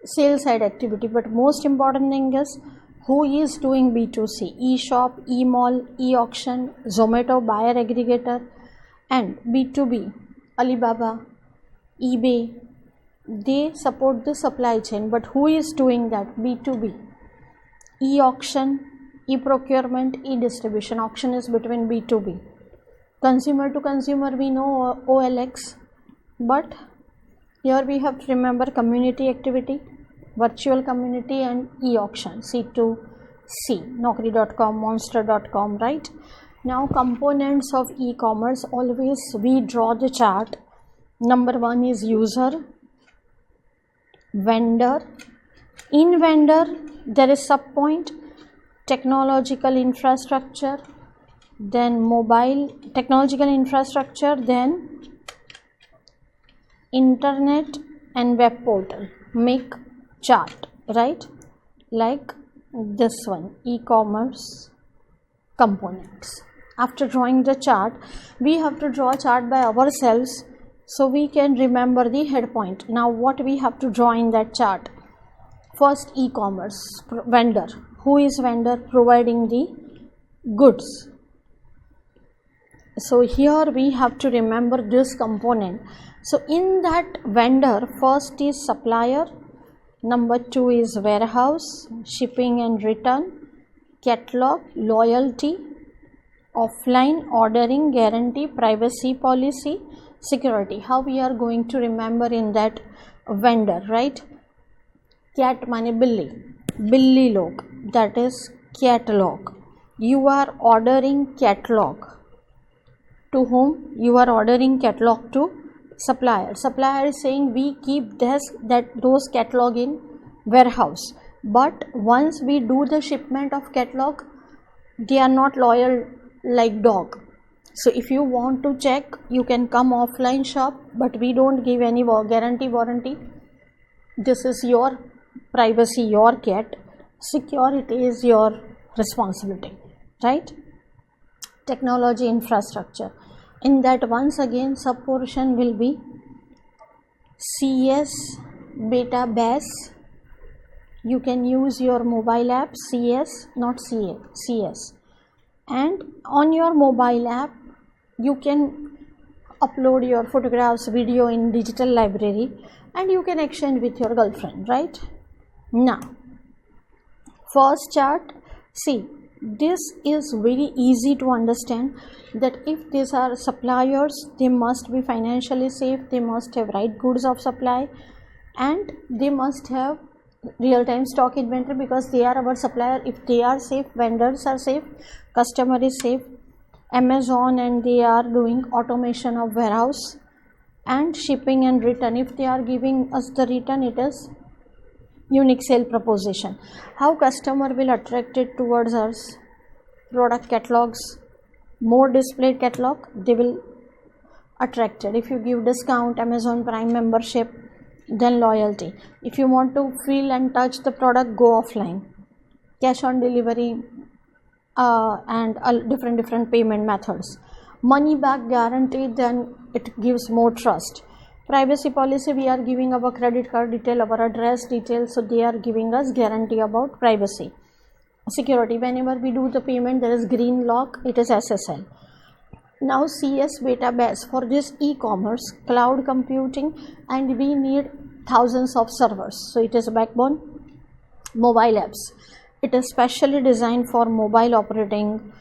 sales side activity, but most important thing is who is doing B2C, e-shop, e-mall, e-auction, Zomato, buyer aggregator, and B2B, Alibaba, eBay, they support the supply chain, but who is doing that? B2B, e-auction, e-procurement, e-distribution. Auction is between B2B. Consumer to consumer, we know OLX, but here we have to remember community activity, virtual community, and e-auction, C2C, Naukri.com, Monster.com, right? Now components of e-commerce, always we draw the chart. Number 1 is user, vendor. In vendor there is subpoint, technological infrastructure, then mobile technological infrastructure, then internet and web portal. Make chart, right? Like this one, e-commerce components. After drawing the chart, we have to draw a chart by ourselves so we can remember the head point. Now what we have to draw in that chart? First, e-commerce vendor. Who is vendor? Providing the goods. So here we have to remember this component. So in that vendor, first is supplier, number 2 is warehouse, shipping and return, catalog, loyalty, offline, ordering, guarantee, privacy policy, security. How we are going to remember in that vendor, right? Cat mane billi, billi log, that is catalog. You are ordering catalog. To whom? You are ordering catalog to supplier. Supplier is saying we keep those catalog in warehouse, but once we do the shipment of catalog, they are not loyal like dog. So if you want to check, you can come offline shop, but we don't give any guarantee, warranty. This is your privacy, your cat. Security is your responsibility, right? Technology infrastructure. In that, once again, sub portion will be CS beta base. You can use your mobile app, CS, not CA, CS. And on your mobile app, you can upload your photographs, video in digital library, and you can exchange with your girlfriend, right? Now, first chart, see, this is very easy to understand that if these are suppliers, they must be financially safe, they must have right goods of supply, and they must have real-time stock inventory, because they are our supplier. If they are safe, vendors are safe, customer is safe. Amazon, and they are doing automation of warehouse and shipping and return. If they are giving us the return, it is unique sale proposition. How customer will attract it towards us? Product catalogs, more displayed catalog, they will attract it. If you give discount, Amazon Prime membership, then loyalty. If you want to feel and touch the product, go offline. Cash on delivery and different payment methods. Money back guarantee, then it gives more trust. Privacy policy, we are giving our credit card detail, our address details, so they are giving us guarantee about privacy. Security, whenever we do the payment, there is green lock, it is SSL. Now CS beta base, for this e-commerce, cloud computing, and we need thousands of servers, so it is backbone. Mobile apps, it is specially designed for mobile operating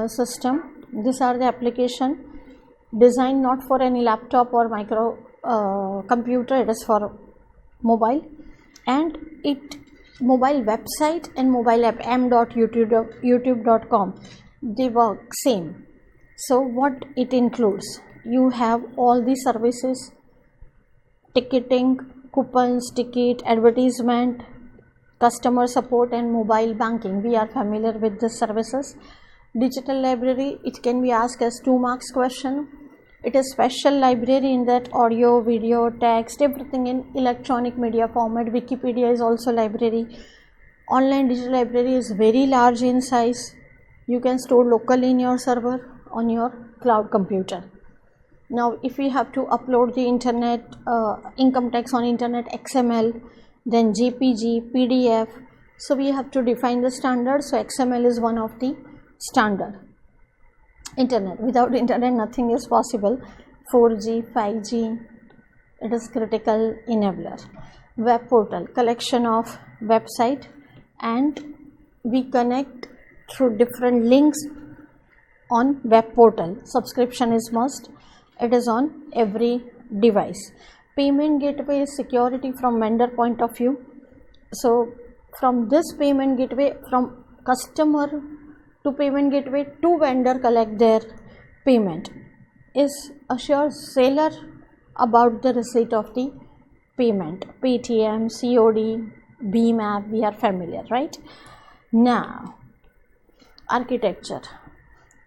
system. These are the application designed not for any laptop or micro computer, it is for mobile. And it mobile website and mobile app m.youtube.com, they work same. So what it includes, you have all the services, ticketing, coupons, ticket, advertisement, customer support, and mobile banking. We are familiar with the services. Digital library, it can be asked as 2 marks question. It is special library in that audio, video, text, everything in electronic media format. Wikipedia is also library. Online digital library is very large in size. You can store locally in your server on your cloud computer. Now, if we have to upload the internet, income tax on internet, XML, then JPG, PDF, so we have to define the standard. So XML is one of the standard. Internet, without internet nothing is possible. 4G, 5G, it is critical enabler. Web portal, collection of website, and we connect through different links on web portal. Subscription is must, it is on every device. Payment gateway is security from vendor point of view. So from this payment gateway, from customer to payment gateway to vendor collect their payment, is assure seller about the receipt of the payment. Paytm, COD, Beam app, we are familiar, right? Now, architecture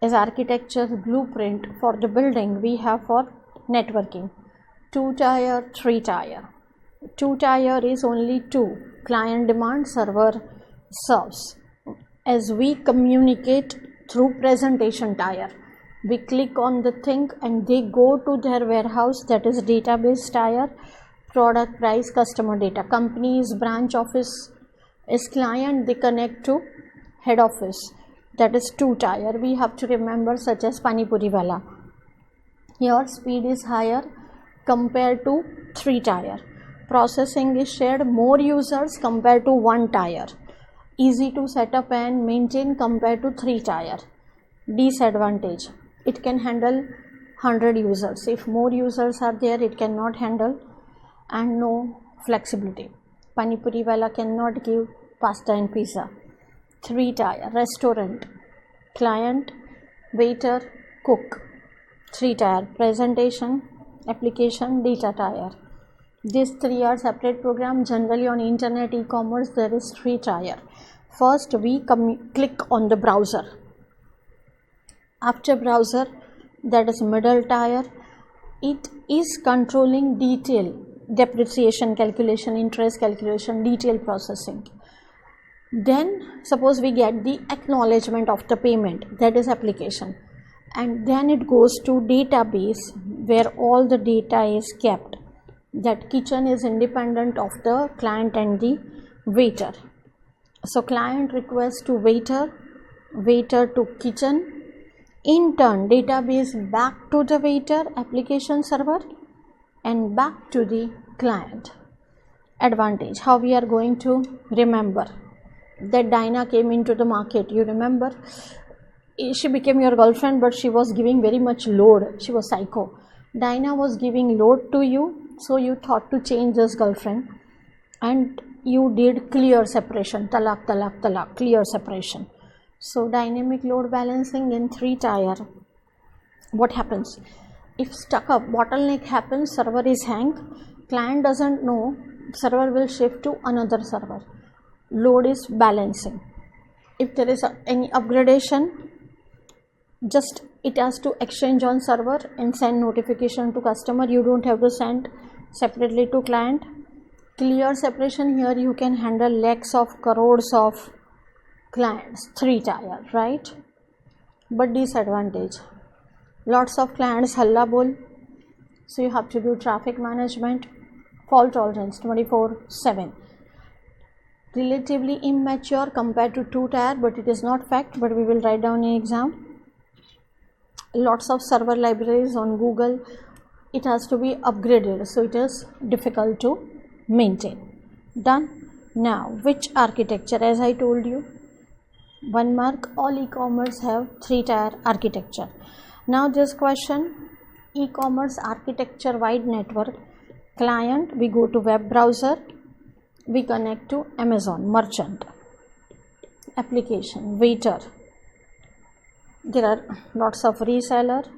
is architecture blueprint for the building we have for networking. 2-tier, 3-tier. 2-tier is only 2. Client demand, server serves. As we communicate through presentation tier, we click on the thing and they go to their warehouse, that is database tier. Product, price, customer data. Company's branch office is client, they connect to head office, that is 2-tier. We have to remember, such as Pani Puri Wala. Here speed is higher compared to 3-tier. Processing is shared more users compared to 1-tier. Easy to set up and maintain compared to 3-tier. Disadvantage, it can handle 100 users. If more users are there, it cannot handle, and no flexibility. Pani Puri Wala cannot give pasta and pizza. 3-tier, restaurant, client, waiter, cook. 3-tier, presentation, application, data tier. These 3 are separate program. Generally on internet e-commerce there is 3-tier. First we click on the browser. After browser, that is middle tier, it is controlling detail, depreciation calculation, interest calculation, detail processing. Then suppose we get the acknowledgement of the payment, that is application. and then it goes to database where all the data is kept. That kitchen is independent of the client and the waiter. So client requests to waiter, waiter to kitchen, in turn database back to the waiter application server and back to the client. Advantage, how we are going to remember that Dinah came into the market. You remember, she became your girlfriend, but she was giving very much load. She was psycho. Dinah was giving load to you, so you thought to change this girlfriend and you did clear separation, talak, talak, talak, clear separation. So dynamic load balancing in 3-tier. What happens? If stuck up bottleneck happens, server is hang, client doesn't know, server will shift to another server. Load is balancing. If there is any upgradation, just it has to exchange on server and send notification to customer. You don't have to send separately to client. Clear separation, here you can handle lakhs of crores of clients. 3-tier, right? But disadvantage, lots of clients halla bol, so you have to do traffic management. Fault tolerance 24/7. Relatively immature compared to 2-tier, but it is not fact, but we will write down in exam. Lots of server libraries on Google, it has to be upgraded, so it is difficult to maintain. Done. Now which architecture? As I told you, 1 mark, all e-commerce have 3-tier architecture. Now this question, e-commerce architecture wide network. Client, we go to web browser, we connect to Amazon merchant. Application, waiter, there are lots of reseller,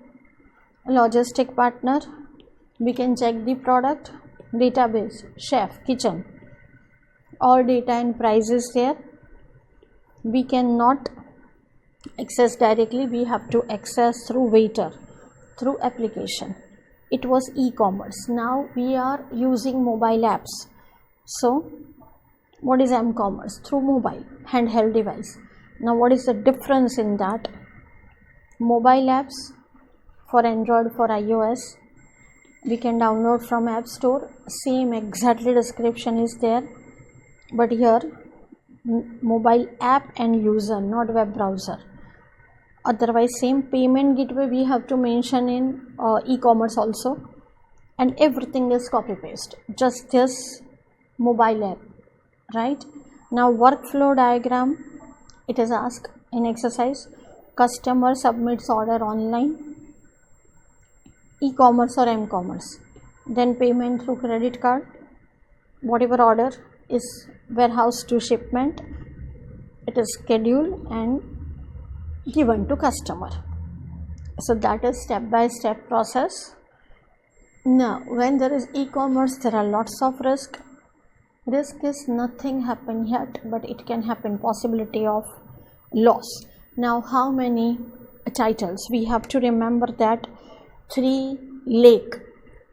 logistic partner, we can check the product, database, chef, kitchen, all data and prices there. We cannot access directly, we have to access through waiter, through application. It was e-commerce. Now we are using mobile apps. So what is m-commerce? Through mobile, handheld device. Now what is the difference in that? Mobile apps for Android, for iOS, we can download from App Store. Same exactly description is there, but here mobile app and user, not web browser. Otherwise same payment gateway we have to mention in e-commerce also, and everything is copy paste, just this mobile app, right? Now workflow diagram, it is asked in exercise. Customer submits order online, e-commerce or m-commerce, then payment through credit card, whatever order is warehouse to shipment, it is scheduled and given to customer. So that is step by step process. Now when there is e-commerce, there are lots of risk. Risk is nothing happen yet, but it can happen, possibility of loss. Now how many titles? We have to remember that 3 lake,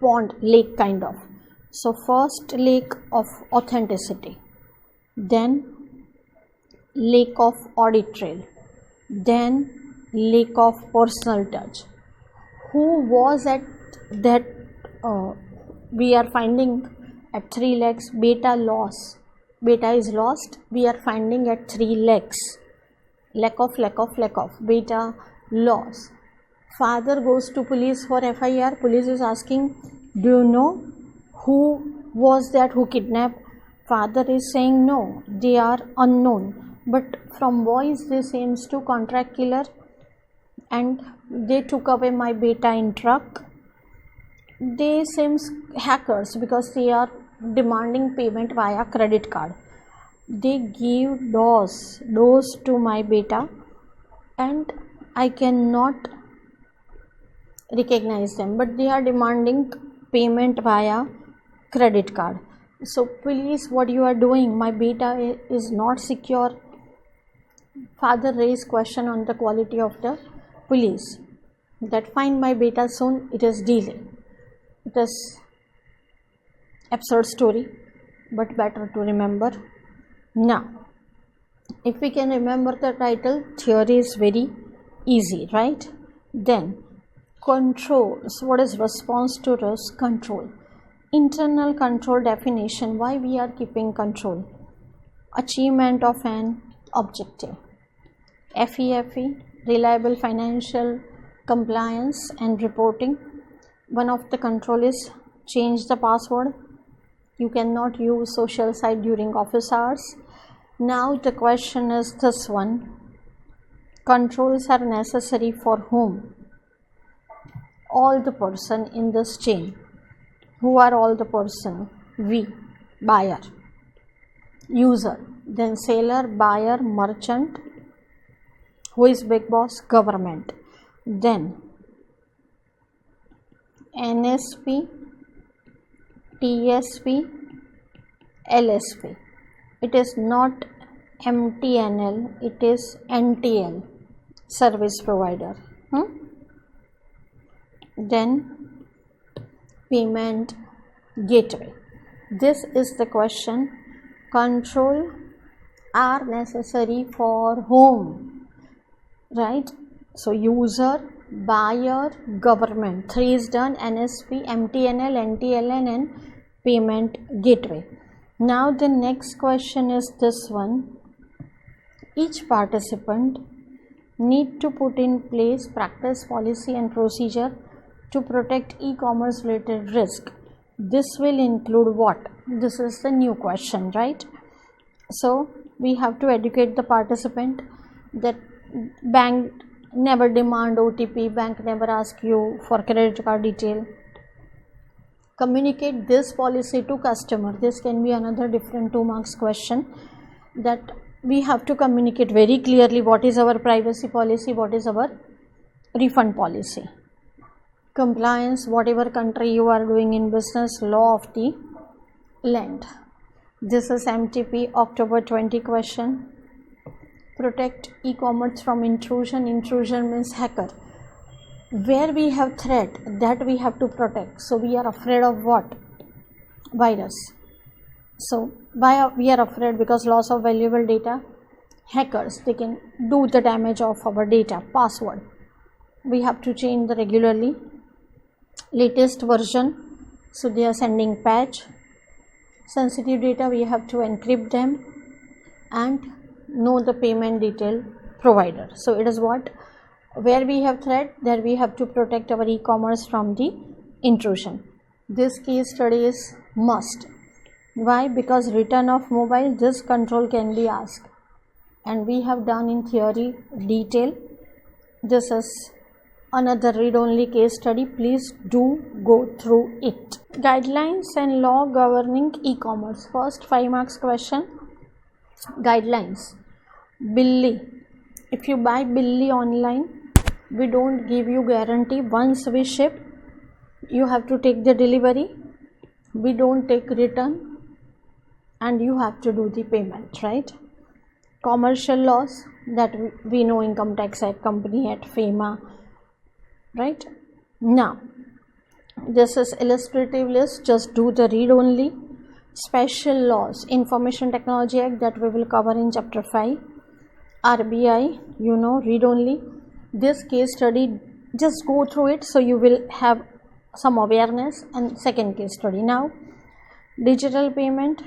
pond, lake kind of. So first lake of authenticity, then lake of audit trail, then lake of personal touch. Who was at that we are finding at 3 lakes? Beta loss, beta is lost, we are finding at 3 lakes. Lack of beta loss. Father goes to police for FIR. Police is asking, do you know who was that who kidnapped? Father is saying no, they are unknown, but from voice they seems to contract killer and they took away my beta in truck. They seems hackers because they are demanding payment via credit card. They give dose to my beta and I cannot recognize them, but they are demanding payment via credit card. So police, what you are doing? My beta is not secure. Father raised question on the quality of the police, that find my beta soon, it is delay. It is absurd story, but better to remember. Now if we can remember the title, theory is very easy, right? Then controls. What is response to risk? Control. Internal control definition. Why we are keeping control? Achievement of an objective. FEFE, reliable financial compliance and reporting. One of the control is change the password. You cannot use social site during office hours. Now the question is this one. Controls are necessary for whom? All the person in this chain. Who are all the person? We, buyer, user, then seller, buyer, merchant. Who is big boss? Government. Then NSP, TSP, LSP. It is not MTNL, it is NTL, service provider. Then payment gateway. This is the question. Control are necessary for whom? Right? So user, buyer, government. 3 is done. NSP, MTNL, NTLN and payment gateway. Now the next question is this one. Each participant need to put in place practice, policy and procedure to protect e-commerce related risk. This will include what? This is the new question, right? So we have to educate the participant that bank never demand OTP, bank never ask you for credit card detail. Communicate this policy to customer. This can be another different 2 marks question, that we have to communicate very clearly what is our privacy policy, what is our refund policy. Compliance, whatever country you are doing in business, law of the land. This is MTP October 20 question. Protect e-commerce from intrusion. Intrusion means hacker. Where we have threat, that we have to protect. So we are afraid of what? Virus. So why we are afraid? Because loss of valuable data. Hackers, they can do the damage of our data. Password, we have to change the regularly. Latest version, so they are sending patch. Sensitive data, we have to encrypt them and know the payment detail provider. So it is what? Where we have threat, there we have to protect our e-commerce from the intrusion. This case study is must. Why? Because return of mobile, this control can be asked, and we have done in theory detail. This is another read-only case study. Please do go through it. Guidelines and law governing e-commerce. First 5 marks question. Guidelines. Billy. If you buy Billy online, we don't give you guarantee. Once we ship, you have to take the delivery. We don't take return, and you have to do the payment, right? Commercial laws, that we know, Income Tax Act, Company Act, FEMA, right? Now this is illustrative list, just do the read only. Special laws, Information Technology Act, that we will cover in chapter 5. RBI, you know, read only. This case study, just go through it so you will have some awareness. And second case study. Now digital payment,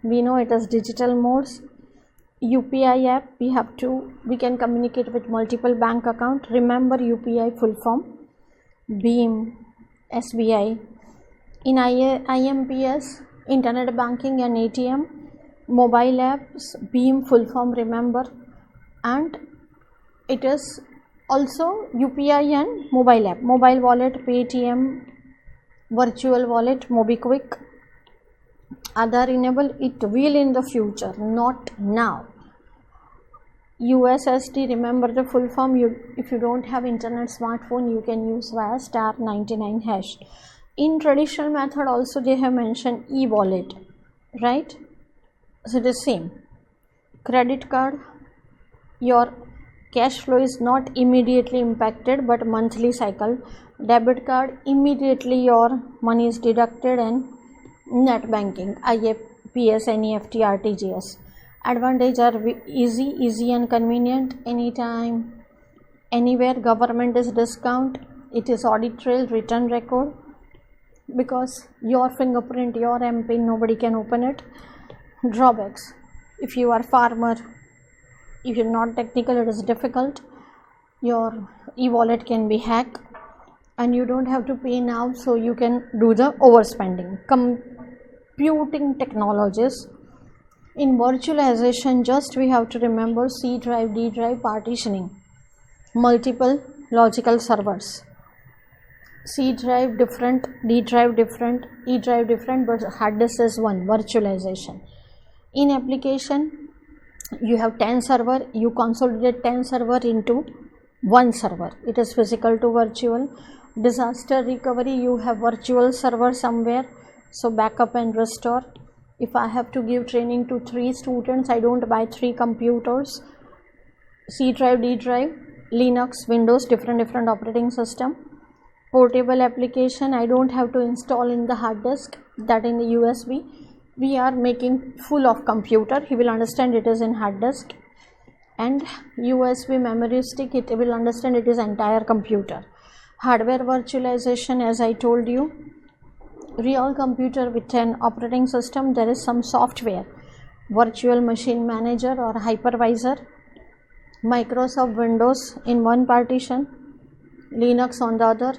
we know it as digital modes. UPI app, we can communicate with multiple bank account. Remember UPI full form, BHIM, SBI. In IMPS, internet banking and ATM. Mobile apps, BHIM full form, remember. And it is also UPI and mobile app. Mobile wallet, Paytm, virtual wallet, MobiKwik. Aadhaar enable, it will in the future, not now. USSD, remember the full form. If you don't have internet smartphone, you can use via *99#. In traditional method also they have mentioned e-wallet, right? So the same. Credit card, your cash flow is not immediately impacted but monthly cycle. Debit card, immediately your money is deducted. And net banking, IFPS, NEFT, RTGS. Advantage are easy and convenient, anytime, Anywhere government is discount, it is audit trail, written record, because your fingerprint, your MPIN, nobody can open it. Drawbacks: if you are farmer, if you're not technical, it is difficult. Your e-wallet can be hacked, and you don't have to pay now, so you can do the overspending. Computing technologies. In virtualization, just we have to remember C drive, D drive partitioning, multiple logical servers. C drive different, D drive different, E drive different, but hard disk is one. Virtualization. In application, you have 10 server, you consolidate 10 server into one server. It is physical to virtual. Disaster recovery, you have virtual server somewhere, so backup and restore. If I have to give training to 3 students, I don't buy 3 computers. C drive, D drive, Linux, Windows, different operating system. Portable application, I don't have to install in the hard disk, that in the USB. We are making full of computer, he will understand it is in hard disk. And USB memory stick, it will understand it is entire computer. Hardware virtualization, as I told you, real computer with an operating system, there is some software, virtual machine manager or hypervisor. Microsoft Windows in one partition, Linux on the other.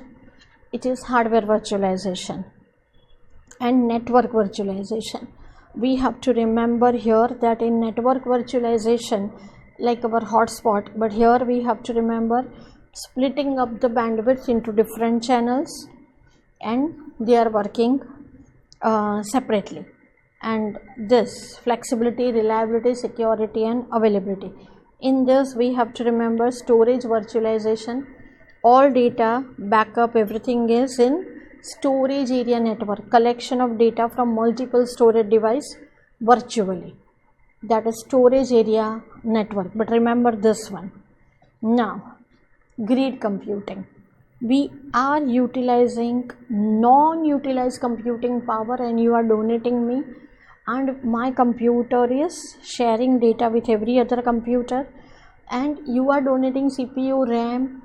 It is hardware virtualization. And network virtualization, we have to remember here that in network virtualization, like our hotspot, but here we have to remember splitting up the bandwidth into different channels, and they are working separately. And this flexibility, reliability, security and availability. In this we have to remember storage virtualization. All data, backup, everything is in storage area network, collection of data from multiple storage device virtually. That is storage area network, but remember this one. Now, grid computing. We are utilizing non-utilized computing power, and you are donating me, and my computer is sharing data with every other computer, and you are donating CPU, RAM.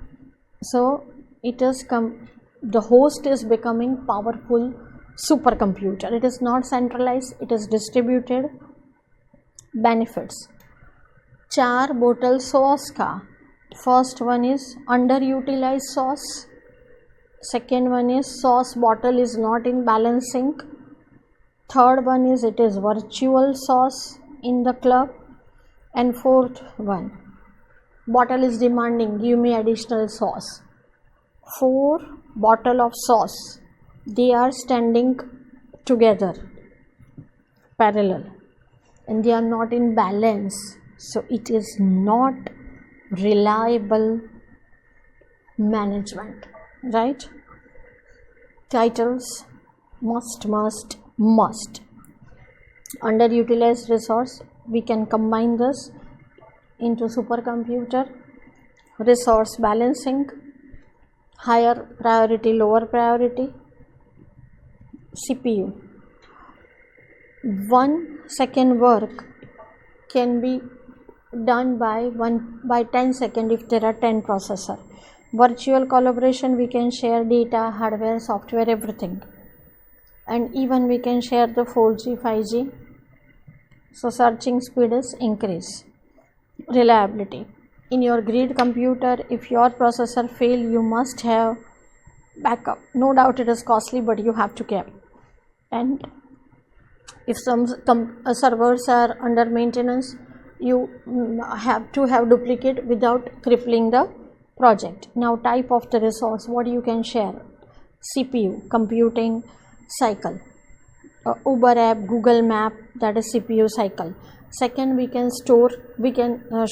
So it is the host is becoming powerful supercomputer. It is not centralized, it is distributed. Benefits: 4 bottle sauce ka. First one is underutilized sauce. Second one is sauce bottle is not in balancing. Third one is it is virtual sauce in the club. And fourth one, bottle is demanding, give me additional sauce. 4 bottle of sauce, they are standing together parallel, and they are not in balance, so it is not reliable management, right? Titles: must. Underutilized resource, we can combine this into supercomputer. Resource balancing: higher priority, lower priority. CPU: 1 second work can be done by 10 seconds if there are 10 processor. Virtual collaboration, we can share data, hardware, software, everything, and even we can share the 4G, 5G, so searching speed is increase. Reliability: in your grid computer, if your processor fail, you must have backup. No doubt it is costly, but you have to keep. And if some servers are under maintenance, you have to have duplicate without crippling the project. Now, type of the resource, what you can share: CPU, computing cycle. Uber app, Google map, that is CPU cycle. Second, we can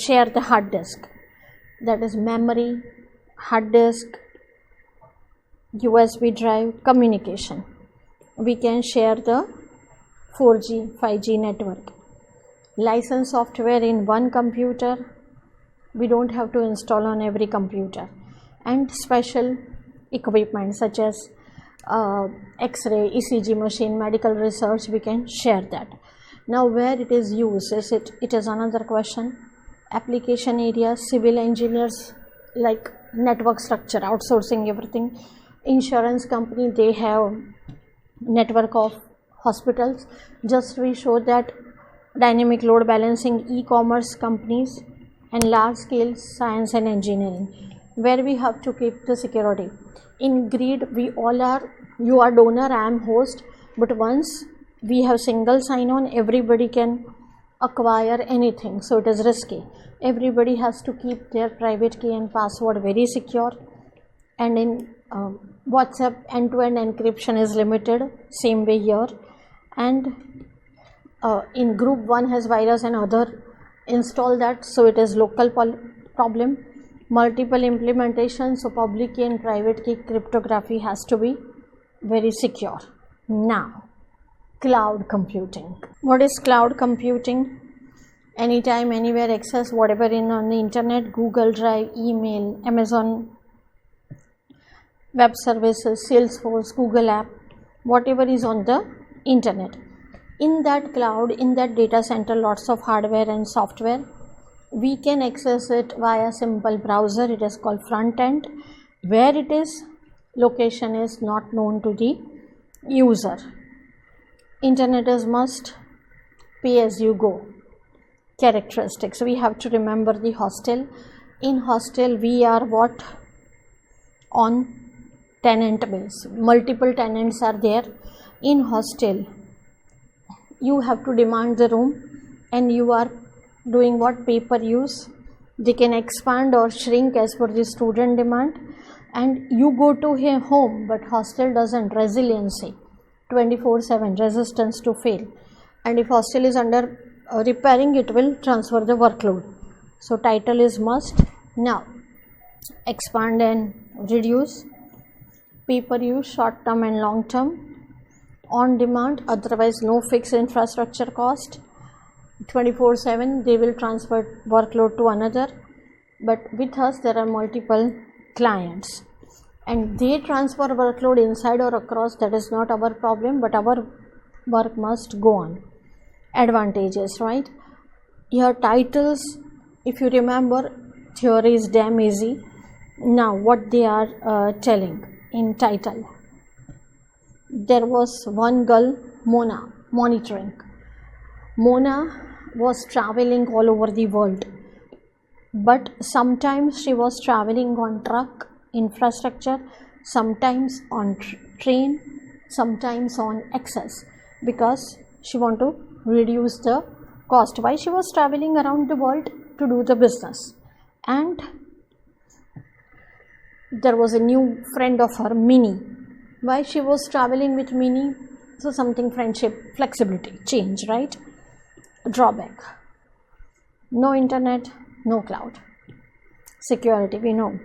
share the hard disk, that is memory, hard disk, USB drive. Communication, we can share the 4G, 5G network. License software in one computer, we don't have to install on every computer. And special equipment such as X-ray, ECG machine, medical research, we can share that. Now, where it is used, it is another question. Application area: civil engineers like network structure, outsourcing everything. Insurance company, they have network of hospitals. Just we show that dynamic load balancing, e-commerce companies, and large scale science and engineering, where we have to keep the security. In grid, we all are, you are donor, I am host, but once we have single sign-on, everybody can acquire anything, so it is risky. Everybody has to keep their private key and password very secure. And in WhatsApp, end-to-end encryption is limited, same way here. And in group one has virus and other, install that, so it is local problem. Multiple implementation, so public key and private key cryptography has to be very secure. Now, cloud computing. What is cloud computing? Anytime, anywhere access whatever in on the internet, Google Drive, email, Amazon Web Services, Salesforce, Google app, whatever is on the internet. In that cloud, in that data center, lots of hardware and software. We can access it via simple browser. It is called front end. Where it is, location is not known to the user. Internet is must, pay as you go. Characteristics, we have to remember the hostel. In hostel, we are what? On tenant base. Multiple tenants are there. In hostel, you have to demand the room, and you are doing what? Pay per use. They can expand or shrink as per the student demand, and you go to home, but hostel doesn't. Resiliency, 24/7, resistance to fail. And if hostel is under repairing, it will transfer the workload. So title is must. Now, expand and reduce. Pay per use, short term and long term. On demand, otherwise no fixed infrastructure cost. 24/7, they will transfer workload to another. But with us, there are multiple clients, and they transfer workload inside or across. That is not our problem, but our work must go on. Advantages, right? Here titles, if you remember, theory is damn easy. Now what they are telling in title. There was one girl, Mona, monitoring. Mona was traveling all over the world, but sometimes she was traveling on truck infrastructure, sometimes on train, sometimes on access, because she want to reduce the cost. Why? She was traveling around the world to do the business, and there was a new friend of her, Minnie. Why? She was traveling with Minnie, so something friendship, flexibility, change, right? Drawback: no internet, no cloud. Security, we know.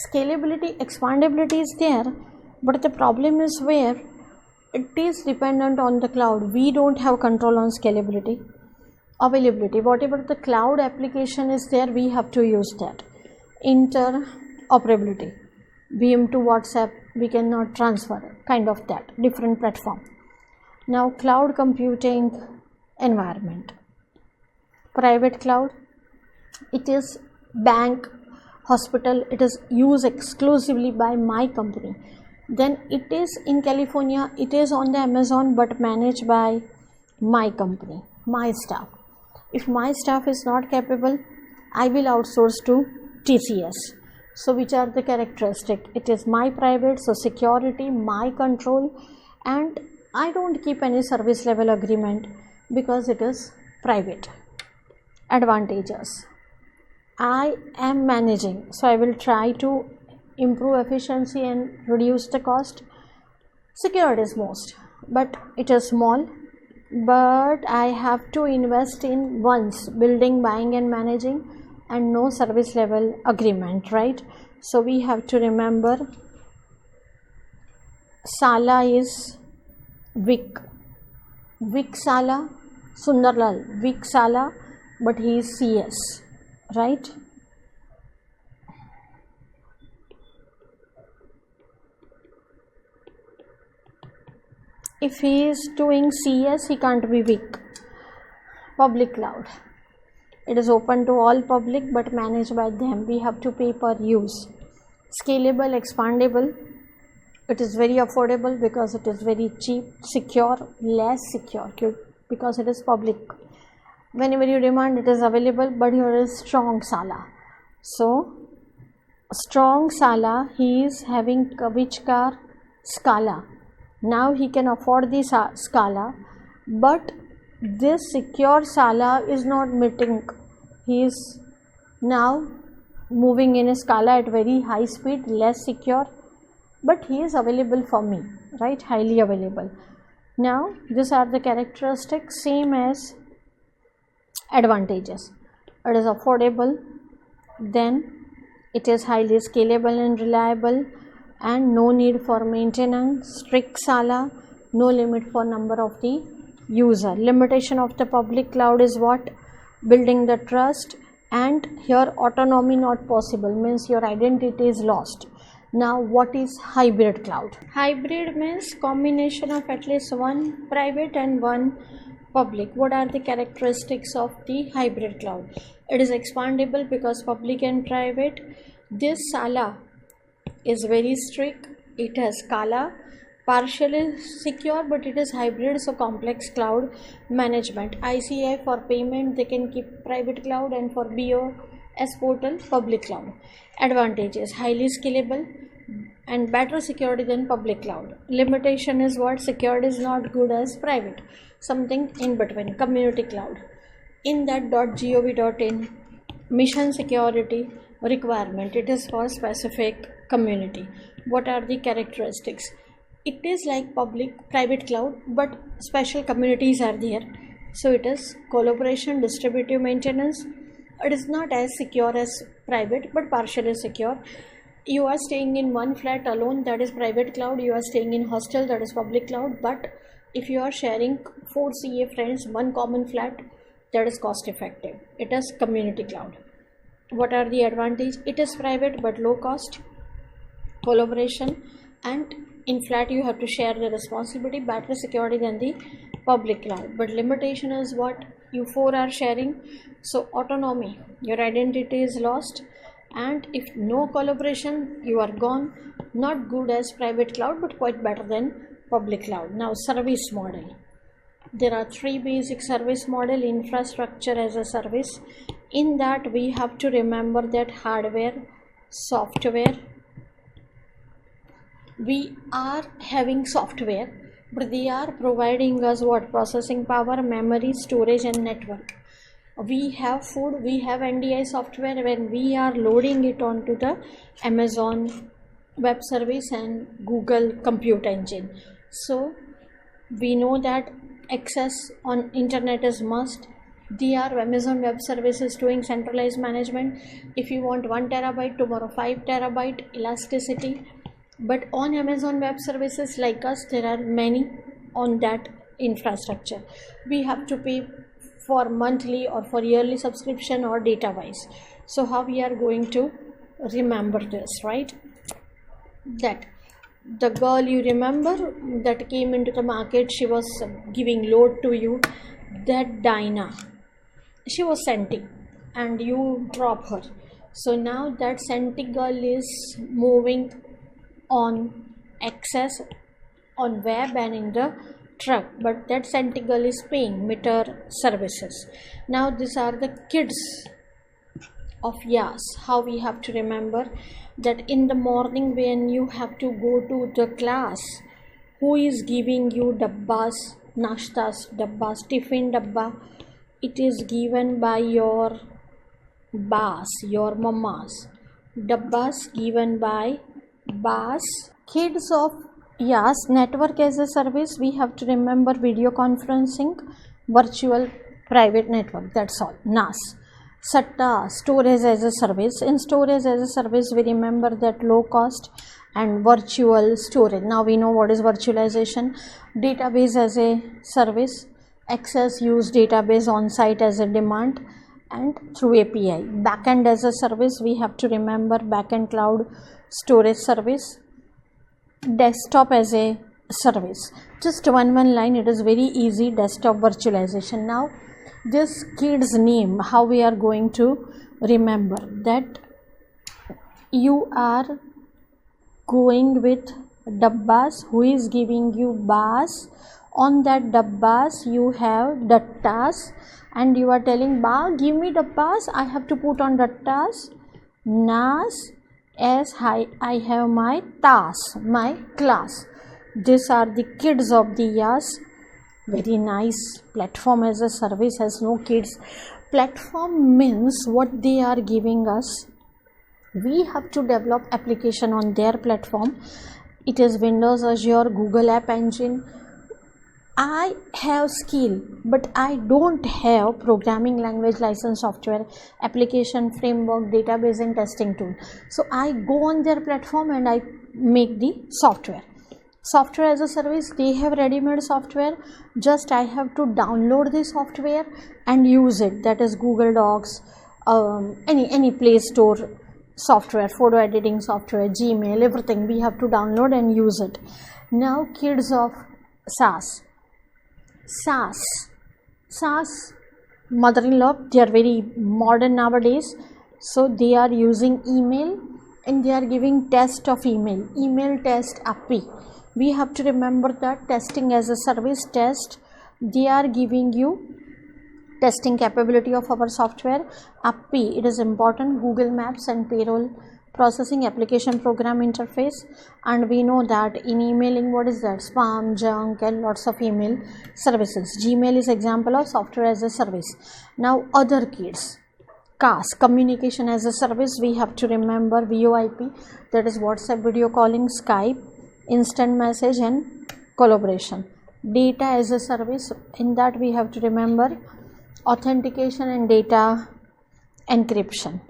Scalability, expandability is there, but the problem is where it is dependent on the cloud. We don't have control on scalability. Availability, whatever the cloud application is there, we have to use that. Interoperability, VM to WhatsApp, we cannot transfer, kind of that, different platform. Now, cloud computing environment. Private cloud, it is bank, hospital, it is used exclusively by my company. Then it is in California, it is on the Amazon, but managed by my company, my staff. If my staff is not capable, I will outsource to TCS. So which are the characteristics? It is my private, so security, my control, and I don't keep any service level agreement because it is private. Advantages: I am managing, so I will try to improve efficiency and reduce the cost. Security is most, but it is small, but I have to invest in once building, buying and managing, and no service level agreement, right? So we have to remember Sala is Vic Sala, Sundarlal Vic Sala, but he is CS, right? If he is doing CS, he can't be Vic. Public cloud. It is open to all public but managed by them. We have to pay per use. Scalable, expandable. It is very affordable because it is very cheap. Secure, less secure because it is public. Whenever you demand, it is available, but here is strong Sala. So strong Sala, he is having which car? Scala. Now he can afford the Scala, but this secure Sala is not meeting. He is now moving in a Scala at very high speed, less secure, but he is available for me, right? Highly available. Now these are the characteristics, same as advantages. It is affordable, then it is highly scalable and reliable, and no need for maintenance. Strict Sala, no limit for number of the user. Limitation of the public cloud is what? Building the trust, and here autonomy not possible, means your identity is lost. Now what is hybrid cloud? Hybrid means combination of at least one private and one public. What are the characteristics of the hybrid cloud? It is expandable because public and private. This Sala is very strict. It has Scala, partially secure, but it is hybrid, so complex cloud management. ICA for payment, they can keep private cloud, and for BOS portal, public cloud. Advantages: highly scalable and better security than public cloud. Limitation is what? Security is not good as private, something in between. Community cloud, in that .gov.in mission security requirement, it is for specific community. What are the characteristics? It is like public private cloud, but special communities are there. So it is collaboration, distributive maintenance. It is not as secure as private, but partially secure. You are staying in one flat alone, that is private cloud. You are staying in hostel, that is public cloud. But if you are sharing 4 CA friends, one common flat, that is cost effective. It is community cloud. What are the advantages? It is private but low cost, collaboration, and in flat you have to share the responsibility, better security than the public cloud. But limitation is what? You 4 are sharing, so autonomy, your identity is lost, and if no collaboration, you are gone. Not good as private cloud, but quite better than public cloud. Now service model. There are 3 basic service model. Infrastructure as a service. In that we have to remember that hardware, software, we are having software, but they are providing us what? Processing power, memory, storage, and network. We have food, we have NDI software when we are loading it onto the Amazon web service and Google compute engine. So we know that access on internet is must. Amazon web service is doing centralized management. If you want 1 terabyte, tomorrow 5 terabyte elasticity. But on Amazon web services like us, there are many on that infrastructure. We have to pay for monthly or for yearly subscription or data wise. So how we are going to remember this, right? That the girl you remember that came into the market, she was giving load to you, that Dinah, she was scenting and you drop her. So now that scenting girl is moving on access on web and in the truck, but that scenting girl is paying meter services. Now these are the kids of EIS. How we have to remember that in the morning when you have to go to the class, who is giving you dabbas, nashtas, dabbas, tiffin dabba? It is given by your bas, your mamas. Dabbas given by bas. Kids of EIS, network as a service, we have to remember video conferencing, virtual private network, that's all. NAS. SATA, storage as a service. In storage as a service, we remember that low cost and virtual storage. Now we know what is virtualization. Database as a service, access use database on site as a demand and through API. Backend as a service, we have to remember backend cloud storage service. Desktop as a service. Just one line, it is very easy. Desktop virtualization. Now This kid's name, how we are going to remember that you are going with dabbas. Who is giving you bas? On that dabbas you have dattas, and you are telling ba, give me dabbas. I have to put on dattas. Nas, as I have my tas, my class. These are the kids of the YAS. Very nice. Platform as a service has no kids. Platform means what they are giving us. We have to develop application on their platform. It is Windows, Azure, Google App Engine. I have skill, but I don't have programming language, license, software, application, framework, database and testing tool. So I go on their platform and I make the software. Software as a service, they have ready-made software. Just I have to download the software and use it. That is Google Docs, any Play Store software, photo editing software, Gmail, everything we have to download and use it. Now kids of SaaS, mother-in-law, they are very modern nowadays, so they are using email and they are giving test of email test API. We have to remember that testing as a service test, they are giving you testing capability of our software. API, it is important. Google Maps and payroll processing application program interface. And we know that in emailing, what is that? Spam, junk and lots of email services. Gmail is example of software as a service. Now other kids, CAS, communication as a service, we have to remember VoIP, that is WhatsApp video calling, Skype, instant message and collaboration. Data as a service, in that we have to remember authentication and data encryption.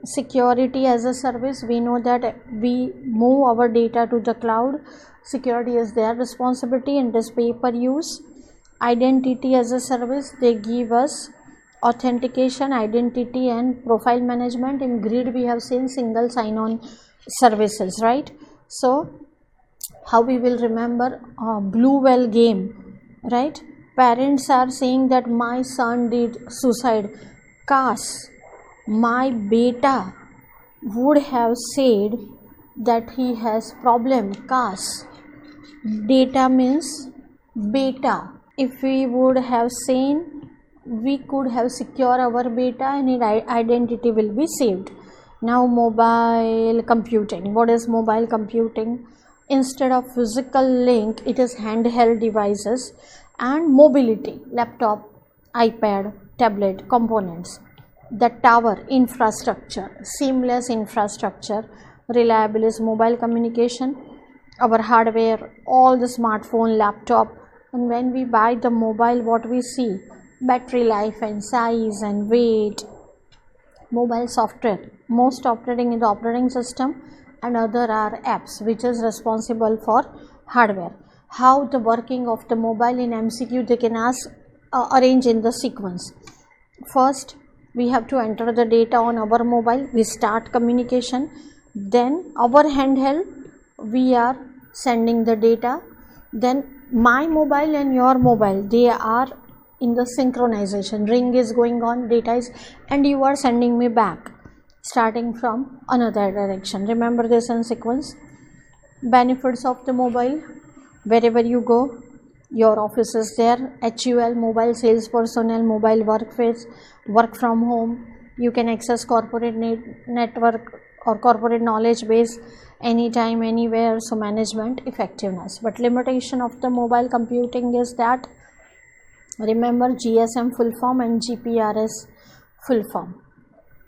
Security as a service, we know that we move our data to the cloud. Security is their responsibility and this pay per use. Identity as a service, they give us authentication, identity and profile management. In grid we have seen single sign-on services, right? So how we will remember blue whale game, right? Parents are saying that my son did suicide. CAS, my beta would have said that he has problem. CAS, data means beta. If we would have seen, we could have secure our beta and its identity will be saved. Now mobile computing. What is mobile computing? Instead of physical link, it is handheld devices and mobility, laptop, iPad, tablet, components. The tower, infrastructure, seamless infrastructure, reliable is mobile communication, our hardware, all the smartphone, laptop. And when we buy the mobile, what we see? Battery life and size and weight. Mobile software, most operating in the operating system, and other are apps which is responsible for hardware. How the working of the mobile in MCQ they can ask, arrange in the sequence. First we have to enter the data on our mobile, we start communication, then our handheld we are sending the data, then my mobile and your mobile, they are in the synchronization, ring is going on, data is, and you are sending me back starting from another direction. Remember this in sequence. Benefits of the mobile, wherever you go, your office is there, HUL, mobile sales personnel, mobile workforce, work from home, you can access corporate network or corporate knowledge base anytime, anywhere. So management effectiveness. But limitation of the mobile computing is that, remember GSM full form and GPRS full form.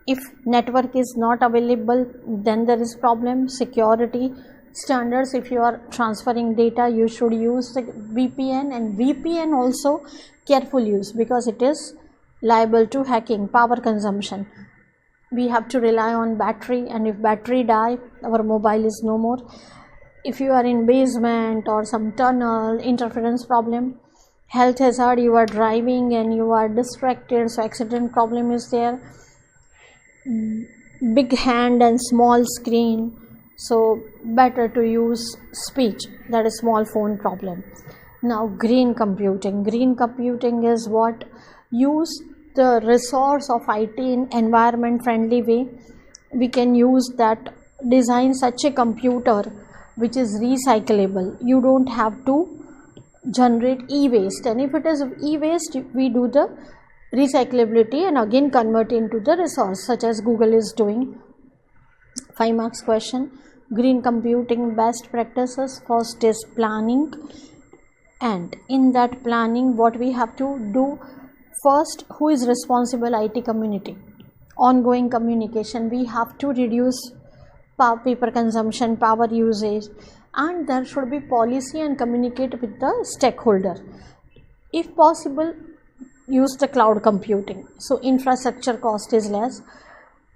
If network is not available, then there is problem. Security standards, if you are transferring data, you should use the VPN, and VPN also careful use because it is liable to hacking, power consumption. We have to rely on battery, and if battery die, our mobile is no more. If you are in basement or some tunnel, interference problem, health hazard, you are driving and you are distracted, so accident problem is there. Big hand and small screen, so better to use speech, that is small phone problem. Now green computing is what? use the resource of IT in environment friendly way. We can use that, design such a computer which is recyclable. You don't have to generate e-waste, and if it is e-waste, we do the recyclability and again convert into the resource, such as Google is doing. 5 marks question. Green computing best practices. First is planning, and in that planning what we have to do first, who is responsible? IT community. Ongoing communication, we have to reduce paper consumption, power usage, and there should be policy and communicate with the stakeholder. If possible, use the cloud computing, so infrastructure cost is less.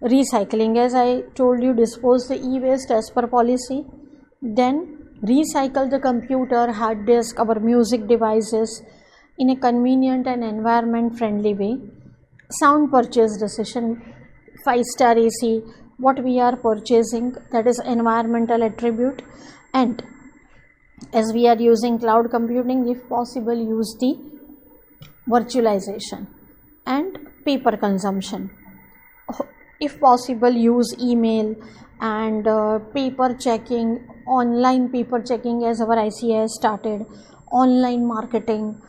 Recycling, as I told you, dispose the e-waste as per policy, then recycle the computer, hard disk, our music devices in a convenient and environment friendly way. Sound purchase decision, 5-star AC, what we are purchasing, that is environmental attribute, and as we are using cloud computing, if possible use the virtualization. And paper consumption, if possible use email and paper checking, online paper checking, as our ICA has started, online marketing,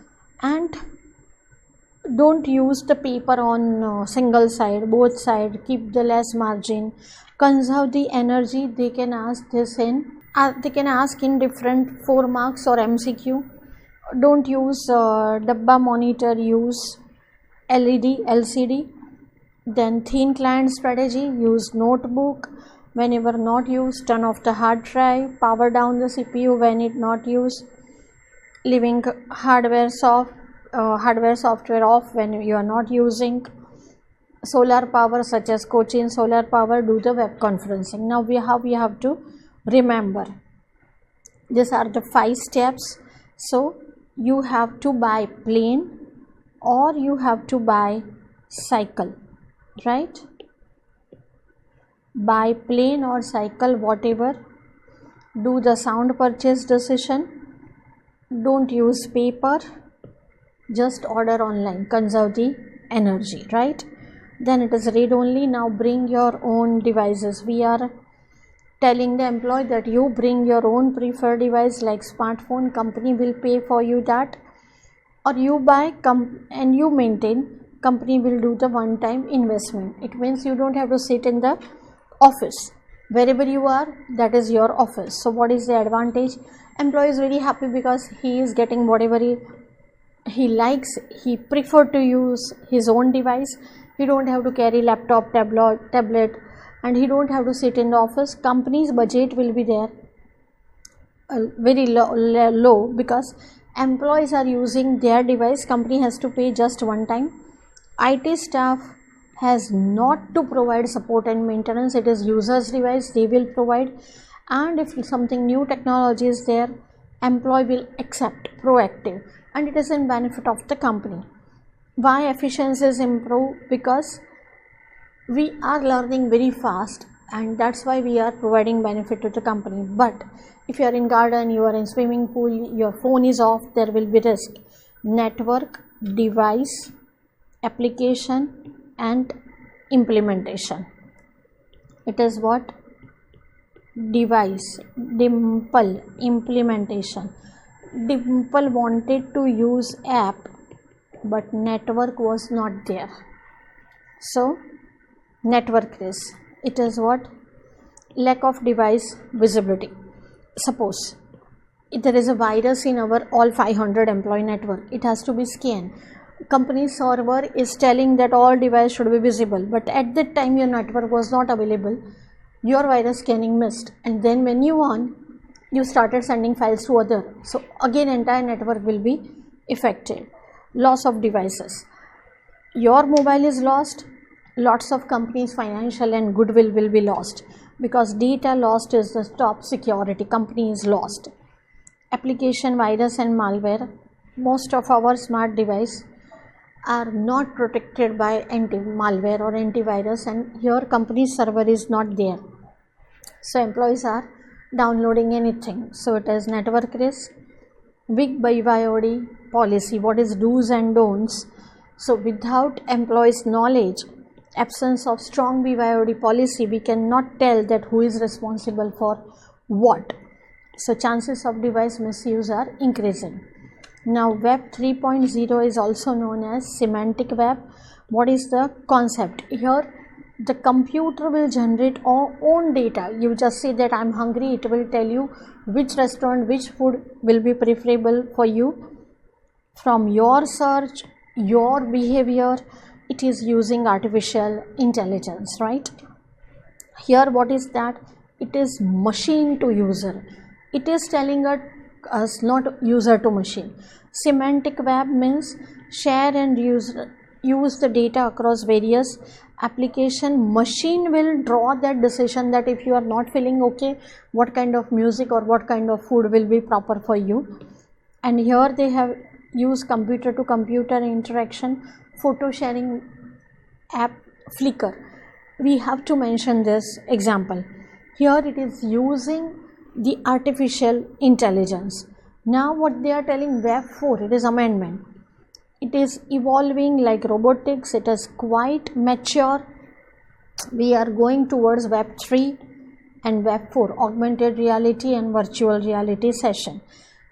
and don't use the paper on single side, both side, keep the less margin, conserve the energy. They can ask this in different 4 marks or MCQ. Don't use dabba monitor, use LED, LCD. Then thin client strategy, use notebook. Whenever not used, turn off the hard drive, power down the CPU when it not used, leaving hardware software off when you are not using. Solar power, such as Cochin solar power, do the web conferencing. Now we have to remember, these are the 5 steps. So you have to buy plane or you have to buy cycle, right? Buy plane or cycle, whatever. Do the sound purchase decision. Don't use paper, just order online, conserve the energy, right? Then it is read only. Now bring your own devices. We are telling the employee that you bring your own preferred device like smartphone, company will pay for you that, or you buy and you maintain, company will do the one-time investment. It means you don't have to sit in the office. Wherever you are, that is your office. So what is the advantage? Employee is very happy because he is getting whatever he likes. He prefer to use his own device. He don't have to carry laptop, tablet, and he don't have to sit in the office. Company's budget will be there very low because employees are using their device. Company has to pay just one time. IT staff has not to provide support and maintenance. It is user's device, they will provide. And if something new technology is there, employee will accept, proactive, and it is in benefit of the company. Why efficiencies improve? Because we are learning very fast, and that's why we are providing benefit to the company. But if you are in garden, you are in swimming pool, your phone is off, there will be risk. Network, device, application and implementation. It is what? Device, Dimple, implementation. Dimple wanted to use app, but network was not there. So network risk. It is what? Lack of device visibility. Suppose if there is a virus in our all 500 employee network, it has to be scanned. Company server is telling that all device should be visible, but at that time your network was not available, your virus scanning missed, and then when you started sending files to other, so again entire network will be affected. Loss of devices. Your mobile is lost, lots of companies financial and goodwill will be lost, because data lost is the top security. Company is lost. Application virus and malware. Most of our smart device are not protected by anti-malware or antivirus, and your company's server is not there, so employees are downloading anything. So it is network risk. Weak BYOD policy. What is do's and don'ts? So without employees' knowledge, absence of strong BYOD policy, we cannot tell that who is responsible for what. So chances of device misuse are increasing. Now Web 3.0 is also known as semantic web. What is the concept? Here the computer will generate own data. You just say that I'm hungry, it will tell you which restaurant, which food will be preferable for you from your search, your behavior. It is using artificial intelligence, right? Here what is that? It is machine to user. It is telling us not user to machine. Semantic web means share and use the data across various application. Machine will draw that decision that if you are not feeling okay, what kind of music or what kind of food will be proper for you. And here they have used computer to computer interaction, photo sharing app Flickr. We have to mention this example. Here it is using the artificial intelligence. Now what they are telling, Web 4, it is amendment. It is evolving like robotics. It is quite mature. We are going towards Web 3 and Web 4, augmented reality and virtual reality session.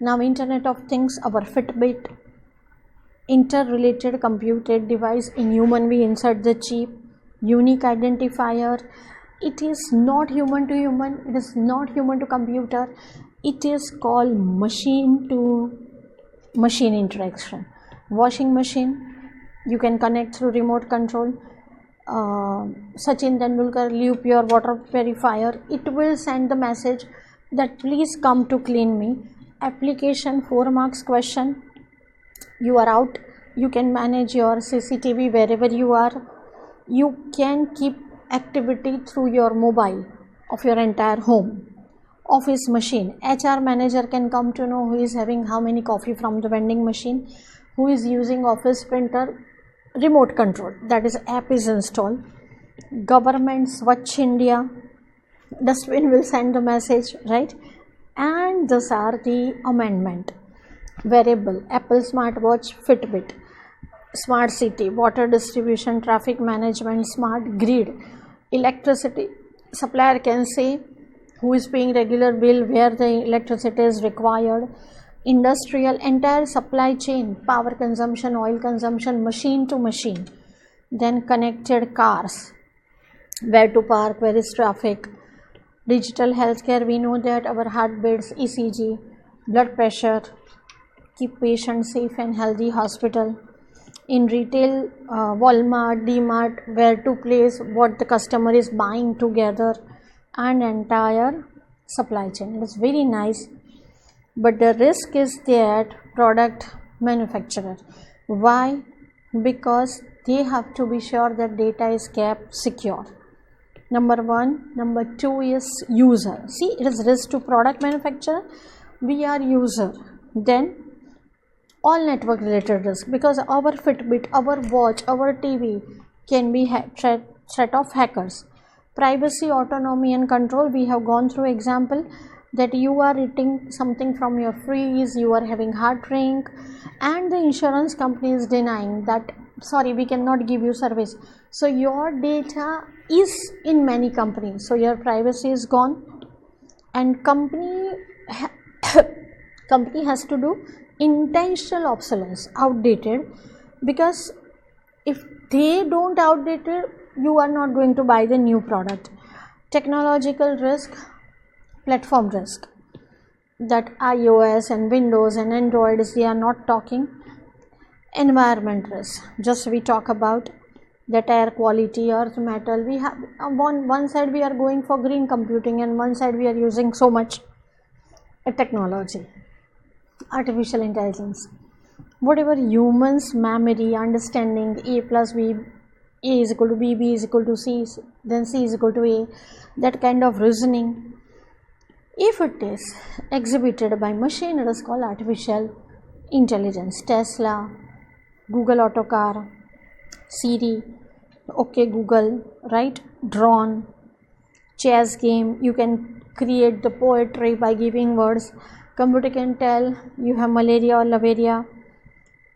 Now Internet of Things, our Fitbit, interrelated computed device. In human we insert the chip, unique identifier. It is not human to human, it is not human to computer. It is called machine to machine interaction. Washing machine, you can connect through remote control. Sachin Tendulkar leave pure water purifier, it will send the message that please come to clean me. Application 4 marks question, you are out, you can manage your CCTV wherever you are. You can keep activity through your mobile of your entire home. Office machine, HR manager can come to know who is having how many coffee from the vending machine, who is using office printer, remote control, that is app is installed. Government, Swachh India, dustbin will send the message, right? And these are the amendment. Wearable, Apple smartwatch, Fitbit. Smart city, water distribution, traffic management, smart grid. Electricity, supplier can say who is paying regular bill, where the electricity is required. Industrial, entire supply chain, power consumption, oil consumption, machine to machine. Then connected cars, where to park, where is traffic. Digital healthcare, we know that our heartbeats, ECG, blood pressure, keep patient safe and healthy. Hospital. In retail, Walmart, DMart, where to place what the customer is buying together, and entire supply chain. It is very nice, but the risk is that product manufacturer. Why? Because they have to be sure that data is kept secure. Number one. Number two is user. See, it is risk to product manufacturer. We are user. Then all network related risk, because our Fitbit, our watch, our TV can be threat of hackers. Privacy, autonomy and control, we have gone through example that you are eating something from your freeze, you are having heart drink, and the insurance company is denying that sorry, we cannot give you service. So your data is in many companies, so your privacy is gone, and company has to do intentional obsolescence, outdated, because if they don't outdate it, you are not going to buy the new product. Technological risk, platform risk, that iOS and Windows and Androids, they are not talking. Environment risk, just we talk about that air quality, earth metal. We have one side we are going for green computing, and one side we are using so much technology, artificial intelligence. Whatever humans memory, understanding, A plus B, A is equal to B, B is equal to C, then C is equal to A, that kind of reasoning, if it is exhibited by machine, it is called artificial intelligence. Tesla, Google Auto Car, Siri, OK Google, right? Drone, chess game, you can create the poetry by giving words. Computer can tell you have malaria or lavaria.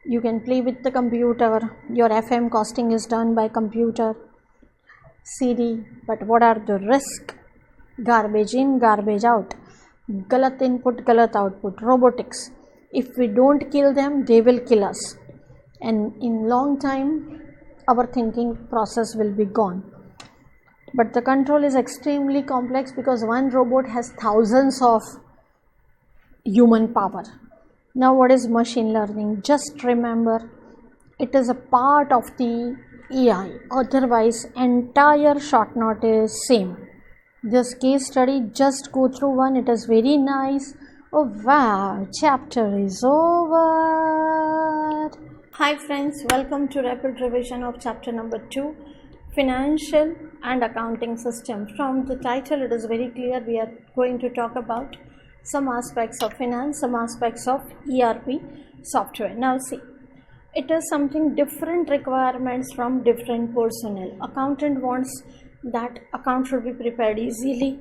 You can play with the computer. Your FM costing is done by computer, CD. But what are the risks? Garbage in, garbage out. Galat input, galat output. Robotics. If we don't kill them, they will kill us. And in long time, our thinking process will be gone. But the control is extremely complex because one robot has thousands of human power. Now what is machine learning? Just remember, it is a part of the AI, otherwise entire short note is same. This case study, just go through one, it is very nice. Oh wow, chapter is over. Hi friends, welcome to rapid revision of chapter number 2, financial and accounting system. From the title it is very clear we are going to talk about some aspects of finance, some aspects of ERP software. Now see, it is something different requirements from different personnel. Accountant wants that account should be prepared easily,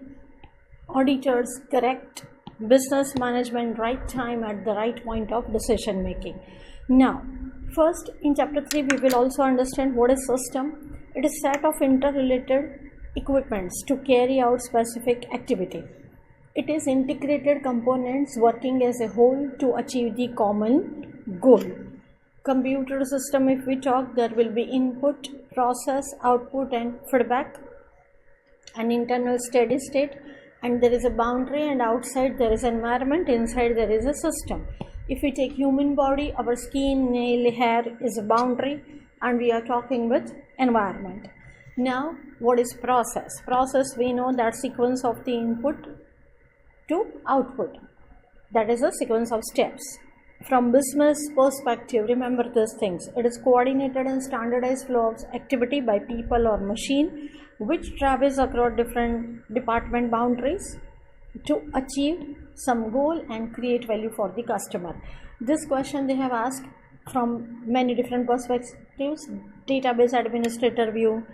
auditors correct, business management right time at the right point of decision making. Now first in chapter 3 we will also understand what is system. It is set of interrelated equipments to carry out specific activity. It is integrated components working as a whole to achieve the common goal. Computer system, if we talk, there will be input, process, output and feedback, an internal steady state, and there is a boundary, and outside there is environment, inside there is a system. If we take human body, our skin, nail, hair is a boundary, and we are talking with environment. Now what is process? Process, we know that sequence of the input to output, that is a sequence of steps. From business perspective, remember these things. It is coordinated and standardized flow of activity by people or machine which travels across different department boundaries to achieve some goal and create value for the customer. This question they have asked from many different perspectives: database administrator view,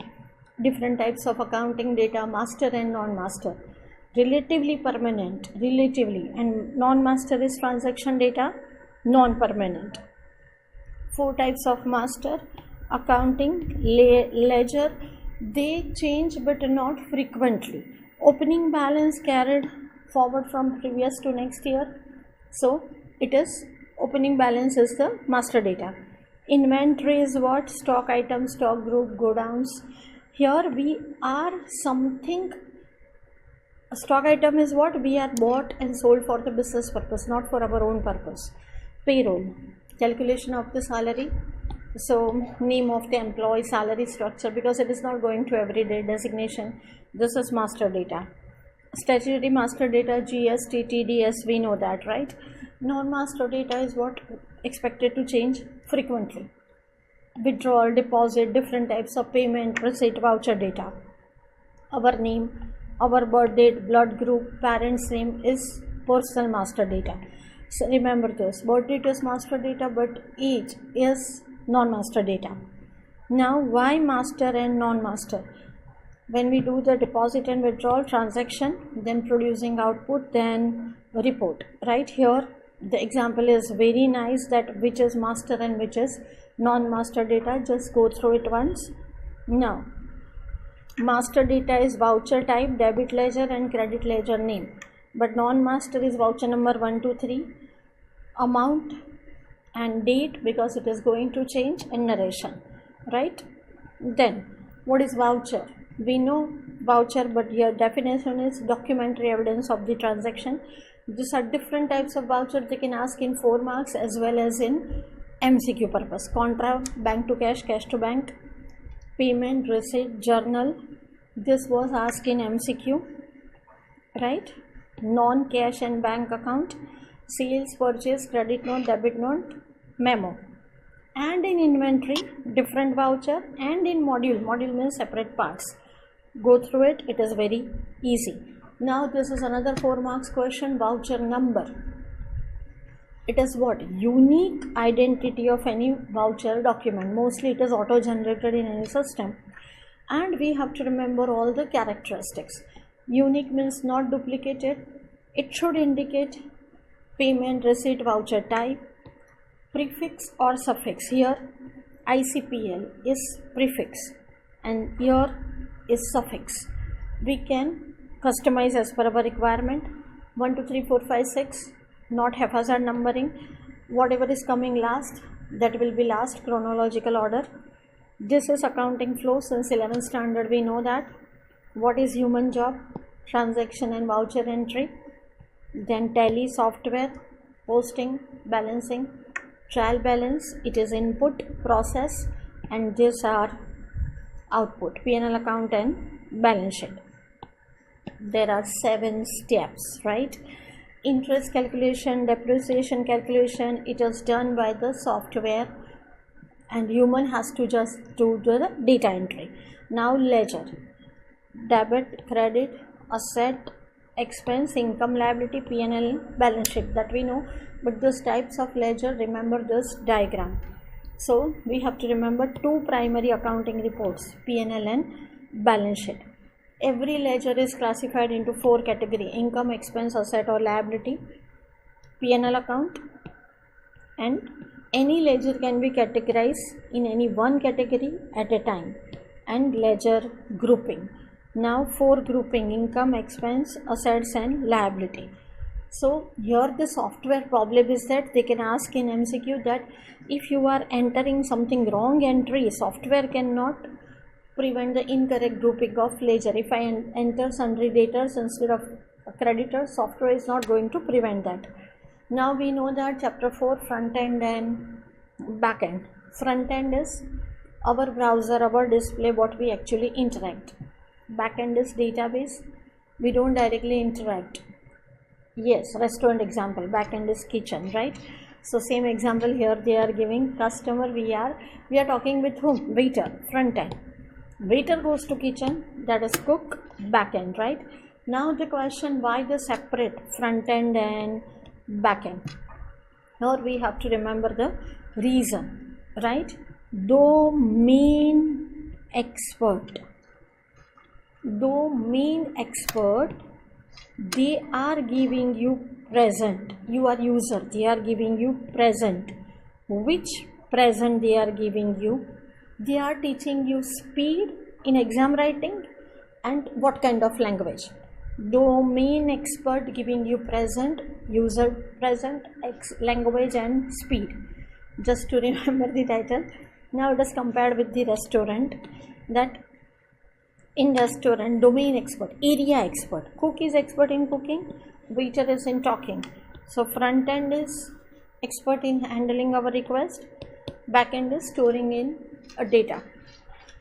different types of accounting data, master and non-master, relatively permanent, relatively, and non-master is transaction data, non-permanent. 4 types of master: accounting, ledger, they change but not frequently. Opening balance carried forward from previous to next year, so it is opening balance is the master data. Inventory is what? Stock items, stock group, go downs. Here we are something. A stock item is what? We are bought and sold for the business purpose, not for our own purpose. Payroll, calculation of the salary, so name of the employee, salary structure, because it is not going to everyday designation. This is master data. Statutory master data, GST, TDS, we know that, right? Non-master data is what? Expected to change frequently. Withdrawal, deposit, different types of payment, receipt, voucher data. Our name, our birth date, blood group, parents' name is personal master data. So remember this, birth date is master data but age is non-master data. Now why master and non-master? When we do the deposit and withdrawal transaction, then producing output, then report, right? Here the example is very nice, that which is master and which is non-master data. Just go through it once. Now master data is voucher type, debit ledger and credit ledger name, but non-master is voucher number 1, 2, 3, amount and date because it is going to change, and narration, right? Then what is voucher? We know voucher, but here definition is documentary evidence of the transaction. These are different types of voucher. They can ask in 4 marks as well as in MCQ purpose. Contra, bank to cash, cash to bank, payment, receipt, journal. This was asked in MCQ, right? Non-cash and bank account, sales, purchase, credit note, debit note, memo. And in inventory, different voucher, and in module means separate parts. Go through it, it is very easy. Now this is another 4 marks question, voucher number. It is what? Unique identity of any voucher document. Mostly it is auto generated in any system, and we have to remember all the characteristics. Unique means not duplicated. It should indicate payment, receipt, voucher type, prefix or suffix. Here ICPL is prefix and here is suffix. We can customize as per our requirement. 1 2 3 4 5 6, not haphazard numbering. Whatever is coming last, that will be last, chronological order. This is accounting flow. Since 11th standard we know that. What is human job? Transaction and voucher entry. Then tally software, posting, balancing, trial balance. It is input, process, and these are output, P&L account and balance sheet. There are 7 steps, right? Interest calculation, depreciation calculation, it is done by the software and human has to just do the data entry. Now ledger, debit, credit, asset, expense, income, liability, P&L, balance sheet, that we know. But these types of ledger, remember this diagram. So we have to remember 2 primary accounting reports, P&L and balance sheet. Every ledger is classified into 4 categories: income, expense, asset or liability, P&L account, and any ledger can be categorized in any one category at a time, and ledger grouping. Now 4 grouping: income, expense, assets and liability. So here the software problem is that they can ask in MCQ that if you are entering something wrong entry, software cannot prevent the incorrect grouping of ledger. If I enter sundry debtors instead of creditors, software is not going to prevent that. Now we know that chapter 4, front end and back end. Front end is our browser, our display, what we actually interact. Back end is database, we don't directly interact. Yes, restaurant example, back end is kitchen, right? So same example here they are giving. Customer, we are talking with whom? Waiter, front end. Waiter goes to kitchen, that is cook, back end, right? Now the question, why the separate front end and back end? Now we have to remember the reason, right? Domain expert, they are giving you present. You are user, they are giving you present. Which present they are giving you? They are teaching you speed in exam writing and what kind of language. Domain expert giving you present, user present, language and speed. Just to remember the title. Now it is compared with the restaurant, that in restaurant, domain expert, area expert, cook is expert in cooking, waiter is in talking. So front end is expert in handling our request, back end is storing in a data,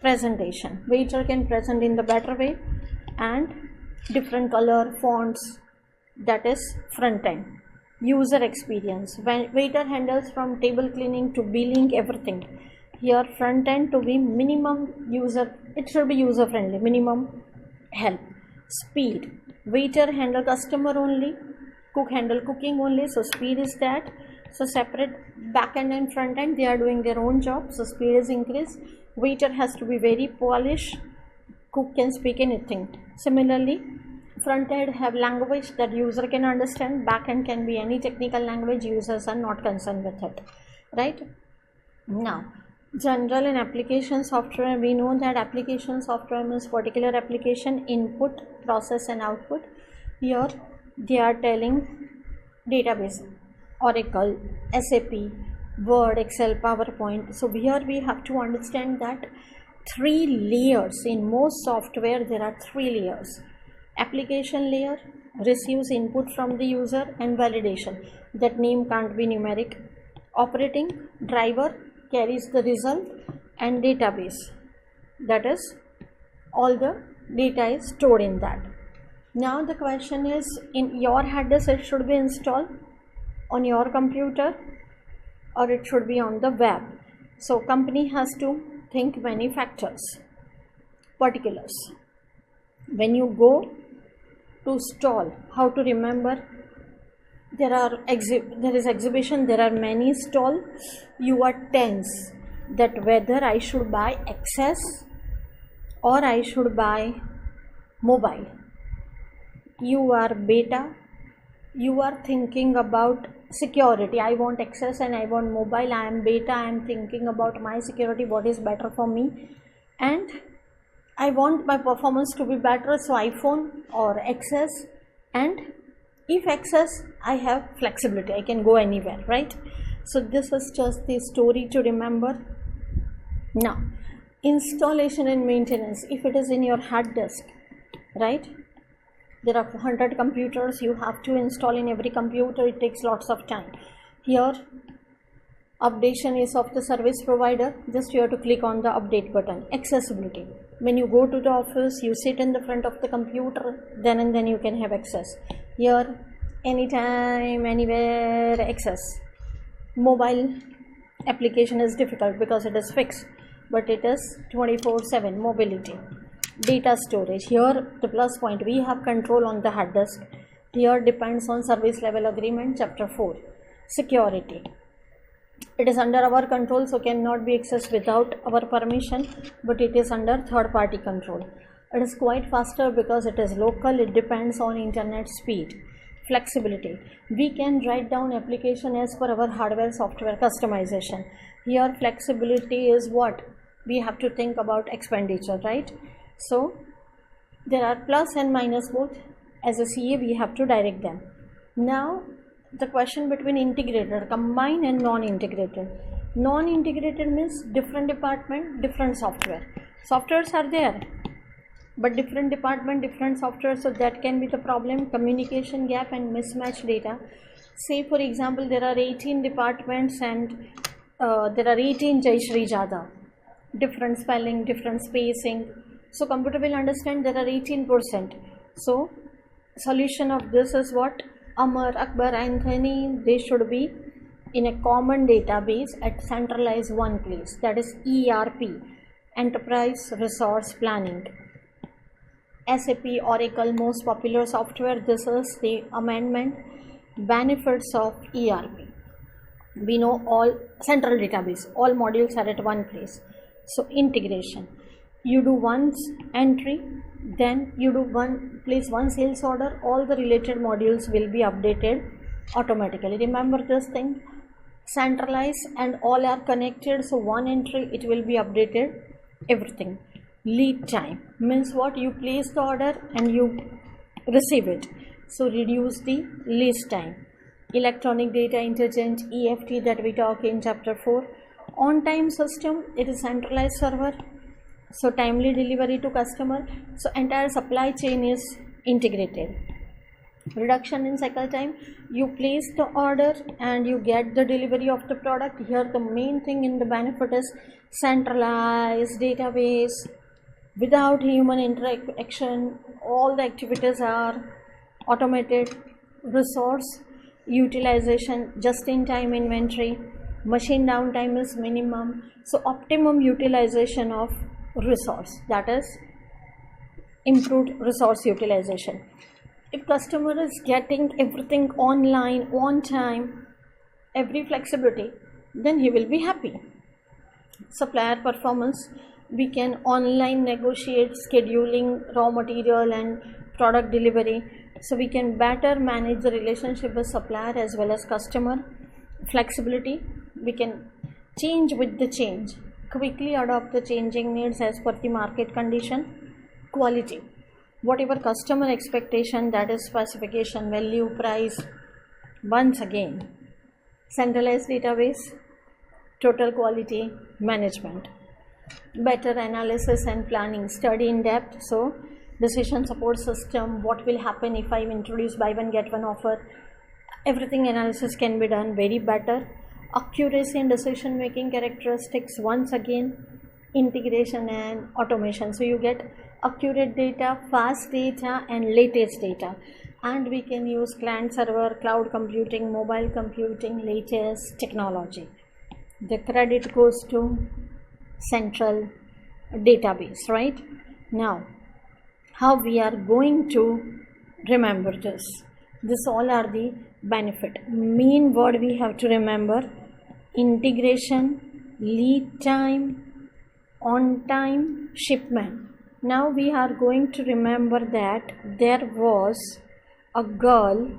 presentation. Waiter can present in the better way and different color fonts, that is front end. User experience, when waiter handles from table cleaning to billing, everything. Here front end to be minimum user, it should be user friendly, minimum help. Speed, waiter handle customer only, cook handle cooking only, so speed is that. So separate back end and front end, they are doing their own job, so speed is increased. Waiter has to be very polished, cook can speak anything. Similarly, front end have language that user can understand, back end can be any technical language, users are not concerned with it, right? Now general and application software, we know that application software means particular application, input, process and output. Here they are telling database, Oracle, SAP, Word, Excel, PowerPoint. So here we have to understand that 3 layers. In most software there are 3 layers. Application layer receives input from the user and validation, that name can't be numeric. Operating driver carries the result, and database, that is all the data is stored in that. Now the question is, in your hard disk it should be installed on your computer or it should be on the web. So company has to think many factors, particulars. When you go to stall, how to remember? There is exhibition, there are many stall. You are tense that whether I should buy access or I should buy mobile. You are beta, you are thinking about security. I want access and I want mobile. I am beta. I am thinking about my security, what is better for me, and I want my performance to be better, so iPhone or access. And if access, I have flexibility, I can go anywhere, right? So this is just the story to remember. Now, installation and maintenance. If it is in your hard disk, right, there are 100 computers, you have to install in every computer, it takes lots of time. Here updation is of the service provider, just you have to click on the update button. Accessibility, when you go to the office, you sit in the front of the computer, then and then you can have access. Here anytime, anywhere access. Mobile application is difficult because it is fixed, but it is 24/7 mobility. Data storage, here the plus point, we have control on the hard disk. Here depends on service level agreement, chapter 4. Security, it is under our control, so cannot be accessed without our permission, but it is under third party control. It is quite faster because it is local, it depends on internet speed. Flexibility, we can write down application as per our hardware software customization. Here flexibility is what we have to think about expenditure, right? So there are plus and minus both. As a CA we have to direct them. Now the question between integrated, combined and non-integrated. Non-integrated means different department, different software. Softwares are there, but different department, different software, so that can be the problem. Communication gap and mismatched data. Say for example there are 18 departments and there are 18 Jai Shri Jada, different spelling, different spacing, so computer will understand there are 18%. So solution of this is what? Amar, Akbar, Anthony, they should be in a common database at centralized one place, that is ERP, Enterprise Resource Planning. SAP, Oracle, most popular software. This is the amendment. Benefits of ERP, we know all central database, all modules are at one place. So integration, you do one entry, then you do place one sales order, all the related modules will be updated automatically. Remember this thing, centralized and all are connected, so one entry it will be updated everything. Lead time means what? You place the order and you receive it, so reduce the lead time. Electronic data interchange, EFT, that we talk in chapter 4. On time system, it is centralized server, so timely delivery to customer, so entire supply chain is integrated. Reduction in cycle time, you place the order and you get the delivery of the product. Here the main thing in the benefit is centralized database, without human interaction, all the activities are automated. Resource utilization, just in time inventory, machine downtime is minimum, so optimum utilization of resource, that is improved resource utilization. If customer is getting everything online, on time, every flexibility, then he will be happy. Supplier performance, we can online negotiate scheduling, raw material and product delivery, so we can better manage the relationship with supplier as well as customer. Flexibility, we can change with the change, quickly adopt the changing needs as per the market condition. Quality, whatever customer expectation, that is specification, value, price. Once again, centralized database, total quality management. Better analysis and planning, study in depth, so decision support system, what will happen if I introduce buy one get one offer, everything analysis can be done very better. Accuracy and decision making characteristics, once again integration and automation, so you get accurate data, fast data and latest data, and we can use client server, cloud computing, mobile computing, latest technology. The credit goes to central database, right? Now how we are going to remember this? This all are the benefit. Main word we have to remember: integration, lead time, on time, shipment. Now we are going to remember that there was a girl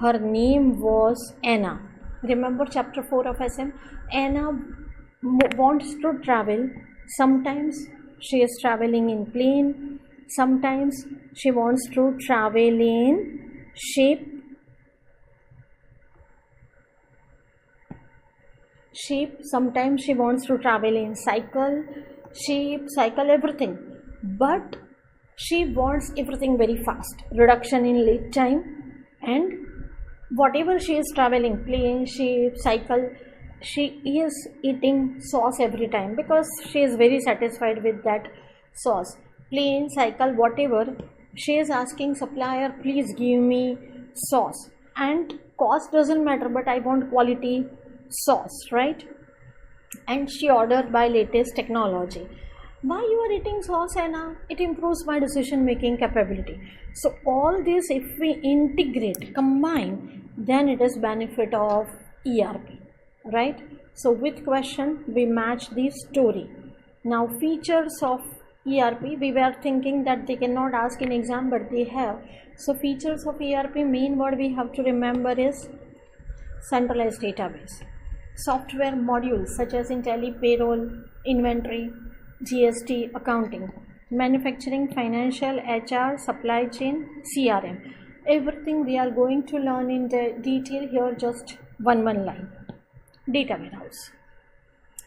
Her name was Anna. Remember chapter 4 of SM? Anna wants to travel. Sometimes she is traveling in plane. Sometimes she wants to travel in ship. Sometimes she wants to travel in cycle, everything. But she wants everything very fast. Reduction in lead time, and whatever she is traveling, plane, ship, cycle, she is eating sauce every time because she is very satisfied with that sauce. Plane, cycle, whatever, she is asking supplier, please give me sauce. And cost doesn't matter, but I want quality sauce, right? And she ordered by latest technology. Why you are eating sauce, Anna? It improves my decision making capability. So all this, if we integrate, combine, then it is benefit of ERP, right? So with question we match the story. Now features of ERP, we were thinking that they cannot ask in exam, but they have. So features of ERP, main word we have to remember is centralized database. Software modules such as in tally, payroll, inventory, GST, accounting, manufacturing, financial, HR, supply chain, CRM. Everything we are going to learn in detail here, just one line. Data warehouse.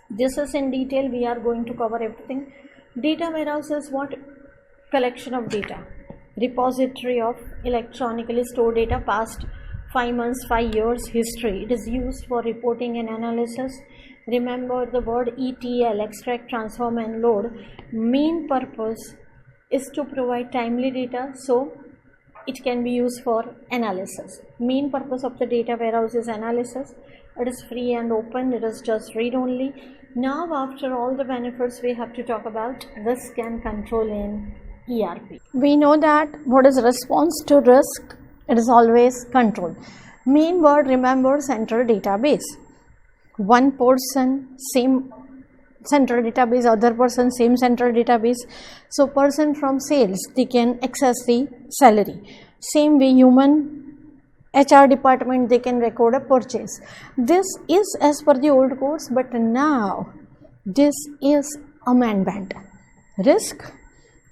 This is in detail, we are going to cover everything. Data warehouse is what? Collection of data. Repository of electronically stored data, past 5 months, 5 years history. It is used for reporting and analysis. Remember the word ETL, extract, transform and load. Main purpose is to provide timely data, so it can be used for analysis. Main purpose of the data warehouse is analysis. It is free and open, it is just read only. Now after all the benefits, we have to talk about risk and control in ERP. We know that what is response to risk? It is always control. Main word, remember, central database. One person, same central database, other person, same central database. So person from sales, they can access the salary. Same way human HR department, they can record a purchase. This is as per the old course, but now this is amendment. Risk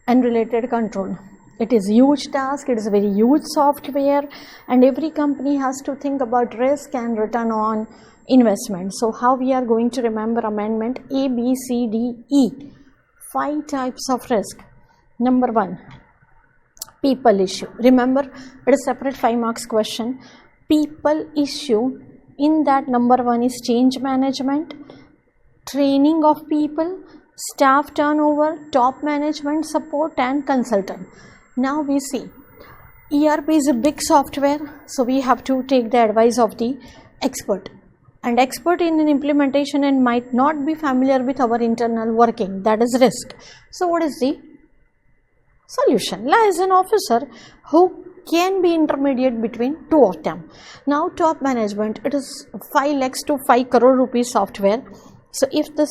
and related control. It is huge task, it is very huge software, and every company has to think about risk and return on investment. So how we are going to remember amendment? A, B, C, D, E. 5 types of risk. Number 1, people issue. Remember, it is separate 5 marks question. People issue, in that number 1 is change management, training of people, staff turnover, top management support and consultant. Now we see ERP is a big software, so we have to take the advice of the expert, and expert in an implementation and might not be familiar with our internal working. That is risk. So what is the solution? Liaison officer who can be intermediate between two of them. Now top management, it is 5 lakhs to 5 crore rupees software. So if the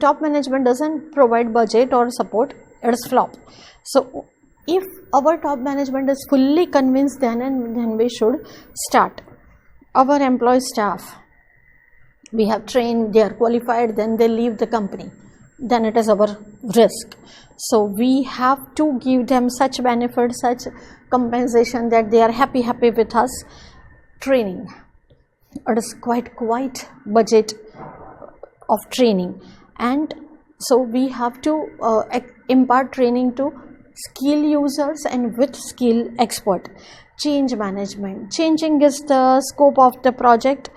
top management doesn't provide budget or support, it is flop. So if our top management is fully convinced, then we should start. Our employee staff, we have trained, they are qualified, then they leave the company, then it is our risk. So we have to give them such benefits, such compensation that they are happy with us. Training, it is quite budget of training, and so we have to impart training to skill users and with skill expert. Change management, changing is the scope of the project.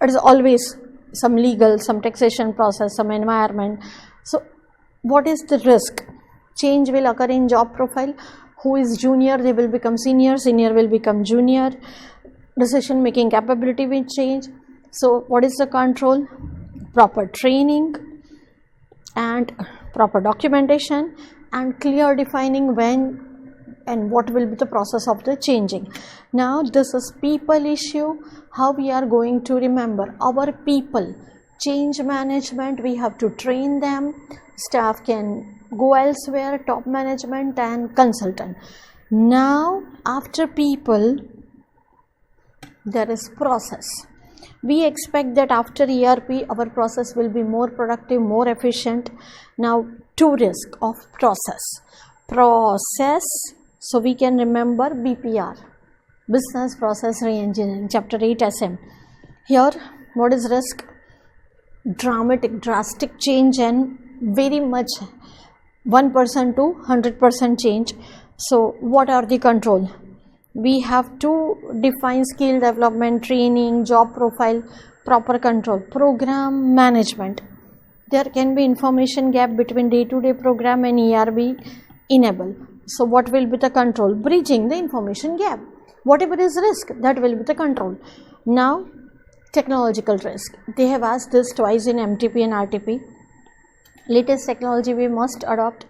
It is always some legal, some taxation process, some environment. So what is the risk? Change will occur in job profile. Who is junior, they will become senior, senior will become junior. Decision making capability will change. So what is the control? Proper training and proper documentation and clear defining when and what will be the process of the changing. Now this is people issue. How we are going to remember our people? Change management, we have to train them. Staff can go elsewhere, top management and consultant. Now after people, There is process. We expect that after ERP our process will be more productive, more efficient. Now, two risk of process. So we can remember BPR, Business Process Reengineering, Chapter 8 SM. Here, what is risk? Drastic change and very much 1% to 100% change. So what are the control? We have to define skill development, training, job profile, proper control, program management. There can be information gap between day-to-day program and ERP enable. So what will be the control? Bridging the information gap. Whatever is risk, that will be the control. Now, technological risk. They have asked this twice in MTP and RTP. Latest technology we must adopt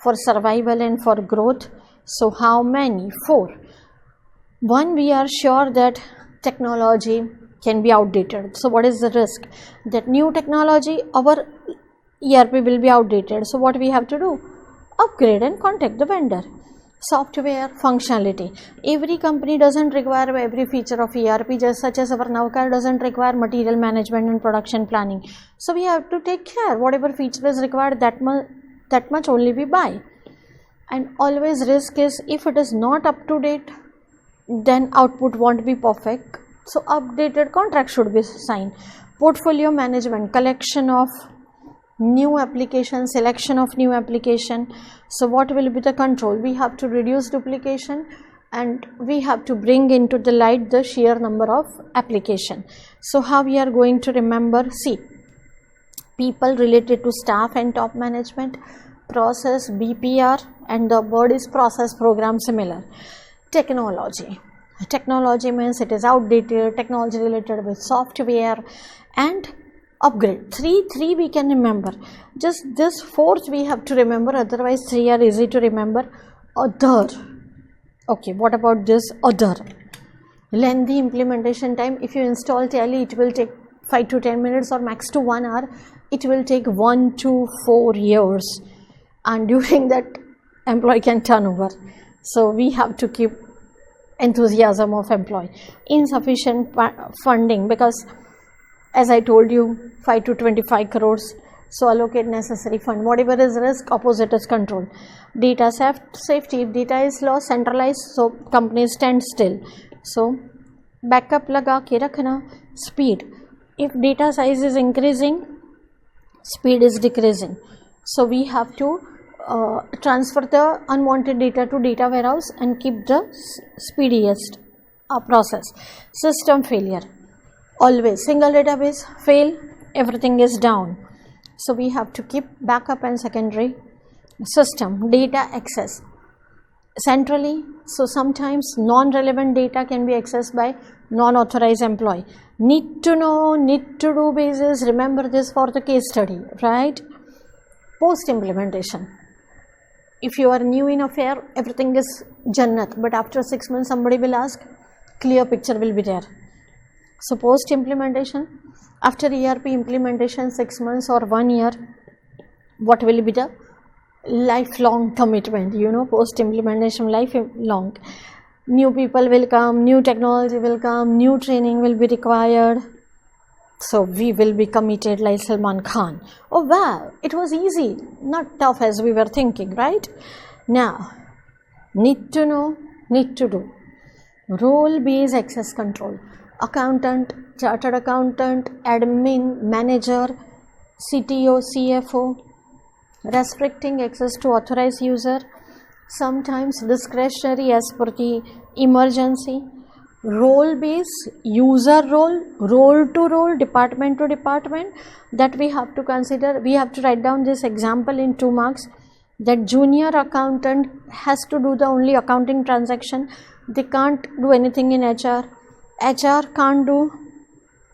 for survival and for growth. So how many? 4. One, we are sure that technology can be outdated. So what is the risk? That new technology, our ERP will be outdated. So what we have to do? Upgrade and contact the vendor. Software functionality. Every company doesn't require every feature of ERP, just such as our Navkar doesn't require material management and production planning. So we have to take care. Whatever feature is required, that much only we buy. And always risk is, if it is not up to date, then output won't be perfect. So updated contract should be signed. Portfolio management, collection of new application, selection of new application. So what will be the control? We have to reduce duplication and we have to bring into the light the sheer number of application. So how we are going to remember? See, people related to staff and top management, process, BPR, and the word is process program similar. Technology. Technology means it is outdated, technology related with software and upgrade. Three we can remember. Just this fourth we have to remember, otherwise 3 are easy to remember. Other. Okay, what about this other? Lengthy implementation time. If you install Tally, it will take 5 to 10 minutes or max to 1 hour. It will take 1 to 4 years. And during that, employee can turn over. So we have to keep enthusiasm of employee. Insufficient funding, because as I told you, 5 to 25 crores. So allocate necessary fund. Whatever is risk, opposite is control. Data safety. If data is lost, centralized, so companies stand still. So backup laga ke rakhna. Speed. If data size is increasing, speed is decreasing. So we have to transfer the unwanted data to data warehouse and keep the speediest process. System failure. Always single database fail, everything is down. So we have to keep backup and secondary system. Data access centrally. So sometimes non-relevant data can be accessed by non-authorized employee. Need to know, need to do basis. Remember this for the case study, right? Post implementation. If you are new in affair, everything is Jannat, but after 6 months somebody will ask, clear picture will be there. So post implementation, after ERP implementation 6 months or 1 year, what will be the lifelong commitment? You know, post implementation lifelong. New people will come, new technology will come, new training will be required. So we will be committed like Salman Khan. Oh wow, it was easy, not tough as we were thinking, right? Now, need to know, need to do. Role-based access control. Accountant, chartered accountant, admin, manager, CTO, CFO. Restricting access to authorized user. Sometimes discretionary as per the emergency. Role-based, user role, role to role, department to department, that we have to consider. We have to write down this example in 2 marks, that junior accountant has to do the only accounting transaction. They can't do anything in HR. HR can't do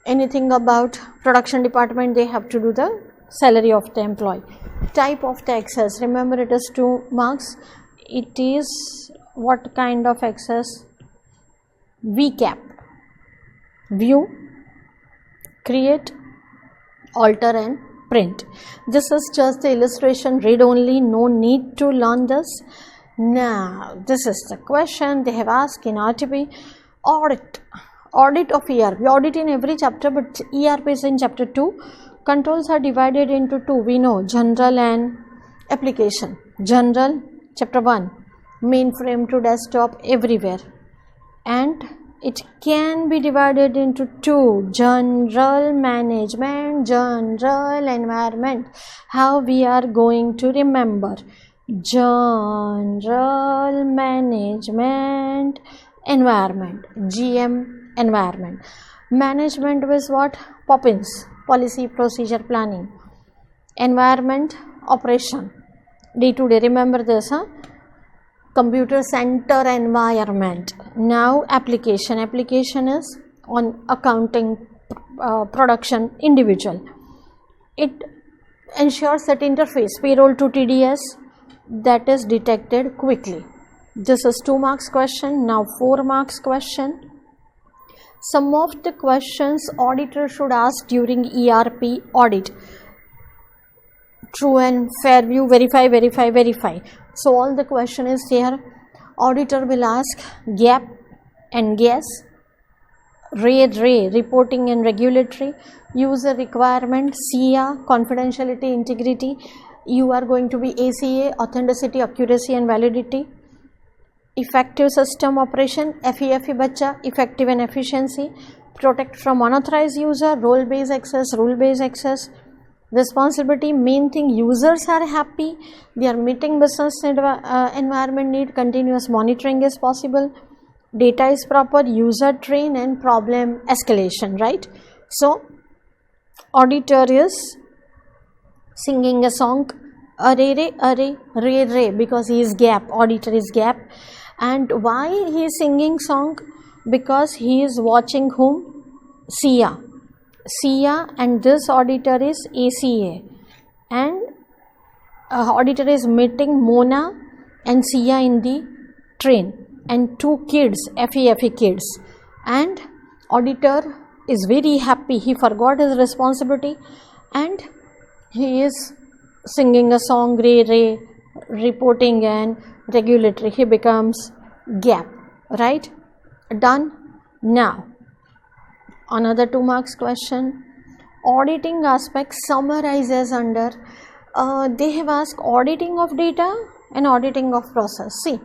anything about production department. They have to do the salary of the employee. Type of the access. Remember, it is 2 marks. It is what kind of access? VCAP. View, create, alter and print. This is just the illustration, read only, no need to learn this. Now this is the question they have asked in RTP. Audit. Audit of ERP. Audit in every chapter, but ERP is in chapter 2. Controls are divided into two. We know general and application. General, chapter 1, mainframe to desktop, everywhere. And it can be divided into two. General management, general environment. How we are going to remember? General management environment, GM environment. Management was what? Poppins, policy, procedure, planning. Environment, operation, day to day. Remember this, huh? Computer center environment. Now application. Application is on accounting, production, individual. It ensures that interface, payroll to TDS, that is detected quickly. This is 2 marks question. Now 4 marks question. Some of the questions auditor should ask during ERP audit. True and fair view, verify, verify, verify. So all the question is here. Auditor will ask gap and guess, ray, reporting and regulatory, user requirement, CA, confidentiality, integrity. You are going to be ACA, authenticity, accuracy and validity. Effective system operation, FEFE bacha, effective and efficiency. Protect from unauthorized user, role based access, rule based access. Responsibility, main thing, users are happy, they are meeting business environment need, continuous monitoring is possible, data is proper, user train and problem escalation, right? So auditor is singing a song, re, because he is gap, auditor is gap. And why he is singing song? Because he is watching whom? SIA, and this auditor is ACA, and auditor is meeting Mona and SIA in the train, and 2 kids, FEFE kids, and auditor is very happy, he forgot his responsibility and he is singing a song, ray, reporting and regulatory, he becomes gap, right? Done. Now another 2 marks question. Auditing aspect summarizes under, they have asked auditing of data and auditing of process. See,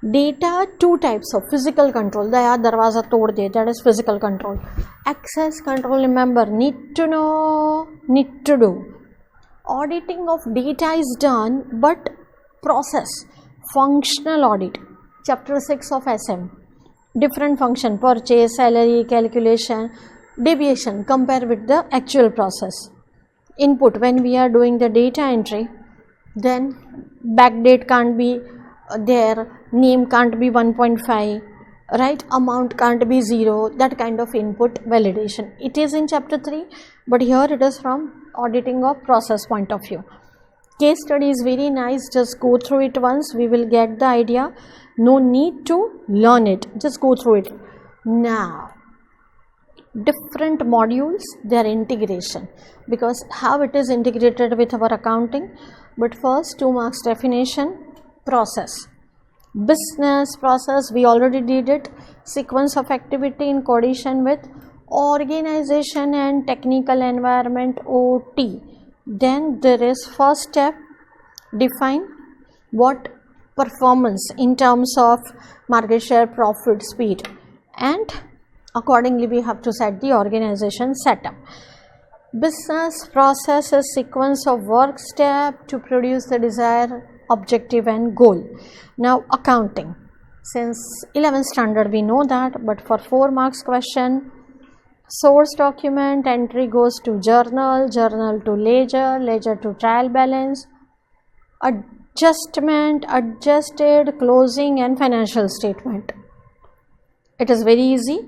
data, 2 types of physical control. Daya darwaza tod de, that is physical control. Access control, remember, need to know, need to do. Auditing of data is done, but process, functional audit, chapter 6 of SM. Different function, purchase, salary, calculation, deviation, compare with the actual process. Input, when we are doing the data entry, then backdate can't be there, name can't be 1.5, right? Amount can't be 0, that kind of input validation. It is in chapter 3, but here it is from auditing of process point of view. Case study is very nice, just go through it once, we will get the idea. No need to learn it, just go through it. Now, different modules, their integration, because how it is integrated with our accounting. But first 2 marks definition, process. Business process, we already did it. Sequence of activity in coordination with organization and technical environment, OT. Then there is first step, define what performance in terms of market share, profit, speed, and accordingly we have to set the organization setup. Business process is sequence of work step to produce the desired objective and goal. Now accounting, since 11th standard we know that, but for 4 marks question, source document entry goes to journal, journal to ledger, ledger to trial balance, adjustment, adjusted, closing and financial statement. It is very easy.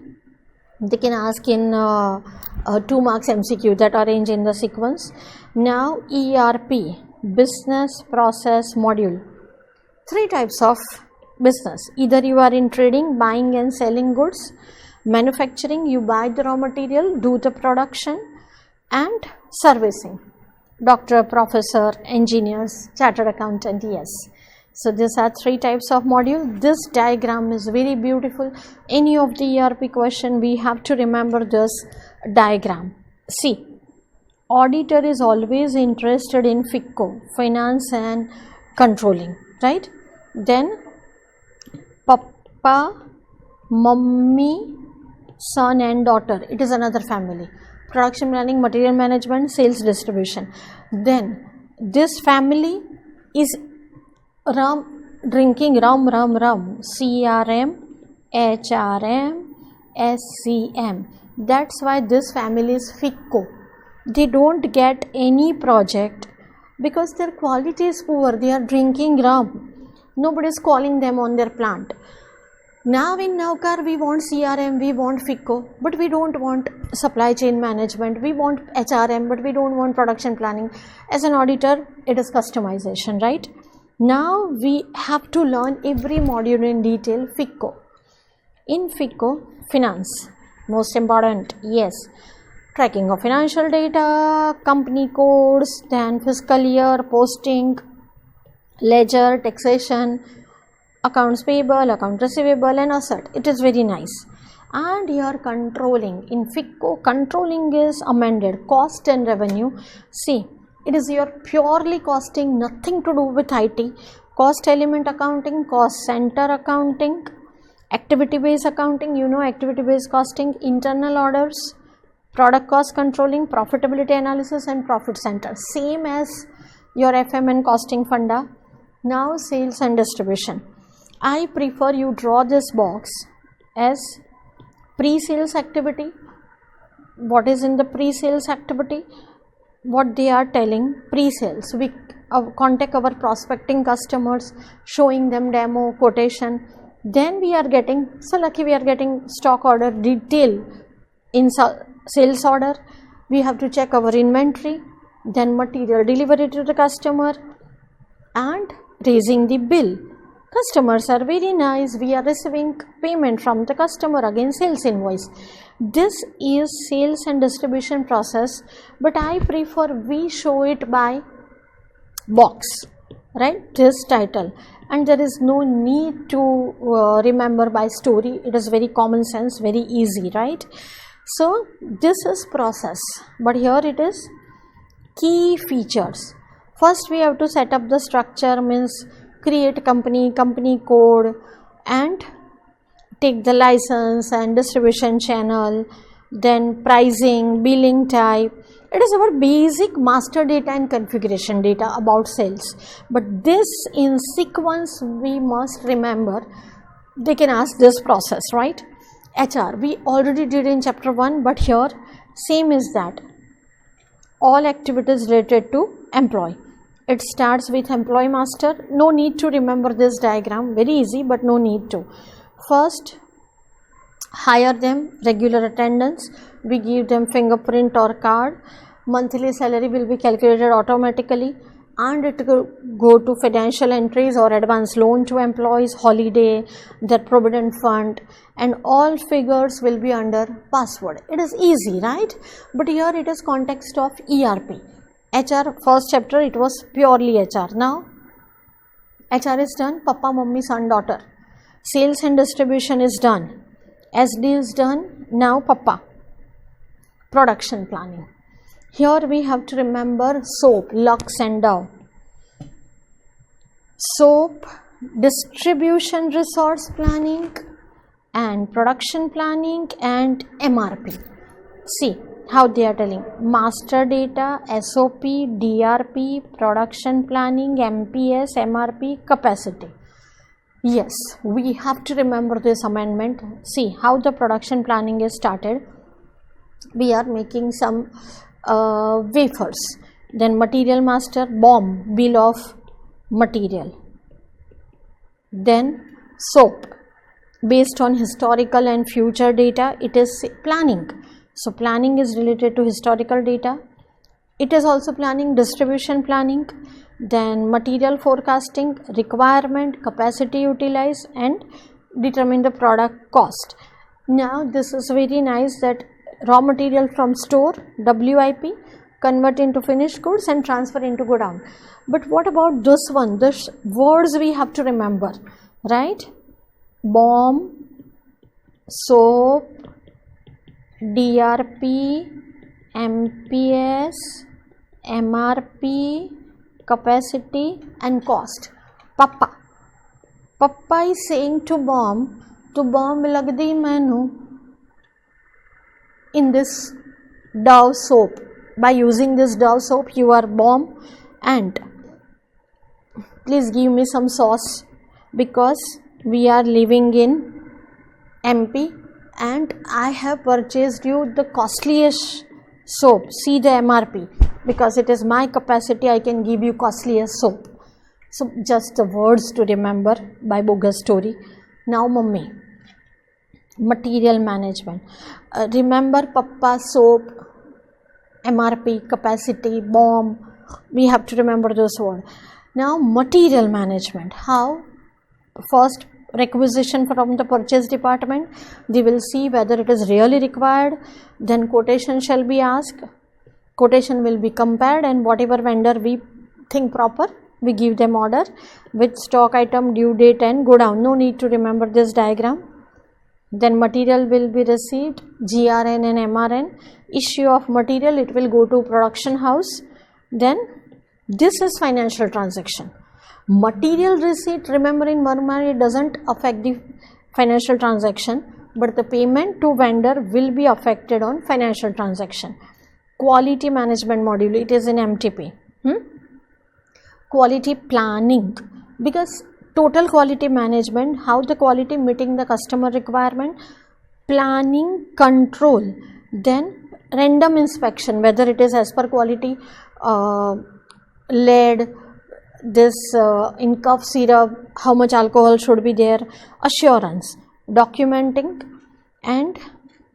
They can ask in 2 marks MCQ that arrange in the sequence. Now ERP, business process module. 3 types of business. Either you are in trading, buying and selling goods. Manufacturing, you buy the raw material, do the production, and servicing. Doctor, professor, engineers, chartered accountant, yes. So these are three types of module. This diagram is very beautiful. Any of the ERP question, we have to remember this diagram. See, auditor is always interested in FICO, finance and controlling, right? Then papa, mummy, son and daughter, it is another family. Production planning, material management, sales distribution. Then this family is drinking rum, CRM, HRM, SCM. That's why this family is FICO. They don't get any project because their quality is poor. They are drinking rum. Nobody is calling them on their plant. Now in Navkar we want CRM, we want FICO, but we don't want supply chain management. We want HRM, but we don't want production planning. As an auditor, it is customization, right? Now we have to learn every module in detail. FICO. In FICO, finance, most important, yes. Tracking of financial data, company codes, then fiscal year, posting, ledger, taxation, accounts payable, account receivable and asset. It is very nice. And here controlling. In FICO, controlling is amended. Cost and revenue. See, it is your purely costing, nothing to do with IT. Cost element accounting, cost center accounting, activity based accounting, activity based costing, internal orders, product cost controlling, profitability analysis and profit center. Same as your FM and costing funda. Now sales and distribution. I prefer you draw this box as pre-sales activity. What is in the pre-sales activity? What they are telling, pre-sales. We contact our prospecting customers, showing them demo, quotation. Then we are getting, so lucky we are getting stock order detail in sales order. We have to check our inventory, then material delivery to the customer and raising the bill. Customers are very nice. We are receiving payment from the customer, again sales invoice. This is sales and distribution process, but I prefer we show it by box, right? This title, and there is no need to remember by story. It is very common sense, very easy, right? So this is process, but here it is key features. First we have to set up the structure, means create company code and take the license and distribution channel, then pricing, billing type. It is our basic master data and configuration data about sales, but this in sequence we must remember. They can ask this process, right? HR we already did in chapter 1, but here same is that all activities related to employee. It starts with employee master. No need to remember this diagram, very easy, but no need to. First, hire them, regular attendance. We give them fingerprint or card. Monthly salary will be calculated automatically, and it will go to financial entries or advance loan to employees, holiday, their provident fund, and all figures will be under password. It is easy, right? But here it is context of ERP. HR, first chapter it was purely HR. Now HR is done, papa, mummy, son, daughter. Sales and distribution is done. SD is done. Now papa. Production planning. Here we have to remember SOAP, Lux and Dow. SOAP, distribution resource planning and production planning and MRP. See how they are telling: master data, SOP, DRP, production planning, MPS, MRP, capacity. Yes, we have to remember this amendment. See how the production planning is started. We are making some wafers, then material master, BOM, bill of material, then SOP, based on historical and future data. It is planning. So planning is related to historical data. It is also planning, distribution planning, then material forecasting, requirement, capacity utilize, and determine the product cost. Now this is very nice that raw material from store, WIP, convert into finished goods and transfer into godown. But what about this one? This words we have to remember, right? BOM, soap, DRP, MPS, MRP, capacity and cost. Papa is saying to BOM lagdi mainu in this Dove soap. By using this Dove soap, you are BOM, and please give me some sauce because we are living in MP and I have purchased you the costliest soap. See the MRP, because it is my capacity, I can give you costliest soap. So just the words to remember by bogus story. Now mummy, material management. Remember Papa, soap, MRP, capacity, BOM. We have to remember those words. Now material management. How? First, requisition from the purchase department. They will see whether it is really required. Then quotation shall be asked. Quotation will be compared, and whatever vendor we think proper, we give them order with stock item, due date and go down. No need to remember this diagram. Then material will be received, GRN and MRN. Issue of material, it will go to production house. Then this is financial transaction. Material receipt, remember in Murmur, it doesn't affect the financial transaction, but the payment to vendor will be affected on financial transaction. Quality management module, it is in MTP. Quality planning, because total quality management, how the quality meeting the customer requirement, planning, control, then random inspection, whether it is as per quality, lead, this in cough syrup, how much alcohol should be there, assurance, documenting and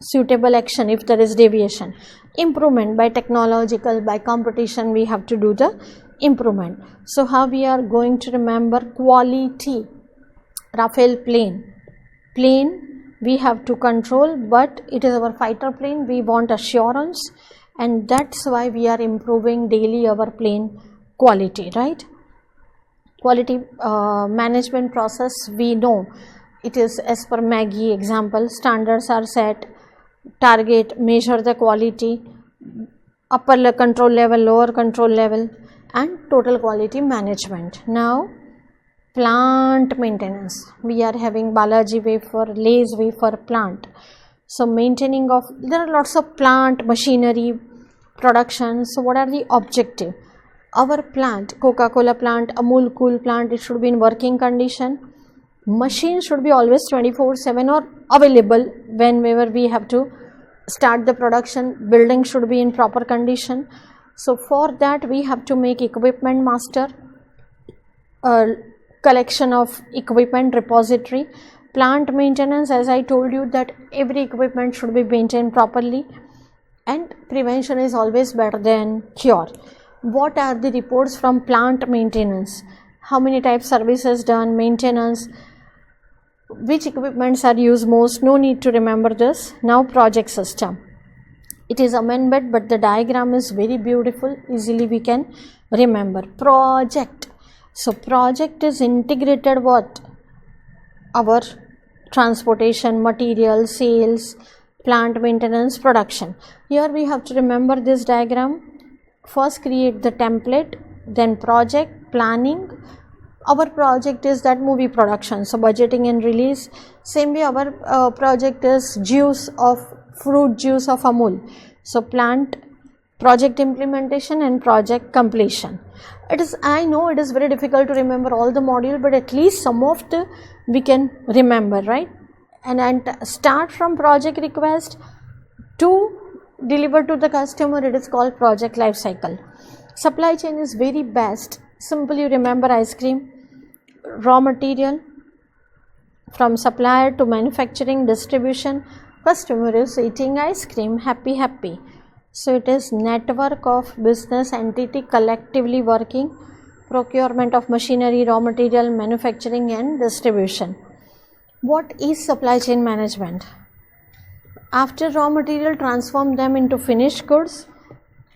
suitable action if there is deviation, improvement by technological, by competition, we have to do the improvement. So how we are going to remember quality? Rafale plane we have to control, but it is our fighter plane, we want assurance, and that's why we are improving daily our plane quality, right? Quality management process, we know it is as per MAGI example. Standards are set, target, measure the quality, upper control level, lower control level, and total quality management. Now plant maintenance, we are having Balaji wafer, Lay's wafer plant. So maintaining of, there are lots of plant machinery production. So what are the objective? Our plant, Coca-Cola plant, Amul Cool plant, it should be in working condition. Machine should be always 24/7 or available whenever we have to start the production. Building should be in proper condition. So for that we have to make equipment master, collection of equipment repository. Plant maintenance, as I told you that every equipment should be maintained properly, and prevention is always better than cure. What are the reports from plant maintenance? How many types services done, maintenance, which equipments are used most? No need to remember this. Now project system, it is amendment, but the diagram is very beautiful, easily we can remember. Project, so project is integrated what? Our transportation, material, sales, plant maintenance, production. Here we have to remember this diagram. First create the template, then project, planning. Our project is that movie production, so budgeting and release. Same way our project is juice of fruit juice of Amul. So plant, project implementation and project completion. It is, I know it is very difficult to remember all the module, but at least some of the we can remember, right? And start from project request to deliver to the customer, it is called project life cycle. Supply chain is very best. Simple, you remember ice cream, raw material from supplier to manufacturing, distribution, customer is eating ice cream, happy. So it is network of business entity collectively working, procurement of machinery, raw material, manufacturing and distribution. What is supply chain management? After raw material, transform them into finished goods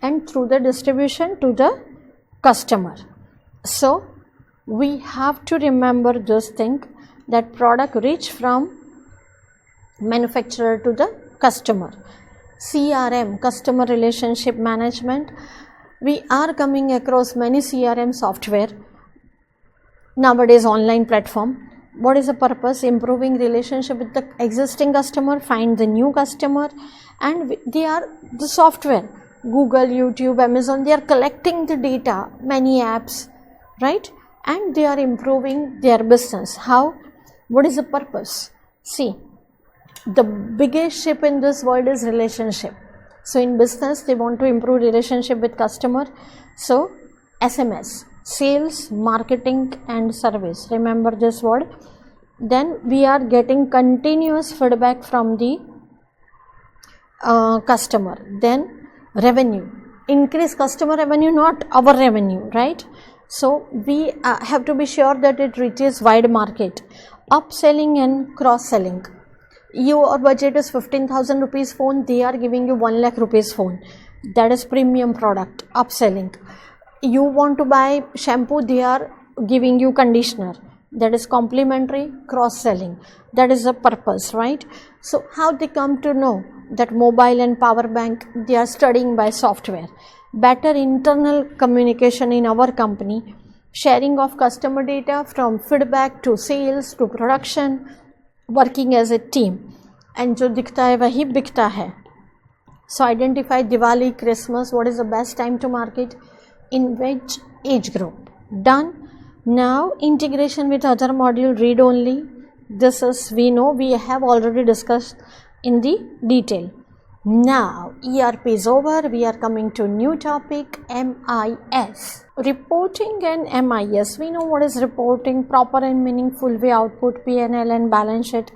and through the distribution to the customer. So we have to remember this thing, that product reach from manufacturer to the customer. CRM, customer relationship management. We are coming across many CRM software nowadays, online platform. What is the purpose? Improving relationship with the existing customer, find the new customer, and they are the software. Google, YouTube, Amazon, they are collecting the data, many apps, right? And they are improving their business. How? What is the purpose? See, the biggest ship in this world is relationship. So in business, they want to improve relationship with customer. So SMS, sales, marketing and service. Remember this word. Then we are getting continuous feedback from the customer. Then revenue, increase customer revenue, not our revenue, right? So we have to be sure that it reaches wide market. Upselling and cross-selling. Your budget is 15,000 rupees phone, they are giving you 1 lakh rupees phone. That is premium product. Upselling. You want to buy shampoo, they are giving you conditioner. That is complimentary. Cross-selling. That is the purpose, right? So how they come to know that mobile and power bank, they are studying by software. Better internal communication in our company. Sharing of customer data from feedback to sales to production. Working as a team. And जो दिखता है वही बिकता है. So identify Diwali, Christmas, what is the best time to market, in which age group. Done. Now integration with other module, read only. This is, we know, we have already discussed in the detail. Now ERP is over, we are coming to new topic, MIS. Reporting and MIS. We know what is reporting, proper and meaningful way output, P&L and balance sheet.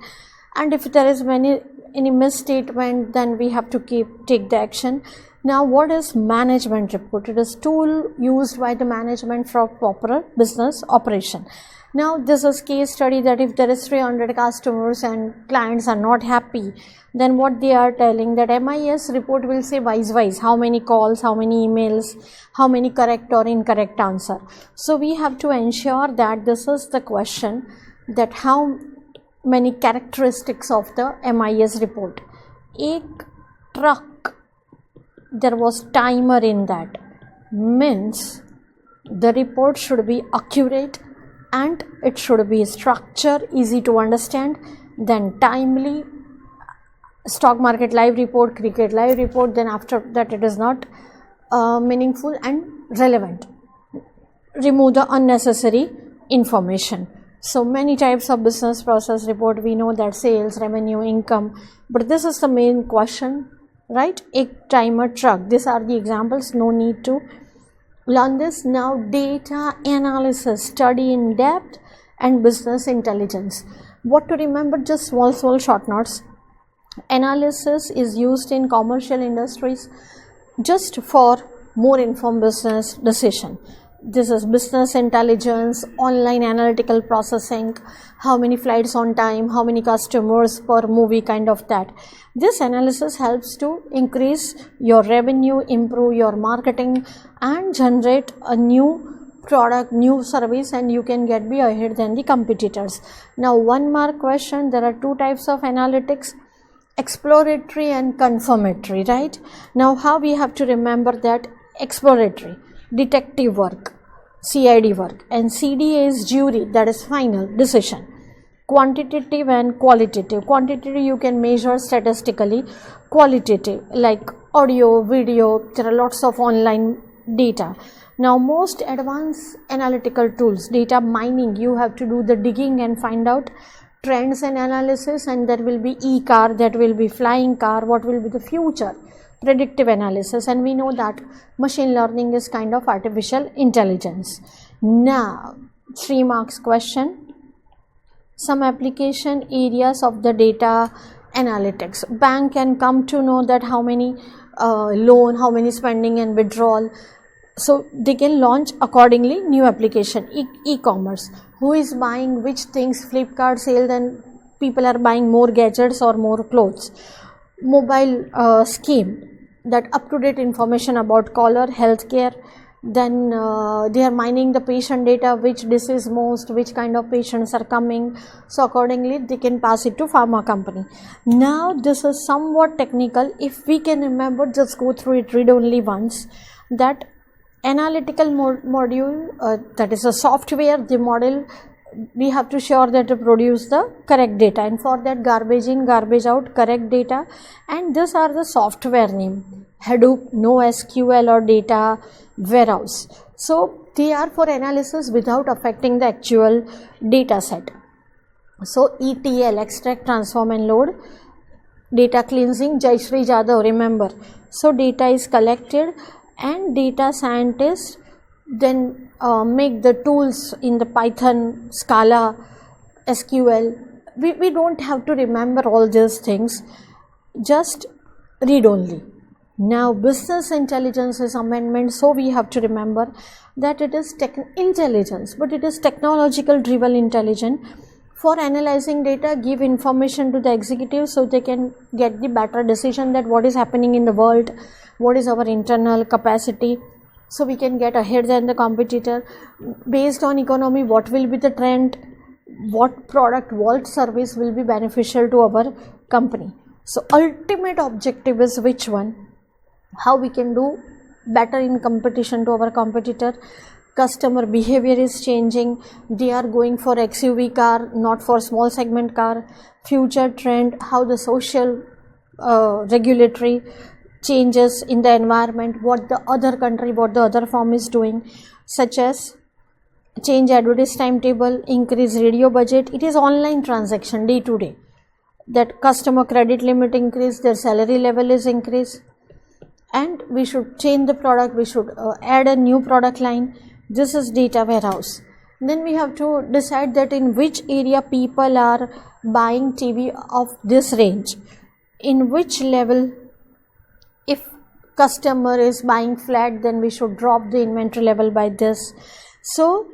And if there is any misstatement, then we have to take the action. Now what is management report? It is tool used by the management for proper business operation. Now this is case study, that if there is 300 customers and clients are not happy, then what they are telling, that MIS report will say wise, how many calls, how many emails, how many correct or incorrect answer. So we have to ensure that this is the question, that how many characteristics of the MIS report. Ek truck, there was timer in that, means the report should be accurate and it should be structured, easy to understand, then timely. Stock market live report, cricket live report, then after that it is not meaningful and relevant. Remove the unnecessary information. So many types of business process report, we know that sales, revenue, income, but this is the main question, right? Ek timer, truck, these are the examples, no need to learn this. Now data analysis, study in depth and business intelligence. What to remember? Just small short notes. Analysis is used in commercial industries just for more informed business decision. This is business intelligence, online analytical processing, how many flights on time, how many customers per movie, kind of that. This analysis helps to increase your revenue, improve your marketing and generate a new product, new service, and you can be ahead than the competitors. Now 1 mark question, there are 2 types of analytics, exploratory and confirmatory, right? Now how we have to remember that? Exploratory, detective work, CID work, and CDA is jury, that is final decision. Quantitative and qualitative. Quantitative you can measure statistically, qualitative like audio, video, there are lots of online data. Now most advanced analytical tools, data mining, you have to do the digging and find out trends and analysis, and there will be e-car, that will be flying car, what will be the future, predictive analysis, and we know that machine learning is kind of artificial intelligence. Now 3 marks question, some application areas of the data analytics. Bank can come to know that how many loan, how many spending and withdrawal, so they can launch accordingly new application. E-commerce, who is buying which things, Flipkart sale, then people are buying more gadgets or more clothes. Mobile scheme, that up-to-date information about caller, healthcare. Then they are mining the patient data, which disease most, which kind of patients are coming. So accordingly they can pass it to pharma company. Now this is somewhat technical. If we can remember, just go through it, read only once. That analytical module, that is a software, the model, we have to sure that to produce the correct data, and for that garbage in, garbage out, correct data. And these are the software name: Hadoop, NoSQL or data warehouse. So they are for analysis without affecting the actual data set. So ETL, extract, transform and load. Data cleansing, Jayshree Jadhav, remember. So data is collected and data scientists then make the tools in the Python, Scala, SQL. We don't have to remember all these things, just read only. Now business intelligence is amendment, so we have to remember that it is intelligence, but it is technological driven intelligence for analyzing data, give information to the executives so they can get the better decision that what is happening in the world, what is our internal capacity, so we can get ahead than the competitor. Based on economy, what will be the trend, what product, what service will be beneficial to our company. So ultimate objective is which one? How we can do better in competition to our competitor. Customer behavior is changing, they are going for XUV car, not for small segment car. Future trend, how the social regulatory changes in the environment, what the other country, what the other firm is doing, such as change advertise timetable, increase radio budget. It is online transaction day to day, that customer credit limit increase, their salary level is increased, and we should change the product, we should add a new product line. This is data warehouse. Then we have to decide that in which area people are buying TV of this range, in which level. If customer is buying flat, then we should drop the inventory level by this. So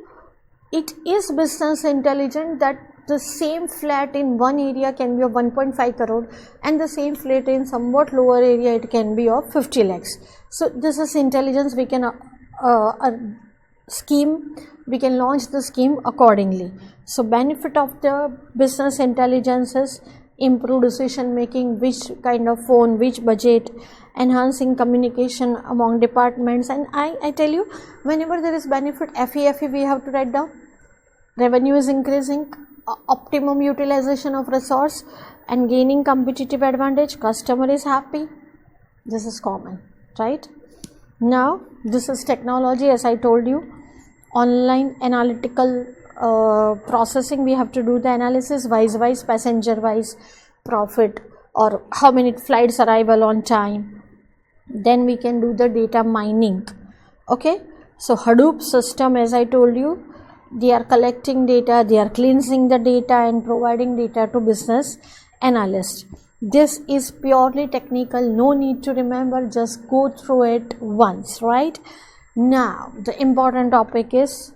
it is business intelligence that the same flat in one area can be of 1.5 crore and the same flat in somewhat lower area it can be of 50 lakhs. So this is intelligence. We can scheme, we can launch the scheme accordingly. So benefit of the business intelligence is improve decision making, which kind of phone, which budget, enhancing communication among departments. And I tell you, whenever there is benefit, FE we have to write down. Revenue is increasing, optimum utilization of resource and gaining competitive advantage, customer is happy. This is common, right? Now this is technology, as I told you. Online analytical processing, we have to do the analysis wise, passenger wise, profit, or how many flights arrival on time. Then we can do the data mining. Okay, so Hadoop system, as I told you, they are collecting data, they are cleansing the data and providing data to business analyst. This is purely technical, no need to remember, just go through it once, right? Now the important topic is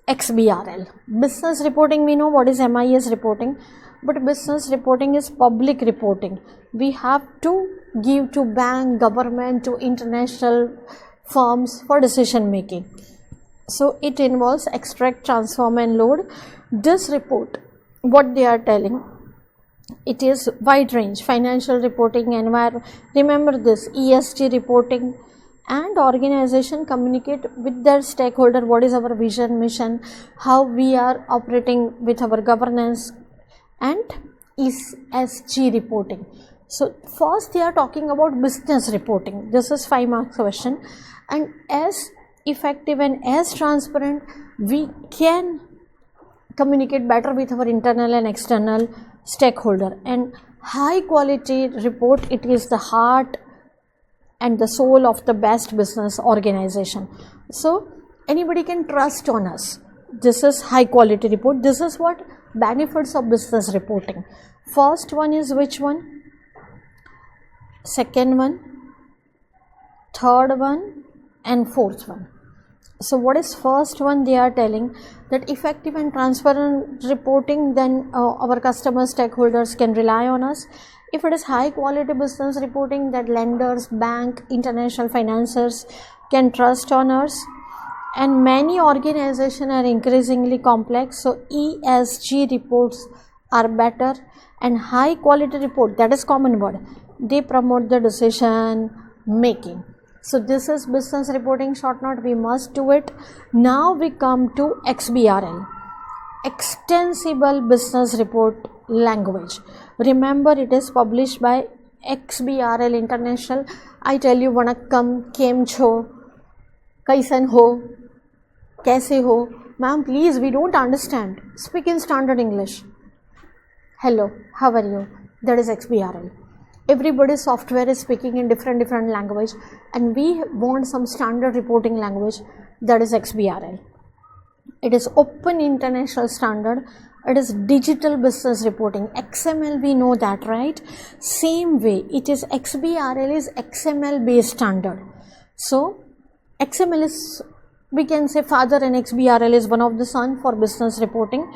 XBRL. Business reporting, we know what is MIS reporting, but business reporting is public reporting. We have to give to bank, government, to international firms for decision making. So it involves extract, transform and load. This report, what they are telling, it is wide range: financial reporting, environment. Remember this, ESG reporting, and organization communicate with their stakeholder, what is our vision, mission, how we are operating with our governance, and ESG reporting. So first they are talking about business reporting. This is 5 marks question, and as effective and as transparent we can communicate better with our internal and external stakeholder. And high quality report, it is the heart and the soul of the best business organization. So anybody can trust on us. This is high quality report. This is what benefits of business reporting. First one is which one? Second one, third one and fourth one. So what is first one? They are telling that effective and transparent reporting, then our customer stakeholders can rely on us. If it is high quality business reporting, that lenders, bank, international financiers can trust on us. And many organizations are increasingly complex, so ESG reports are better, and high quality report, that is common word, they promote the decision making. So this is business reporting short note, we must do it. Now we come to XBRL, extensible business report language. Remember, it is published by XBRL International. I tell you, vanakkam, kem cho, kaisan ho, kaise ho. Ma'am, please, we don't understand. Speak in standard English. Hello, how are you? That is XBRL. Everybody's software is speaking in different language, and we want some standard reporting language. That is XBRL. It is open international standard. It is digital business reporting. XML, we know that, right? Same way, it is XBRL is XML based standard. So XML is, we can say, father, and XBRL is one of the son for business reporting.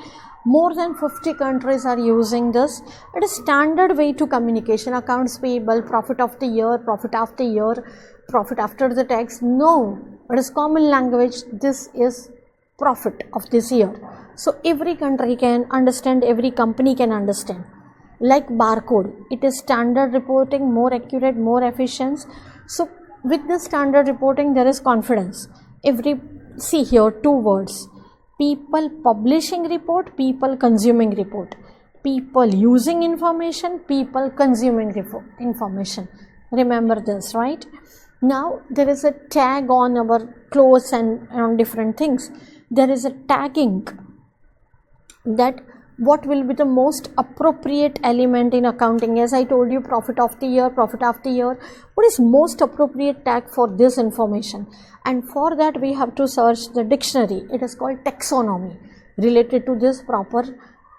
More than 50 countries are using this. It is standard way to communication. Accounts payable, profit of the year, profit after year, profit after the tax. No, it is common language. This is profit of this year. So every country can understand, every company can understand. Like barcode, it is standard reporting, more accurate, more efficient. So with the standard reporting, there is confidence. See here, two words: people publishing report, people consuming report. People using information, people consuming information. Remember this, right? Now there is a tag on our clothes and on different things. There is a tagging, that what will be the most appropriate element in accounting. As I told you, profit of the year, profit after year, what is most appropriate tag for this information? And for that we have to search the dictionary. It is called taxonomy, related to this proper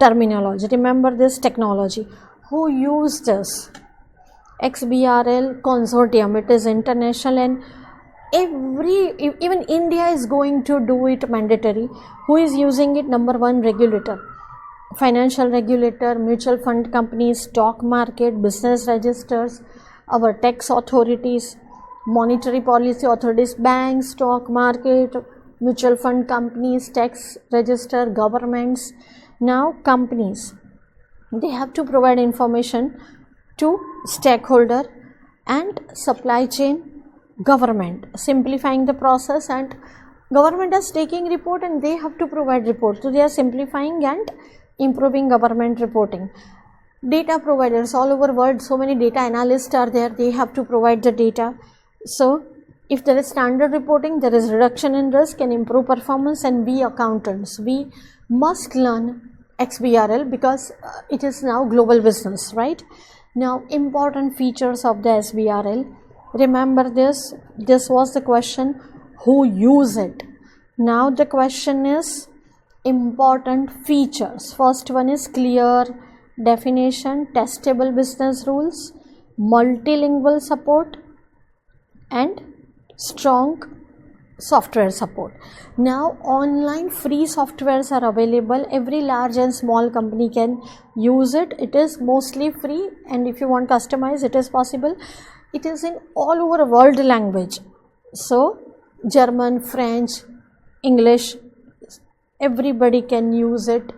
terminology. Remember this technology. Who used this? XBRL consortium. It is international, and even India is going to do it mandatory. Who is using it? Number one, regulator, financial regulator, mutual fund companies, stock market, business registers, our tax authorities, monetary policy authorities, banks, stock market, mutual fund companies, tax register, governments. Now companies, they have to provide information to stakeholder and supply chain, government, simplifying the process, and government is taking report and they have to provide report. So they are simplifying and improving government reporting. Data providers all over world, so many data analysts are there, they have to provide the data. So if there is standard reporting, there is reduction in risk and improve performance, and we accountants, we must learn XBRL because it is now global business, right? Now important features of the SBRL. Remember this was the question, who use it? Now the question is important features. First one is clear definition, testable business rules, multilingual support, and strong software support. Now online free softwares are available. Every large and small company can use it. It is mostly free, and if you want customize, it is possible. It is in all over world language. So German, French, English, everybody can use it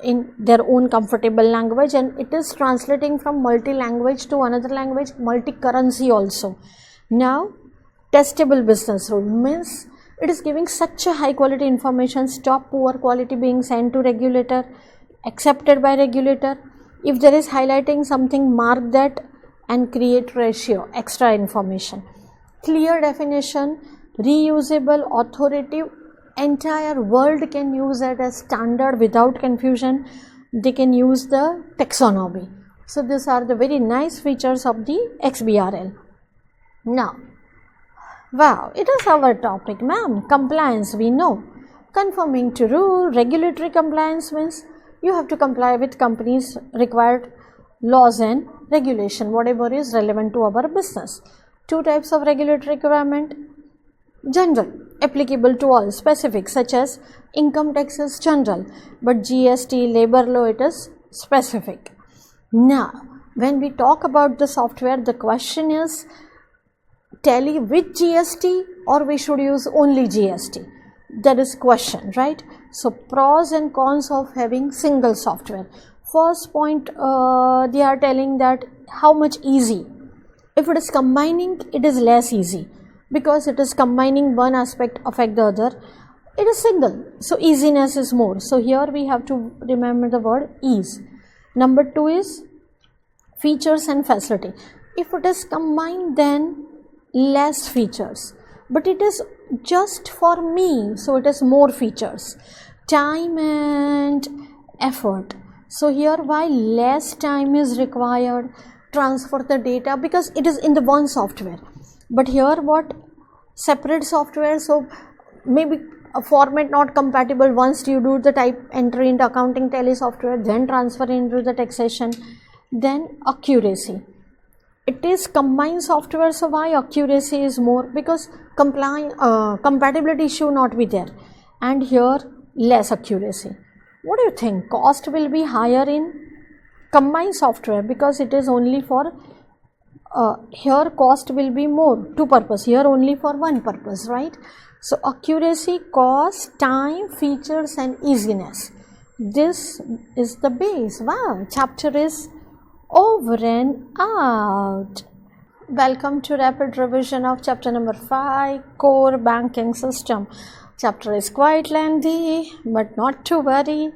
in their own comfortable language, and it is translating from multi-language to another language, multi-currency also. Now testable business rule means it is giving such a high quality information, stop poor quality being sent to regulator, accepted by regulator. If there is highlighting something, mark that and create ratio, extra information. Clear definition, reusable, authoritative, entire world can use it as standard without confusion. They can use the taxonomy. So these are the very nice features of the XBRL. Now, wow, it is our topic, ma'am. Compliance, we know. Conforming to rule, regulatory compliance means you have to comply with companies' required laws and regulation, whatever is relevant to our business. Two types of regulatory requirement. general, applicable to all. Specific, such as income tax is general, but GST, labor law, it is specific. Now, when we talk about the software, the question is tally with GST or we should use only GST. That is question, right? So pros and cons of having single software. First point, they are telling that how much easy. If it is combining, it is less easy because it is combining one aspect affect the other. It is single, so easiness is more. So here we have to remember the word ease. Number 2 is features and facility. If it is combined, then less features, but it is just for me, so it is more features. Time and effort. So here why less time is required, transfer the data, because it is in the one software. But here what, separate software, so maybe a format not compatible. Once you do the type entry into accounting tally software, then transfer into the taxation. Then accuracy, it is combined software, so why accuracy is more, because compatibility issue not be there, and here less accuracy. What do you think? Cost will be higher in combined software because it is only for here cost will be more, two purpose, here only for one purpose, right? So accuracy, cost, time, features and easiness, this is the base. Wow, chapter is over and out. Welcome to rapid revision of chapter number 5, core banking system. Chapter is quite lengthy, but not to worry.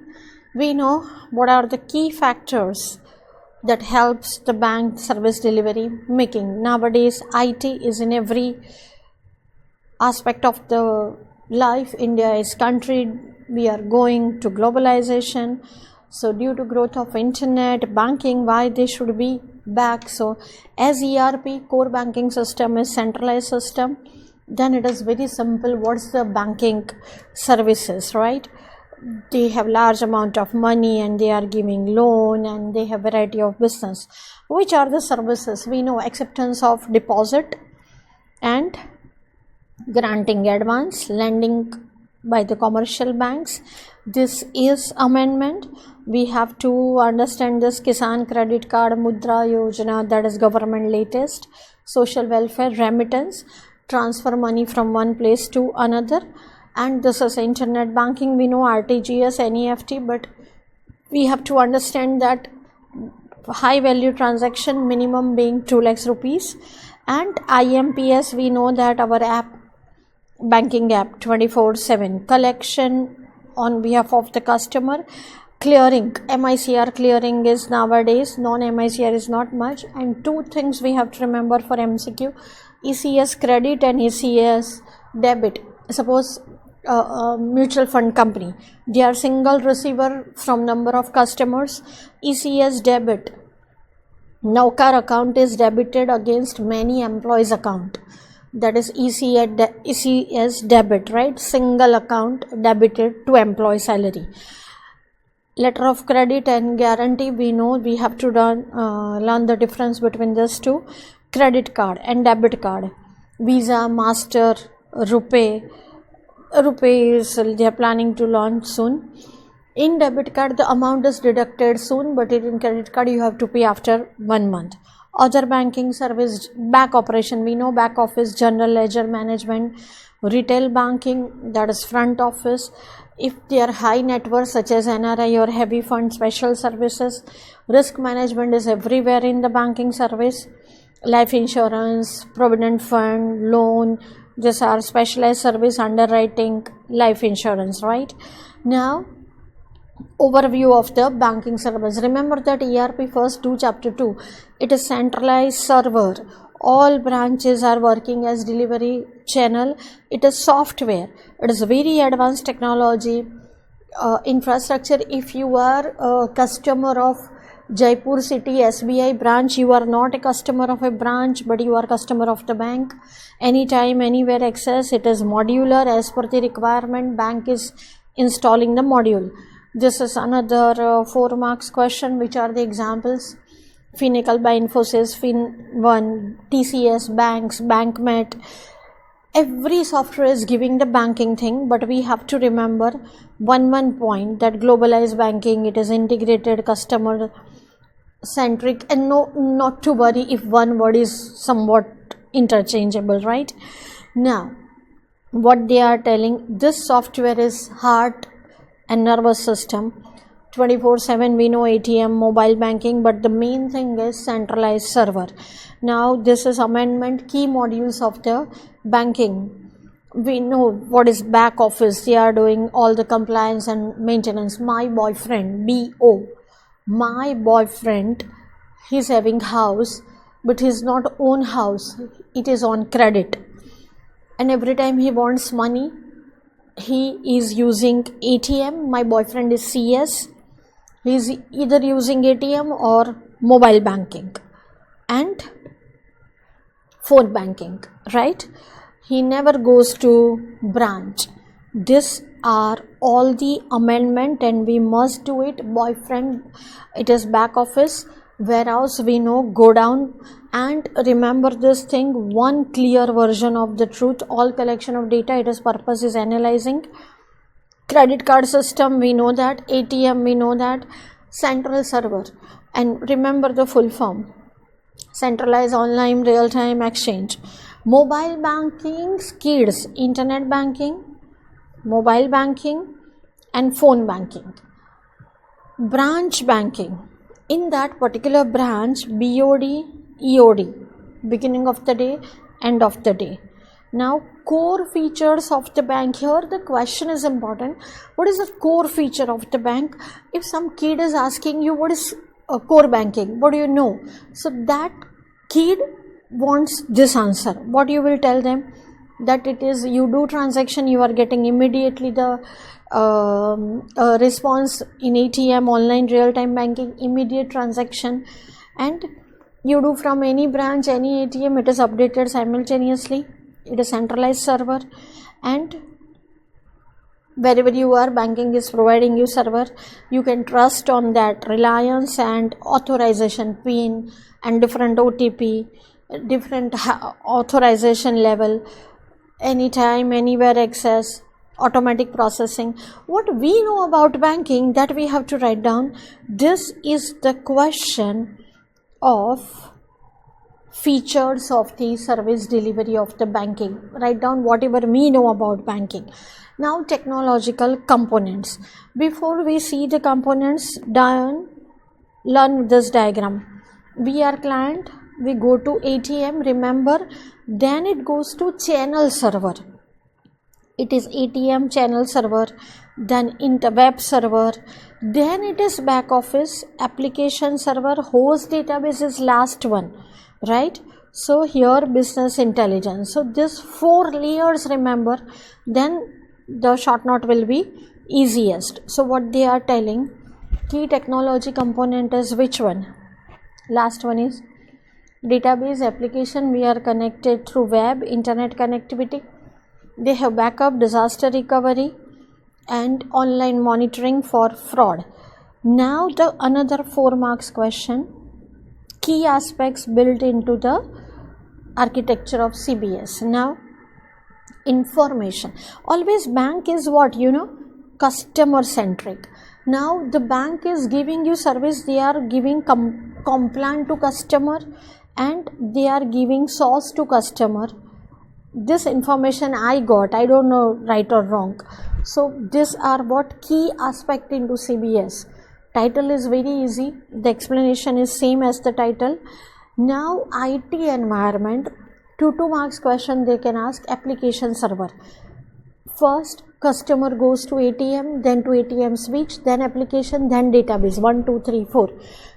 We know what are the key factors that helps the bank service delivery making. Nowadays IT is in every aspect of the life. India is country, we are going to globalization. So due to growth of internet, banking, why they should be back. So as ERP, core banking system is centralized system, then it is very simple. What's the banking services, right? They have large amount of money and they are giving loan and they have variety of business. Which are the services? We know acceptance of deposit and granting advance, lending by the commercial banks. This is amendment. We have to understand this Kisan credit card, Mudra Yojana, that is government latest, social welfare, remittance, transfer money from one place to another, and this is internet banking. We know RTGS, NEFT, but we have to understand that high value transaction minimum being 2 lakhs rupees, and IMPS, we know that our app, banking app 24/7, collection on behalf of the customer, clearing, MICR clearing is nowadays, non-MICR is not much. And two things we have to remember for MCQ, ECS credit and ECS debit. Suppose mutual fund company, they are single receiver from number of customers, ECS debit, Navkar account is debited against many employees account, that is ECS debit, right? Single account debited to employee salary. Letter of credit and guarantee, we know we have to learn the difference between these two. Credit card and debit card, Visa, Master, Rupee is they are planning to launch soon. In debit card the amount is deducted soon, but in credit card you have to pay after 1 month. Other banking service, back operation, we know back office, general ledger management, retail banking, that is front office. If they are high net worth such as NRI or heavy fund, special services. Risk management is everywhere in the banking service, life insurance, provident fund, loan, these are specialized service, underwriting, life insurance, right? Now overview of the banking service. Remember that ERP first do chapter 2, it is centralized server, all branches are working as delivery channel. It is software, it is very advanced technology, infrastructure. If you are a customer of Jaipur city SBI branch, you are not a customer of a branch, but you are customer of the bank. Anytime, anywhere access, it is modular as per the requirement, bank is installing the module. This is another 4 marks question. Which are the examples? Finacle by Infosys, Fin1, TCS, banks, BankMet, every software is giving the banking thing, but we have to remember one point, that globalized banking, it is integrated, customer centric, and no, not to worry if one word is somewhat interchangeable, right? Now what they are telling, this software is heart and nervous system. 24/7 we know ATM, mobile banking, but the main thing is centralized server. Now this is amendment, key modules of the banking. We know what is back office, they are doing all the compliance and maintenance. My boyfriend, BO, my boyfriend, he's having house, but he's not own house, it is on credit, and every time he wants money he is using ATM. My boyfriend is CS, he is either using ATM or mobile banking and phone banking, right? He never goes to branch. These are all the amendment and we must do it. Boyfriend, it is back office. Warehouse, we know, go down. And remember this thing, one clear version of the truth, all collection of data, it is purpose is analyzing. Credit card system, we know that. ATM, we know that. Central server, and remember the full form, centralized online real-time exchange. Mobile banking, kids, internet banking, mobile banking and phone banking. Branch banking, in that particular branch, BOD, EOD, beginning of the day, end of the day. Now core features of the bank, here the question is important, what is the core feature of the bank? If some kid is asking you what is core banking, what do you know? So that kid wants this answer. What you will tell them? That it is, you do transaction, you are getting immediately the response in ATM, online real-time banking, immediate transaction, and you do from any branch, any ATM, it is updated simultaneously. It is centralized server, and wherever you are, banking is providing you server. You can trust on that reliance and authorization PIN and different OTP, different authorization level, anytime, anywhere access, automatic processing. What we know about banking, that we have to write down. This is the question of features of the service delivery of the banking. Write down whatever we know about banking. Now technological components. Before we see the components, learn this diagram. We are client, we go to ATM, remember, then it goes to channel server. It is ATM channel server, then web server, then it is back office, application server, host database is last one, right? So here business intelligence. So this 4 layers, remember, then the short note will be easiest. So what they are telling, key technology component is which one? Last one is database application. We are connected through web, internet connectivity. They have backup, disaster recovery and online monitoring for fraud. Now the another 4 marks question, key aspects built into the architecture of CBS. Now information, always bank is what, customer centric. Now the bank is giving you service, they are giving complaint to customer and they are giving source to customer. This information I got, I don't know right or wrong. So these are what key aspect into CBS. Title is very easy, the explanation is same as the title. Now IT environment, 2 marks question they can ask. Application server, first customer goes to ATM, then to ATM switch, then application, then database, 1 2 3 4.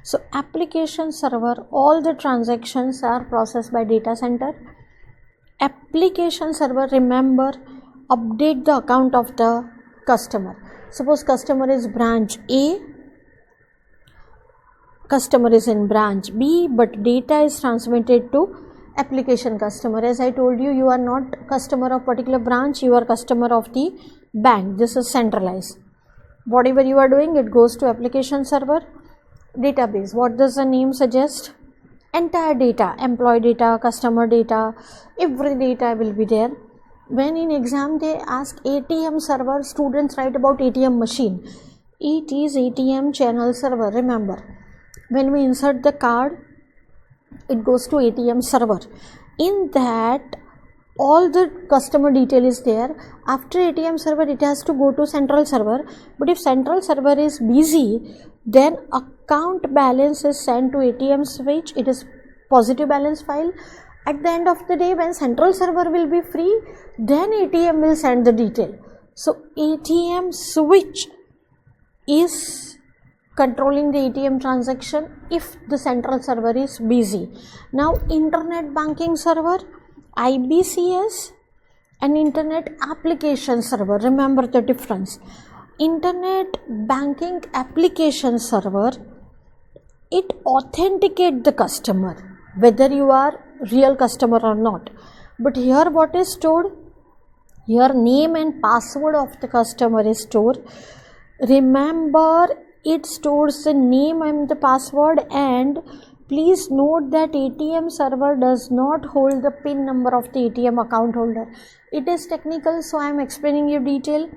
So application server, all the transactions are processed by data center. Application server, remember, update the account of the customer. Suppose customer is branch A, customer is in branch B, but data is transmitted to application customer. As I told you, you are not customer of particular branch, you are customer of the bank. This is centralized. Whatever you are doing, it goes to application server. Database, what does the name suggest? Entire data, employee data, customer data, every data will be there. When in exam they ask ATM server, students write about ATM machine. It is ATM channel server. Remember, when we insert the card, it goes to ATM server. In that, all the customer detail is there. After ATM server, it has to go to central server. But if central server is busy, then account balance is sent to ATM switch. It is positive balance file. At the end of the day, when central server will be free, then ATM will send the detail. So ATM switch is controlling the ATM transaction if the central server is busy. Now internet banking server, IBCS, and internet application server. Remember the difference. Internet banking application server, it authenticates the customer, whether you are real customer or not. But here what is stored? Here name and password of the customer is stored. Remember, it stores the name and the password, and please note that ATM server does not hold the PIN number of the ATM account holder. It is technical, so I am explaining you detail.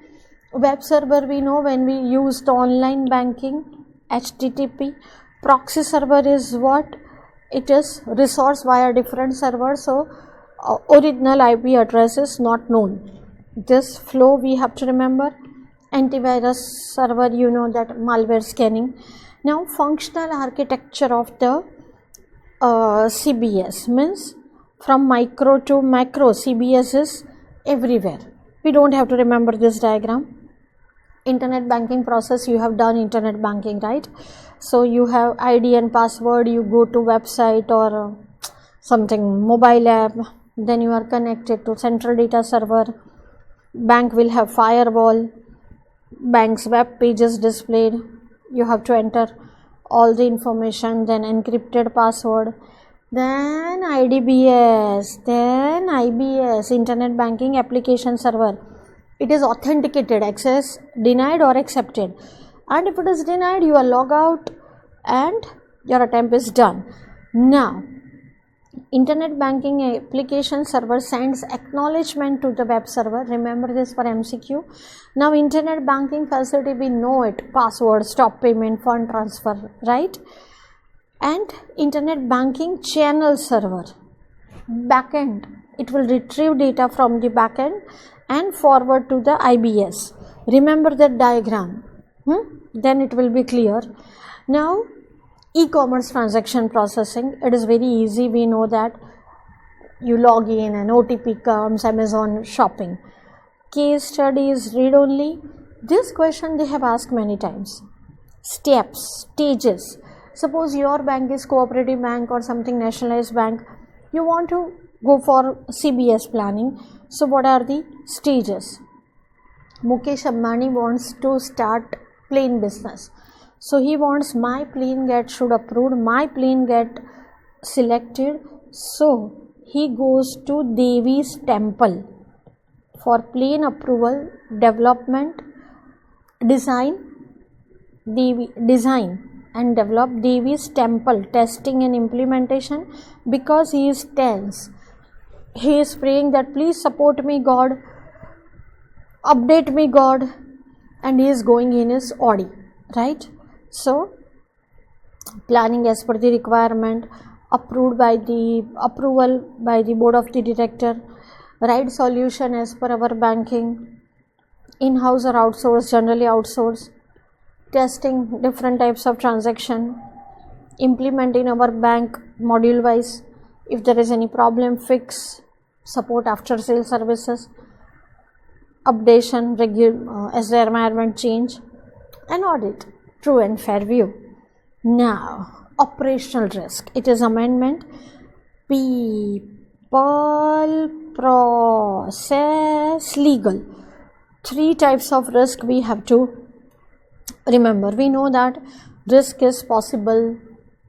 Web server, we know when we use the online banking, HTTP. Proxy server is what? It is resource via different servers, so original IP address is not known. This flow we have to remember. Antivirus server, you know that malware scanning. Now functional architecture of the CBS means from micro to macro. CBS is everywhere. We don't have to remember this diagram. Internet banking process, you have done internet banking, right? So you have ID and password, you go to website or something mobile app, then you are connected to central data server. Bank will have firewall, bank's web pages displayed, you have to enter all the information, then encrypted password, then IDBS, then IBS, internet banking application server. It is authenticated, access denied or accepted, and if it is denied, you are log out and your attempt is done. Now internet banking application server sends acknowledgement to the web server. Remember this for MCQ. Now internet banking facility, we know it, password, stop payment, fund transfer, right? And internet banking channel server, backend, it will retrieve data from the backend and forward to the IBS. Remember that diagram, then it will be clear. Now e-commerce transaction processing, it is very easy. We know that you log in and OTP comes, Amazon shopping. Case study is read only. This question they have asked many times. Steps, stages. Suppose your bank is cooperative bank or something nationalized bank, you want to go for CBS planning. So what are the stages? Mukesh Ambani wants to start plane business. So he wants my plane should approved, my plane get selected. So he goes to Devi's temple for plane approval, development, design and develop Devi's temple, testing and implementation, because he is tense. He is praying that please support me God, update me God, and he is going in his Audi, right? So planning as per the requirement, approval by the board of the director, right solution as per our banking, in-house or outsource, generally outsource, testing different types of transaction, implement in our bank module wise, if there is any problem fix, support after sale services, updation as the environment change, and audit, true and fair view. Now operational risk, it is amendment, people, process, legal. Three types of risk we have to remember. We know that risk is possible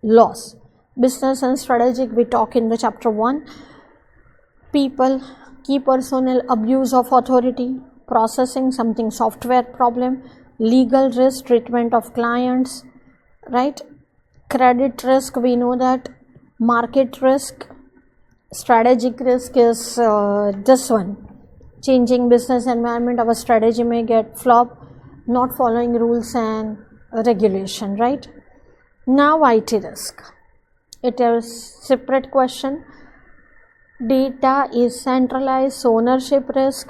loss. Business and strategic, we talk in the chapter 1. People, key personnel, abuse of authority, processing, something software problem, legal risk, treatment of clients, right? Credit risk, we know that, market risk, strategic risk is this one, changing business environment, our strategy may get flop, not following rules and regulation, right? Now IT risk, it is separate question. Data is centralized, ownership risk,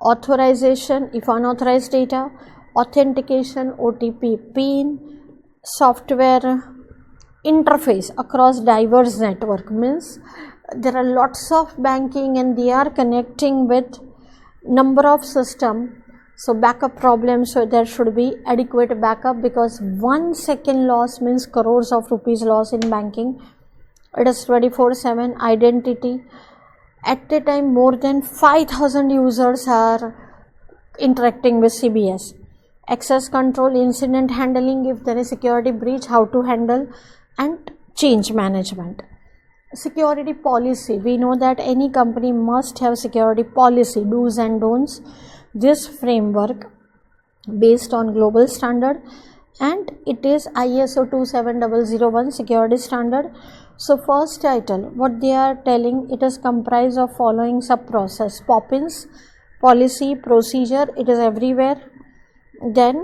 authorization if unauthorized data, authentication, OTP, PIN, software interface across diverse network, means there are lots of banking and they are connecting with number of system, so backup problems, so there should be adequate backup, because 1 second loss means crores of rupees loss in banking. It is 24/7. Identity, at a time more than 5,000 users are interacting with CBS. Access control, incident handling, if there is security breach, how to handle, and change management. Security policy, we know that any company must have security policy, do's and don'ts. This framework based on global standard, and it is ISO 27001 security standard. So first title, what they are telling, it is comprised of following sub process: Poppins, policy, procedure, it is everywhere. Then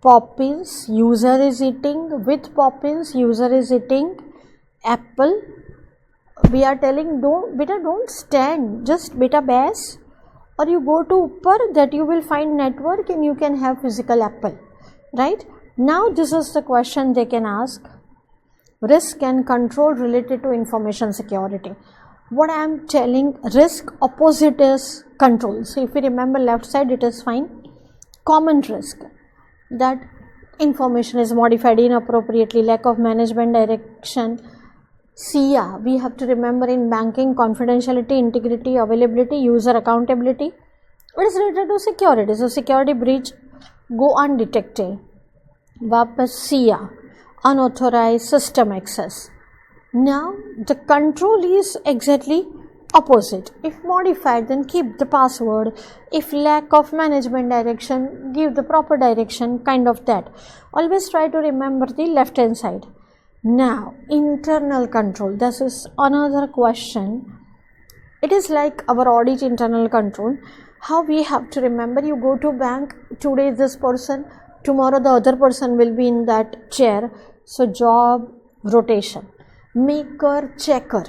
Poppins, user is eating, with Poppins user is eating apple. We are telling don't stand, just beta base, or you go to upper, that you will find network and you can have physical apple, right? Now this is the question they can ask: risk and control related to information security. What I am telling, risk opposite is control. So if you remember left side, it is fine. Common risk, that information is modified inappropriately, lack of management direction. SIA, we have to remember in banking: confidentiality, integrity, availability, user accountability. It is related to security, so security breach go undetected. Vapas SIA, unauthorized system access. Now the control is exactly opposite. If modified, then keep the password. If lack of management direction, give the proper direction, kind of that. Always try to remember the left hand side. Now internal control, this is another question. It is like our audit internal control. How we have to remember, you go to bank, today this person, tomorrow the other person will be in that chair. So job rotation. Maker, checker,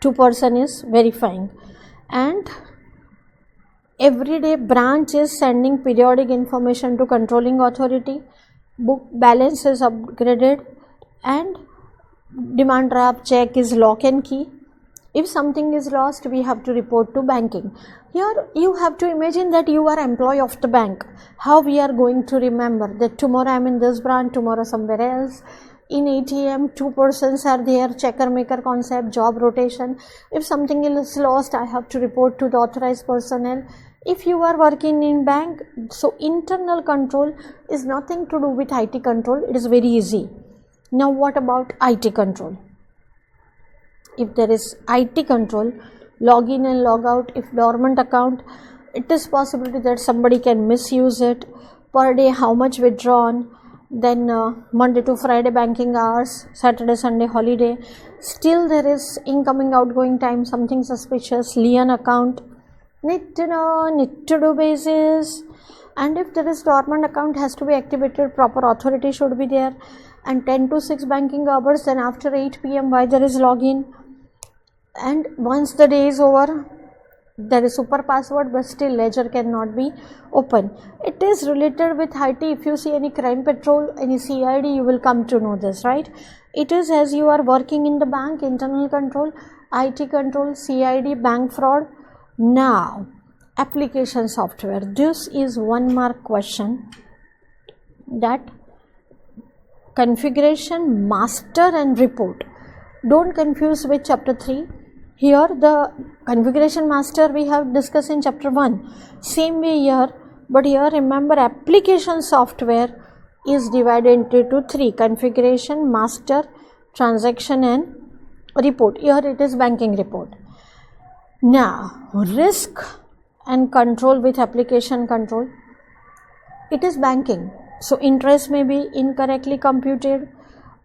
2 person is verifying, and every day branch is sending periodic information to controlling authority. Book balance is upgraded, and demand draft check is lock and key. If something is lost, we have to report to banking. Here you have to imagine that you are employee of the bank. How we are going to remember that tomorrow I am in this branch, tomorrow somewhere else. In ATM, 2 persons are there, checker maker concept, job rotation. If something is lost, I have to report to the authorized personnel. If you are working in bank, so internal control is nothing to do with IT control, it is very easy. Now what about IT control? If there is IT control, log in and log out. If dormant account, it is possibility that somebody can misuse it. Per day, how much withdrawn. Then Monday to Friday banking hours, Saturday, Sunday holiday. Still there is incoming outgoing time, something suspicious. Lien account, need to know, need to do basis. And if there is dormant account, has to be activated, proper authority should be there. And 10 to 6 banking hours, then after 8 p.m. why there is login. And once the day is over, there is super password, but still ledger cannot be open. It is related with IT. If you see any crime patrol, any CID, you will come to know this, right? It is as you are working in the bank, internal control, IT control, CID, bank fraud. Now application software, this is 1 mark question, that configuration, master and report. Don't confuse with chapter 3. Here the configuration master we have discussed in chapter 1. Same way here, but here remember application software is divided into 3: configuration, master, transaction and report. Here it is banking report. Now risk and control with application control, it is banking. So interest may be incorrectly computed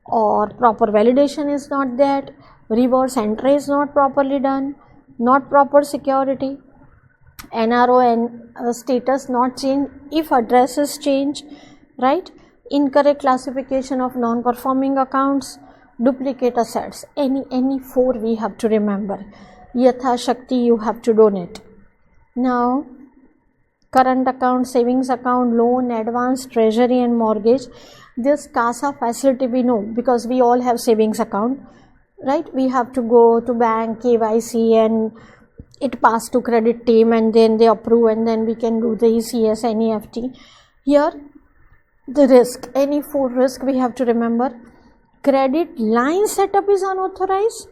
or proper validation is not there. reverse entry is not properly done, not proper security, NRO and status not changed if address is changed, right? Incorrect classification of non-performing accounts, duplicate assets, any 4 we have to remember. Yatha Shakti you have to donate. Now current account, savings account, loan, advance, treasury and mortgage. This CASA facility we know because we all have savings account, right? We have to go to bank, KYC, and it pass to credit team and then they approve and then we can do the ECS, NEFT. Here the risk, any 4 risk we have to remember. Credit line setup is unauthorized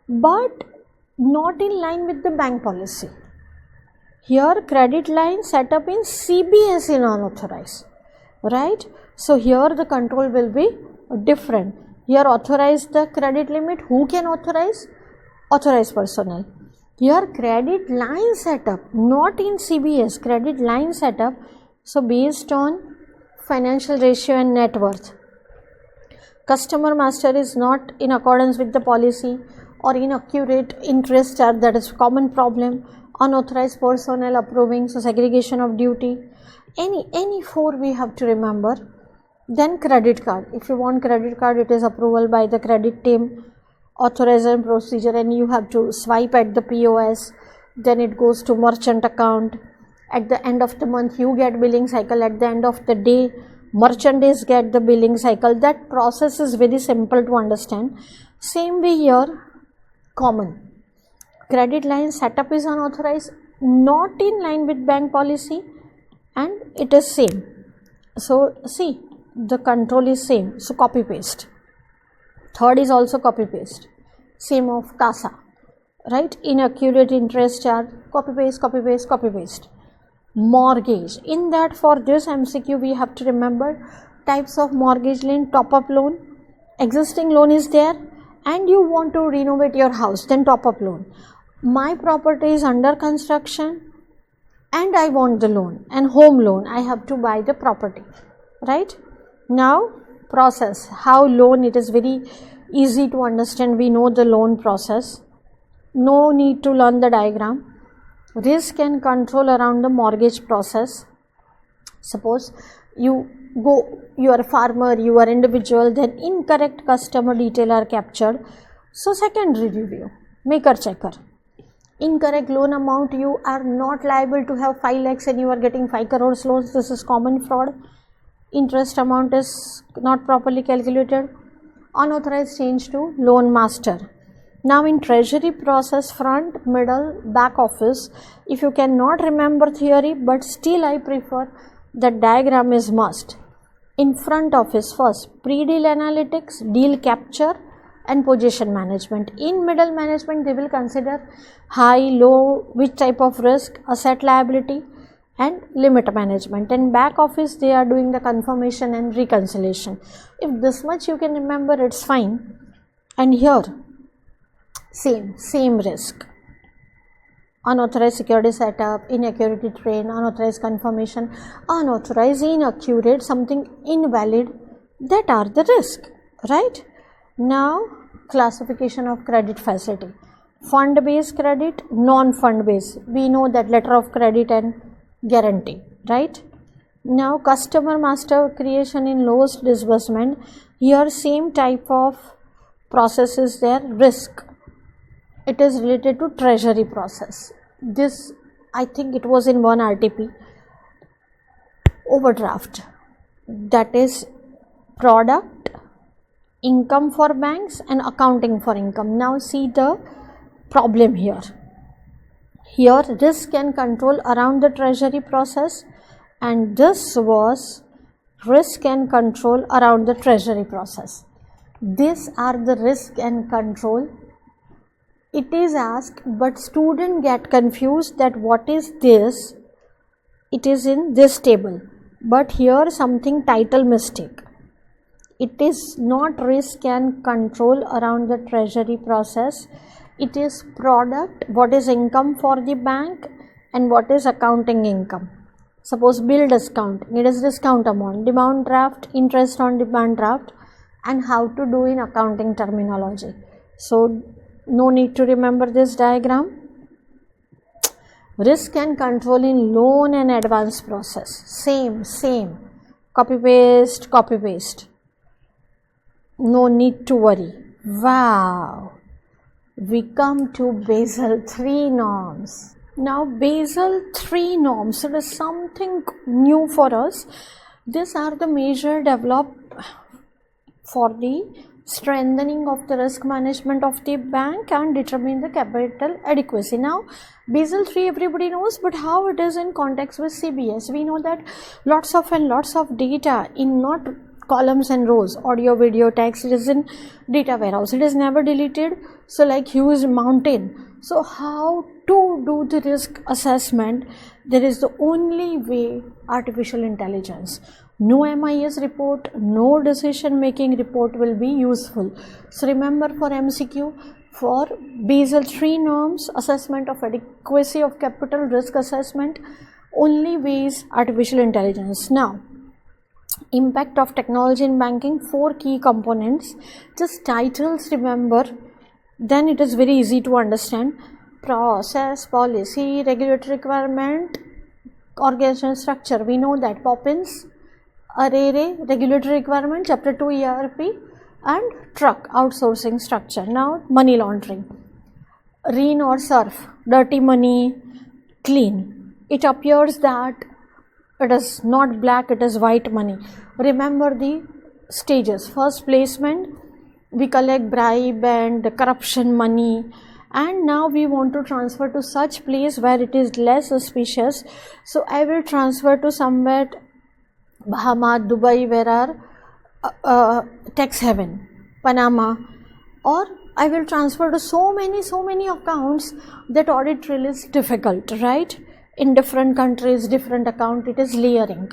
but not in line with the bank policy. Here credit line setup in CBS is unauthorized, right? So here the control will be different. Here authorize the credit limit. Who can authorize? Authorized personnel. Here credit line setup, not in CBS, credit line setup. So based on financial ratio and net worth. Customer master is not in accordance with the policy or inaccurate interest charge, that is common problem. Unauthorized personnel approving, so segregation of duty. Any 4 we have to remember. Then credit card. If you want credit card, it is approval by the credit team, authorization procedure, and you have to swipe at the POS. Then it goes to merchant account. At the end of the month, you get billing cycle. At the end of the day, merchandise get the billing cycle. That process is very simple to understand. Same way here, common. Credit line setup is unauthorized, not in line with bank policy, and it is same. So see, the control is same, so copy paste. Third is also copy paste, same of CASA, right? Inaccurate interest charge, copy paste, copy paste, copy paste. Mortgage, in that for this MCQ we have to remember types of mortgage loan. Top up loan, existing loan is there and you want to renovate your house, then top up loan. My property is under construction and I want the loan, and home loan, I have to buy the property, right? Now process, how loan, it is very easy to understand. We know the loan process, no need to learn the diagram. Risk and control around the mortgage process. Suppose you are a farmer, you are individual, then incorrect customer detail are captured, so secondary review, maker checker. Incorrect loan amount, you are not liable to have 5 lakhs and you are getting 5 crores loans, this is common fraud. Interest amount is not properly calculated. Unauthorized change to loan master. Now in treasury process, front, middle, back office, if you cannot remember theory but still I prefer that diagram is must. In front office, first pre-deal analytics, deal capture and position management. In middle management they will consider high, low, which type of risk, asset liability and limit management. In back office they are doing the confirmation and reconciliation. If this much you can remember, it's fine. And here same risk, unauthorized security setup, inaccurate train, unauthorized confirmation, unauthorized, inaccurate, something invalid, that are the risk, right? Now classification of credit facility, fund based credit, non-fund based, we know that letter of credit and guarantee, right? Now customer master creation in lowest disbursement, here same type of process is there. Risk, it is related to treasury process. This I think it was in one RTP. Overdraft, that is product, income for banks and accounting for income. Now see the problem here. Here risk and control around the treasury process, and this was risk and control around the treasury process. These are the risk and control. It is asked, but student get confused that what is this, it is in this table, but here something title mistake. It is not risk and control around the treasury process, it is product, what is income for the bank and what is accounting income. Suppose bill discount, it is discount amount, demand draft, interest on demand draft, and how to do in accounting terminology. So No need to remember this diagram. Risk and control in loan and advance process. Same. Copy paste. No need to worry. Wow. We come to Basel III norms. Now Basel III norms, it is something new for us. These are the measures developed for the strengthening of the risk management of the bank and determine the capital adequacy. Now Basel III everybody knows, but how it is in context with CBS? We know that lots of data in not columns and rows, audio, video, text, it is in data warehouse. It is never deleted, so like huge mountain. So how to do the risk assessment? There is the only way, artificial intelligence. No MIS report, no decision making report will be useful. So remember, for MCQ, for Basel III norms, assessment of adequacy of capital, risk assessment, only way is artificial intelligence. Now impact of technology in banking, 4 key components. Just titles remember, then it is very easy to understand. Process, policy, regulatory requirement, organizational structure. We know that Poppins, array, regulatory requirement, chapter 2 ERP, and truck, outsourcing structure. Now money laundering, rain or surf, dirty money, clean. It appears that it is not black, it is white money. Remember the stages. First, placement, we collect bribe and corruption money, and now we want to transfer to such place where it is less suspicious. So I will transfer to somewhere Bahamas, Dubai, where are tax haven, Panama, or I will transfer to so many accounts that audit trail is difficult, right? In different countries, different account, it is layering.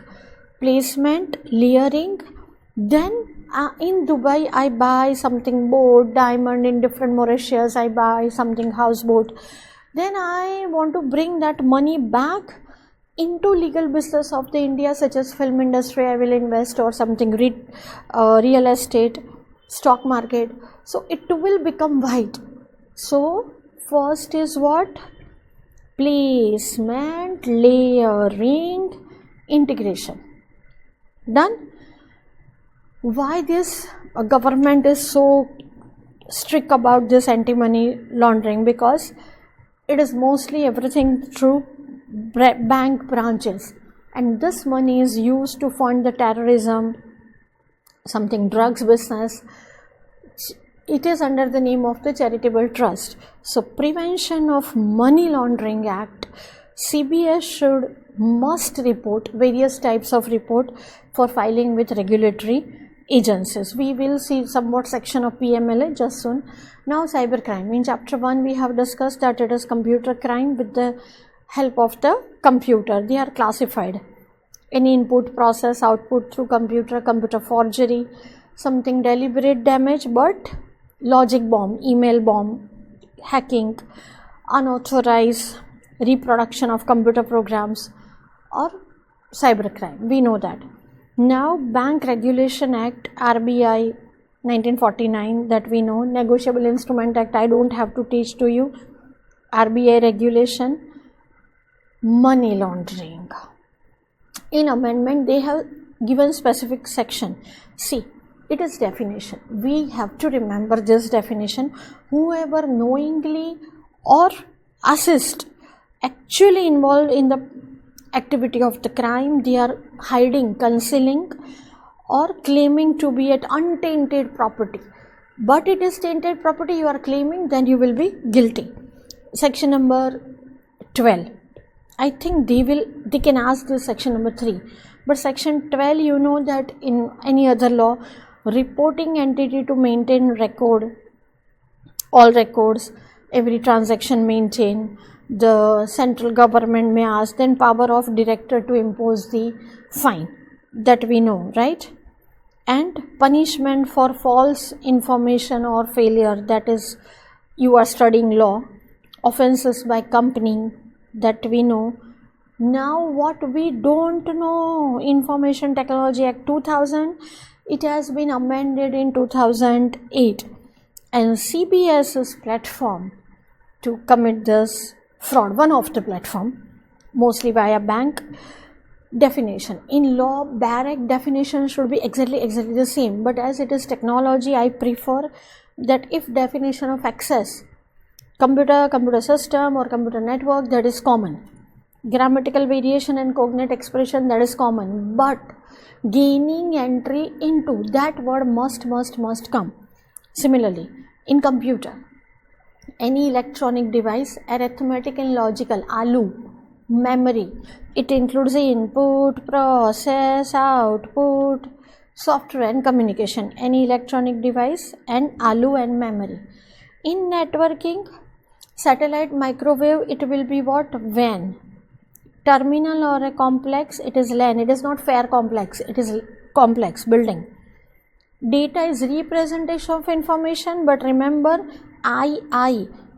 Placement, layering. Then in Dubai, I buy something boat, diamond. In different Mauritius, I buy something houseboat. Then I want to bring that money back into legal business of the India, such as film industry. I will invest, or something real estate, stock market. So it will become white. So first is what? Placement, layering, integration. Done. Why this government is so strict about this anti-money laundering? Because it is mostly everything through bank branches, and this money is used to fund the terrorism, something drugs business. It is under the name of the charitable trust. So Prevention of Money Laundering Act, CBS must report various types of report for filing with regulatory agencies. We will see somewhat section of PMLA just soon. Now cybercrime. In chapter 1 we have discussed that it is computer crime with the help of the computer. They are classified. Any input, process, output through computer forgery, something deliberate damage, but logic bomb, email bomb, hacking, unauthorized reproduction of computer programs, or cybercrime. We know that. Now Bank Regulation Act, RBI 1949, that we know. Negotiable Instrument Act, I don't have to teach to you. RBI regulation. Money laundering. In amendment they have given specific section. See, it is definition. We have to remember this definition. Whoever knowingly or assist actually involved in the activity of the crime, they are hiding, concealing, or claiming to be at untainted property, but it is tainted property you are claiming, then you will be guilty. Section number 12. I think they can ask this section number 3, but section 12, you know that in any other law, reporting entity to maintain record, all records, every transaction maintain. The central government may ask, then power of director to impose the fine, that we know, right? And punishment for false information or failure, that is, you are studying law. Offenses by company, that we know. Now what we don't know, Information Technology Act 2000, it has been amended in 2008. and CBS's platform to commit this fraud, one of the platform, mostly via bank. Definition in law, direct definition should be exactly the same, but as it is technology, I prefer that if definition of access, computer system or computer network, that is common. Grammatical variation and cognate expression, that is common, but gaining entry into that word must come. Similarly, in computer, any electronic device, arithmetic and logical, ALU, memory, it includes the input, process, output, software and communication, any electronic device, and ALU and memory. In networking, satellite, microwave, it will be what? WAN. Terminal or a complex, it is LAN. It is not fair complex, it is complex building. Data is representation of information, but remember,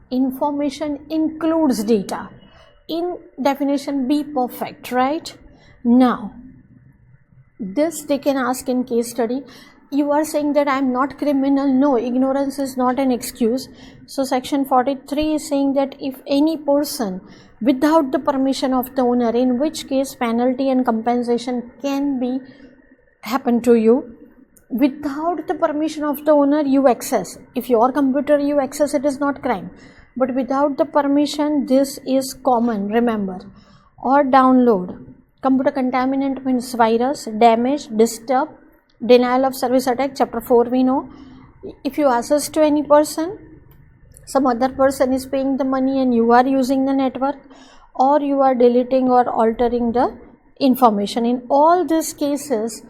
information includes data. In definition, be perfect, right? Now, this they can ask in case study. You are saying that I am not criminal. No, ignorance is not an excuse. So section 43 is saying that if any person without the permission of the owner, in which case penalty and compensation can be happen to you. Without the permission of the owner, you access. If your computer you access, it is not crime. But without the permission, this is common, remember. Or download. Computer contaminant means virus, damage, disturb, denial of service attack, chapter 4 we know. If you access to any person, some other person is paying the money and you are using the network, or you are deleting or altering the information. In all these cases,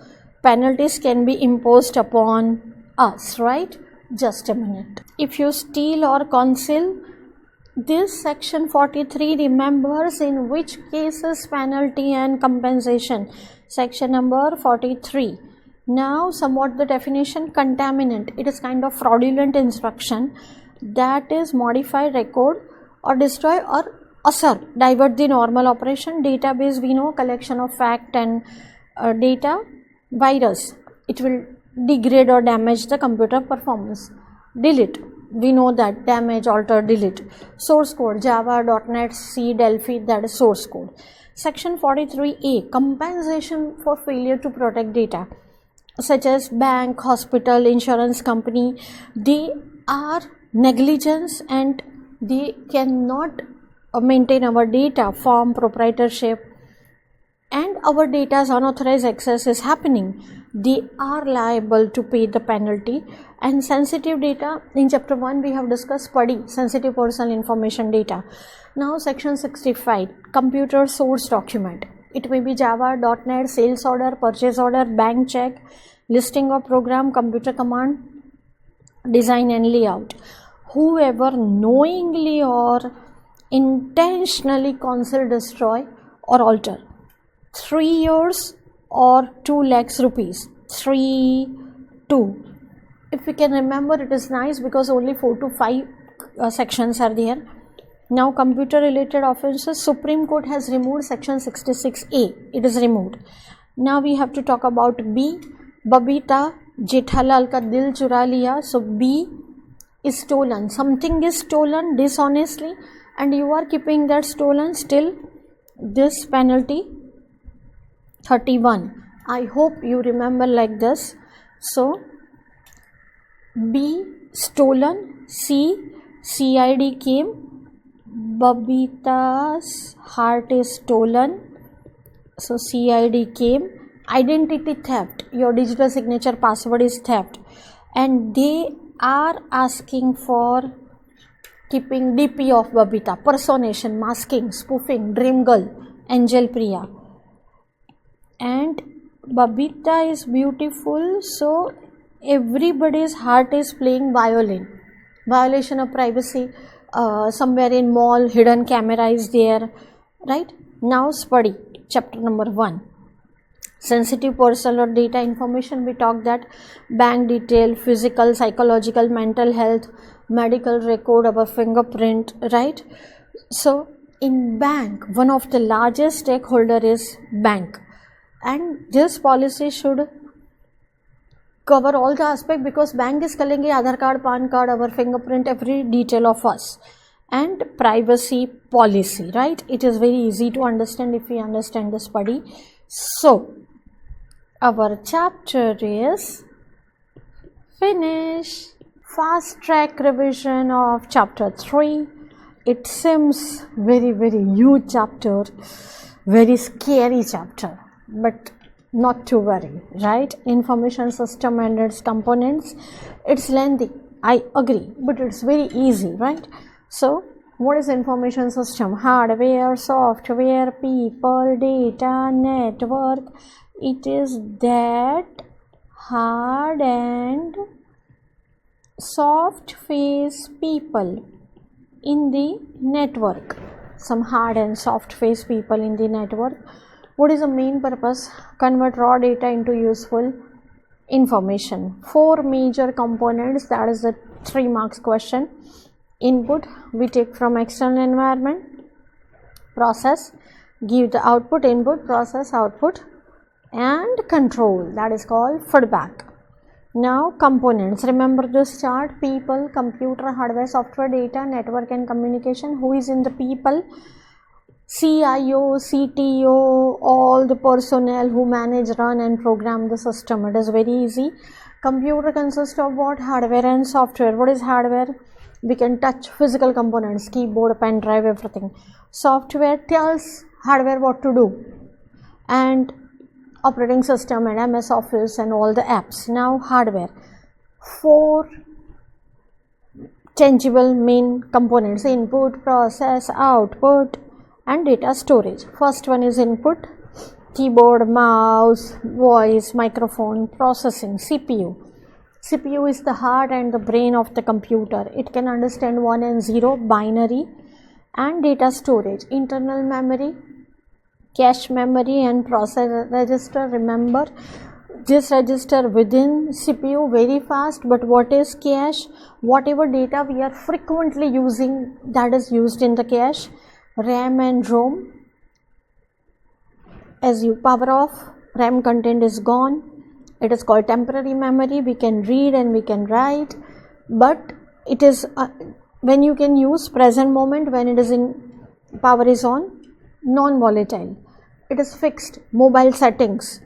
penalties can be imposed upon us, right? Just a minute. If you steal or conceal, this section 43 remembers in which cases penalty and compensation. Section number 43. Now, somewhat the definition, contaminant. It is kind of fraudulent instruction that is modify, record or destroy or usurp, divert the normal operation. Database, we know, collection of fact and data. Virus, it will degrade or damage the computer performance. Delete, we know that, damage, alter, delete. Source code, Java, .NET, C, Delphi, that is source code. Section 43A, compensation for failure to protect data, such as bank, hospital, insurance company. They are negligence and they cannot maintain our data, form proprietorship, and our data's unauthorized access is happening. They are liable to pay the penalty. And sensitive data, in chapter 1 we have discussed PPI, sensitive personal information data. Now section 65, computer source document. It may be Java, .NET, sales order, purchase order, bank check, listing of program, computer command, design and layout. Whoever knowingly or intentionally conceal, destroy or alter, 3 years or 2 lakhs rupees. 3, 2. If we can remember, it is nice because only 4 to 5 sections are there. Now, computer related offenses, Supreme Court has removed section 66A. It is removed. Now we have to talk about B. Babita Jethalal ka dil chura liya. So B is stolen. Something is stolen dishonestly and you are keeping that stolen, still this penalty 31. I hope you remember like this. So B stolen, C CID came, Babita's heart is stolen, so CID came. Identity theft, your digital signature password is theft, and they are asking for keeping DP of Babita, personation, masking, spoofing, dream girl, Angel Priya. And Babita is beautiful, so everybody's heart is playing violin. Violation of privacy, somewhere in mall, hidden camera is there, right? Now study chapter number 1. Sensitive personal or data information, we talked that bank detail, physical, psychological, mental health, medical record, our fingerprint, right? So in bank, one of the largest stakeholder is bank, and this policy should cover all the aspect, because bank is calling Aadhaar card, PAN card, our fingerprint, every detail of us, and privacy policy, right? It is very easy to understand if we understand this body. So our chapter is finished. Fast track revision of chapter 3. It seems very huge chapter, very scary chapter, but not to worry, right? Information system and its components, it's lengthy, I agree, but it's very easy, right? So what is information system? Hardware, software, people, data, network. It is that hard and soft face people in the network. Some hard and soft face people in the network. What is the main purpose? Convert raw data into useful information. 4 major components, that is the 3 marks question. Input we take from external environment, process, give the output, input, process, output, and control, that is called feedback. Now components, remember this chart: people, computer, hardware, software, data, network and communication. Who is in the people? CIO, CTO, all the personnel who manage, run and program the system. It is very easy. Computer consists of what? Hardware and software. What is hardware? We can touch physical components, keyboard, pen drive, everything. Software tells hardware what to do, and operating system and MS Office and all the apps. Now hardware, 4 tangible main components: input, process, output and data storage. First one is input: keyboard, mouse, voice, microphone. Processing: CPU. CPU is the heart and the brain of the computer. It can understand 1 and 0, binary. And data storage: internal memory, cache memory and process register. Remember, this register within CPU very fast, but what is cache? Whatever data we are frequently using, that is used in the cache. RAM and ROM, as you power off, RAM content is gone. It is called temporary memory. We can read and we can write, but it is when you can use present moment, when it is in power is on. Non-volatile, it is fixed. Mobile settings,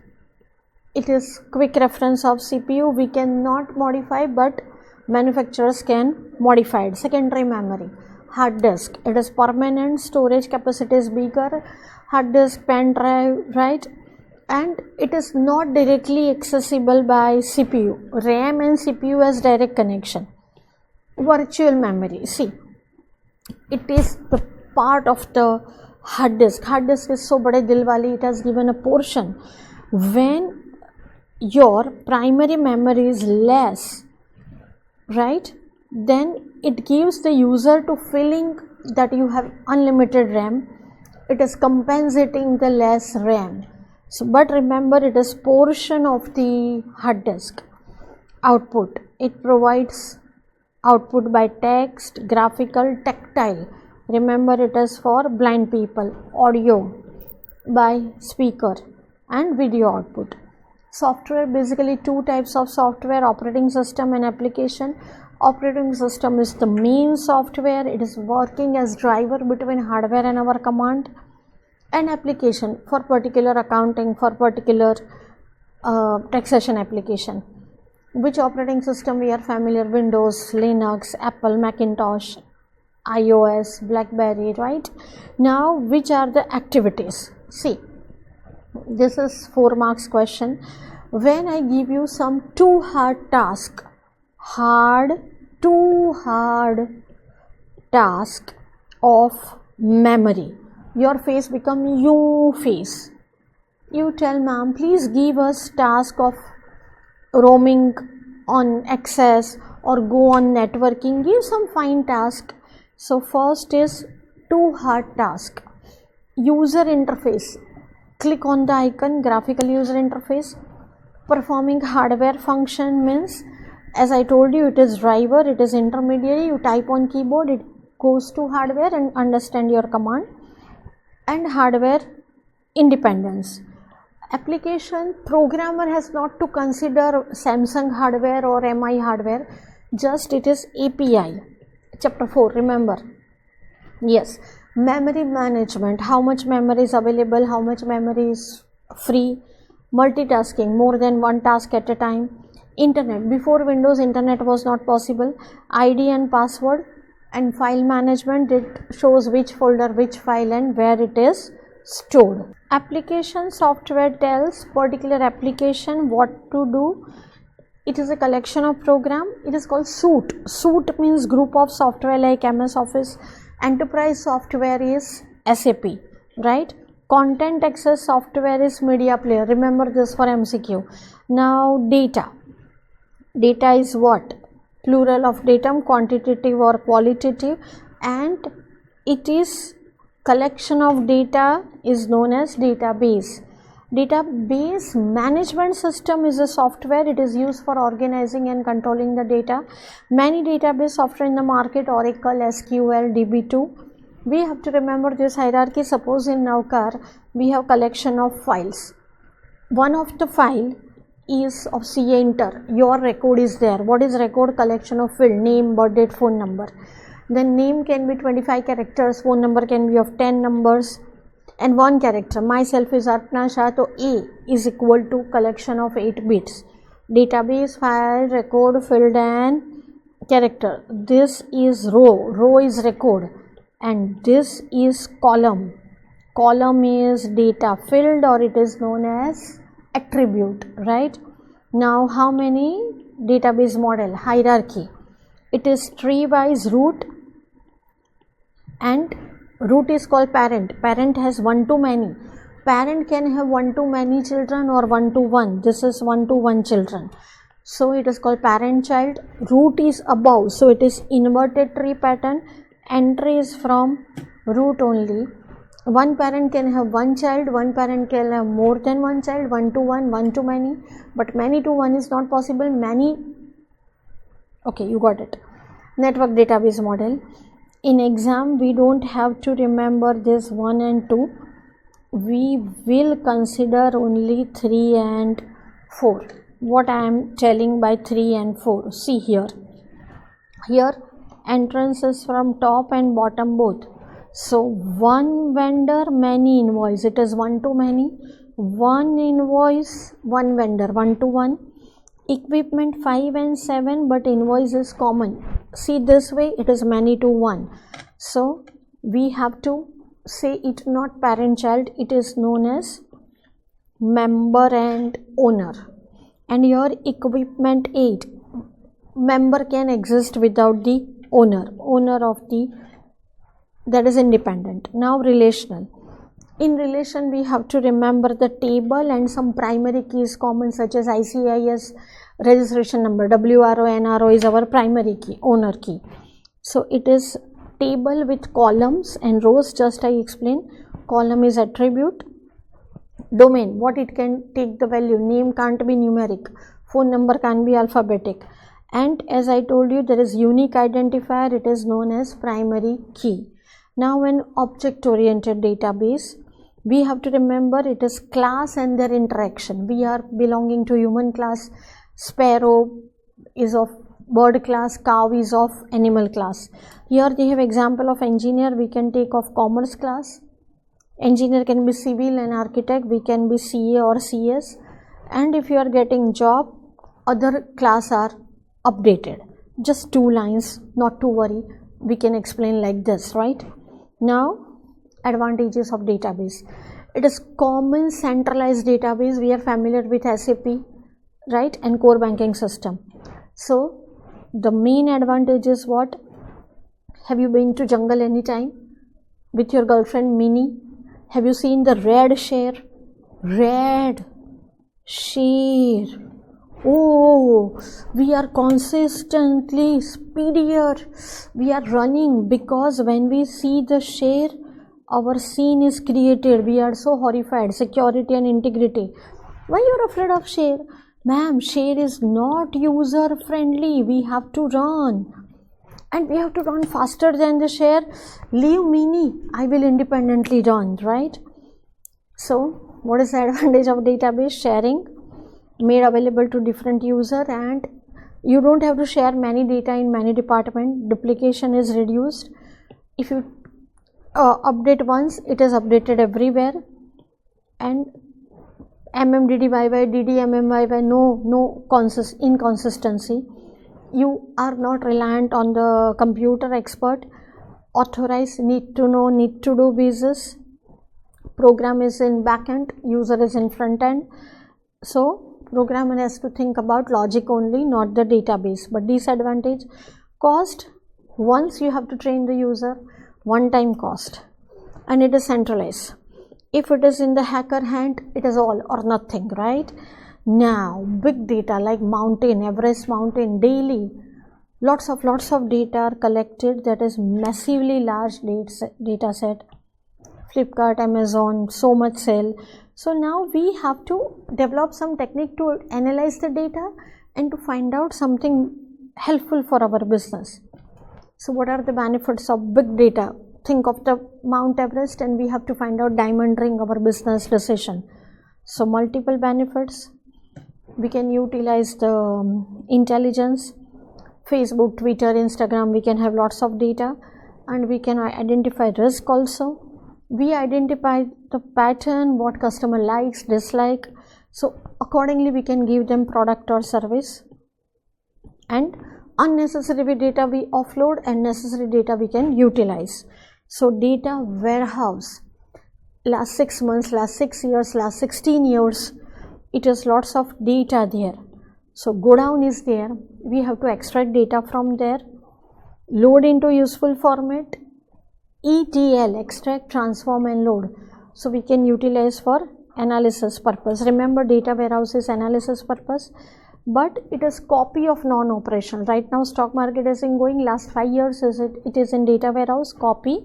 it is quick reference of CPU. We cannot modify, but manufacturers can modify it. Secondary memory: hard disk, it is permanent. Storage capacity is bigger. Hard disk, pen drive, right? And it is not directly accessible by CPU. RAM and CPU has direct connection. Virtual memory, see, it is the part of the hard disk. Hard disk is so bade dil wali, it has given a portion. When your primary memory is less, right, then it gives the user to feeling that you have unlimited RAM. It is compensating the less RAM. So, but remember, it is portion of the hard disk. Output, it provides output by text, graphical, tactile. Remember, it is for blind people. Audio by speaker and video output. Software, basically 2 types of software: operating system and application. Operating system is the main software. It is working as driver between hardware and our command. And application for particular accounting, for particular taxation application. Which operating system we are familiar? Windows, Linux, Apple, Macintosh, iOS, BlackBerry, right? Now, which are the activities? See, this is 4 marks question. When I give you some 2 hard task, 2 hard task of memory, your face become you face. You tell ma'am, please give us task of roaming on access or go on networking. Give some fine task. So first is 2 hard task. User interface. Click on the icon, graphical user interface. Performing hardware function means, as I told you, it is driver, it is intermediary. You type on keyboard, it goes to hardware and understand your command. And hardware independence. Application programmer has not to consider Samsung hardware or MI hardware, just it is API. Chapter 4, remember. Yes, memory management, how much memory is available, how much memory is free, multitasking, more than one task at a time, internet, before Windows internet was not possible, ID and password, and file management, it shows which folder, which file and where it is stored. Application software tells particular application what to do. It is a collection of program. It is called suite. Suite means group of software like MS Office. Enterprise software is SAP, right? Content access software is media player. Remember this for MCQ. Now data. Data is what? Plural of datum, quantitative or qualitative, and it is collection of data is known as database. Database management system is a software. It is used for organizing and controlling the data. Many database software in the market, Oracle, SQL, DB2. We have to remember this hierarchy. Suppose in Navkar we have collection of files. One of the file is of CA Inter. Your record is there. What is record? Collection of field, name, birth date, phone number. Then name can be 25 characters, phone number can be of 10 numbers and 1 character. Myself is Arpana Shah, so A is equal to collection of 8 bits. Database, file, record, field and character. This is row. Row is record and this is column. Column is data field or it is known as attribute, right? Now how many database model? Hierarchy. It is tree wise root, and root is called parent. Parent has one to many. Parent can have one to many children or one to one. This is one to one children. So it is called parent child. Root is above. So it is inverted tree pattern. Entry is from root only. One parent can have one child. One parent can have more than one child. One to one, one to many. But many to one is not possible. Many. Okay, you got it. Network database model. In exam, we don't have to remember this 1 and 2. We will consider only 3 and 4. What I am telling by 3 and 4. See here. Here, entrance is from top and bottom both. So, one vendor, many invoice. It is one to many. One invoice, one vendor, one to one. Equipment 5 and 7, but invoice is common. See this way, it is many to one. So we have to say it not parent child, it is known as member and owner. And your equipment 8, member can exist without the owner of the, that is independent. Now relational. In relation, we have to remember the table and some primary keys common, such as ICIS registration number, WRO, NRO is our primary key, owner key. So it is table with columns and rows, just I explained. Column is attribute. Domain, what it can take the value. Name can't be numeric. Phone number can be alphabetic. And as I told you, there is unique identifier. It is known as primary key. Now in object-oriented database, we have to remember it is class and their interaction. We are belonging to human class. Sparrow is of bird class. Cow is of animal class. Here they have example of engineer. We can take of commerce class. Engineer can be civil and architect. We can be CA or CS. And if you are getting job, other class are updated. Just 2 lines, not to worry. We can explain like this, right? Now, advantages of database. It is common centralized database. We are familiar with SAP, right? And core banking system. So, the main advantage is what? Have you been to jungle anytime with your girlfriend Minnie? Have you seen the red share? Red share. Oh, we are consistently speedier. We are running because when we see the share, our scene is created. We are so horrified. Security and integrity. Why you are afraid of share? Ma'am, share is not user friendly. We have to run. And we have to run faster than the share. Leave Minnie. I will independently run, right? So, What is the advantage of database? Sharing, made available to different user, and you don't have to share many data in many departments. Duplication is reduced. If you update once, it is updated everywhere. And MMDDYY, DDMMYY, no inconsistency. You are not reliant on the computer expert. Authorized, need to know, need to do basis. Program is in back end, user is in front end. So programmer has to think about logic only, not the database. But disadvantage, cost. Once you have to train the user, one time cost, and it is centralized. If it is in the hacker hand, it is all or nothing, right? Now big data like mountain, Everest mountain, daily lots of data are collected. That is massively large data set. Flipkart, Amazon, so much sell. So now we have to develop some technique to analyze the data and to find out something helpful for our business. So what are the benefits of big data? Think of the Mount Everest and we have to find out diamond ring, our business decision. So multiple benefits. We can utilize the intelligence. Facebook, Twitter, Instagram, we can have lots of data, and we can identify risk also. We identify the pattern, what customer likes, dislike. So accordingly we can give them product or service. And unnecessary data we offload, and necessary data we can utilize. So data warehouse, last 6 months, last 6 years, last 16 years, it is lots of data there. So go down is there, we have to extract data from there, load into useful format, ETL, extract, transform and load. So we can utilize for analysis purpose. Remember, data warehouse is analysis purpose, but it is copy of non-operational. Right now stock market is going, last 5 years it is in data warehouse, copy.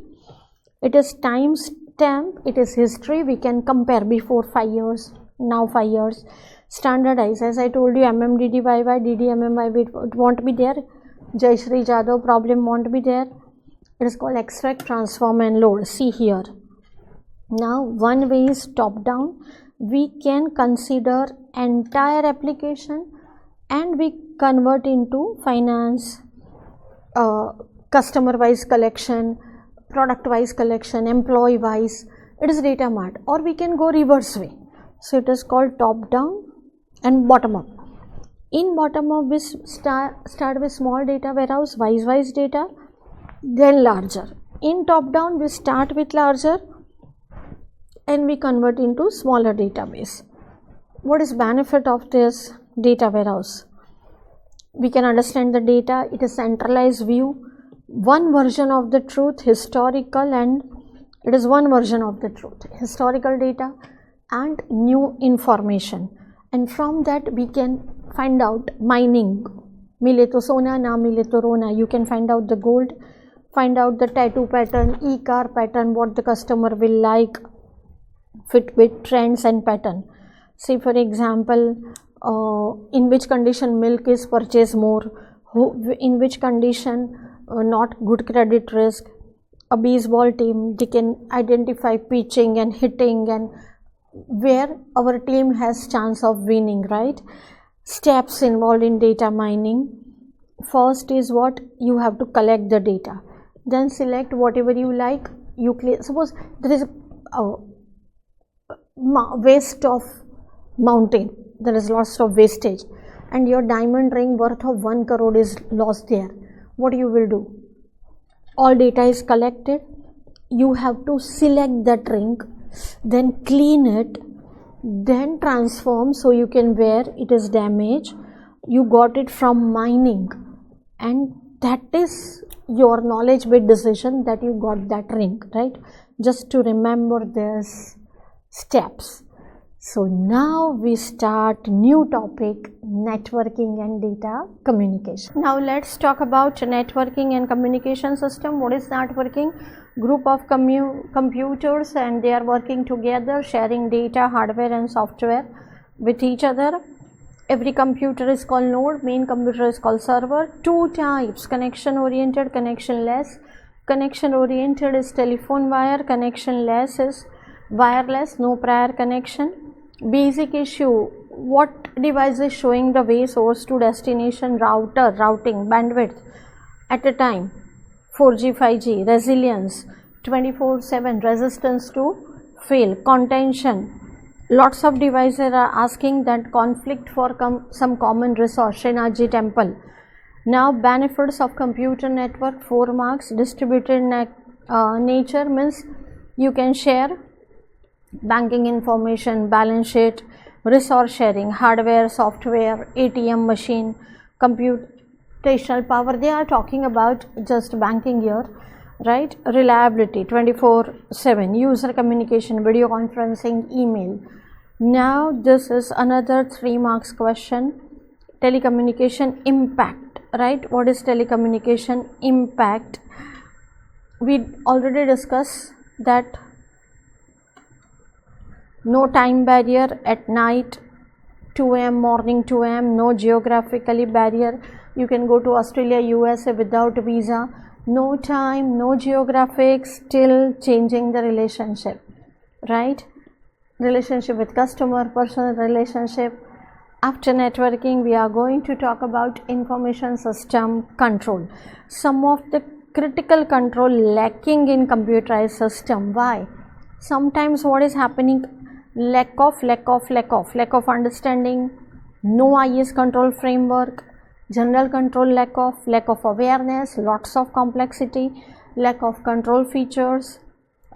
It is time stamp, it is history, we can compare before 5 years, now 5 years. Standardize, as I told you, MMDDYY, DDMMYY, it won't be there. Jai Shri Jadhav problem won't be there. It is called extract, transform and load. See here. Now one way is top down. We can consider entire application and we convert into finance, customer wise collection, product wise collection, employee wise. It is data mart. Or we can go reverse way. So it is called top down and bottom up. In bottom up we start with small data warehouse, wise data, then larger. In top down we start with larger and we convert into smaller database. What is benefit of this data warehouse? We can understand the data, it is centralized view, one version of the truth, historical, and it is one version of the truth, historical data and new information. And from that we can find out mining, mile to sona, na mile to rona. You can find out the gold, find out the tattoo pattern, e-car pattern, what the customer will like, fit with trends and pattern. Say for example, in which condition milk is purchased more, in which condition not good credit risk. A baseball team, they can identify pitching and hitting and where our team has chance of winning, right? Steps involved in data mining. First is what you have to collect the data, then select whatever you like. You clear, suppose there is a waste of mountain, there is lots of wastage and your diamond ring worth of 1 crore is lost there. What you will do? All data is collected, you have to select that ring, then clean it, then transform so you can wear. It is damaged, you got it from mining, and that is your knowledge based decision that you got that ring, right? Just to remember these steps. So now we start new topic, networking and data communication. Now let's talk about networking and communication system. What is networking? Group of computers and they are working together, sharing data, hardware and software with each other. Every computer is called node, main computer is called server. Two types, connection oriented, connection less. Connection oriented is telephone wire, connection less is Wireless, no prior connection. Basic issue, what device is showing the way source to destination, routing, bandwidth at a time, 4G, 5G, resilience, 24/7, resistance to fail, contention. Lots of devices are asking that conflict for some common resource, Srinathji temple. Now benefits of computer network, 4 marks. Distributed nature means you can share banking information, balance sheet, resource sharing, hardware, software, ATM machine, computational power. They are talking about just banking here, right? Reliability, 24/7, user communication, video conferencing, email. Now this is another 3 marks question. Telecommunication impact, right? What is telecommunication impact? We already discussed that no time barrier at night, 2 am, morning 2 am, no geographically barrier. You can go to Australia, USA without visa. No time, no geographic, still changing the relationship, right? Relationship with customer, personal relationship. After networking, we are going to talk about information system control. Some of the critical control lacking in computerized system. Why? Sometimes what is happening? Lack of understanding, no IS control framework, general control lack of awareness, lots of complexity, lack of control features,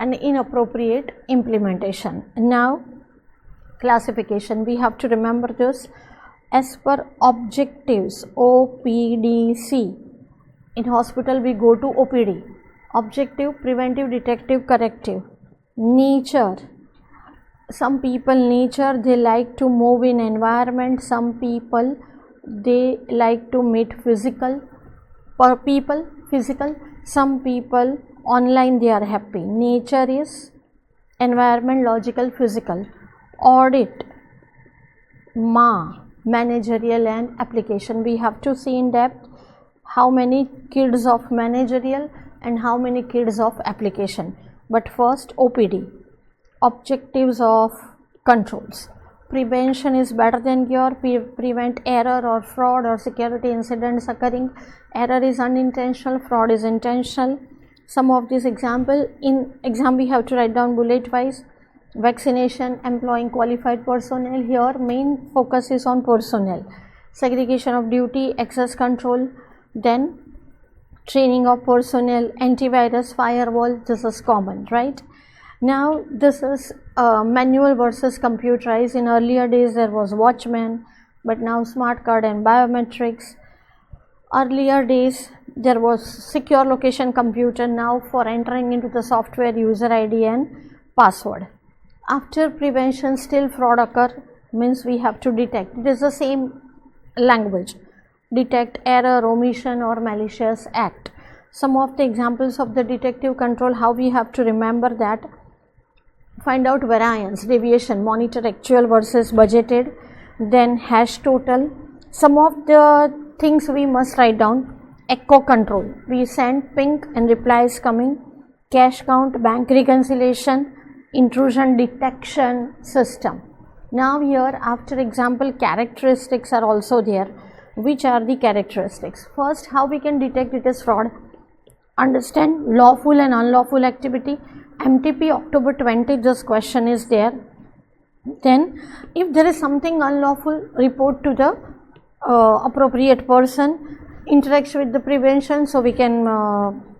and inappropriate implementation. Now classification, we have to remember this as per objectives, OPDC. In hospital we go to OPD. Objective, preventive, detective, corrective. Nature, some people nature, they like to move in environment. Some people they like to meet physical physical. Some people online, they are happy. Nature is environment, logical, physical. Audit, managerial and application. We have to see in depth how many kids of managerial and how many kids of application. But first OPD, objectives of controls. Prevention is better than cure. Prevent error or fraud or security incidents occurring. Error is unintentional, fraud is intentional. Some of these example, in exam we have to write down bullet wise. Vaccination, employing qualified personnel. Here main focus is on personnel. Segregation of duty, access control, then training of personnel, antivirus, firewall. This is common, right? Now this is manual versus computerized. In earlier days there was watchman, but now smart card and biometrics. Earlier days there was secure location computer. Now for entering into the software, user ID and password. After prevention, still fraud occur, means we have to detect. It is the same language. Detect error, omission or malicious act. Some of the examples of the detective control, how we have to remember that. Find out variance, deviation, monitor actual versus budgeted, then hash total. Some of the things we must write down. Echo control, we send ping and reply is coming. Cash count, bank reconciliation, intrusion detection system. Now here after example, characteristics are also there. Which are the characteristics? First, how we can detect it is fraud. Understand lawful and unlawful activity. MTP October 20, this question is there. Then if there is something unlawful, report to the appropriate person. Interaction with the prevention, so we can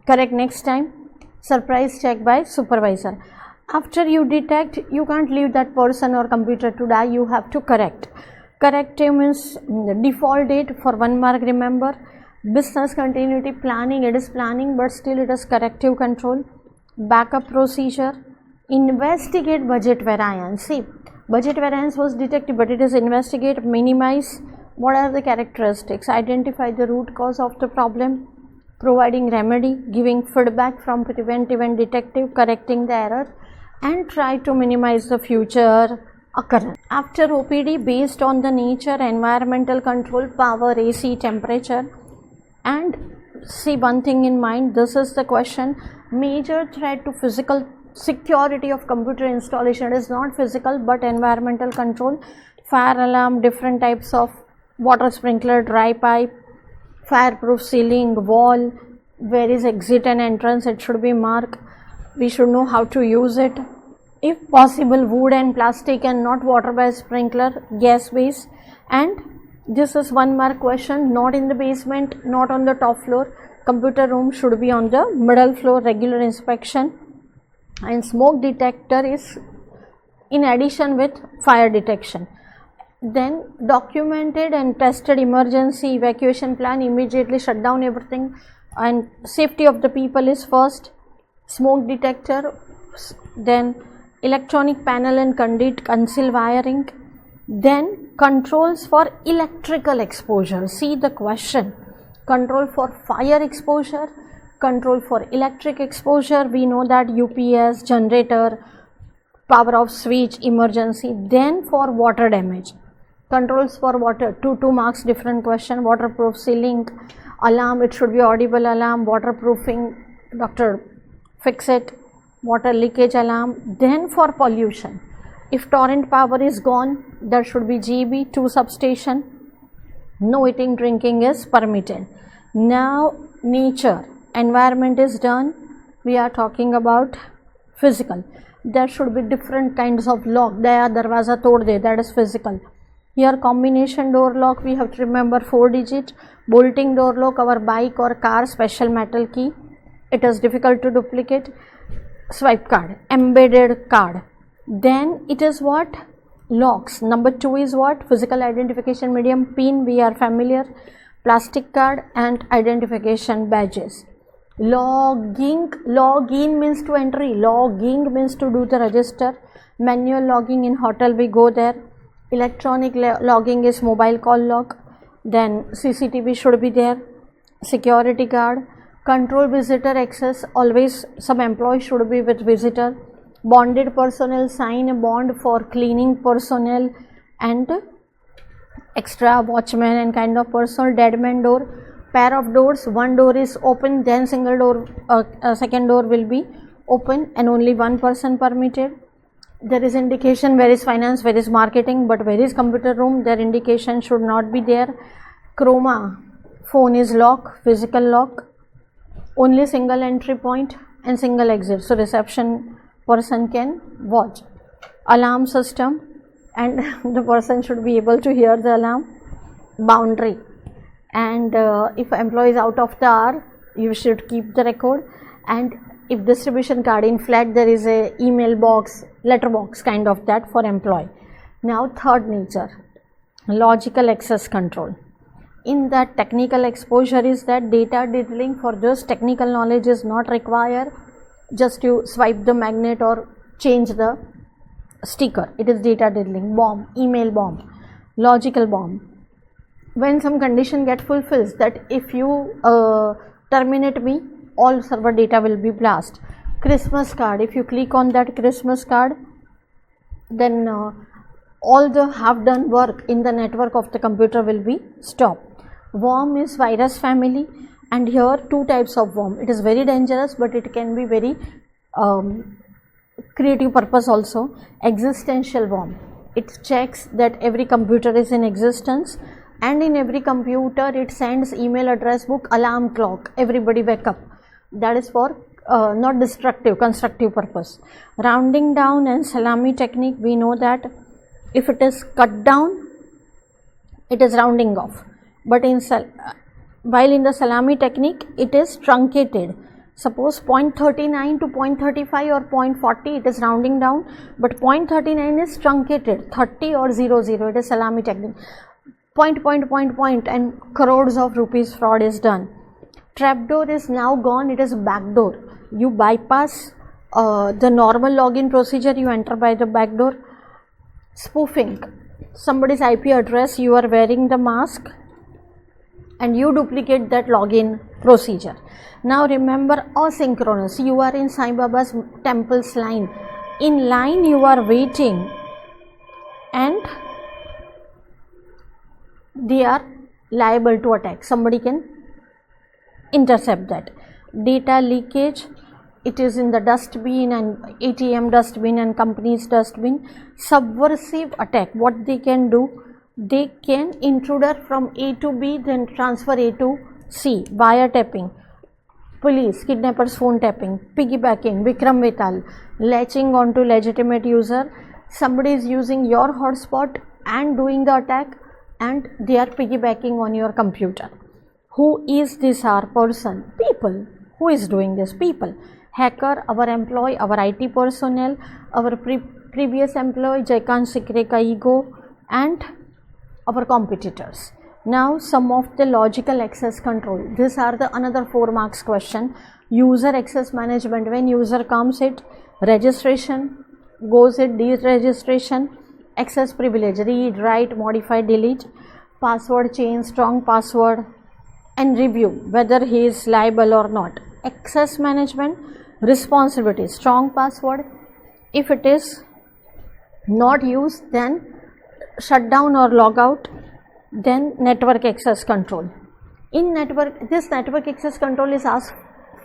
correct next time. Surprise check by supervisor. After you detect, you can't leave that person or computer to die, you have to correct. Corrective means the default date for 1 mark, remember. Business continuity planning, it is planning but still it is corrective control. Backup procedure. Investigate budget variance. See, budget variance was detected but it is investigate, minimize. What are the characteristics? Identify the root cause of the problem, providing remedy, giving feedback from preventive and detective, correcting the error, and try to minimize the future occurrence. After OPD, based on the nature, environmental control, power, AC, temperature, and see one thing in mind, this is the question, major threat to physical security of computer installation. It is not physical but environmental control. Fire alarm, different types of water sprinkler, dry pipe, fireproof ceiling, wall, where is exit and entrance, it should be marked. We should know how to use it. If possible, wood and plastic and not water based sprinkler, gas based. And this is 1 mark question, not in the basement, not on the top floor. Computer room should be on the middle floor, regular inspection. And smoke detector is in addition with fire detection. Then documented and tested emergency evacuation plan, immediately shut down everything, and safety of the people is first. Smoke detector, then electronic panel and conduit, conceal wiring, then controls for electrical exposure. See the question, control for fire exposure, control for electric exposure. We know that UPS, generator, power off switch, emergency. Then for water damage, controls for water, 2 marks, different question. Waterproof ceiling, alarm, it should be audible alarm, waterproofing, doctor fix it, water leakage alarm. Then for pollution, if torrent power is gone, there should be GB, 2 substation, no eating drinking is permitted. Now nature, environment is done. We are talking about physical. There should be different kinds of lock. Daya darwaza tod de, that is physical. Here combination door lock, we have to remember 4 digit. Bolting door lock, our bike or car, special metal key, it is difficult to duplicate. Swipe card, embedded card. Then it is what? Locks. Number 2 is what? Physical identification medium, pin, we are familiar. Plastic card and identification badges. Logging, login means to entry, logging means to do the register. Manual logging, in hotel we go there. Electronic logging is mobile call log. Then CCTV should be there. Security guard, control visitor access, always some employee should be with visitor. Bonded personnel, sign a bond for cleaning personnel and extra watchman and kind of personnel. Deadman door, pair of doors, 1 door is open, then single door, second door will be open and only 1 person permitted. There is indication where is finance, where is marketing, but where is computer room, their indication should not be there. Chroma, phone is lock, physical lock, only single entry point and single exit, so reception person can watch. Alarm system, and the person should be able to hear the alarm. Boundary, and if employee is out of the hour, you should keep the record. And if distribution card in flat, there is a email box, letter box kind of that for employee. Now third nature, logical access control. In that technical exposure is that data diddling, for this technical knowledge is not required, just you swipe the magnet or change the sticker, it is data diddling. Bomb, email bomb, logical bomb, when some condition get fulfills, that if you terminate me, all server data will be blast. Christmas card, if you click on that Christmas card, then all the half done work in the network of the computer will be stopped. Worm is virus family, and here 2 types of worm. It is very dangerous, but it can be very creative purpose also. Existential worm, it checks that every computer is in existence, and in every computer it sends email address book, alarm clock, everybody wake up. That is for not destructive, constructive purpose. Rounding down and salami technique, we know that if it is cut down, it is rounding off, but while in the salami technique it is truncated. Suppose 0.39 to 0.35 or 0.40, it is rounding down, but 0.39 is truncated, 30 or 00, it is salami technique. Point, and crores of rupees fraud is done. Trapdoor is now gone, it is backdoor. You bypass the normal login procedure, you enter by the backdoor. Spoofing, somebody's IP address, you are wearing the mask and you duplicate that login procedure. Now remember asynchronous, you are in Sai Baba's temple's line. In line you are waiting and they are liable to attack, somebody can intercept that. Data leakage, it is in the dustbin and ATM dustbin and company's dustbin. Subversive attack, what they can do, they can intruder from A to B, then transfer A to C, wiretapping, police, kidnappers phone tapping, piggybacking, Vikram Vetal, latching onto legitimate user. Somebody is using your hotspot and doing the attack, and they are piggybacking on your computer. Who is this person? People. Who is doing this? People. Hacker, our employee, our IT personnel, our previous employee, Jaykant Sikre ka ego, and our competitors. Now some of the logical access control. These are the another 4 marks question. User access management. When user comes, it registration, goes it deregistration, access privilege, read, write, modify, delete, password change, strong password, and review whether he is liable or not. Access management, responsibility, strong password. If it is not used, then shut down or log out. Then network access control. In this network access control is asked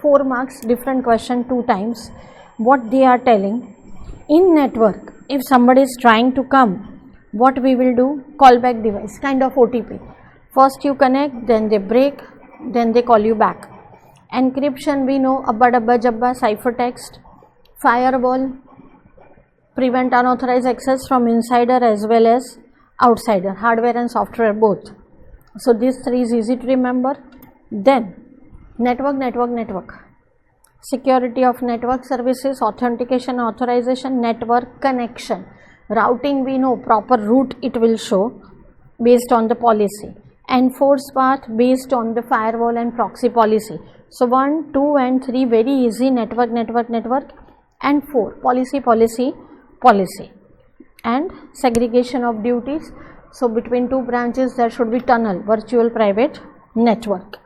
4 marks, different question 2 times. What they are telling, in network, if somebody is trying to come, what we will do? Callback device, kind of OTP. First you connect, then they break, then they call you back. Encryption, we know, abba dabba jabba, ciphertext. Firewall, prevent unauthorized access from insider as well as outsider, hardware and software both. So these 3 is easy to remember. Then network, security of network services, authentication, authorization, network connection, routing, we know, proper route it will show based on the policy, enforce path based on the firewall and proxy policy. So 1, 2 and 3 very easy, network, and 4 policy, and segregation of duties. So between 2 branches there should be tunnel, virtual private network.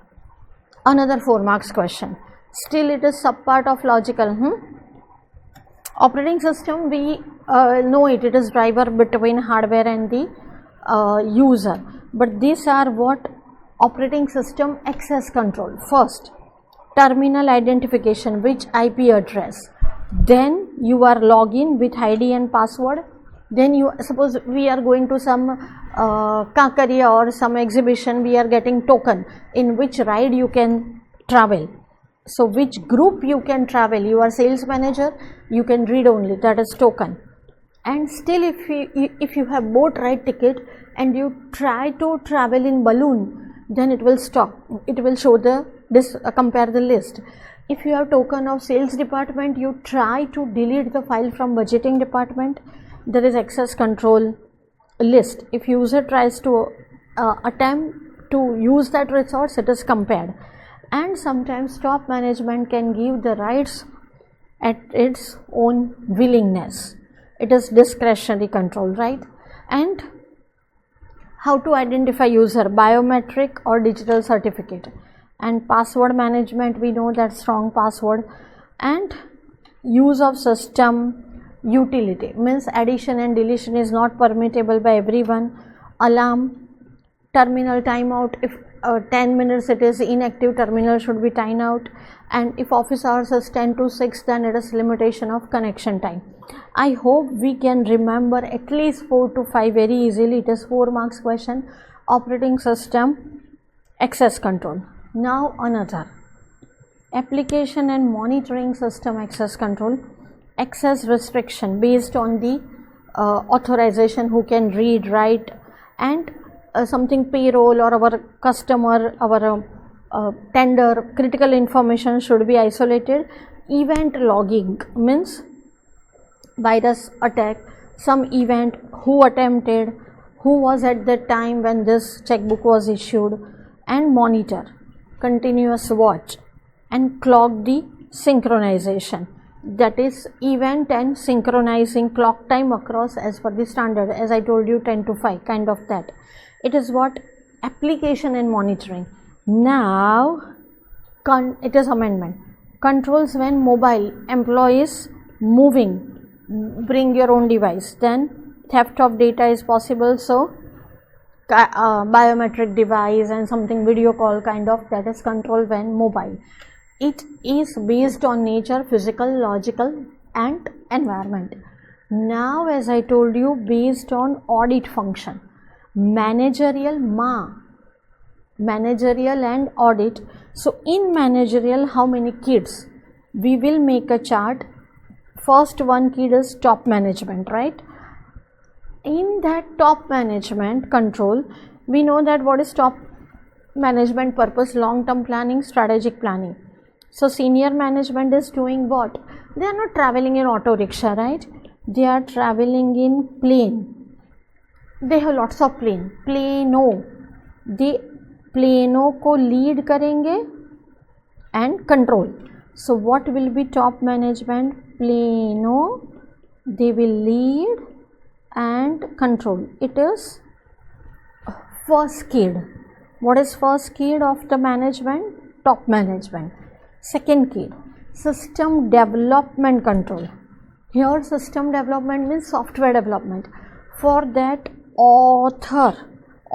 Another 4 marks question. Still it is subpart of logical. Operating system, we know it is driver between hardware and the user, but these are what? Operating system access control. First, terminal identification, which IP address, then you are login with ID and password. Then you, suppose we are going to some Kakaria or some exhibition, we are getting token in which ride you can travel. So which group you can travel, you are sales manager, you can read only, that is token. And still if you have bought ride ticket and you try to travel in balloon, then it will stop, it will show the compare the list. If you have token of sales department, you try to delete the file from budgeting department, there is access control list. If user tries to attempt to use that resource, it is compared. And sometimes top management can give the rights at its own willingness. It is discretionary control, right? And how to identify user, biometric or digital certificate. And password management, we know that strong password. And use of system utility, means addition and deletion is not permittable by everyone. Alarm, terminal timeout, if 10 minutes it is inactive, terminal should be time out. And if office hours is 10 to 6, then it is limitation of connection time. I hope we can remember at least 4 to 5 very easily. It is 4 marks question. Operating system access control. Now another, application and monitoring system access control. Access restriction based on the authorization, who can read, write, and something payroll or our customer, our tender, critical information should be isolated. Event logging means virus attack, some event, who attempted, who was at the time when this checkbook was issued. And monitor, continuous watch, and clock the synchronization, that is event and synchronizing clock time across as per the standard, as I told you 10 to 5, kind of that. It is what? Application and monitoring. Now it is amendment. Controls when mobile, employees moving, bring your own device, then theft of data is possible, so biometric device and something video call kind of, that is control when mobile. It is based on nature, physical, logical and environment. Now as I told you, based on audit function, managerial managerial and audit. So in managerial, how many kids? We will make a chart. First one kid is top management, right? In that top management control, we know that what is top management purpose? Long term planning, strategic planning. So senior management is doing what? They are not traveling in auto rickshaw, right? They are traveling in plane. They have lots of plane. Plano. They plano को lead करेंगे and control. So what will be top management? Plano. They will lead and control. It is first kid. What is first kid of the management? Top management. Second kid, system development control. Here system development means software development. For that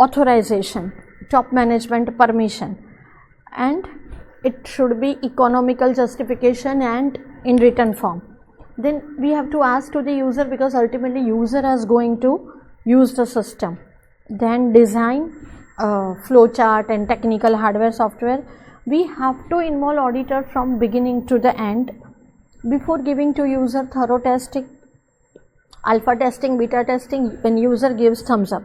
authorization, top management permission, and it should be economical justification and in written form. Then we have to ask to the user, because ultimately user is going to use the system. Then design, flowchart and technical hardware software. We have to involve auditor from beginning to the end. Before giving to user, thorough testing, alpha testing, beta testing, when user gives thumbs up.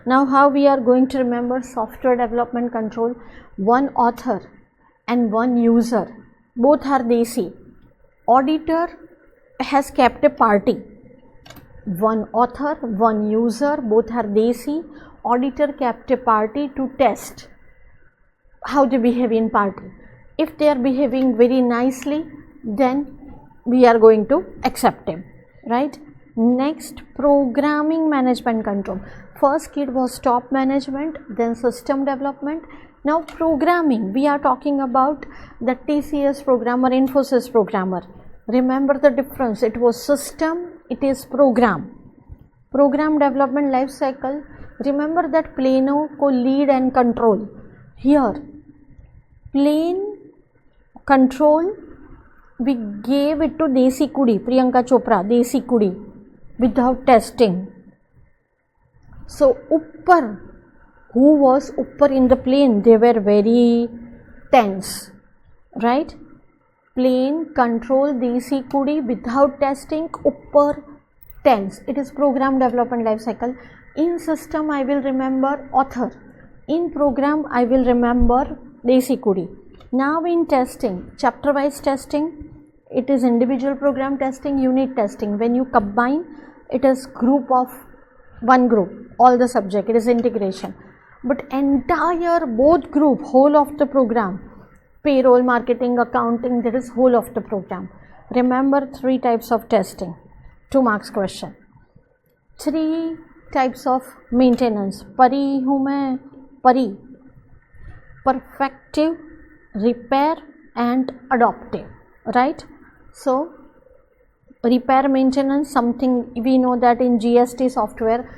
Now how we are going to remember software development control? One author and one user, both are desi. Auditor has kept a party. One author, one user, both are desi. Auditor kept a party to test how they behave in party. If they are behaving very nicely, then we are going to accept him, right? Next, programming management control. First kid was top management, then system development. Now programming, we are talking about the TCS programmer, Infosys programmer. Remember the difference, it was system, it is program. Program development life cycle. Remember that Plano को lead and control. Here, plane control, we gave it to Desi Kudi, Priyanka Chopra, Desi Kudi, without testing. So, Uppar, who was Uppar in the plane? They were very tense, right? Plane control Desi Kudi without testing, Uppar tense. It is program development life cycle. In system, I will remember author. In program, I will remember Desi Kudi. Now in testing, chapter wise testing, it is individual program testing, unit testing. When you combine, it is group of one group, all the subject, it is integration. But entire both group, whole of the program, payroll, marketing, accounting, that is whole of the program. Remember 3 types of testing, 2 marks question. 3 types of maintenance. Pari hu main, pari. Perfective, repair and adaptive, right? So repair maintenance, something we know that in GST software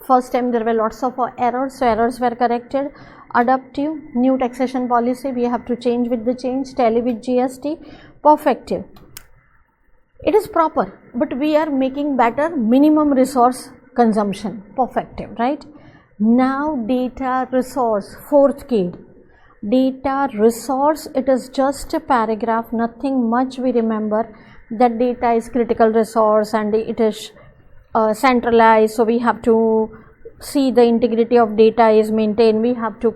first time there were lots of errors, so errors were corrected. Adaptive, new taxation policy, we have to change with the change, tally with GST. Perfective, it is proper but we are making better, minimum resource consumption, perfective, right? Now data resource, 4th key. Data resource, it is just a paragraph, nothing much we remember. That data is critical resource and it is centralized, so we have to see the integrity of data is maintained. We have to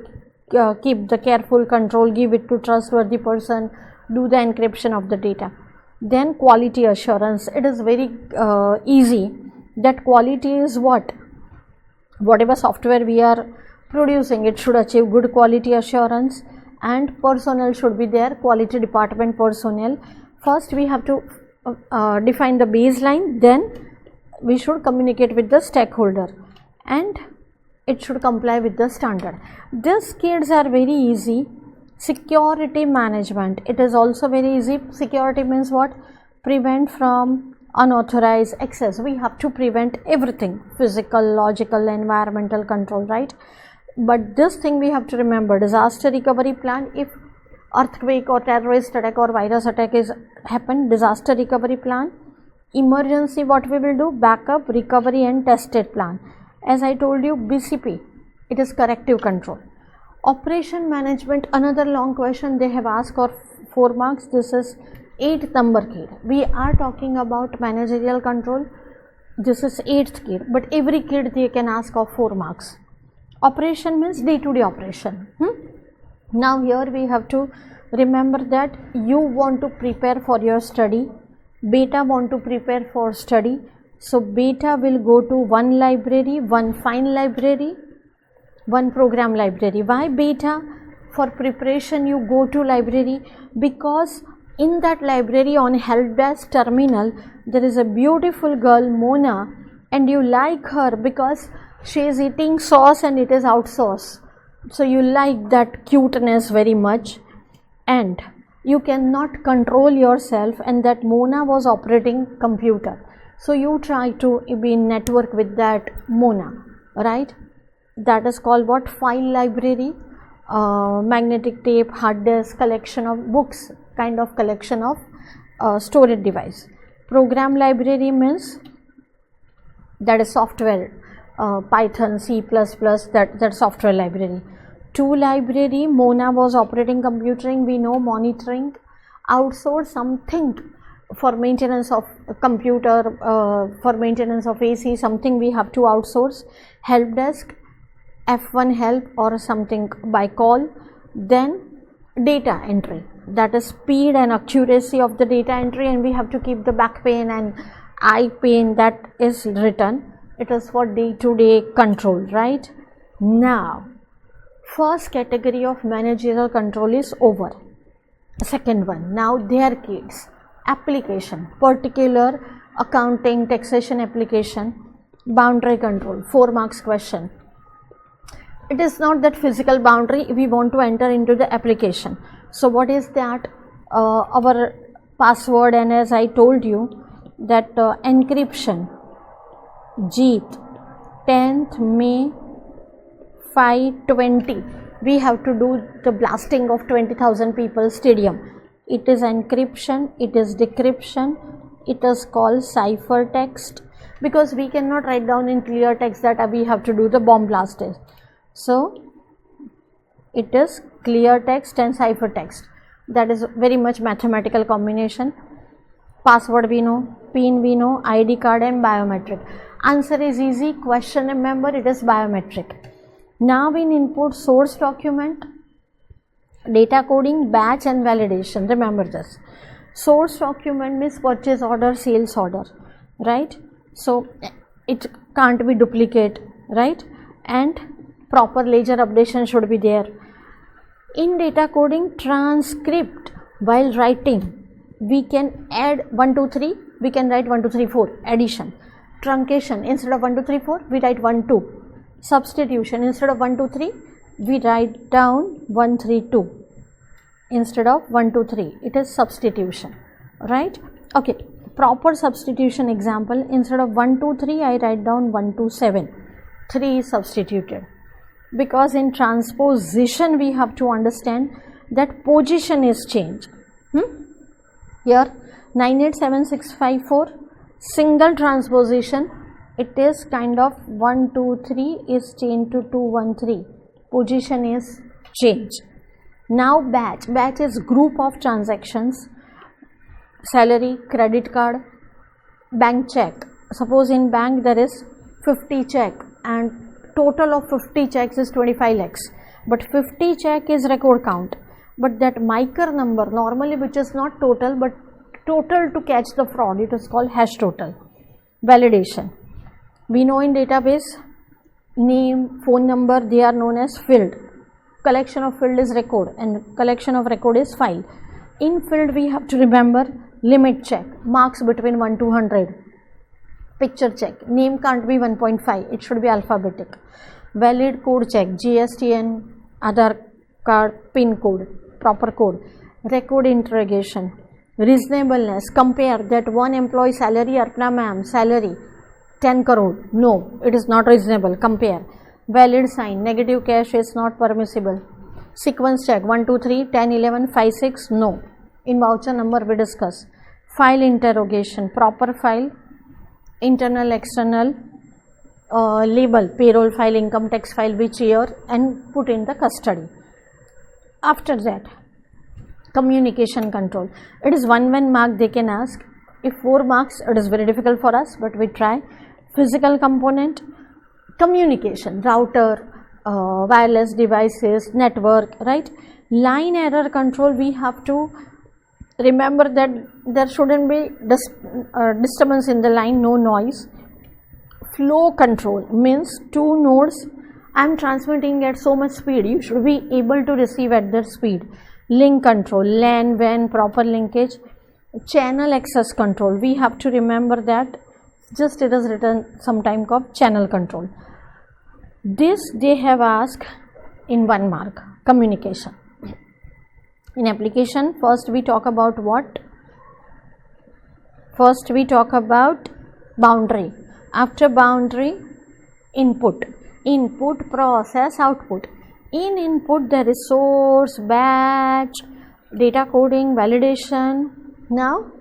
keep the careful control, give it to trustworthy person, do the encryption of the data. Then quality assurance, it is very easy. That quality is what? Whatever software we are producing, it should achieve good quality assurance, and personnel should be there, quality department personnel. First we have to define the baseline, then we should communicate with the stakeholder and it should comply with the standard. These kids are very easy. Security management, it is also very easy. Security means what? Prevent from unauthorized access. We have to prevent everything, physical, logical, environmental control, right? But this thing we have to remember, disaster recovery plan. If earthquake or terrorist attack or virus attack is happened, disaster recovery plan. Emergency, what we will do? Backup, recovery and tested plan. As I told you, BCP, it is corrective control. Operation management, another long question they have asked for 4 marks. This is 8th number kid. We are talking about managerial control. This is 8th kid, but every kid they can ask of 4 marks. Operation means day-to-day operation. Now here we have to remember that you want to prepare for your study, beta want to prepare for study. So beta will go to one library, one fine library, one program library. Why beta? For preparation you go to library, because in that library on help desk terminal there is a beautiful girl Mona, and you like her because she is eating sauce and it is out sauce. So you like that cuteness very much, and you cannot control yourself, and that Mona was operating computer. So you try to be in network with that Mona, right? That is called what? File library, magnetic tape, hard disk, collection of books, kind of collection of storage device. Program library means that is software, Python, C++, that software library. Tool library, Mona was operating computing, we know, monitoring, outsource something for maintenance of computer, for maintenance of AC, something we have to outsource. Help desk, F1 help or something by call. Then data entry, that is speed and accuracy of the data entry, and we have to keep the back pain and eye pain that is written. It is for day-to-day control, right? Now first category of managerial control is over. Second one, now their kids, application, particular accounting, taxation application, boundary control, 4 marks question. It is not that physical boundary, we want to enter into the application. So what is that? Our password, and as I told you that encryption, Jeet, 10th May 5:20, we have to do the blasting of 20,000 people stadium. It is encryption, it is decryption, it is called ciphertext, because we cannot write down in clear text that we have to do the bomb blast. So it is clear text and ciphertext. That is very much mathematical combination. Password we know, PIN we know, ID card and biometric. Answer is easy. Question, remember, it is biometric. Now in input, source document, data coding, batch and validation. Remember this. Source document means purchase order, sales order, right? So it can't be duplicate, right? And proper ledger updation should be there. In data coding, transcript, while writing we can add 1 2 3, we can write 1 2 3 4, addition. Truncation, instead of 1 2 3 4 we write 1 2. Substitution, instead of 1 2 3 we write down 1 3 2 instead of 1 2 3. It is substitution, right? Okay, proper substitution example, instead of 1 2 3 I write down 1 2 7. 3 is substituted, because in transposition we have to understand that position is changed. Here 987654, single transposition, it is kind of 1 2 3 is changed to 2 1 3, position is changed. Now batch is group of transactions, salary, credit card, bank check. Suppose in bank there is 50 check and total of 50 checks is 25 lakhs, but 50 check is record count, but that miker number normally, which is not total but total to catch the fraud, it is called hash total. Validation, we know in database, name, phone number, they are known as field. Collection of field is record and collection of record is file. In field we have to remember limit check, marks between 1 to 100. Picture check, name can't be 1.5, it should be alphabetic. Valid code check, GSTN, Aadhaar card, PIN code, proper code. Record interrogation, reasonableness, compare that one employee salary, Arpana ma'am salary 10 crore, no, it is not reasonable, compare. Valid sign, negative cash is not permissible. Sequence check 1, 2, 3, 10, 11, 5, 6. No. In voucher number we discuss. File interrogation, proper file, internal, external, label, payroll file, income tax file, which year, and put in the custody. After that, communication control. It is 1 mark they can ask. If 4 marks, it is very difficult for us, but we try. Physical component, communication, router, wireless devices, network, right? Line error control, we have to remember that there shouldn't be disturbance in the line, no noise. Flow control means 2 nodes, I am transmitting at so much speed, you should be able to receive at that speed. Link control, LAN, WAN, proper linkage. Channel access control, we have to remember that just it is written sometime called channel control. This they have asked in 1 mark. Communication. In application, first we talk about what? First we talk about boundary. After boundary, input. Input, process, output. In input there is source, batch, data coding, validation. Now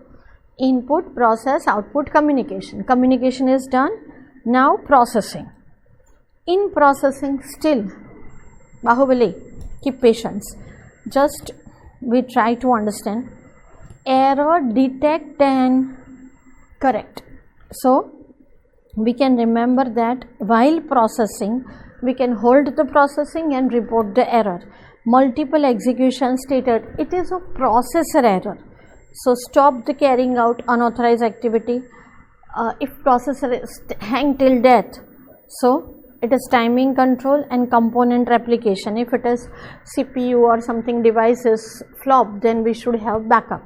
input, process, output, communication. Communication is done. Now processing. In processing still, Bahubali, keep patience. Just we try to understand. Error, detect and correct. So we can remember that while processing, we can hold the processing and report the error. Multiple execution stated, it is a processor error. So stop the carrying out unauthorized activity. If processor is hang till death, so it is timing control and component replication. If it is CPU or something devices flop, then we should have backup.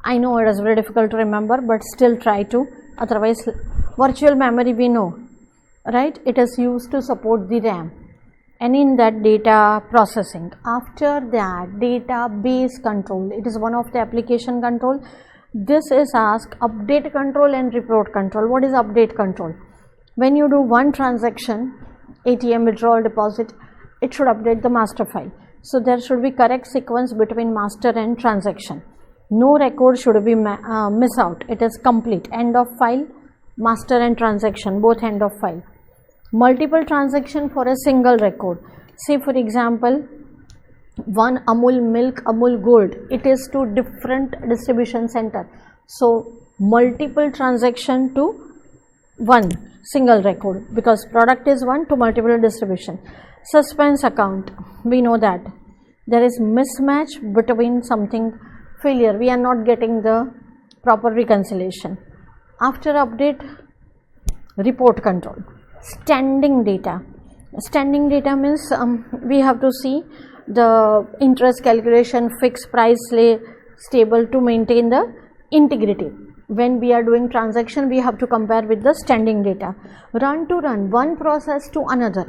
I know it is very difficult to remember, but still try to. Otherwise, virtual memory we know, right? It is used to support the RAM. And in that, data processing. After that, database control. It is one of the application control. This is asked update control and report control. What is update control? When you do one transaction, ATM, withdrawal, deposit, it should update the master file. So there should be correct sequence between master and transaction. No record should be miss out. It is complete. End of file, master and transaction, both end of file. Multiple transaction for a single record. Say for example, one Amul milk, Amul gold. It is to different distribution center. So multiple transaction to one single record, because product is one to multiple distribution. Suspense account, we know that there is mismatch between something failure, we are not getting the proper reconciliation. After update, report control. Standing data. Standing data means we have to see the interest calculation, fixed price, stable to maintain the integrity. When we are doing transaction, we have to compare with the standing data. Run to run, one process to another.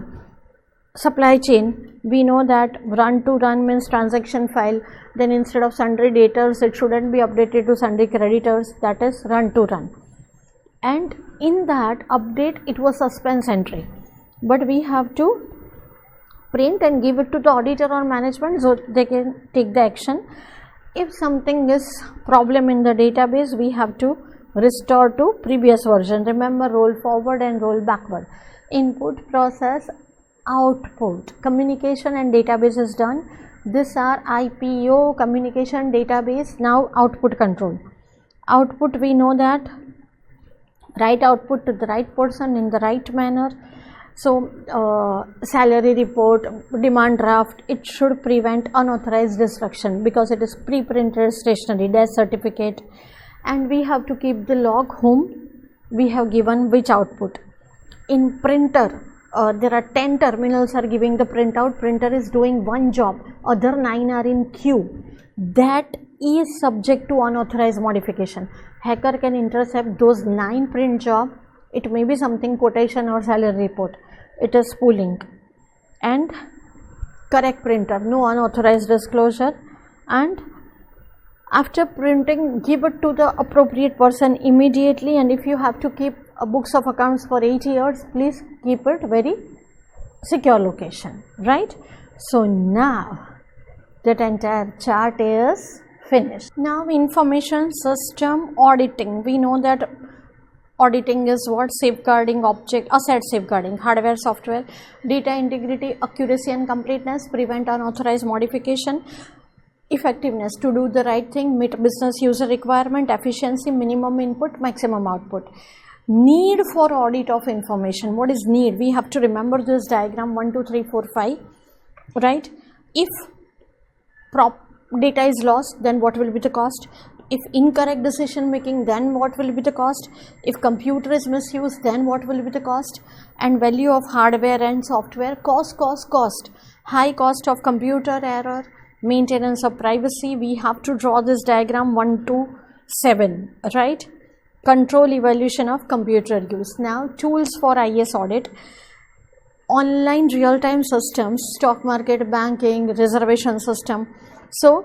Supply chain, we know that run to run means transaction file, then instead of sundry debtors, it shouldn't be updated to sundry creditors, that is run to run. And in that update, it was suspense entry, but we have to print and give it to the auditor or management so they can take the action. If something is problem in the database, we have to restore to previous version. Remember, roll forward and roll backward. Input, process, output. Communication and database is done. These are IPO, communication, database. Now output control. Output, we know that right output to the right person in the right manner. So salary report, demand draft, it should prevent unauthorized destruction because it is pre-printed stationery, death certificate, and we have to keep the log whom we have given which output. In printer, there are 10 terminals are giving the printout. Printer is doing one job, other 9 are in queue. That is subject to unauthorized modification. Hacker can intercept those 9 print job. It may be something quotation or salary report. It is pooling. And correct printer, no unauthorized disclosure. And after printing, give it to the appropriate person immediately. And if you have to keep books of accounts for 8 years, please keep it very secure location, right? So now that entire chart is finished. Now information system auditing. We know that auditing is what? Safeguarding object, asset safeguarding, hardware, software, data integrity, accuracy and completeness, prevent unauthorized modification, effectiveness, to do the right thing, meet business user requirement, efficiency, minimum input, maximum output. Need for audit of information. What is need? We have to remember this diagram 1, 2, 3, 4, 5, right? If data is lost, then what will be the cost? If incorrect decision making, then what will be the cost? If computer is misused, then what will be the cost? And value of hardware and software, cost. High cost of computer error, maintenance of privacy. We have to draw this diagram 1 to 7, right? Control evaluation of computer use. Now tools for IS audit. Online real-time systems, stock market, banking, reservation system. So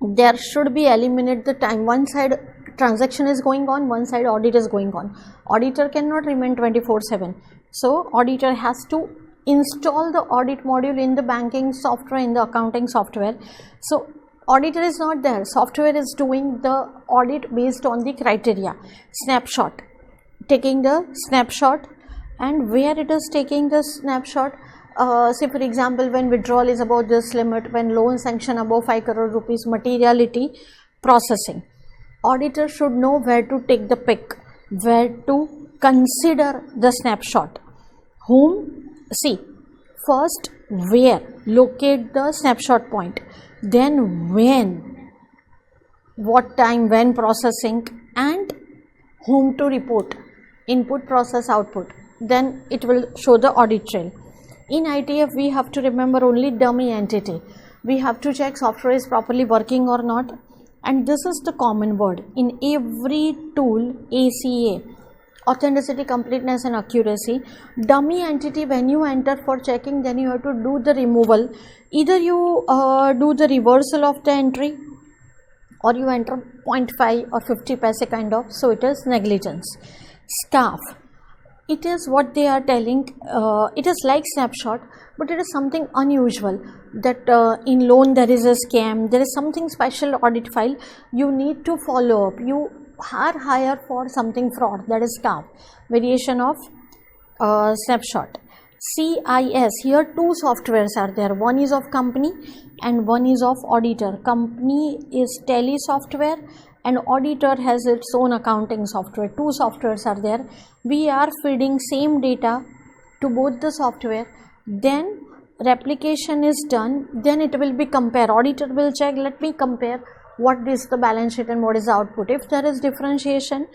there should be eliminate the time. One side transaction is going on, one side audit is going on. Auditor cannot remain 24/7. So auditor has to install the audit module in the banking software, in the accounting software. So auditor is not there, software is doing the audit based on the criteria. Snapshot, taking the snapshot, and where it is taking the snapshot, say for example, when withdrawal is about this limit, when loan sanction above 5 crore rupees, materiality, processing. Auditor should know where to take the pick, where to consider the snapshot, whom, see, first where, locate the snapshot point, then when, what time, when processing, and whom to report, input, process, output. Then it will show the audit trail. In ITF, we have to remember only dummy entity. We have to check software is properly working or not. And this is the common word in every tool: ACCA, authenticity, completeness and accuracy. Dummy entity, when you enter for checking, then you have to do the removal. Either you do the reversal of the entry, or you enter 0.5 or 50 paise kind of. So it is negligence. Scarf. It is what they are telling, it is like snapshot, but it is something unusual, that in loan there is a scam, there is something special audit file, you need to follow up, you are hired for something fraud, that is scarf, variation of snapshot. CIS, here two softwares are there, one is of company and one is of auditor. Company is tele software and auditor has its own accounting software. Two softwares are there. We are feeding same data to both the software, then replication is done, then it will be compared. Auditor will check, let me compare what is the balance sheet and what is the output. If there is differentiation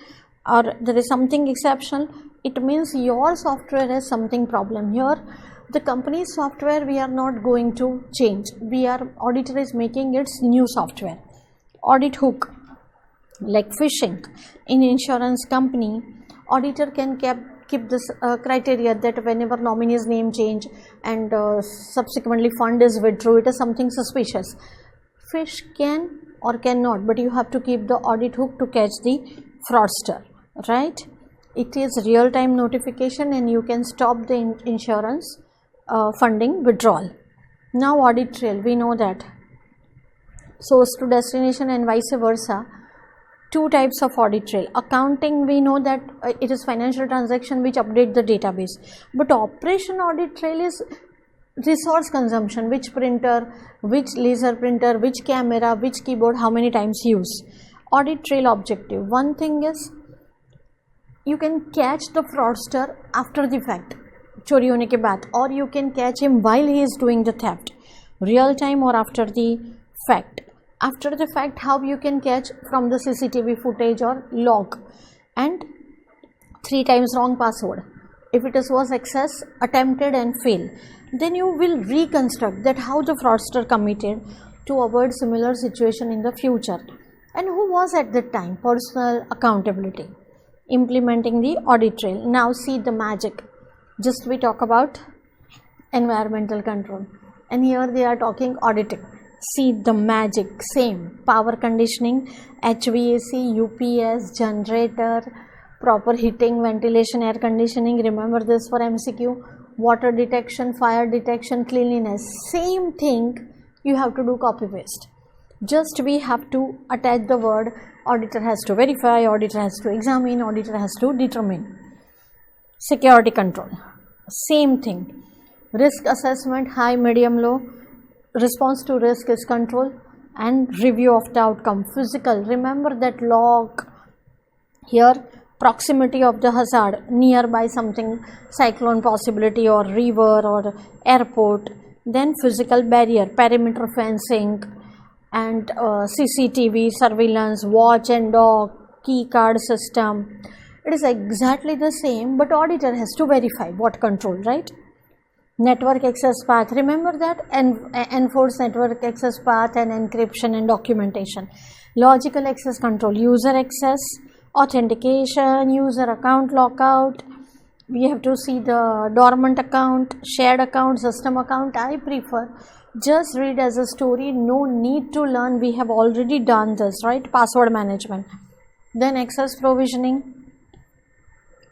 or there is something exceptional, it means your software has something problem. Here the company's software we are not going to change, auditor is making its new software. Audit hook, like phishing. In insurance company, auditor can keep this criteria that whenever nominee's name change and subsequently fund is withdrawn, it is something suspicious. Fish can or cannot, but you have to keep the audit hook to catch the fraudster, right? It is real-time notification and you can stop the insurance funding withdrawal. Now audit trail, we know that source to destination and vice versa. Two types of audit trail. Accounting, we know that it is financial transaction which update the database, but operation audit trail is resource consumption, which printer, which laser printer, which camera, which keyboard, how many times use. Audit trail objective, one thing is you can catch the fraudster after the fact, chori hone ke baad, or you can catch him while he is doing the theft, real time or after the fact. After the fact, how you can catch? From the CCTV footage or log. And 3 times wrong password. If it was access, attempted and fail, then you will reconstruct that how the fraudster committed to avoid similar situation in the future. And who was at that time? Personal accountability. Implementing the audit trail. Now see the magic. Just we talk about environmental control, and here they are talking auditing. See the magic, same power conditioning, HVAC, UPS, generator, proper heating, ventilation, air conditioning. Remember this for MCQ. Water detection, fire detection, cleanliness. Same thing you have to do copy paste. Just we have to attach the word auditor has to verify, auditor has to examine, auditor has to determine. Security control, same thing. Risk assessment, high, medium, low. Response to risk is control, and review of the outcome. Physical, remember that log here, proximity of the hazard, nearby something, cyclone possibility or river or airport. Then physical barrier, perimeter fencing, and CCTV surveillance, watch and dog, key card system. It is exactly the same, but auditor has to verify what control, right? Network access path, remember that, and enforce network access path and encryption and documentation. Logical access control, user access, authentication, user account lockout. We have to see the dormant account, shared account, system account. I prefer just read as a story, no need to learn, we have already done this, right? Password management. Then access provisioning,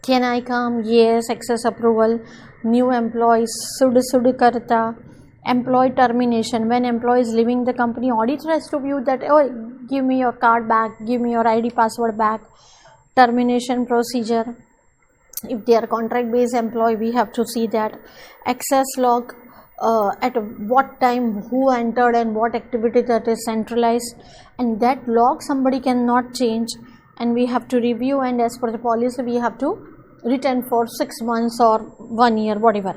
can I come? Yes. Access approval, new employees, sud karta, employee termination, when employee is leaving the company, auditor has to view that, oh, give me your card back, give me your ID password back. Termination procedure, if they are contract based employee, we have to see that. Access log, at what time who entered and what activity, that is centralized, and that log somebody cannot change, and we have to review, and as per the policy we have to return for 6 months or 1 year, whatever.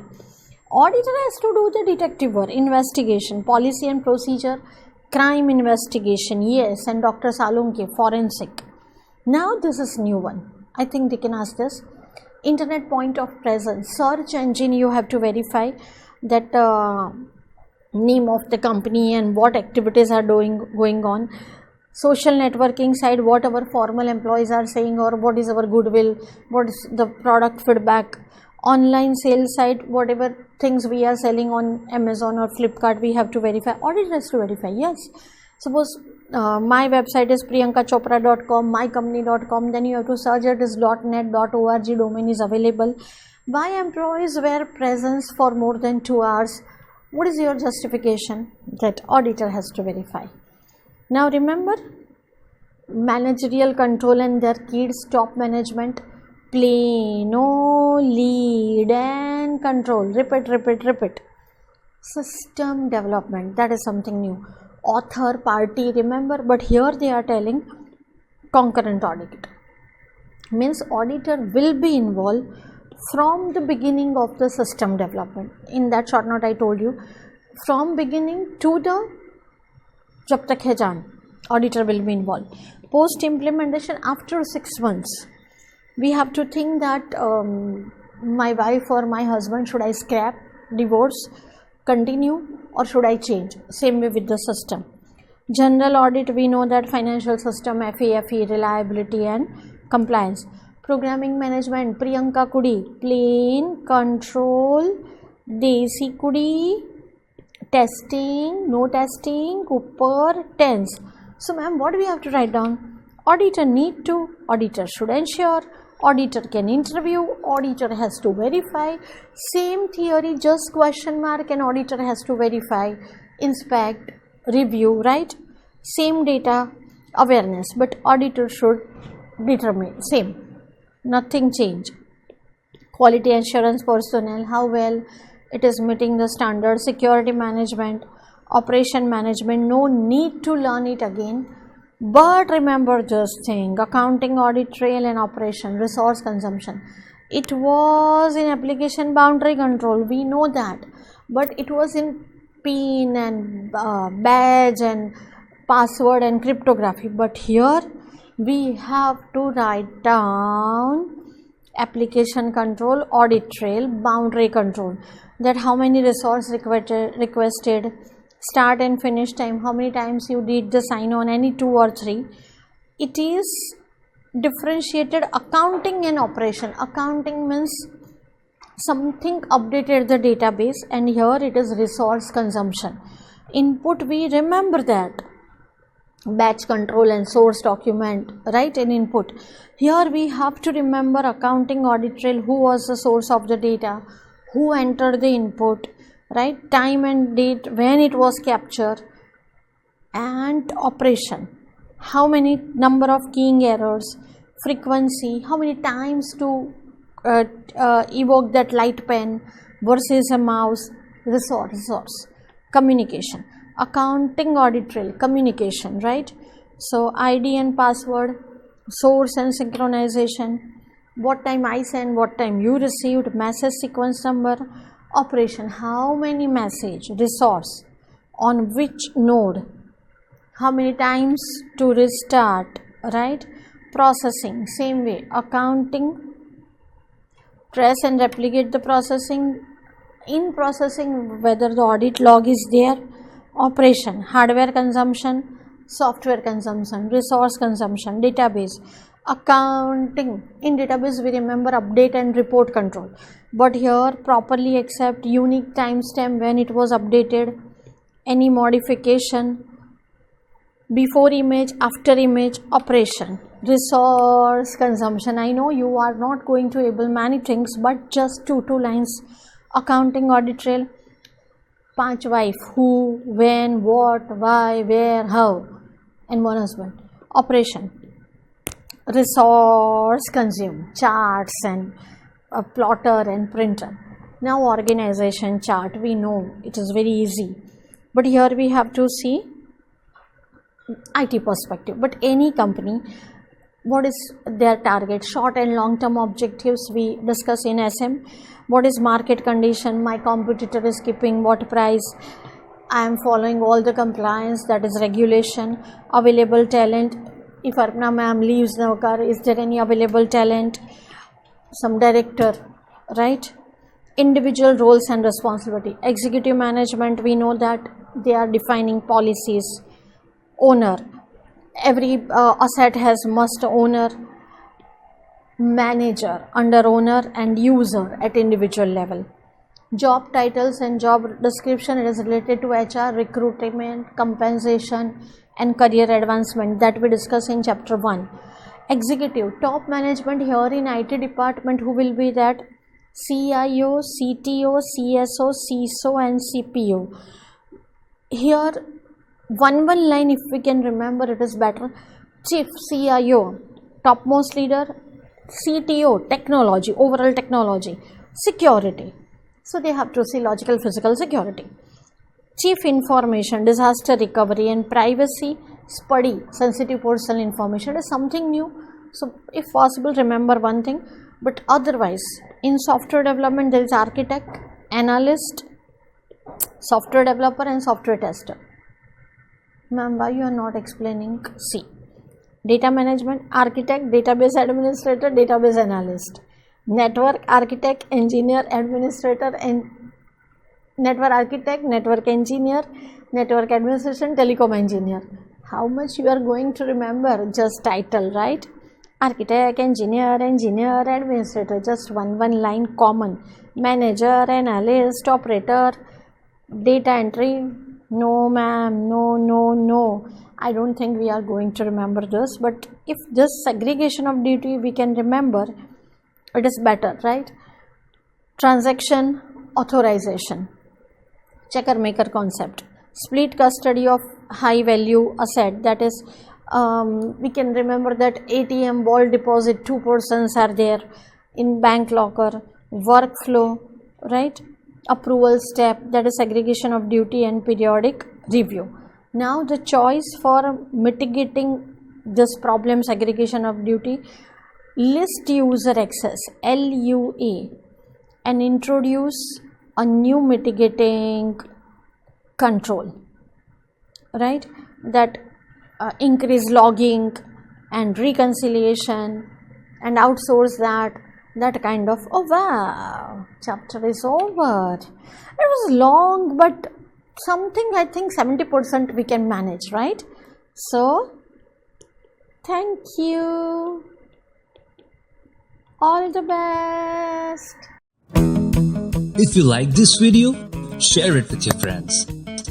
Auditor has to do the detective work, investigation, policy and procedure, crime investigation, yes, and Dr. Salunke, forensic. Now this is new one, I think they can ask this. Internet point of presence, search engine, you have to verify that name of the company and what activities are going on. Social networking side, what our formal employees are saying, or what is our goodwill, what is the product feedback. Online sales side, whatever things we are selling on Amazon or Flipkart, we have to verify. Auditor has to verify, yes. Suppose my website is priyankachopra.com, mycompany.com, then you have to search it is .net.org, domain is available. Why employees were present for more than 2 hours? What is your justification? That auditor has to verify. Now remember, managerial control and their keys, top management, plano, lead and control, repeat. System development, that is something new. Author, party, remember, but here they are telling concurrent audit. Means auditor will be involved from the beginning of the system development. In that short note I told you, from beginning to the jab tak hai jaan, auditor will be involved. Post implementation, after 6 months, we have to think that my wife or my husband, should I scrap, divorce, continue, or should I change? Same way with the system. General audit, we know that financial system, FAFE, reliability and compliance. Programming management, Priyanka Kudi, plain, control, desi Kudi, testing, no testing, Cooper, tense. So ma'am, what do we have to write down? Auditor need to, auditor should ensure, auditor can interview, auditor has to verify. Same theory, just question mark, and auditor has to verify, inspect, review, right? Same data awareness, but auditor should determine, same, nothing change. Quality assurance personnel, how well it is meeting the standard. Security management, operation management, no need to learn it again. But remember this thing, accounting, audit trail and operation, resource consumption. It was in application boundary control, we know that, but it was in PIN and badge and password and cryptography. But here we have to write down application control, audit trail, boundary control, that how many resource requested, start and finish time, how many times you did the sign on, any 2 or 3. It is differentiated accounting and operation. Accounting means something updated the database, and here it is resource consumption. Input, we remember that batch control and source document, right? And input, here we have to remember accounting, audit trail, who was the source of the data, who entered the input, right? Time and date when it was captured, and operation, how many number of keying errors, frequency, how many times to evoke that light pen versus a mouse, resource, communication, accounting audit trail, communication, right? So ID and password, source and synchronization, what time I send, what time you received, message sequence number, operation, how many message, resource, on which node, how many times to restart, right? Processing, same way, accounting, trace and replicate the processing, in processing whether the audit log is there, operation, hardware consumption, software consumption, resource consumption, database, accounting, in database we remember update and report control, but here properly accept unique timestamp when it was updated, any modification, before image, after image, operation, resource consumption. I know you are not going to able many things, but just two lines, accounting audit trail, 5 wife, who, when, what, why, where, how, and 1 husband, operation, resource consume, charts and a plotter and printer. Now organization chart, we know it is very easy, but here we have to see IT perspective. But any company, what is their target, short and long term objectives we discuss in SM. What is market condition, my competitor is keeping what price, I am following all the compliance, that is regulation, available talent, if Arpana ma'am leaves Navkar, is there any available talent, some director, right? Individual roles and responsibility, executive management, we know that they are defining policies, owner, every asset has must owner, manager, under owner, and user at individual level. Job titles and job description, it is related to HR, recruitment, compensation and career advancement, that we discuss in chapter 1. Executive, top management, here in IT department who will be that, CIO, CTO, CSO, CISO and CPO. Here one line if we can remember, it is better. Chief, CIO, topmost leader, CTO, technology, overall technology, security, so they have to see logical physical security. Chief information, disaster recovery and privacy, SPUDI, sensitive personal information, is something new, so if possible remember one thing. But otherwise in software development there is architect, analyst, software developer and software tester. Ma'am, why you are not explaining? See, data management, architect, database administrator, database analyst, network architect, engineer, administrator and network architect, network engineer, network administration, telecom engineer. How much you are going to remember? Just title, right? Architect, engineer, administrator, just one line common. Manager, analyst, operator, data entry. No ma'am, no, I don't think we are going to remember this, but if this segregation of duty we can remember, it is better, right? Transaction, authorization, checker maker concept, split custody of high value asset, that is we can remember that ATM vault deposit, 2 persons are there in bank locker, workflow, right? Approval step, that is segregation of duty and periodic review. Now the choice for mitigating this problem, segregation of duty, list user access, LUA, and introduce a new mitigating control, right? That increase logging and reconciliation and outsource that kind of. Oh wow, chapter is over. It was long, but something I think 70% we can manage, right? So thank you, all the best. If you like this video, share it with your friends.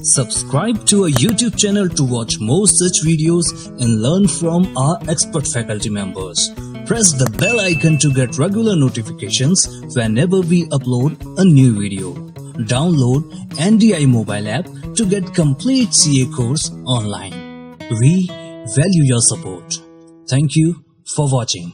Subscribe to our YouTube channel to watch more such videos and learn from our expert faculty members. Press the bell icon to get regular notifications whenever we upload a new video. download NDI mobile app to get complete CA course online. We value your support. Thank you for watching.